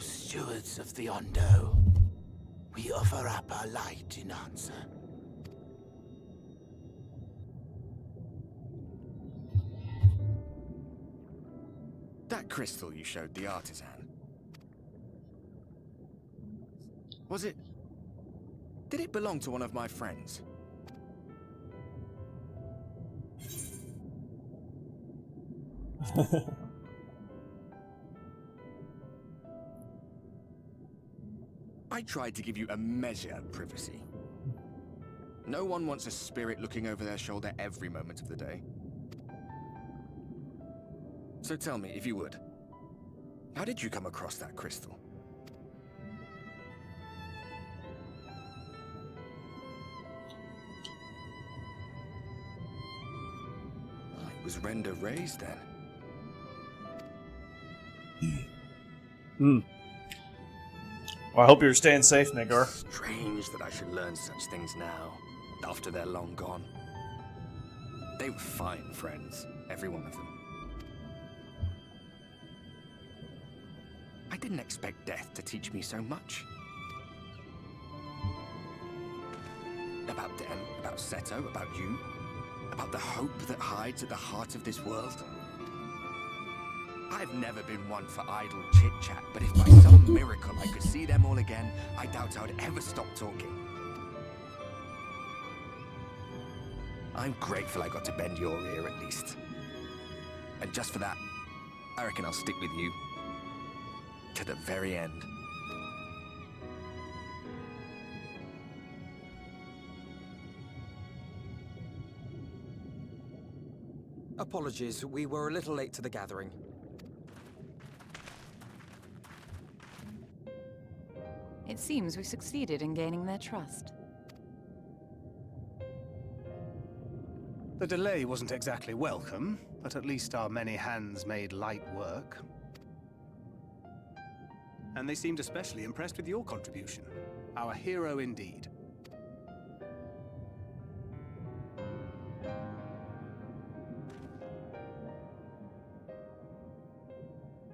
stewards of the Ondo, we offer up our light in answer. That crystal you showed the artisan. Was it... Did it belong to one of my friends? I tried to give you a measure of privacy. No one wants a spirit looking over their shoulder every moment of the day. So tell me, if you would, how did you come across that crystal? Oh, it was Render raised then. Well, I hope you're staying safe, Nagar. Strange that I should learn such things now, after they're long gone. They were fine friends, every one of them. I didn't expect death to teach me so much. About them, about Seto, about you, about the hope that hides at the heart of this world. I've never been one for idle chit-chat, but if by some miracle I could see them all again, I doubt I would ever stop talking. I'm grateful I got to bend your ear at least. And just for that, I reckon I'll stick with you. To the very end. Apologies, we were a little late to the gathering. It seems we succeeded in gaining their trust. The delay wasn't exactly welcome, but at least our many hands made light work. And they seemed especially impressed with your contribution. Our hero indeed.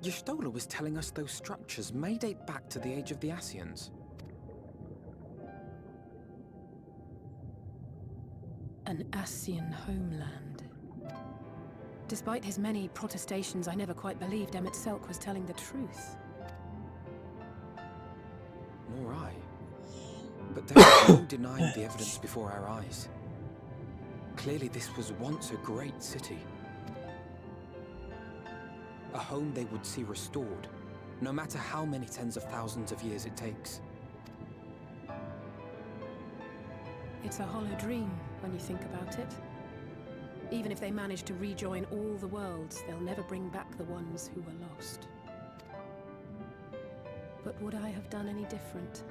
Y'shtola was telling us those structures may date back to the age of the Ascians. An Ascian homeland. Despite his many protestations, I never quite believed Emmett Selk was telling the truth. Nor I. But there was no denying the evidence before our eyes. Clearly this was once a great city. A home they would see restored, no matter how many tens of thousands of years it takes. It's a hollow dream when you think about it. Even if they manage to rejoin all the worlds, they'll never bring back the ones who were lost. But would I have done any different?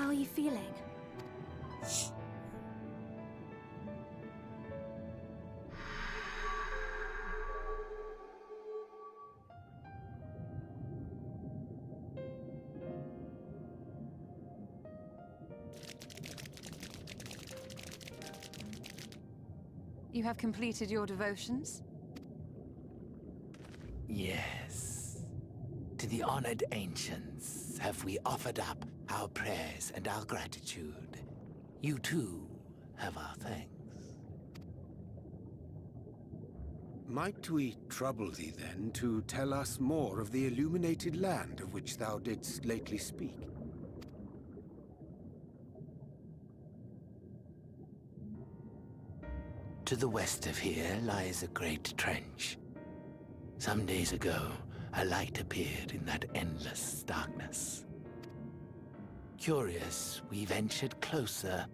How are you feeling? You have completed your devotions? Yes. To the honored ancients have we offered up our prayers and our gratitude. You too have our thanks. Might we trouble thee then to tell us more of the illuminated land of which thou didst lately speak? To the west of here lies a great trench. Some days ago, a light appeared in that endless darkness. Curious, we ventured closer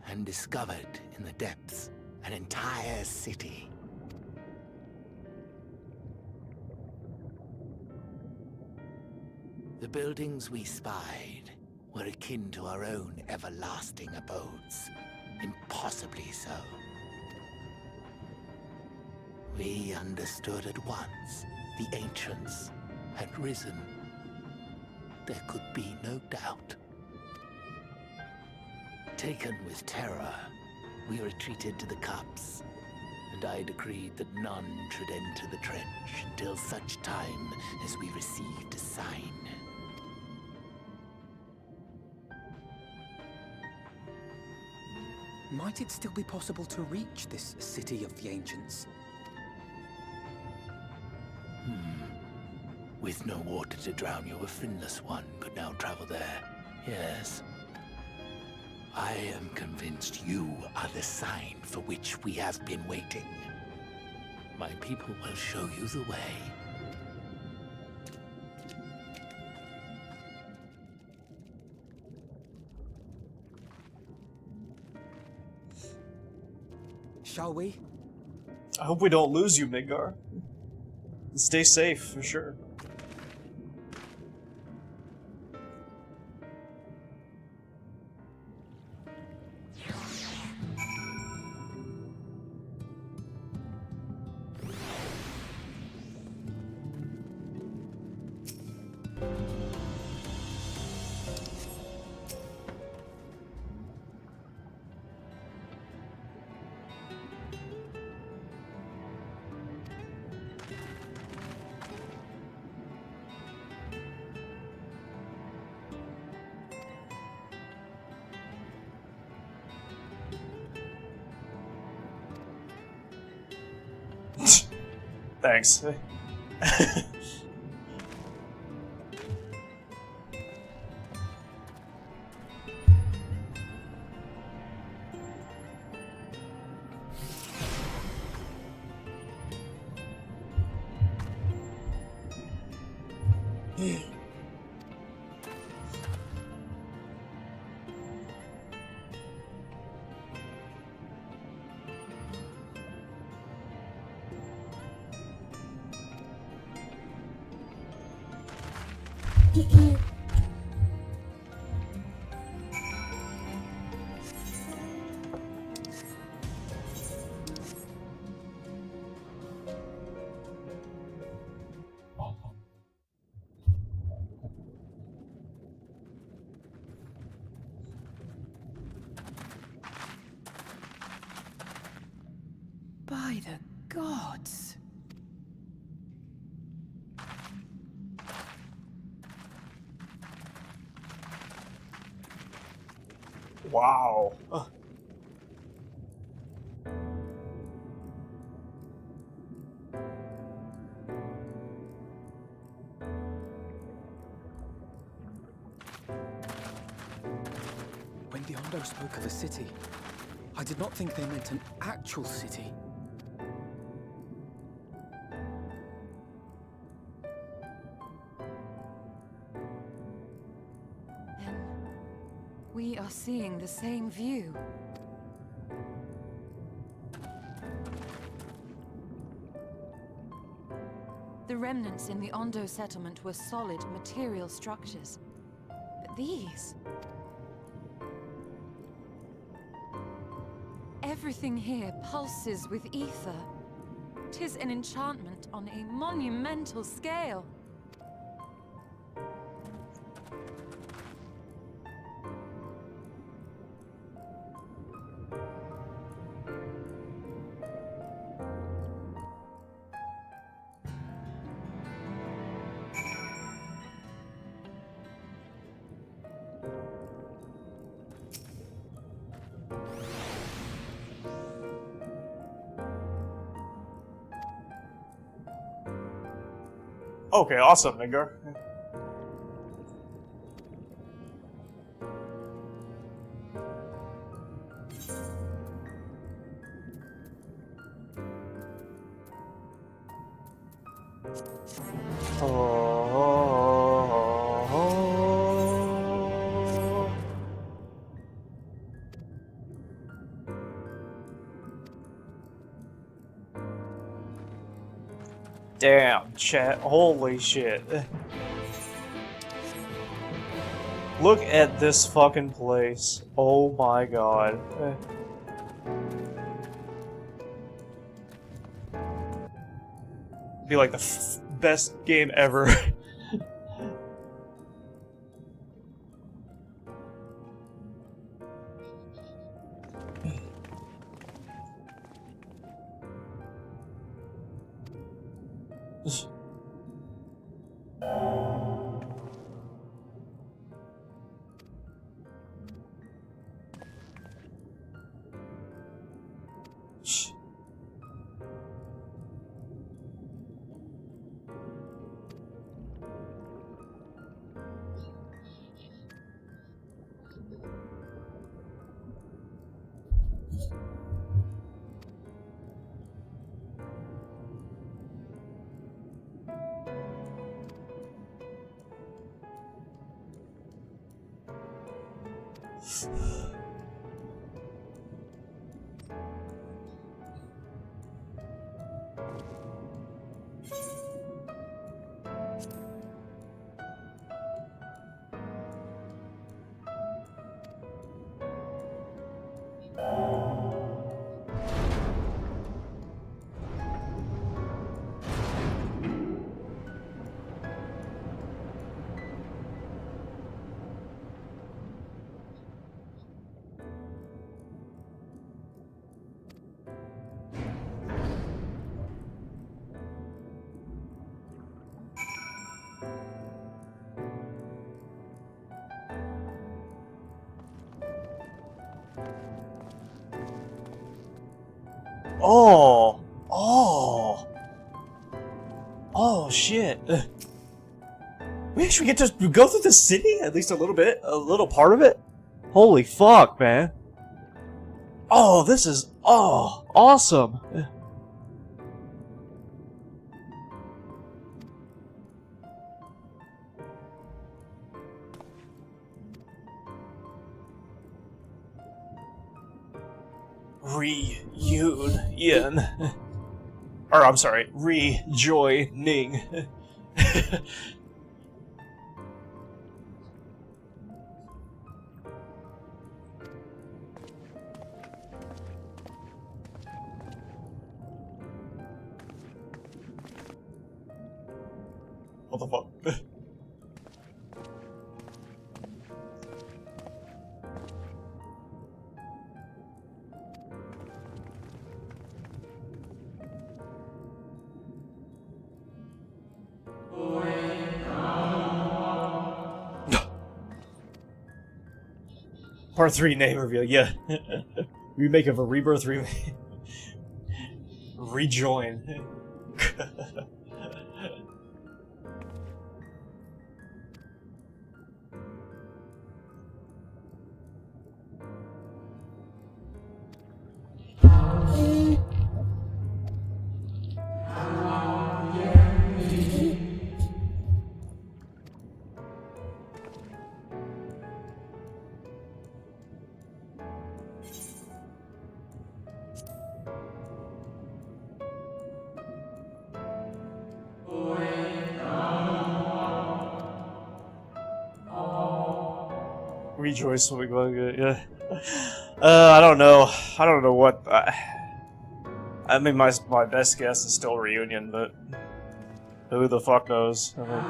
and discovered in the depths an entire city. The buildings we spied were akin to our own everlasting abodes, impossibly so. We understood at once the ancients had risen. There could be no doubt. Taken with terror, we retreated to the copse, and I decreed that none should enter the trench until such time as we received a sign. Might it still be possible to reach this city of the ancients? With no water to drown you, a finless one could now travel there. Yes. I am convinced you are the sign for which we have been waiting. My people will show you the way. Shall we? I hope we don't lose you, Midgar. Stay safe, for sure. Thanks. By the gods. Wow. When the Ondo spoke of a city, I did not think they meant an actual city. We are seeing the same view. The remnants in the Ondo settlement were solid material structures. But these... everything here pulses with ether. 'Tis an enchantment on a monumental scale. Okay, awesome, Midgar. Damn, chat. Holy shit. Look at this fucking place. Oh my god. Be like the best game ever. Oh! Oh! Oh, shit. We actually get to go through the city? At least a little bit? A little part of it? Holy fuck, man. Oh, this is... Oh, awesome. Reunion. Or, I'm sorry, rejoining. What the fuck? Part 3 name reveal, yeah. Remake of a Rebirth remake. Rejoin. Rejoice will be going good, yeah. I don't know. I don't know what... I mean, my best guess is still Reunion, but... Who the fuck knows? I mean...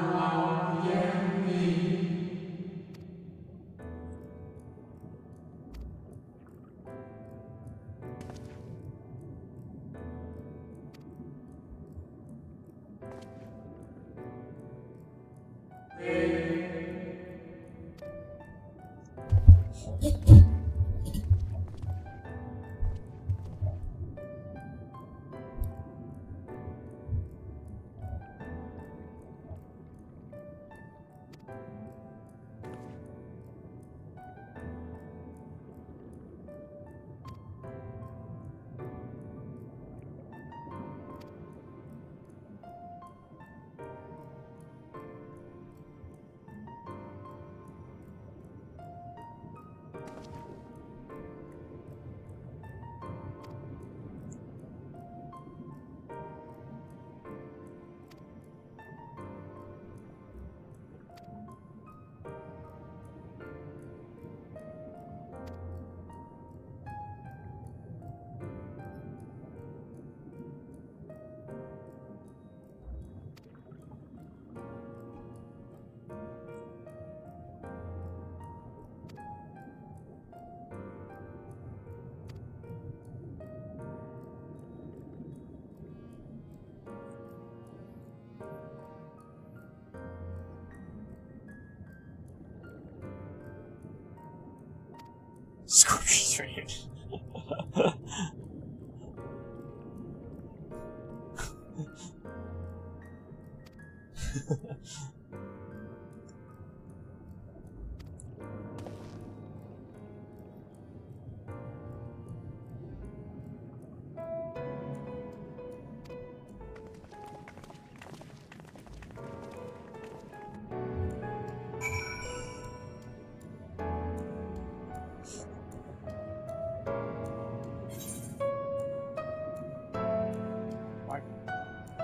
Scorpions reunion.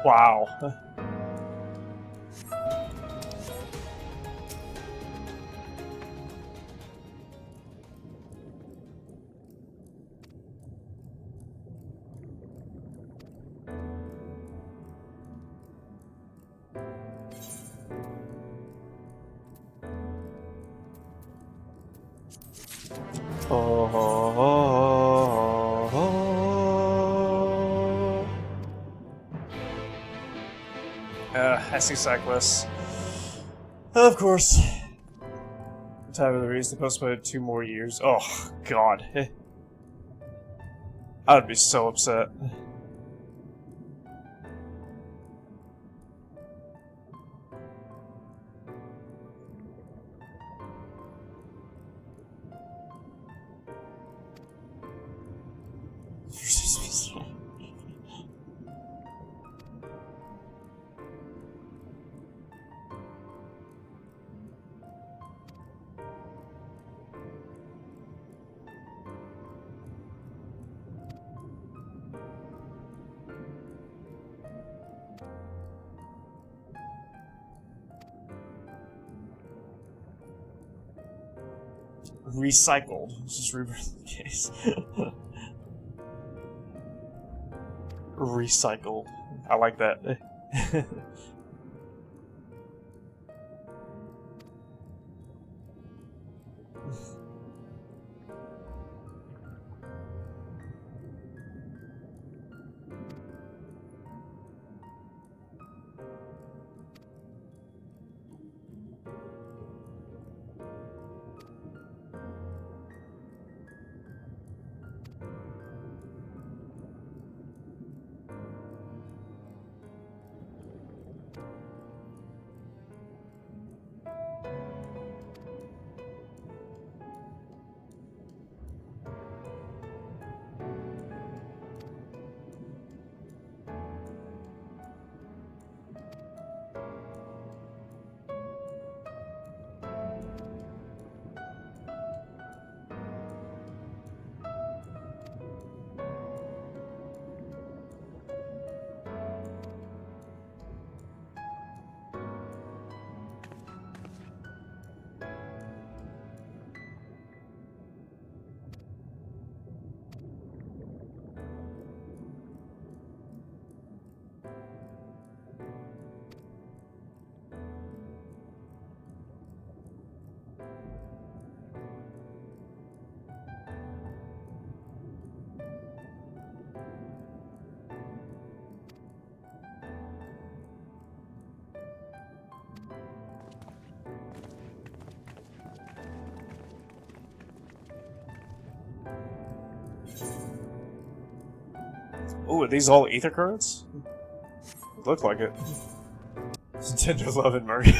Wow. I see side quests. Of course. The time of the release, they postponed 2 more years. Oh, God. I would be so upset. Recycled. Let's just rebirth the case. Recycled. I like that. Oh, are these all ether currents? Look like it. Tender love and Murray.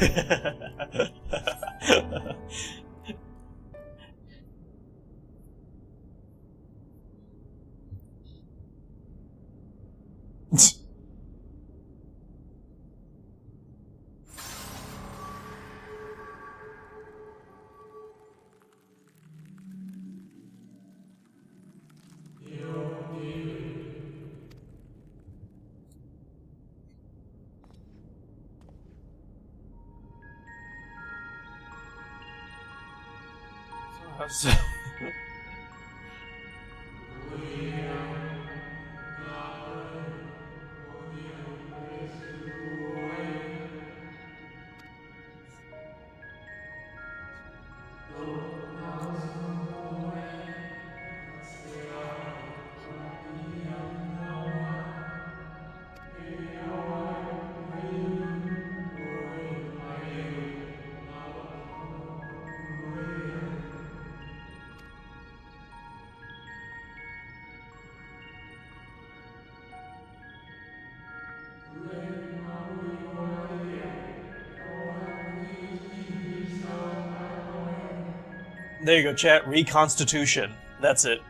There you go, chat. Reconstitution. That's it.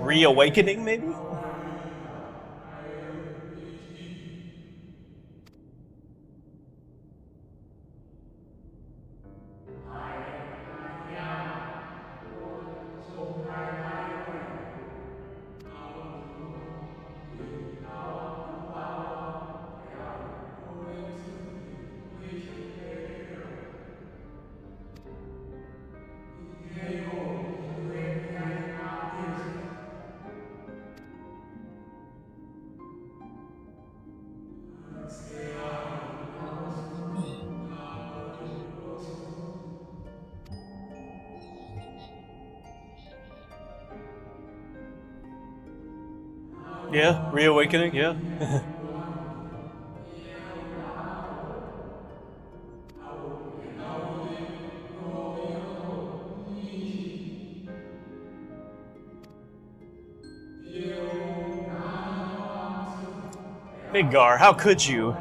Reawakening, maybe? Yeah, reawakening, yeah. Midgar, how could you?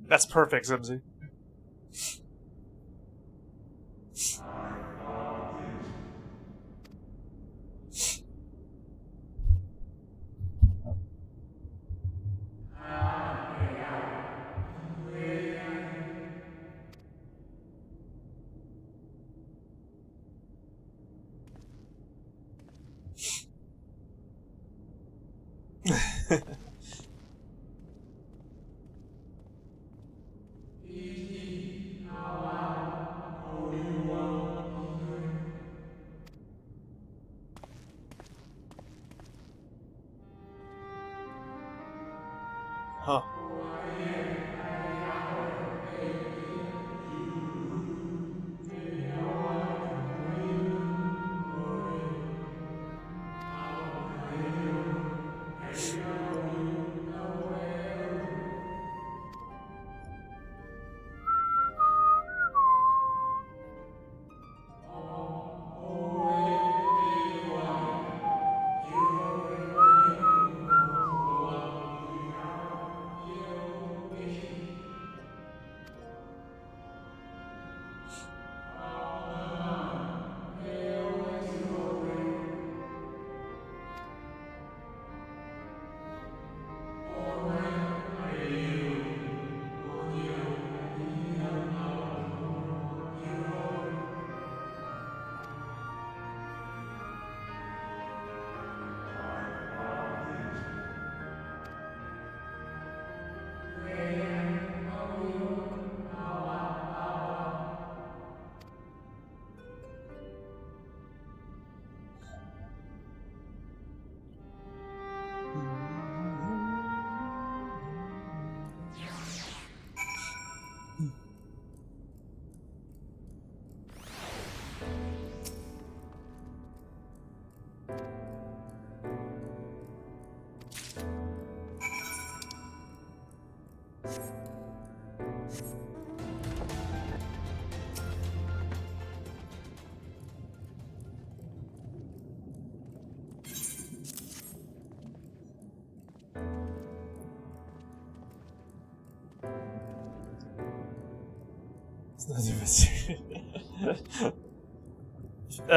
That's perfect, Zimzy. Huh.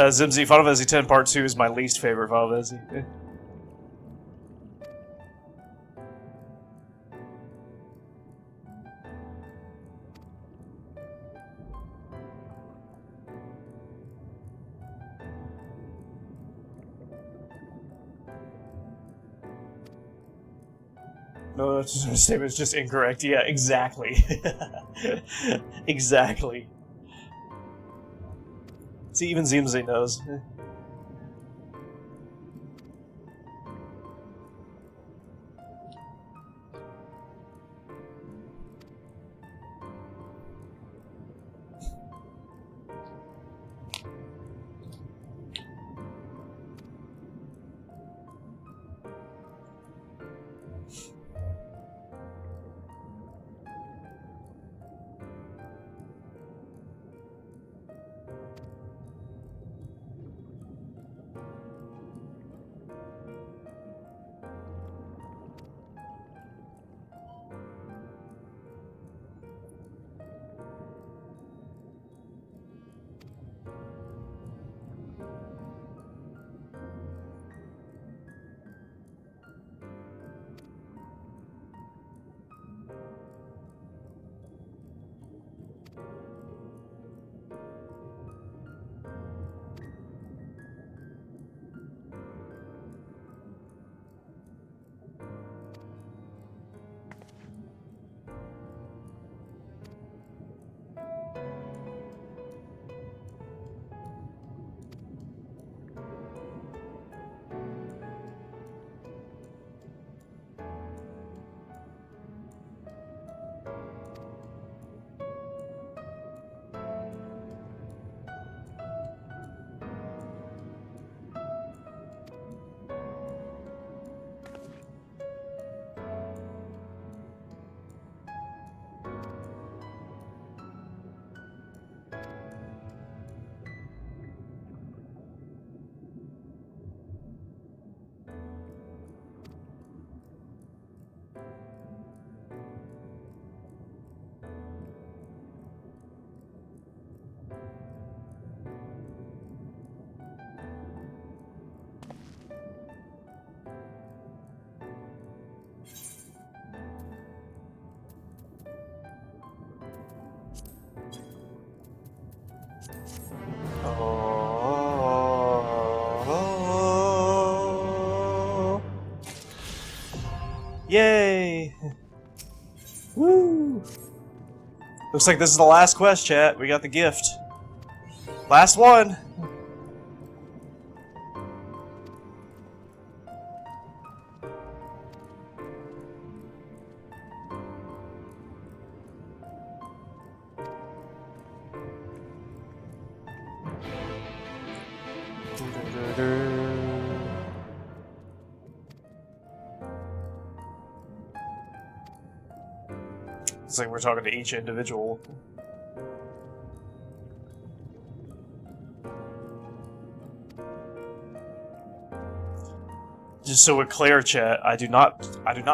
Zimzy, Final Fantasy X Part 2 is my least favorite Final Fantasy. No, that's just a statement. It's just incorrect. Yeah, exactly. Exactly. See, even Zimzy knows. Oh. Yay! Woo! Looks like this is the last quest, chat. We got the gift. Last one! It's like we're talking to each individual. Just so we're clear, chat, I do not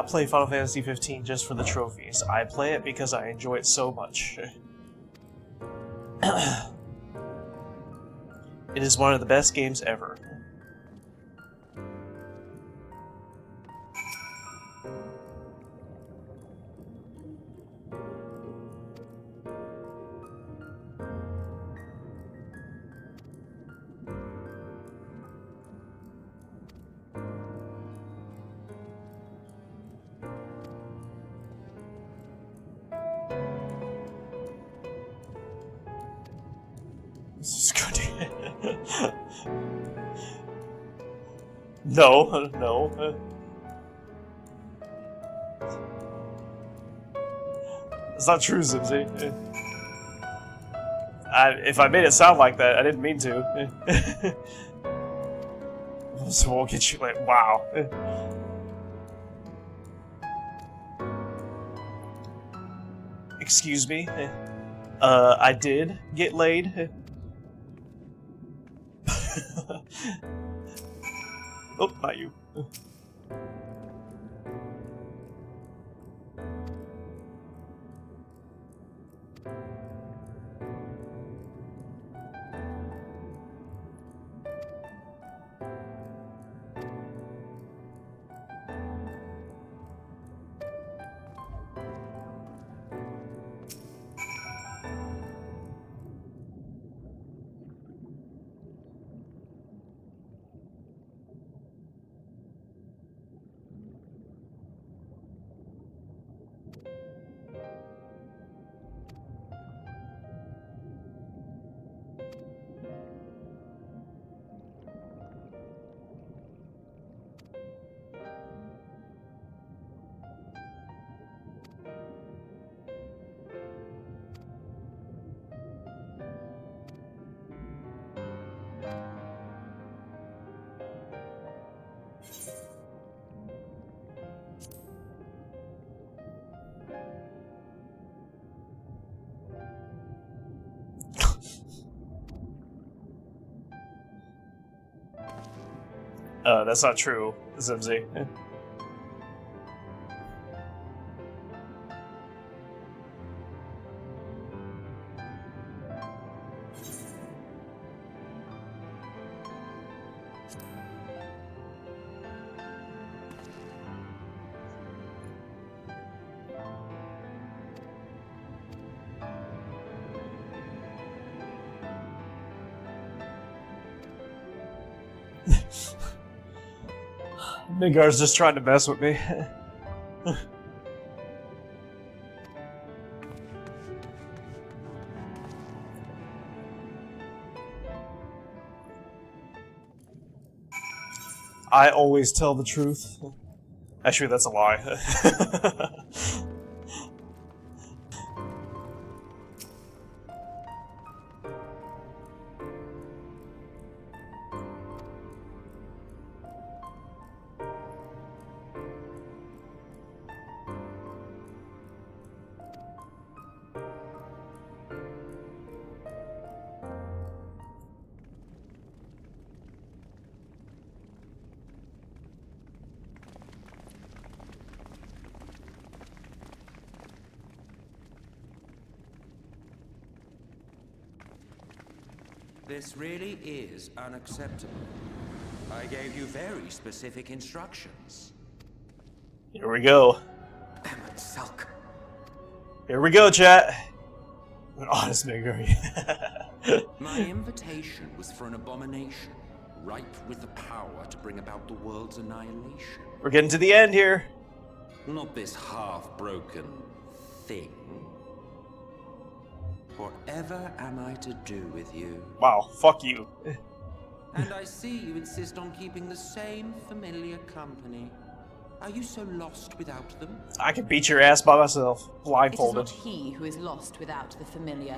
play Final Fantasy 15 just for the trophies. I play it because I enjoy it so much. It is one of the best games ever. This is good. No, no. It's not true, Zimzy. If I made it sound like that, I didn't mean to. So we'll get you like, wow. Excuse me. I did get laid. Oh, not you. That's not true, Zimzy. Midgar's just trying to mess with me. I always tell the truth. Actually, that's a lie. This really is unacceptable. I gave you very specific instructions. Here we go. Emmett Sulk. Here we go, chat. An honest Midgar. My invitation was for an abomination, ripe with the power to bring about the world's annihilation. We're getting to the end here. Not this half-broken thing. Whatever am I to do with you? Wow, fuck you. And I see you insist on keeping the same familiar company. Are you so lost without them? I can beat your ass by myself, blindfolded. It is not he who is lost without the familiar.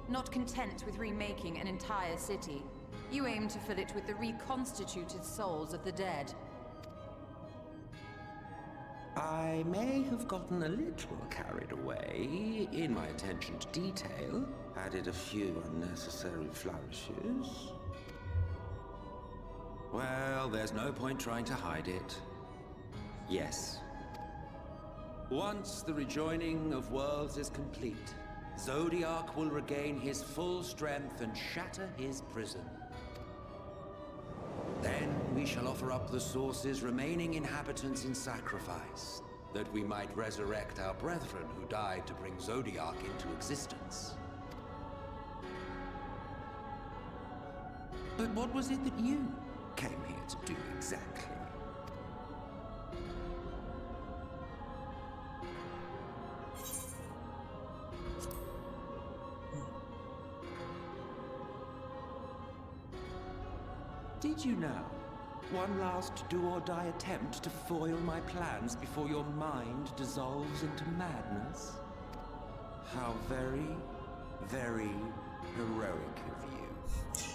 Not content with remaking an entire city, you aim to fill it with the reconstituted souls of the dead. I may have gotten a little carried away in my attention to detail, added a few unnecessary flourishes. Well, there's no point trying to hide it. Yes. Once the rejoining of worlds is complete, Zodiac will regain his full strength and shatter his prison. Then we shall offer up the Source's remaining inhabitants in sacrifice, that we might resurrect our brethren who died to bring Zodiac into existence. But what was it that you came here to do exactly? Did you know? One last do-or-die attempt to foil my plans before your mind dissolves into madness? How very, very heroic of you.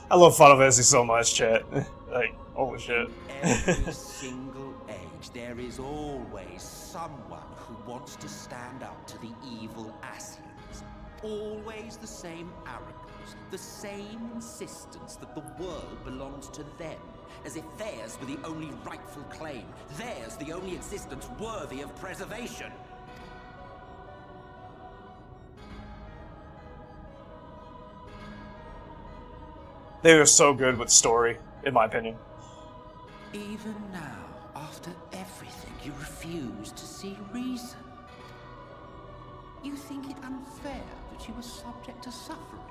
I love Final Fantasy so much, chat. Like, holy shit. Every single age, there is always someone who wants to stand up to the evil Ascians. Always the same arrogance, the same insistence that the world belongs to them, as if theirs were the only rightful claim, theirs the only existence worthy of preservation. They were so good with story, in my opinion. Even now, after everything, you refuse to see reason. You think it unfair that you are subject to suffering?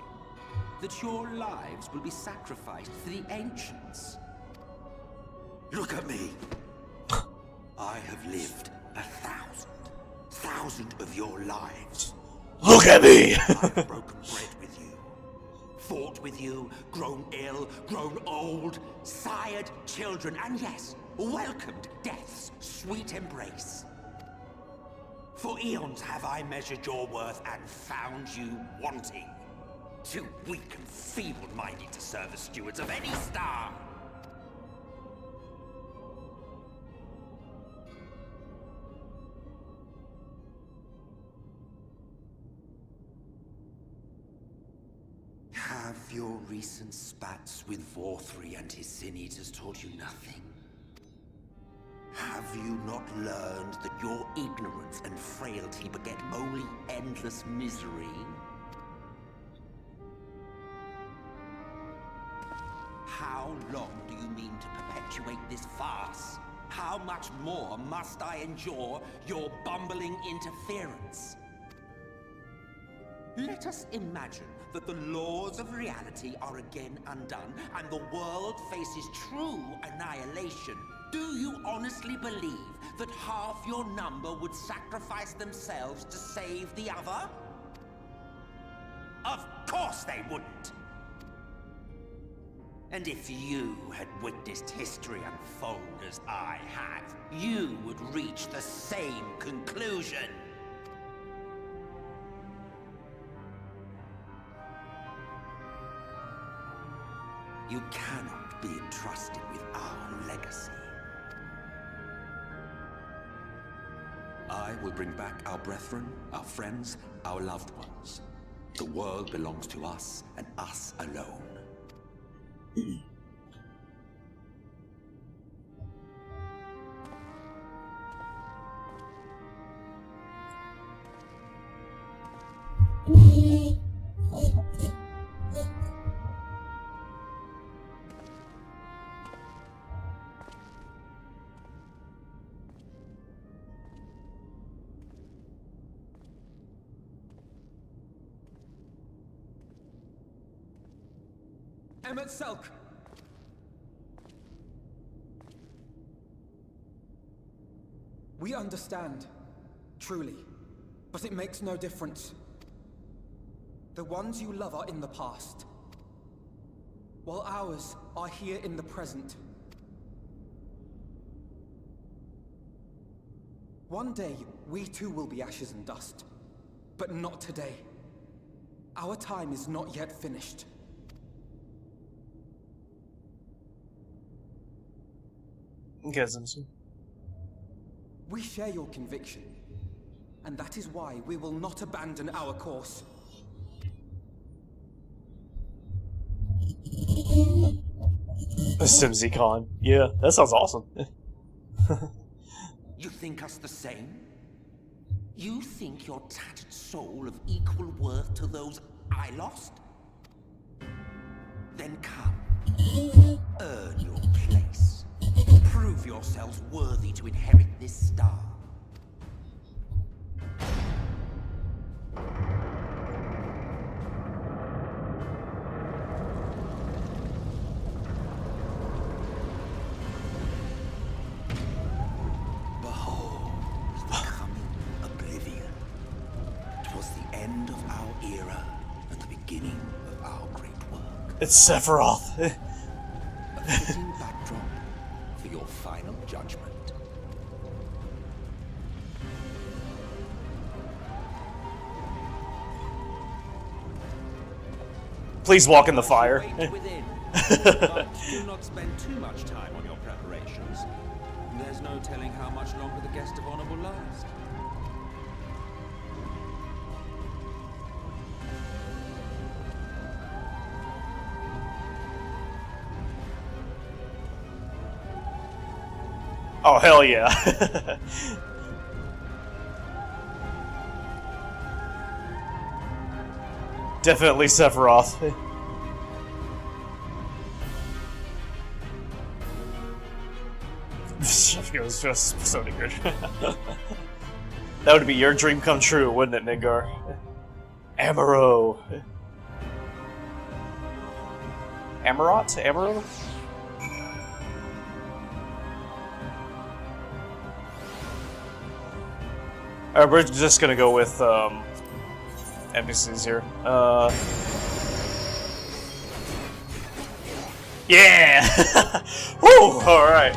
That your lives will be sacrificed for the ancients? Look at me! I have lived 1,000 of your lives. Look at me! I have broken bread with you, fought with you, grown ill, grown old, sired children, and yes, welcomed death's sweet embrace. For eons have I measured your worth and found you wanting. Too weak and feeble-minded to serve as stewards of any star. Have your recent spats with Vorthri and his sin eaters taught you nothing? Have you not learned that your ignorance and frailty beget only endless misery? How long do you mean to perpetuate this farce? How much more must I endure your bumbling interference? Let us imagine that the laws of reality are again undone and the world faces true annihilation. Do you honestly believe that half your number would sacrifice themselves to save the other? Of course they wouldn't! And if you had witnessed history unfold as I have, you would reach the same conclusion. You cannot be entrusted with our legacy. I will bring back our brethren, our friends, our loved ones. The world belongs to us and us alone. Emmett Selk! We understand, truly, but it makes no difference. The ones you love are in the past, while ours are here in the present. One day, we too will be ashes and dust, but not today. Our time is not yet finished. We share your conviction, and that is why we will not abandon our course. A SimsyCon. Yeah, that sounds awesome. You think us the same? You think your tattered soul of equal worth to those I lost? Then come. Earn your place. Prove yourselves worthy to inherit this star. Behold, the coming oblivion. 'Twas the end of our era and the beginning of our great work. It's Sephiroth. A fitting backdrop for your final judgment. Please walk in the fire. But do not spend too much time on your preparations. There's no telling how much longer the guest of honor will last. Oh, hell yeah. Definitely Sephiroth. It was just so good. That would be your dream come true, wouldn't it, Midgar? Amaro. Amarot? Amaro? Alright, we're just gonna go with NPCs here. Yeah! Woo! Alright.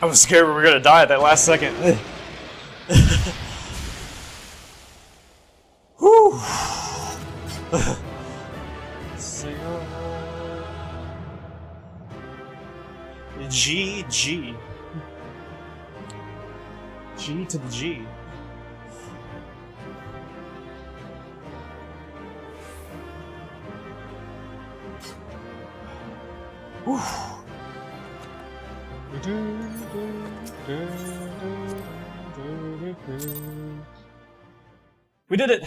I was scared we were gonna die at that last second. Whew! GG. G to the G. Whew. We did it!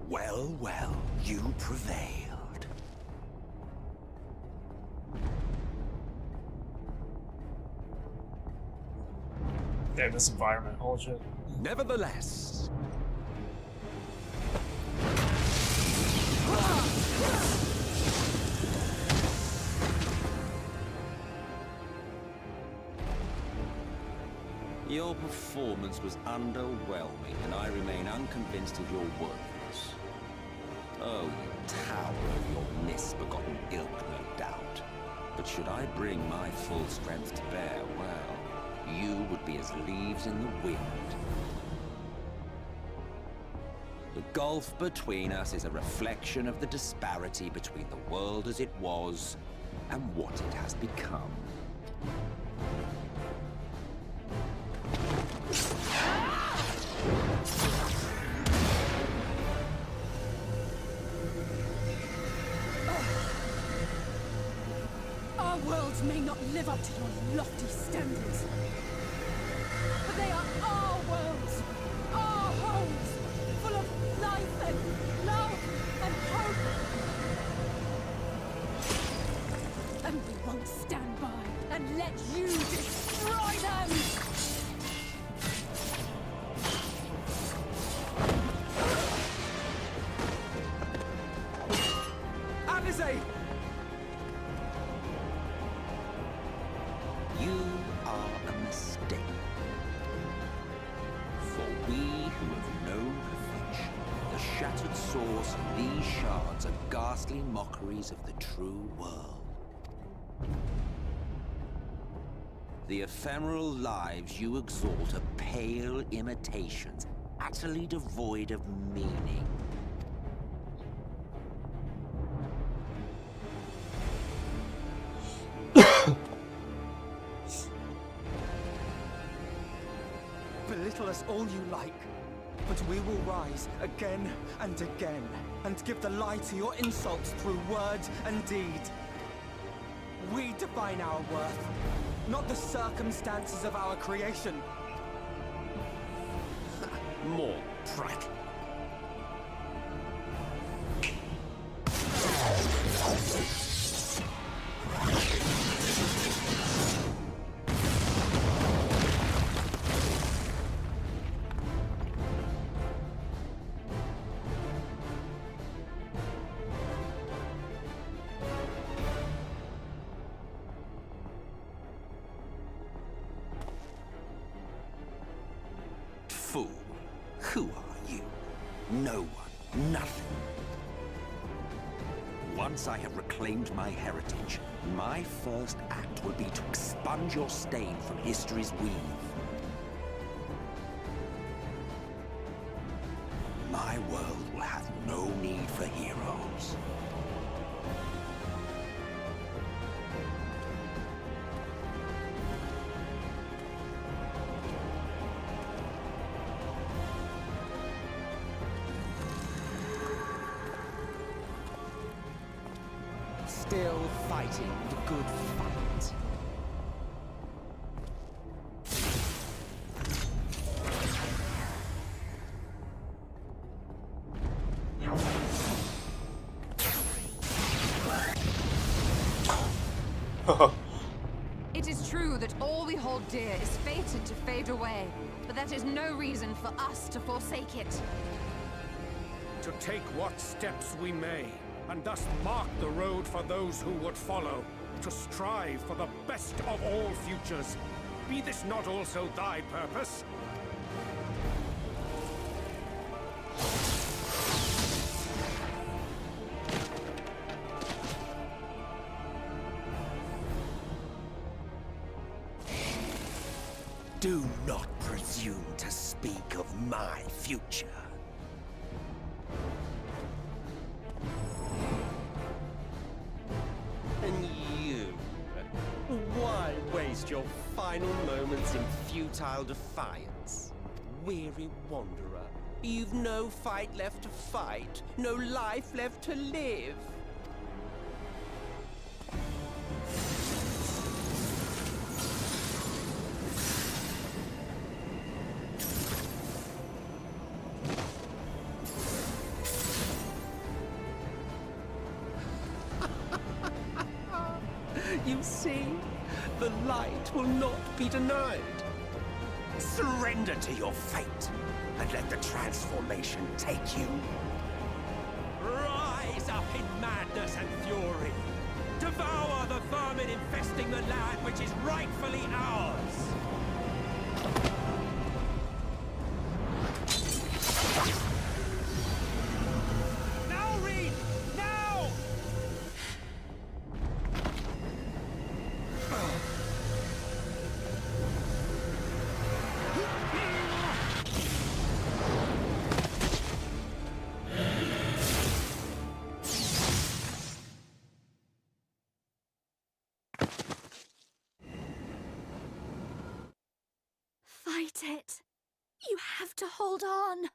Well, well, you prevailed. Damn, this environment, holy shit. Nevertheless, your performance was underwhelming, and I remain unconvinced of your worthiness. Oh, you tower of your misbegotten ilk, no doubt. But should I bring my full strength to bear, well, you would be as leaves in the wind. The gulf between us is a reflection of the disparity between the world as it was and what it has become. Our worlds may not live up to your lofty standards, but they are our worlds, our homes, full of life and love and hope. And we won't stand by and let you destroy them! Alizé! You are a mistake. For we who have known perfection, the shattered source and these shards are ghastly mockeries of the true world. The ephemeral lives you exalt are pale imitations, utterly devoid of meaning. Belittle us all you like, but we will rise again and again, and give the lie to your insults through word and deed. We define our worth, not the circumstances of our creation. More prat. Fool, who are you? No one. Nothing. Once I have reclaimed my heritage, my first act will be to expunge your stain from history's weave. My world will have no need for heroes. Still fighting the good fight. It is true that all we hold dear is fated to fade away, but that is no reason for us to forsake it. To take what steps we may, and thus mark the road for those who would follow, to strive for the best of all futures. Be this not also thy purpose? Do not presume to speak of my future. And you? Why waste your final moments in futile defiance? Weary wanderer, you've no fight left to fight, no life left to live. You see, the light will not be denied. Surrender to your fate, and let the transformation take you. Rise up in madness and fury. Devour the vermin infesting the land which is rightfully ours. Now, Reed! Now! Fight it. You have to hold on.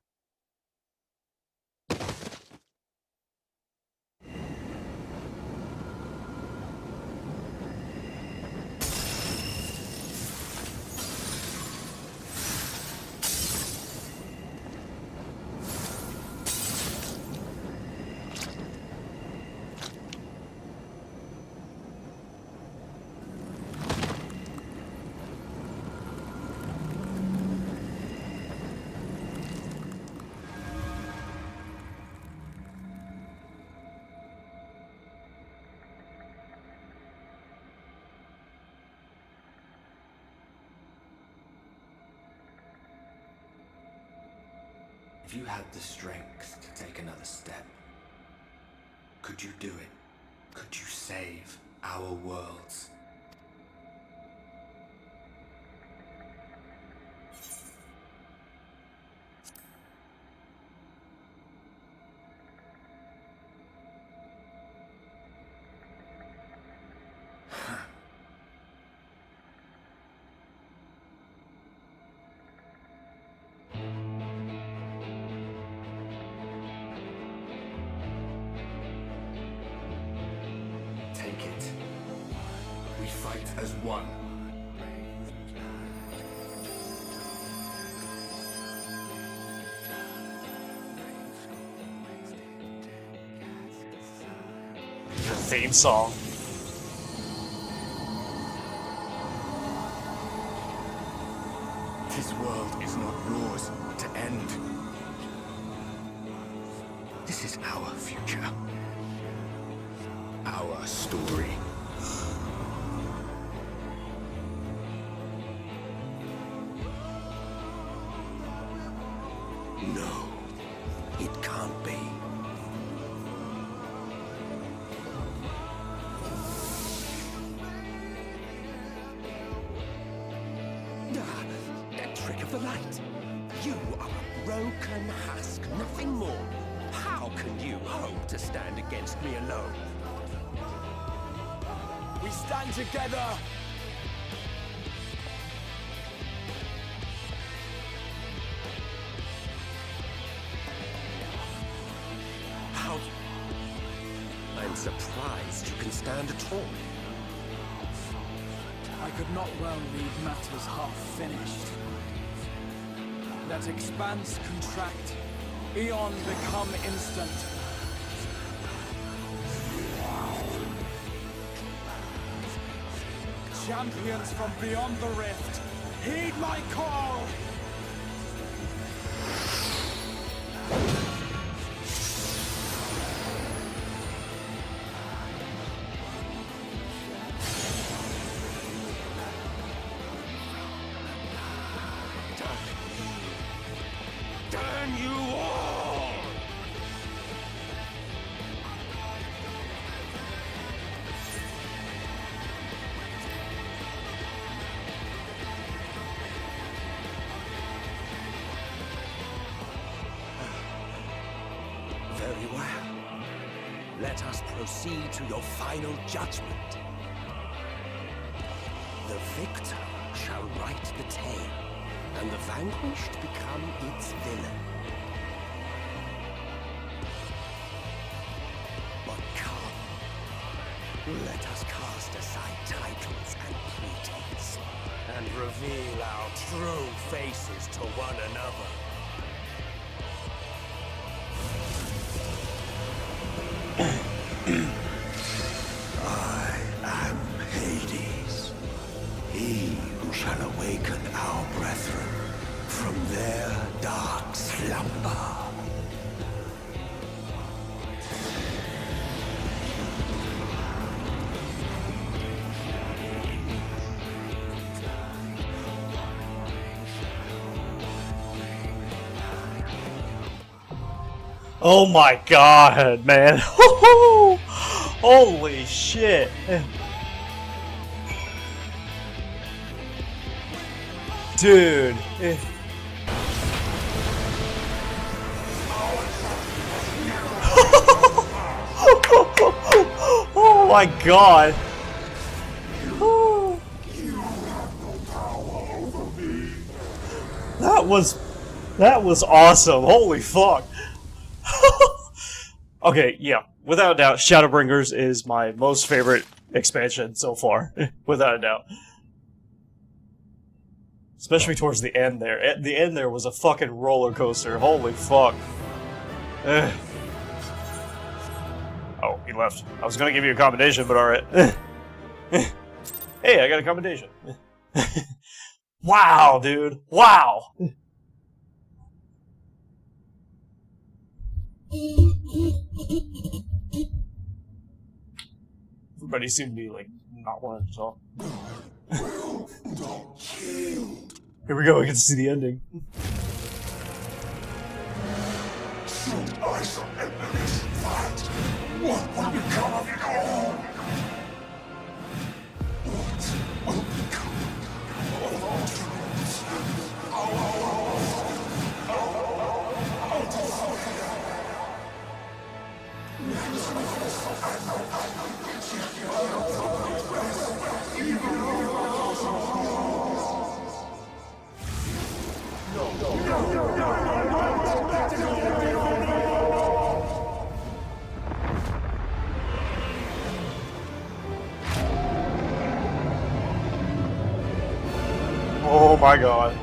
If you had the strength to take another step, could you do it? Could you save our worlds? Take it. We fight as one. The theme song. This world is not yours to end. This is our future. Our story. No, it of the light. You are a broken husk, nothing more. How can you hope to stand against me alone? We stand together! How? I'm surprised you can stand at all. I could not well leave matters half finished. Let expanse contract, eon become instant. Champions from beyond the rift, heed my call! Damn you all! Very well. Let us proceed to your final judgment. The victor shall write the tale, and the vanquished become its villain. But come, let us cast aside titles and pretense, and reveal our true faces to one another. I am Hades, he who shall awaken our brethren from their dark slumber. Oh my god, man. Holy shit. Dude. Oh my god. That was awesome. Holy fuck. Okay, yeah. Without a doubt, Shadowbringers is my most favorite expansion so far. Without a doubt. Especially towards the end there. At the end there was a fucking roller coaster. Holy fuck. Ugh. Oh, he left. I was gonna give you a commendation, but alright. Hey, I got a commendation. Wow, dude. Wow. Everybody seemed to be like not wanting to talk. Here we go, we get to see the ending. Should Isa and Melissa fight? What will become of it all? What will become of our dreams? Oh my god.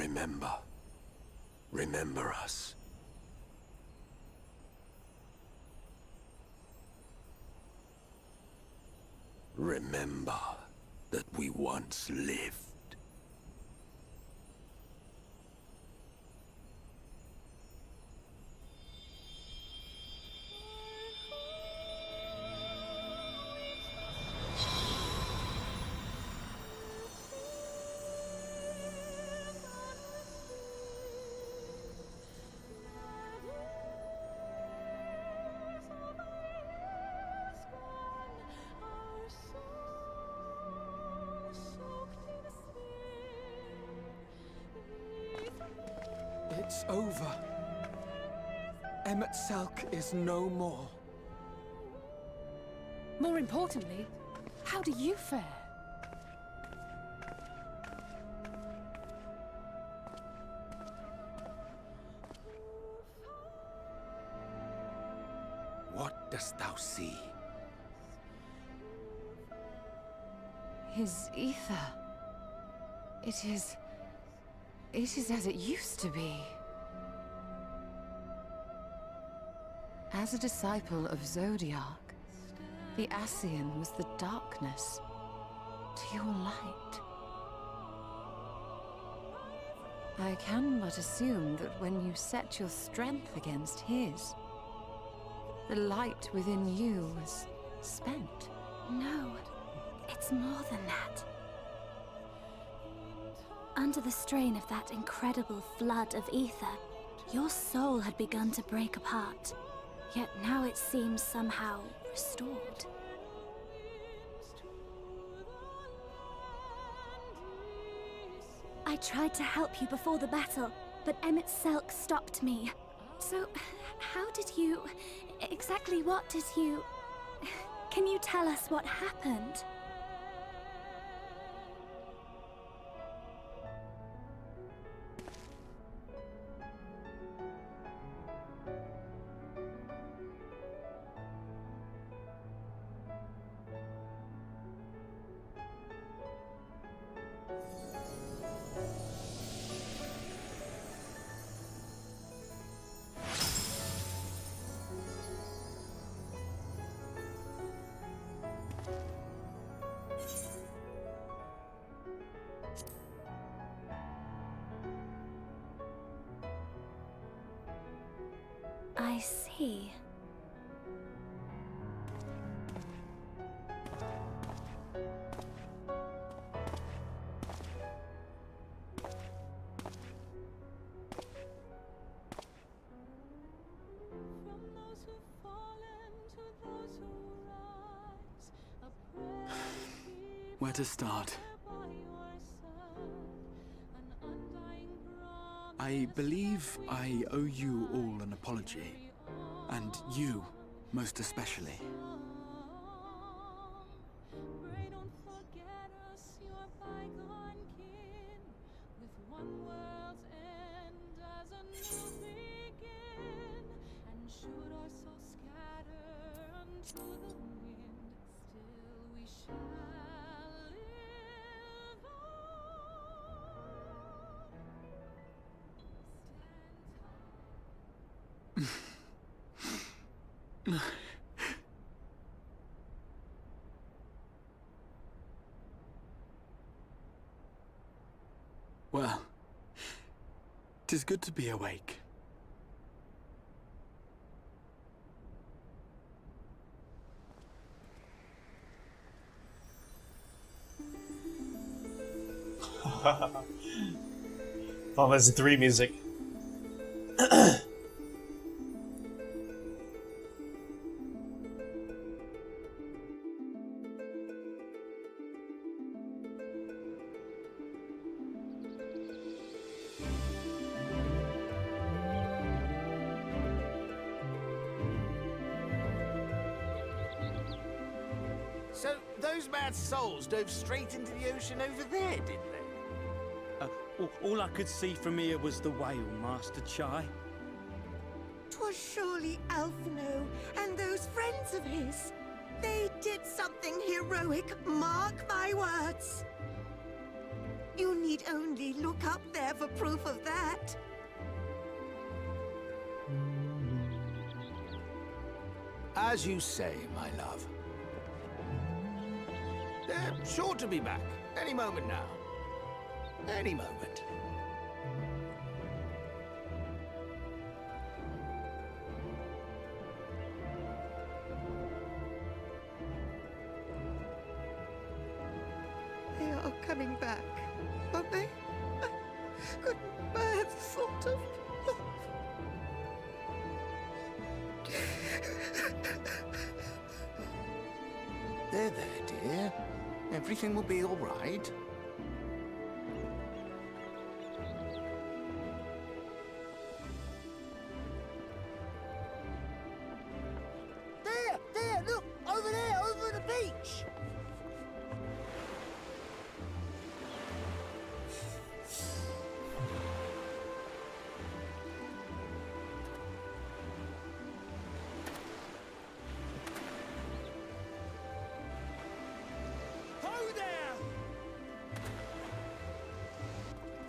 Remember. Remember us. Remember that we once lived. It's over. Emmett Selk is no more. More importantly, how do you fare? What dost thou see? His ether. It is as it used to be. As a disciple of Zodiac, the Ascian was the darkness to your light. I can but assume that when you set your strength against his, the light within you was spent. No, it's more than that. Under the strain of that incredible flood of ether, your soul had begun to break apart. Yet now it seems somehow restored. I tried to help you before the battle, but Emmett Selk stopped me. So, how did you... exactly what did you... Can you tell us what happened? I see. Where to start? I believe I owe you all an apology. And you, most especially. Well, 'tis good to be awake. Final Fantasy III music. So, those mad souls dove straight into the ocean over there, did they? All I could see from here was the whale, Master Chai. 'Twas surely Alphino and those friends of his. They did something heroic, mark my words. You need only look up there for proof of that. As you say, my love. They're sure to be back. Any moment now. Any moment. They are coming back, aren't they? I couldn't bear the thought of... There, dear. Everything will be all right. There, look! Over there, over the beach!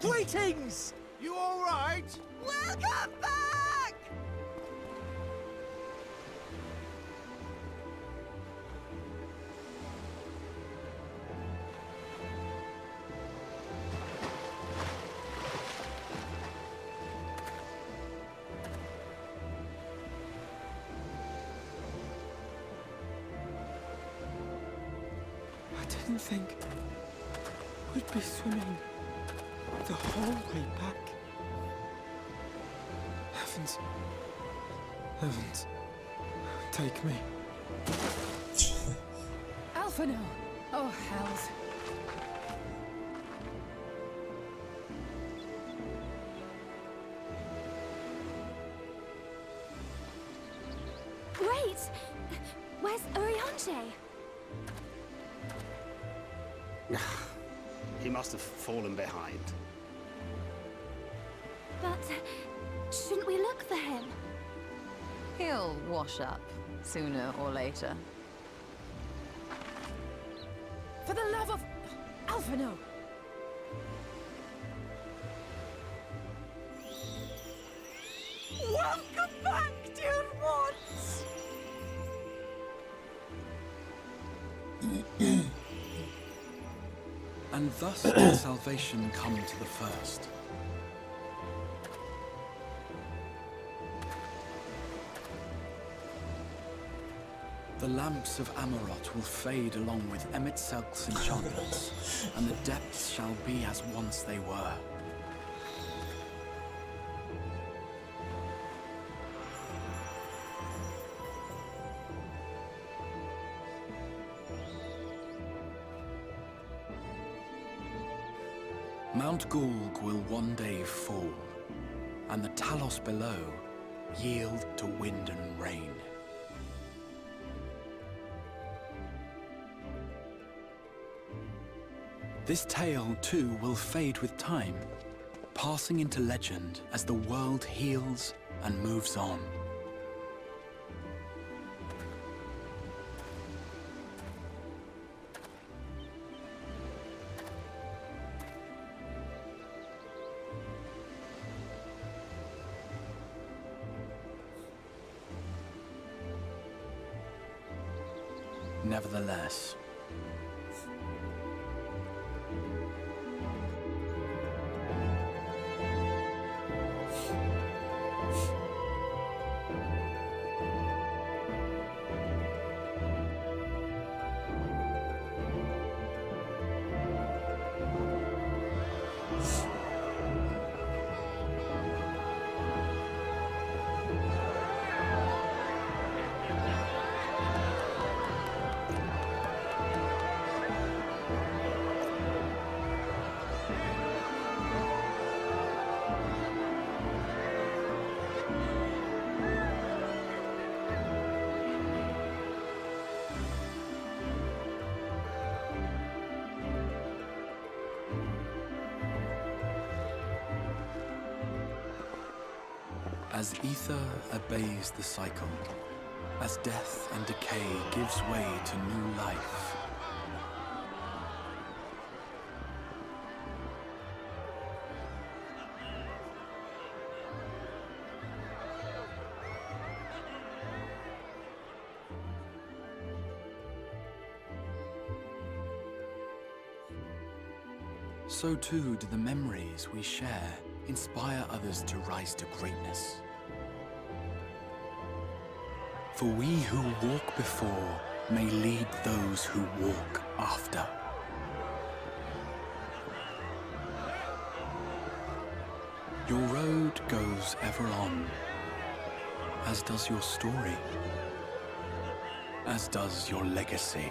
Greetings! You all right? Welcome back! I didn't think we'd be swimming the whole way back. Heavens. Heavens. Take me. Alphino! Oh, hells. Wait! Where's Urianger? He must have fallen behind. But shouldn't we look for him? He'll wash up, sooner or later. For the love of... Alphino! Welcome back, dear ones! And thus did salvation come to the first. The lamps of Amarot will fade along with Emet-Selk's enchantments, and the depths shall be as once they were. Mount Gulg will one day fall, and the Talos below yield to wind and rain. This tale, too, will fade with time, passing into legend as the world heals and moves on. Nevertheless, as ether obeys the cycle, as death and decay gives way to new life, so too do the memories we share inspire others to rise to greatness. For we who walk before may lead those who walk after. Your road goes ever on, as does your story, as does your legacy.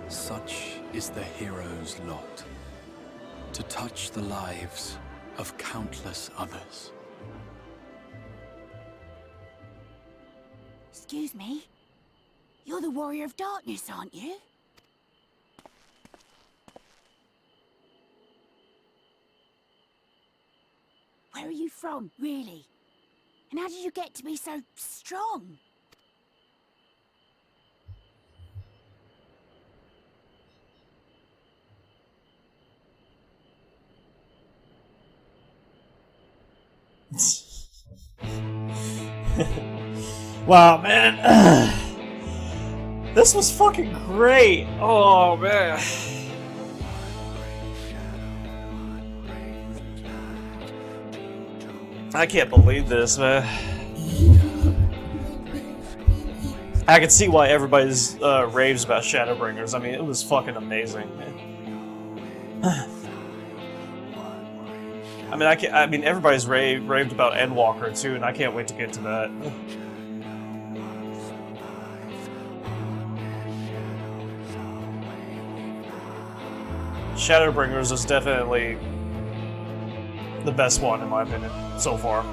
Such is the hero's lot, to touch the lives of countless others. Excuse me? You're the Warrior of Darkness, aren't you? Where are you from, really? And how did you get to be so strong? Wow, man. This was fucking great. Oh, man. I can't believe this, man. I can see why everybody's raves about Shadowbringers. I mean, it was fucking amazing, man. I mean, everybody's raved about Endwalker too, and I can't wait to get to that. Shadowbringers is definitely the best one, in my opinion, so far.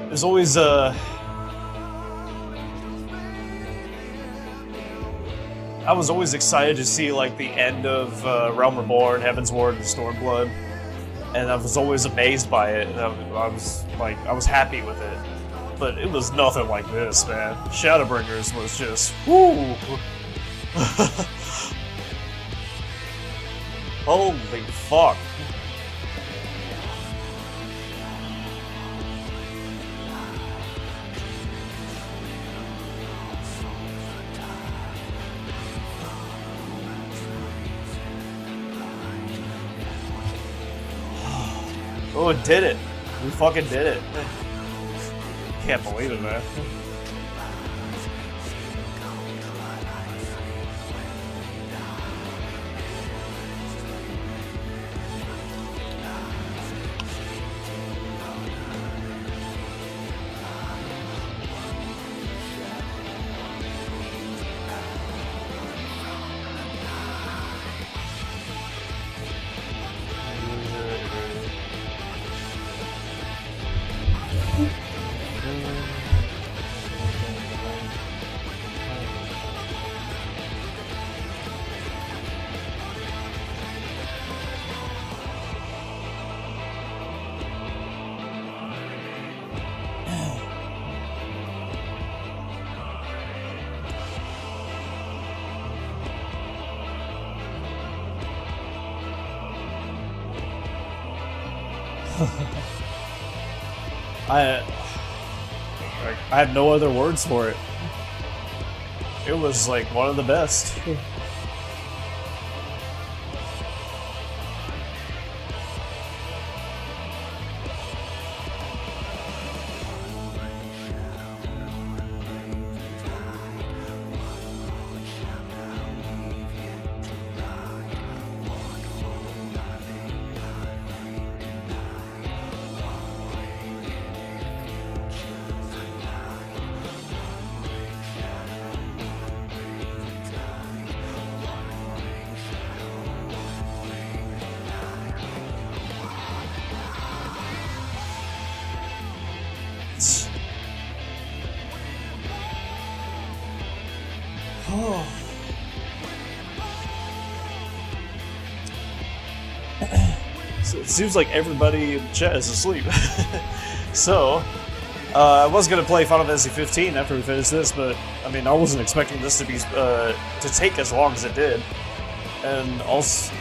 There's always I was always excited to see like the end of Realm Reborn, Heaven's Ward, and Stormblood, and I was always amazed by it. And I was happy with it, but it was nothing like this, man. Shadowbringers was just whoo. Holy fuck. Oh, it did it. We fucking did it. Can't believe it, man. I have no other words for it. It was like one of the best. Oh. So it seems like everybody in chat is asleep. So, I was gonna play Final Fantasy 15 after we finished this, but I mean, I wasn't expecting this to be to take as long as it did, and also,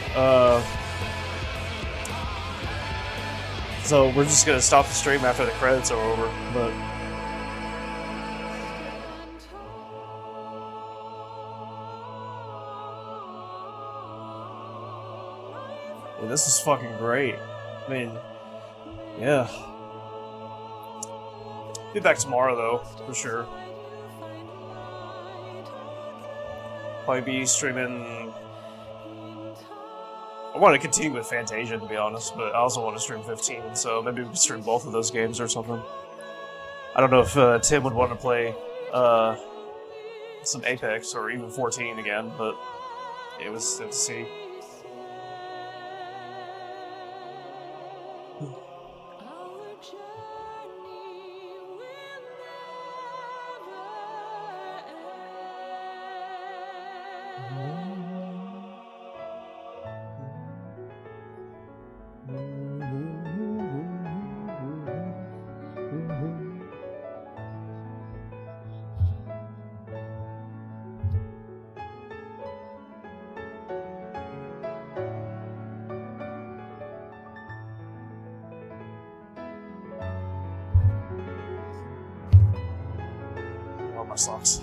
so we're just gonna stop the stream after the credits are over. But yeah, this is fucking great. I mean, yeah. Be back tomorrow though, for sure. Probably be streaming. I want to continue with Fantasia, to be honest, but I also want to stream 15, so maybe we can stream both of those games or something. I don't know if Tim would want to play some Apex or even 14 again, but it was good to see. My socks.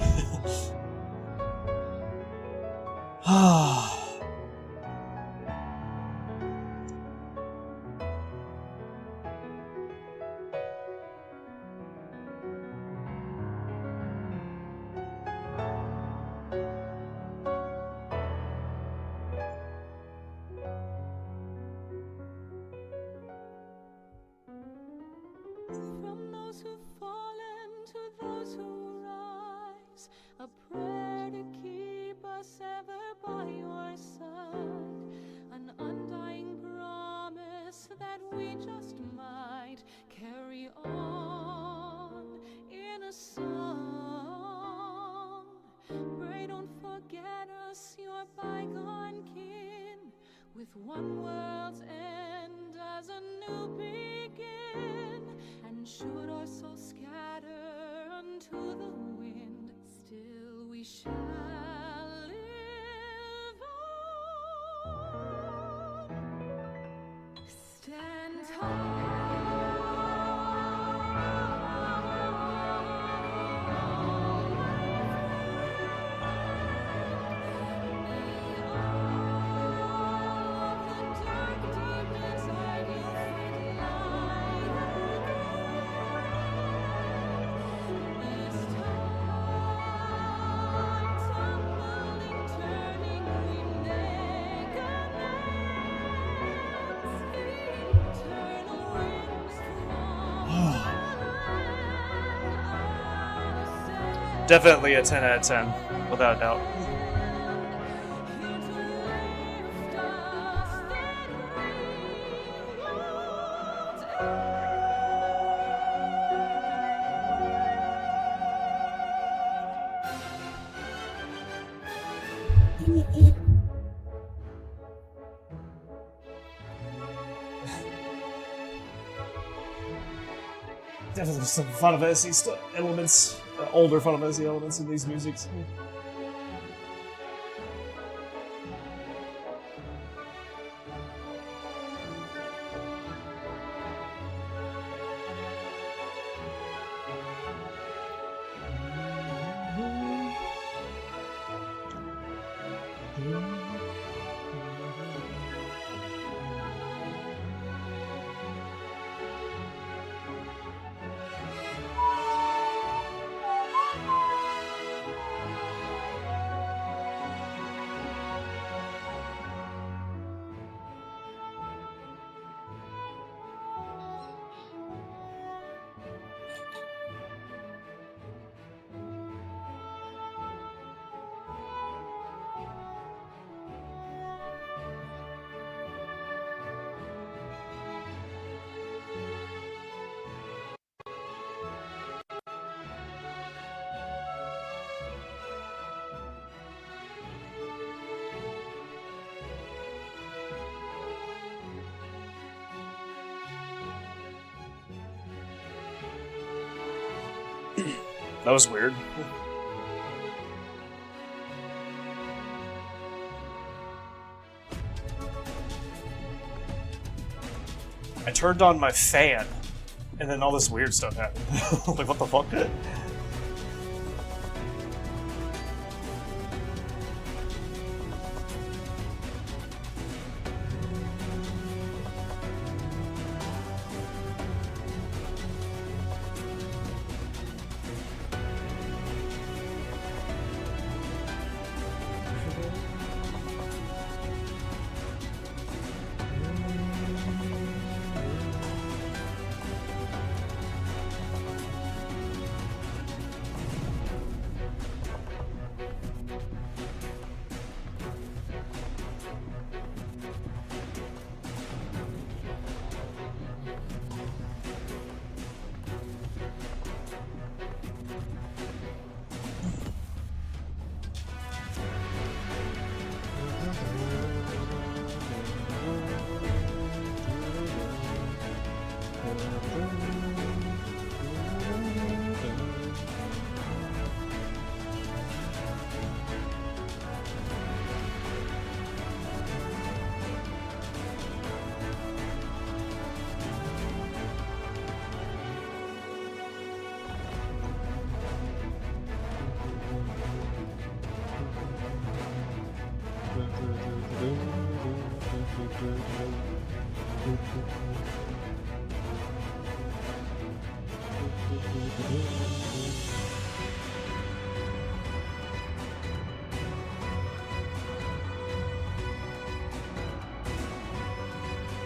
From those who've fallen to those who rise, a prayer to keep us ever by your side, an undying promise that we just might carry on in a song. Pray don't forget us, your bygone kin, with one world's end as a new begin. And should our souls scatter unto the wind, still we shall live on. Stand tall. Definitely a 10 out of 10, without a doubt. Definitely some Final Fantasy elements, older Final Fantasy elements in these musics. That was weird. I turned on my fan, and then all this weird stuff happened. Like, what the fuck?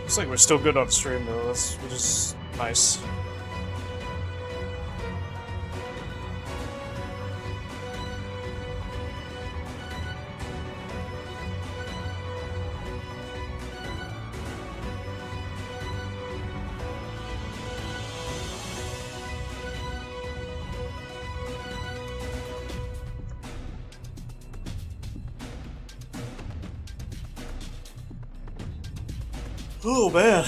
Looks like we're still good on stream though, which is nice. Oh man.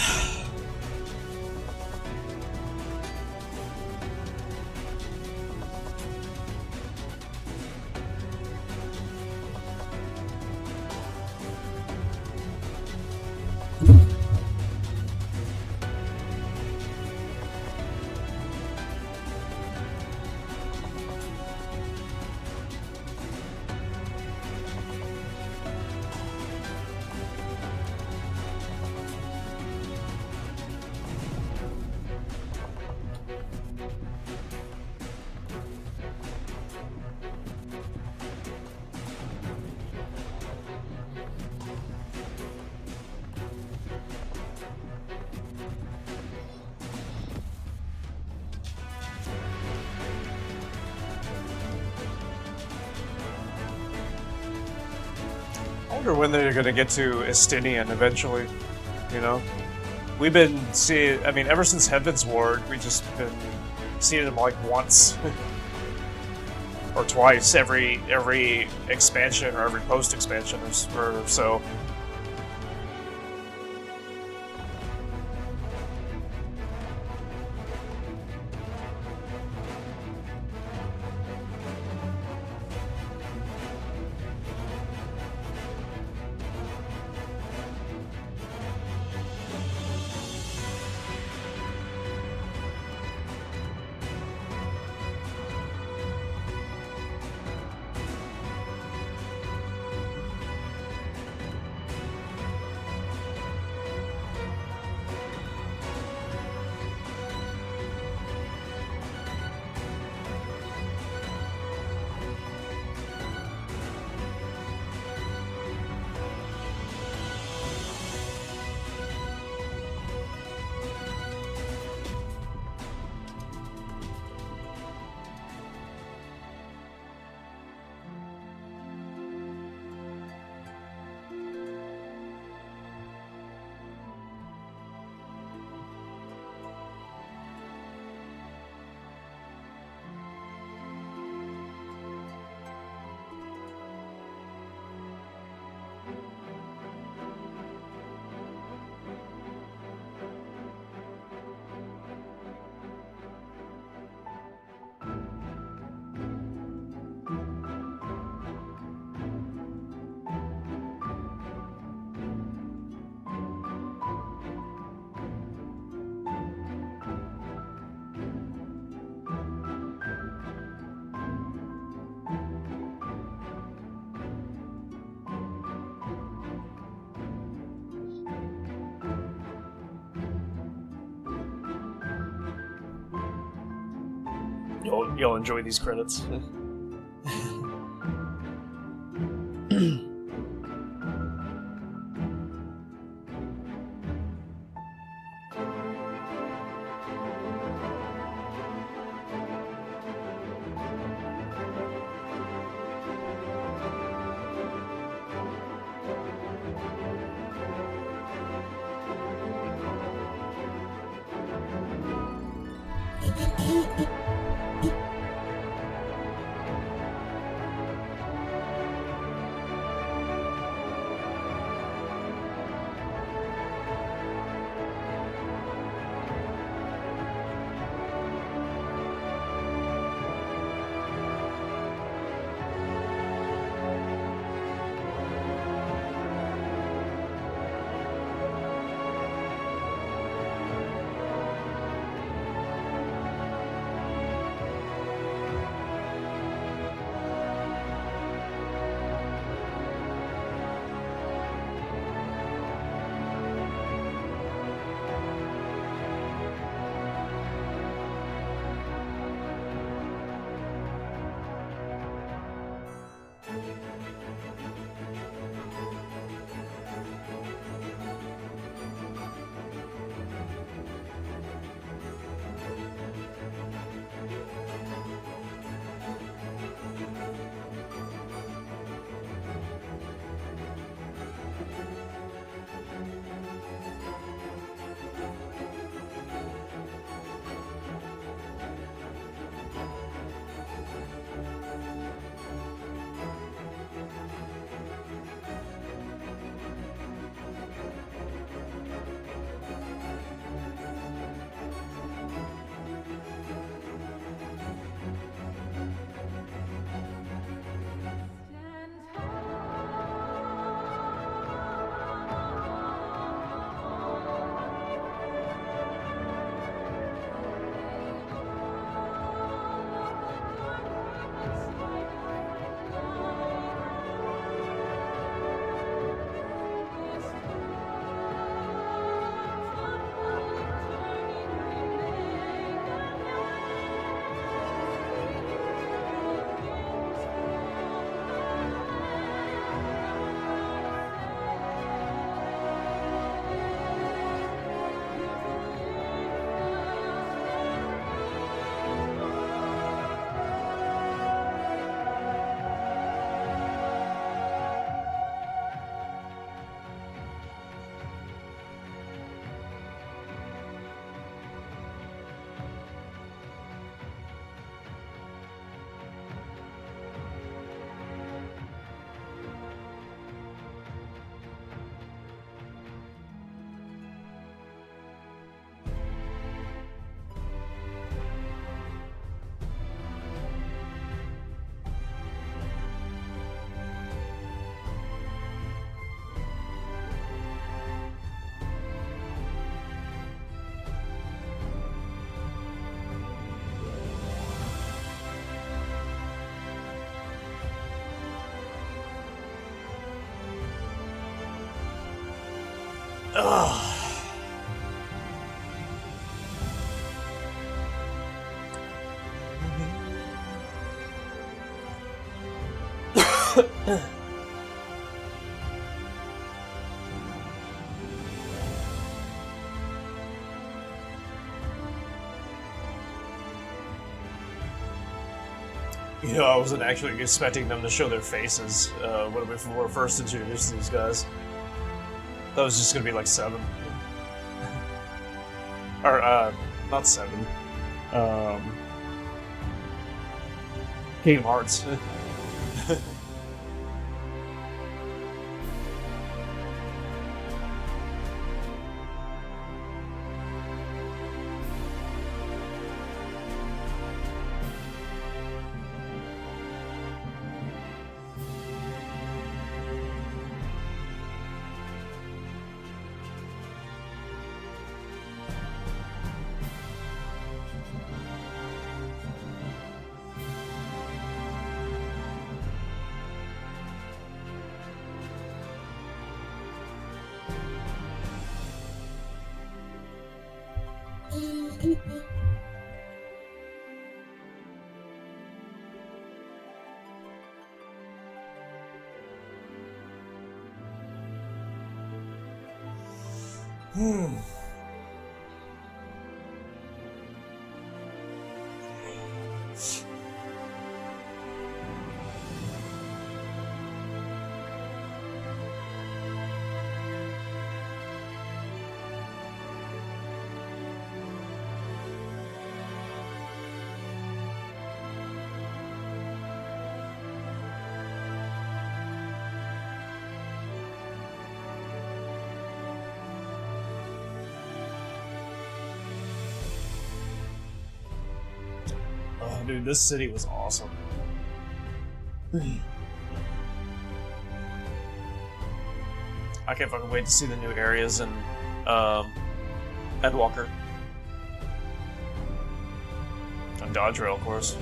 I wonder when they're gonna get to Estinian eventually, you know? We've been seeing, I mean, ever since Heaven's Ward, we've just been seeing them like once. Or twice every expansion or every post-expansion or so. You'll enjoy these credits. You know, I wasn't actually expecting them to show their faces when we were first introduced to these guys. That was just gonna be like 7. Or, not 7. Kingdom Hearts. Oh, dude, this city was awesome. I can't fucking wait to see the new areas in Endwalker. And Dodge Rail, of course.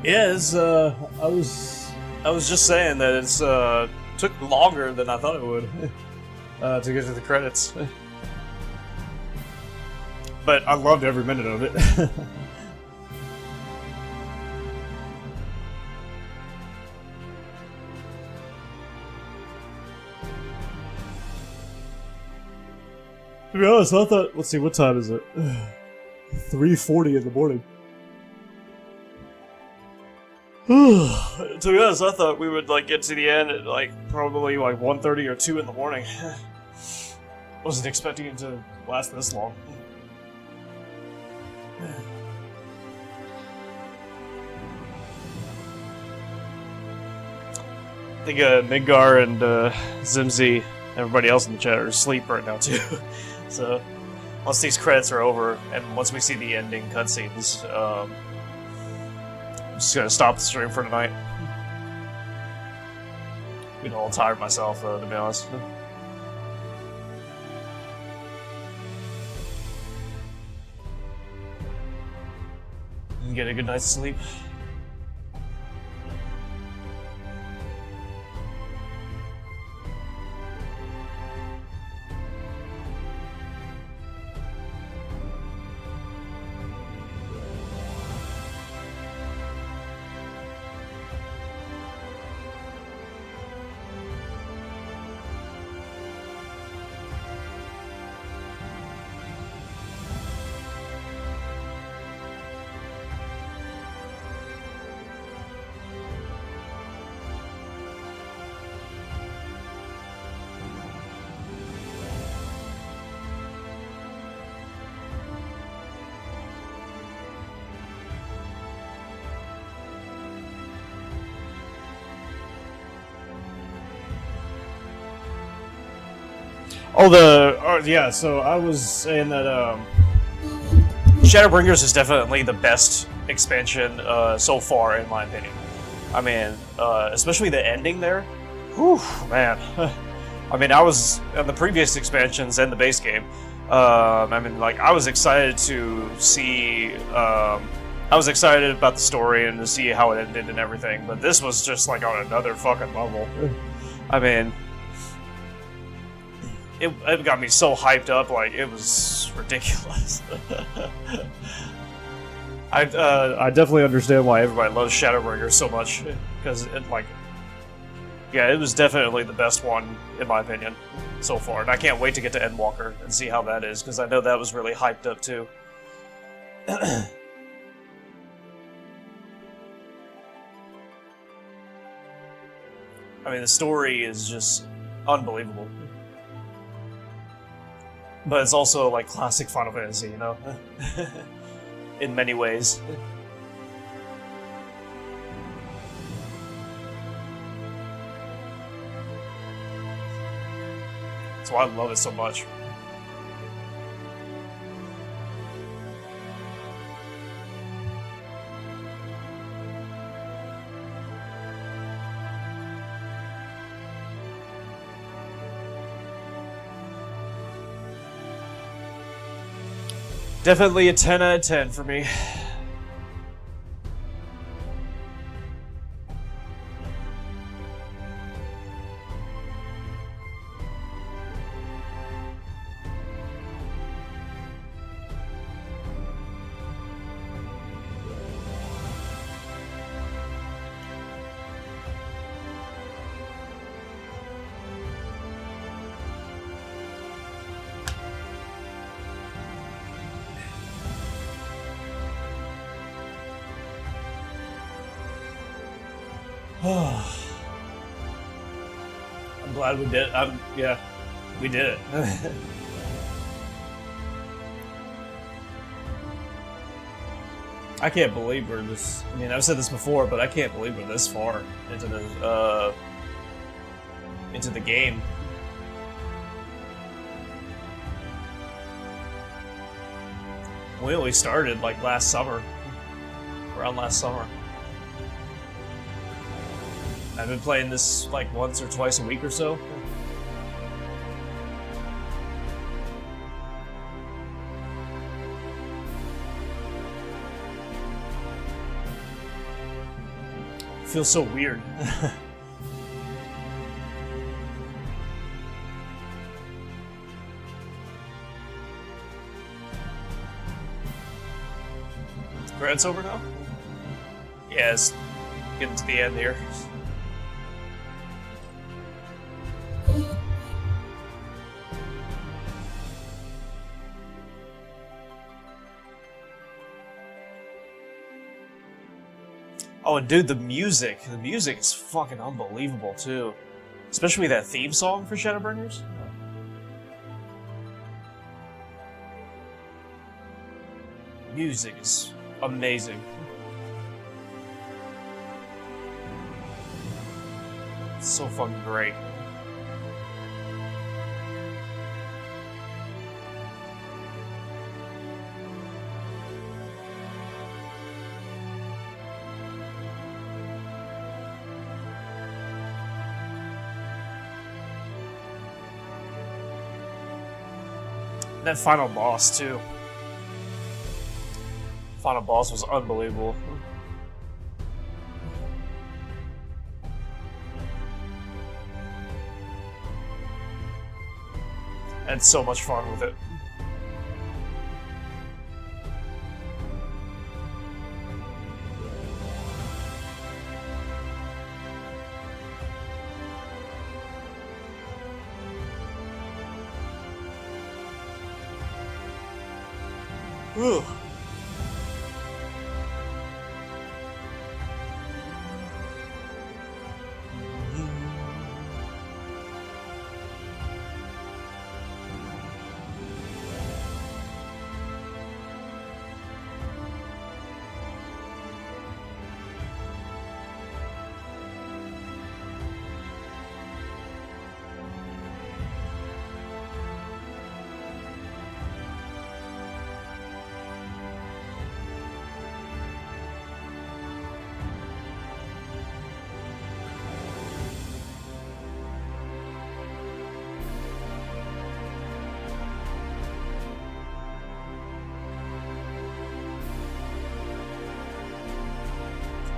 Yeah, it's, I was just saying that it's, took longer than I thought it would, to get to the credits. But I loved every minute of it. To be honest, I thought, let's see, what time is it? 3:40 in the morning. To be honest, I thought we would like get to the end at like probably like 1:30 or 2 in the morning. Wasn't expecting it to last this long. I think Midgar and Zimzi, everybody else in the chat are asleep right now too. So once these credits are over and once we see the ending cutscenes, I'm just gonna stop the stream for tonight. Been all tired myself, to be honest. And get a good night's sleep. Oh, yeah, so I was saying that, Shadowbringers is definitely the best expansion, so far, in my opinion. I mean, especially the ending there. Whew, man. I mean, I was, on the previous expansions and the base game, I mean, like, I was excited to see, I was excited about the story and to see how it ended and everything, but this was just, like, on another fucking level. I mean... It got me so hyped up, like, it was ridiculous. I definitely understand why everybody loves Shadowbringers so much, because it, like, yeah, it was definitely the best one, in my opinion, so far. And I can't wait to get to Endwalker and see how that is, because I know that was really hyped up, too. I mean, the story is just unbelievable. But it's also like classic Final Fantasy, you know? In many ways. That's why I love it so much. Definitely a 10 out of 10 for me. I'm glad we did. Yeah, we did it. I can't believe we're this. I mean, I've said this before, but I can't believe we're this far into the game. We only started like last summer, around last summer. I've been playing this like once or twice a week or so. feels so weird. Credits over now? Yeah, it's getting to the end here. Oh, and dude, the music is fucking unbelievable too. Especially that theme song for Shadowbringers. Music is amazing. It's so fucking great. That final boss too. Final boss was unbelievable. I had so much fun with it. Ugh.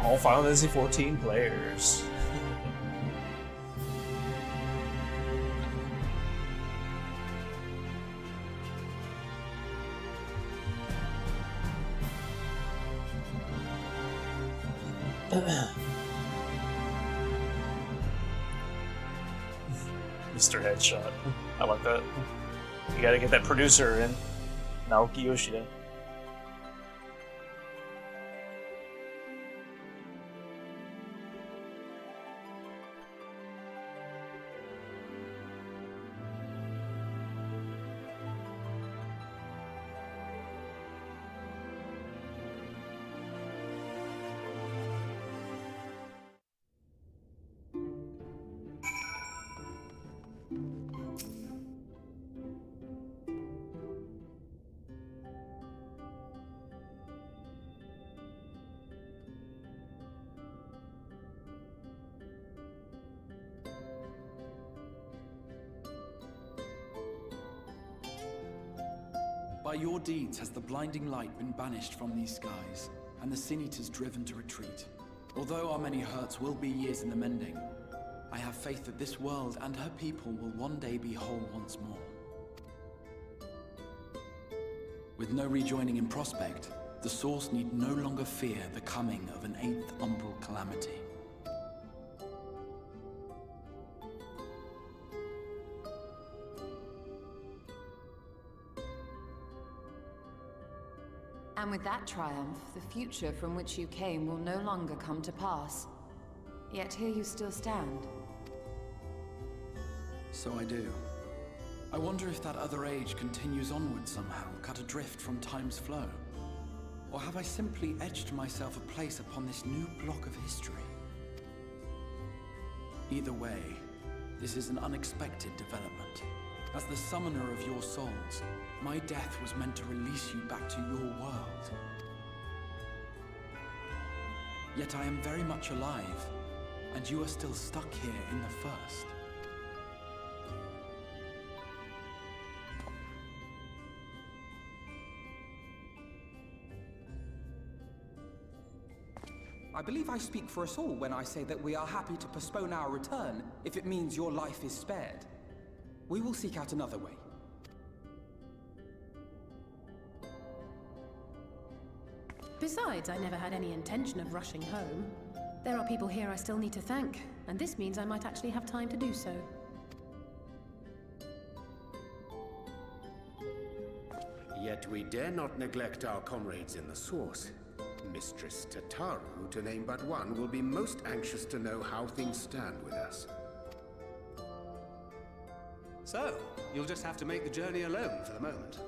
All Final Fantasy XIV players. Mr. Headshot. I like that. You gotta get that producer in. Naoki Yoshida. By your deeds has the blinding light been banished from these skies, and the Sin Eaters driven to retreat. Although our many hurts will be years in the mending, I have faith that this world and her people will one day be whole once more. With no rejoining in prospect, the Source need no longer fear the coming of an 8th umbral calamity. And with that triumph, the future from which you came will no longer come to pass. Yet here you still stand. So I do. I wonder if that other age continues onward somehow, cut adrift from time's flow. Or have I simply etched myself a place upon this new block of history? Either way, this is an unexpected development. As the summoner of your souls, my death was meant to release you back to your world. Yet I am very much alive, and you are still stuck here in the First. I believe I speak for us all when I say that we are happy to postpone our return if it means your life is spared. We will seek out another way. Besides, I never had any intention of rushing home. There are people here I still need to thank, and this means I might actually have time to do so. Yet we dare not neglect our comrades in the Source. Mistress Tataru, to name but one, will be most anxious to know how things stand with us. So, you'll just have to make the journey alone for the moment.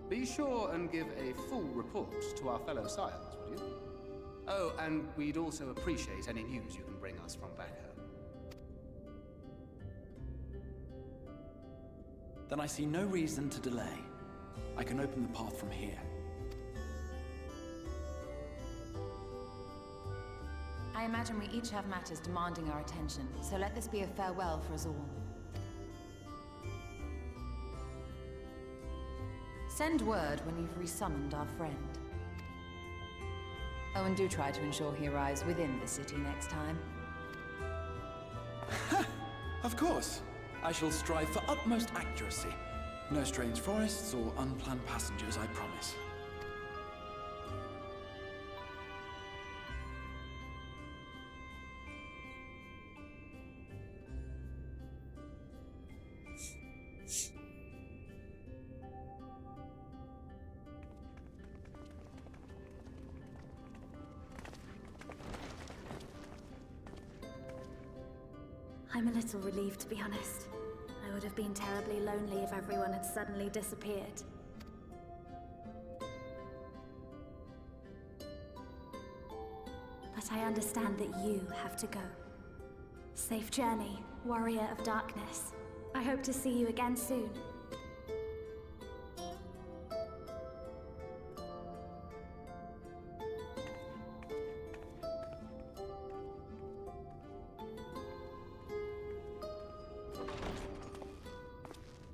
Be sure and give a full report to our fellow Scions, would you? Oh, and we'd also appreciate any news you can bring us from back home. Then I see no reason to delay. I can open the path from here. I imagine we each have matters demanding our attention, so let this be a farewell for us all. Send word when you've resummoned our friend. Oh, and do try to ensure he arrives within the city next time. Of course. I shall strive for utmost accuracy. No strange forests or unplanned passengers, I promise. I'm a little relieved, to be honest. I would have been terribly lonely if everyone had suddenly disappeared. But I understand that you have to go. Safe journey, warrior of darkness. I hope to see you again soon.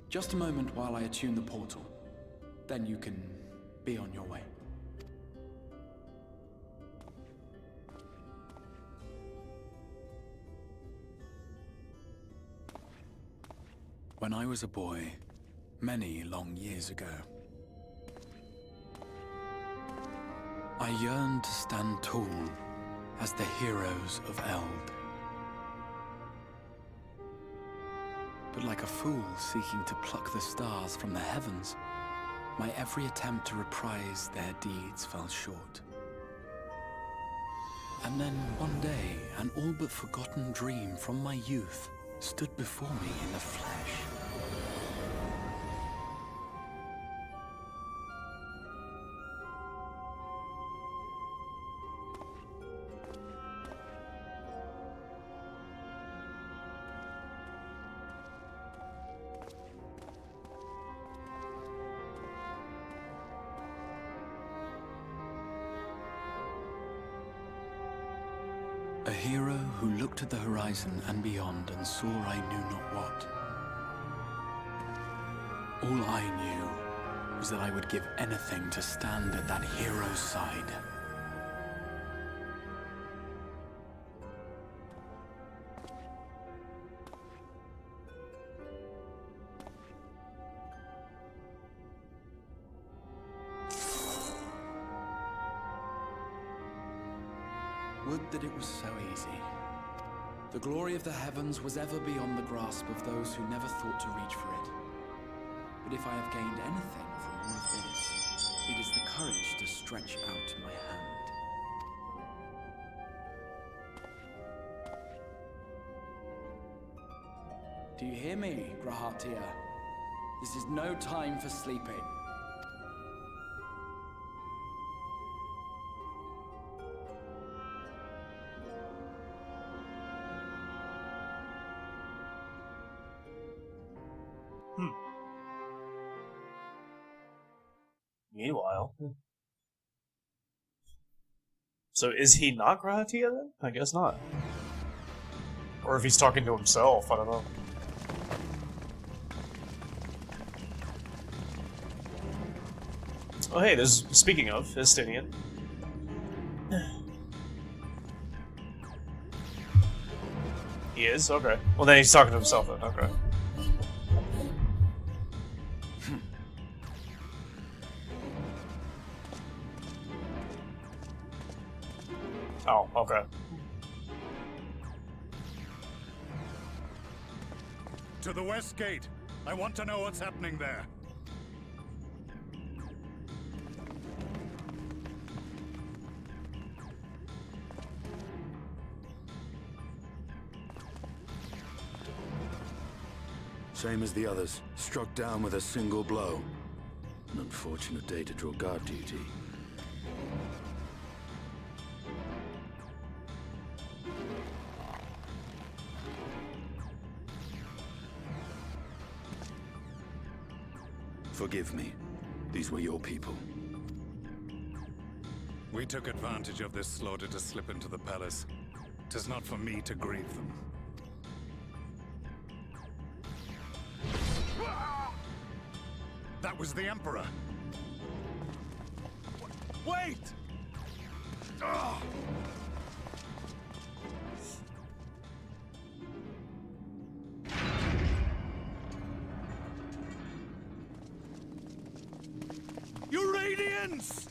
Just a moment while I attune the portal. Then you can be on your way. When I was a boy, many long years ago, I yearned to stand tall as the heroes of Eld. But like a fool seeking to pluck the stars from the heavens, my every attempt to reprise their deeds fell short. And then one day, an all but forgotten dream from my youth stood before me in the flesh. A hero who looked at the horizon and beyond and saw I knew not what. All I knew was that I would give anything to stand at that hero's side. Would that it was so easy. The glory of the heavens was ever beyond the grasp of those who never thought to reach for it. But if I have gained anything from all of this, it is the courage to stretch out my hand. Do you hear me, Grahatia? This is no time for sleeping. Meanwhile. So is he not Grahatia then? I guess not. Or if he's talking to himself, I don't know. Oh hey, there's, speaking of, Estinian. is? Okay. Well, then he's talking to himself then. Okay. Oh, okay. To the west gate. I want to know what's happening there. Same as the others. Struck down with a single blow. An unfortunate day to draw guard duty. Forgive me. These were your people. We took advantage of this slaughter to slip into the palace. 'Tis not for me to grieve them. That was the Emperor. Wait! Ugh. Your radiance!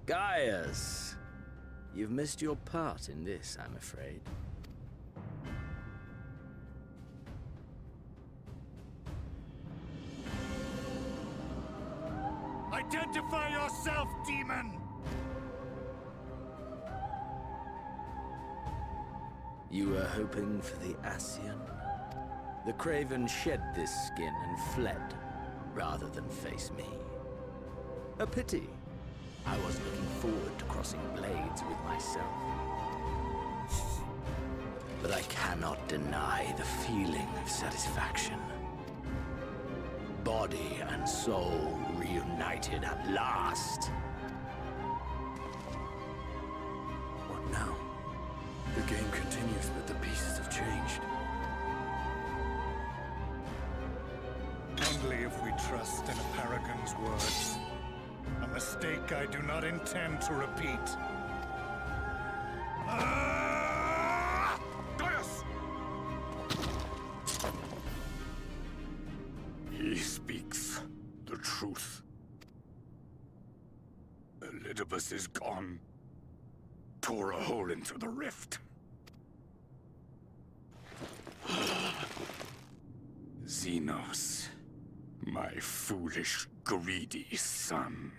Gaius, you've missed your part in this, I'm afraid. Identify yourself, demon! You were hoping for the Ascian? The Craven shed this skin and fled, rather than face me. A pity. I was looking forward to crossing blades with myself. But I cannot deny the feeling of satisfaction. Body and soul reunited at last. What now? The game continues, but the pieces have changed. Only if we trust in a paragon's words. A mistake I do not intend to repeat. Gaius! He speaks the truth. Elidibus is gone. Tore a hole into the rift. Xenos, my foolish, greedy son.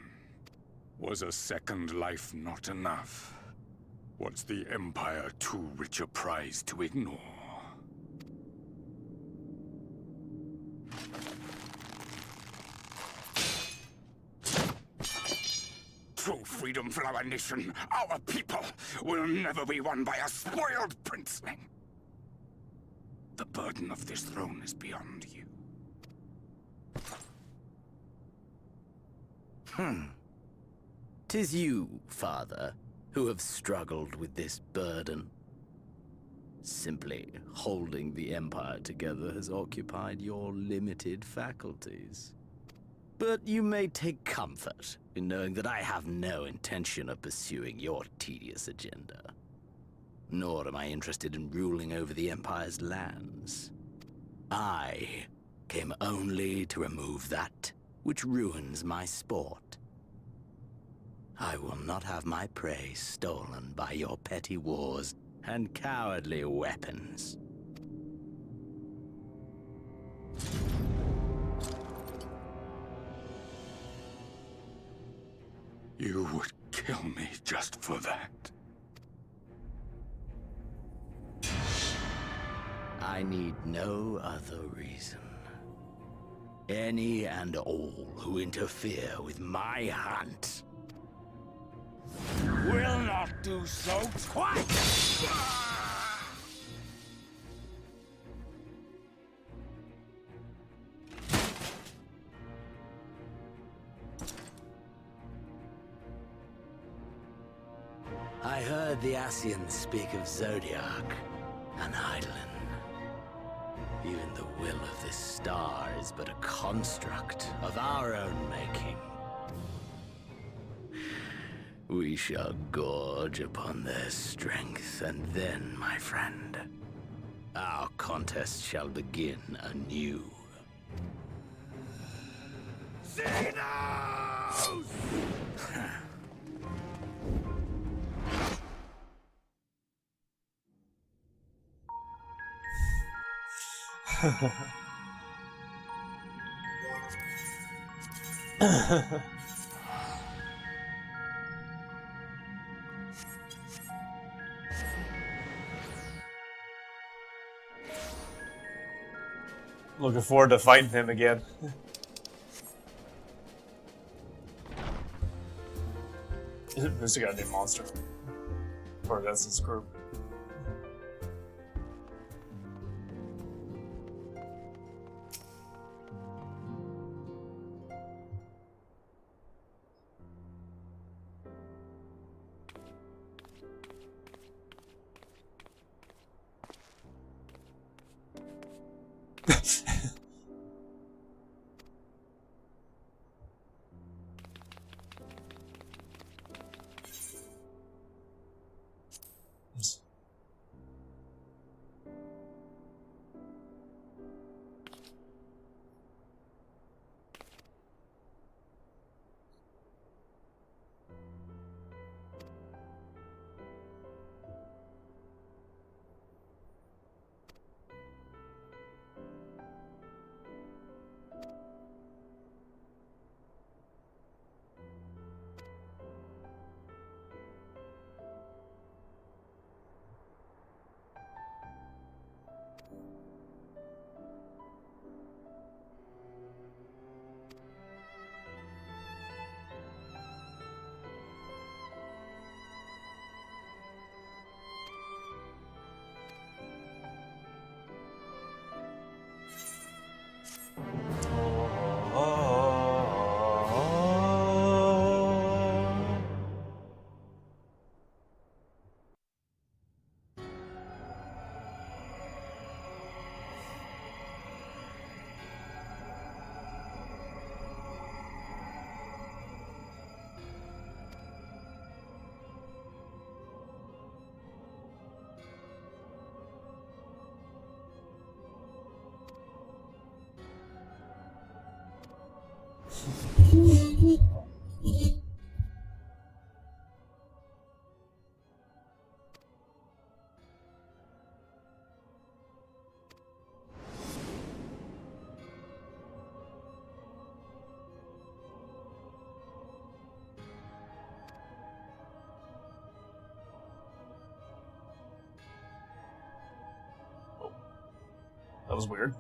Was a second life not enough? Was the Empire too rich a prize to ignore? True freedom for our nation, our people, will never be won by a spoiled princeling. The burden of this throne is beyond you. "'Tis you, father, who have struggled with this burden. Simply holding the Empire together has occupied your limited faculties. But you may take comfort in knowing that I have no intention of pursuing your tedious agenda. Nor am I interested in ruling over the Empire's lands. I came only to remove that which ruins my sport. I will not have my prey stolen by your petty wars and cowardly weapons." You would kill me just for that? I need no other reason. Any and all who interfere with my hunt will not do so twice! I heard the Ascians speak of Zodiac and Eidolon. The will of this star is but a construct of our own making. We shall gorge upon their strength, and then, my friend, our contest shall begin anew. Xenos! Looking forward to fighting him again. This got a new monster. Or that's his group. That was weird.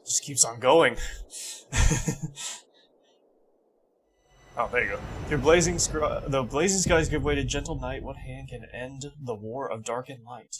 Just keeps on going. Oh, there you go. The blazing skies give way to gentle night. What hand can end the war of dark and light?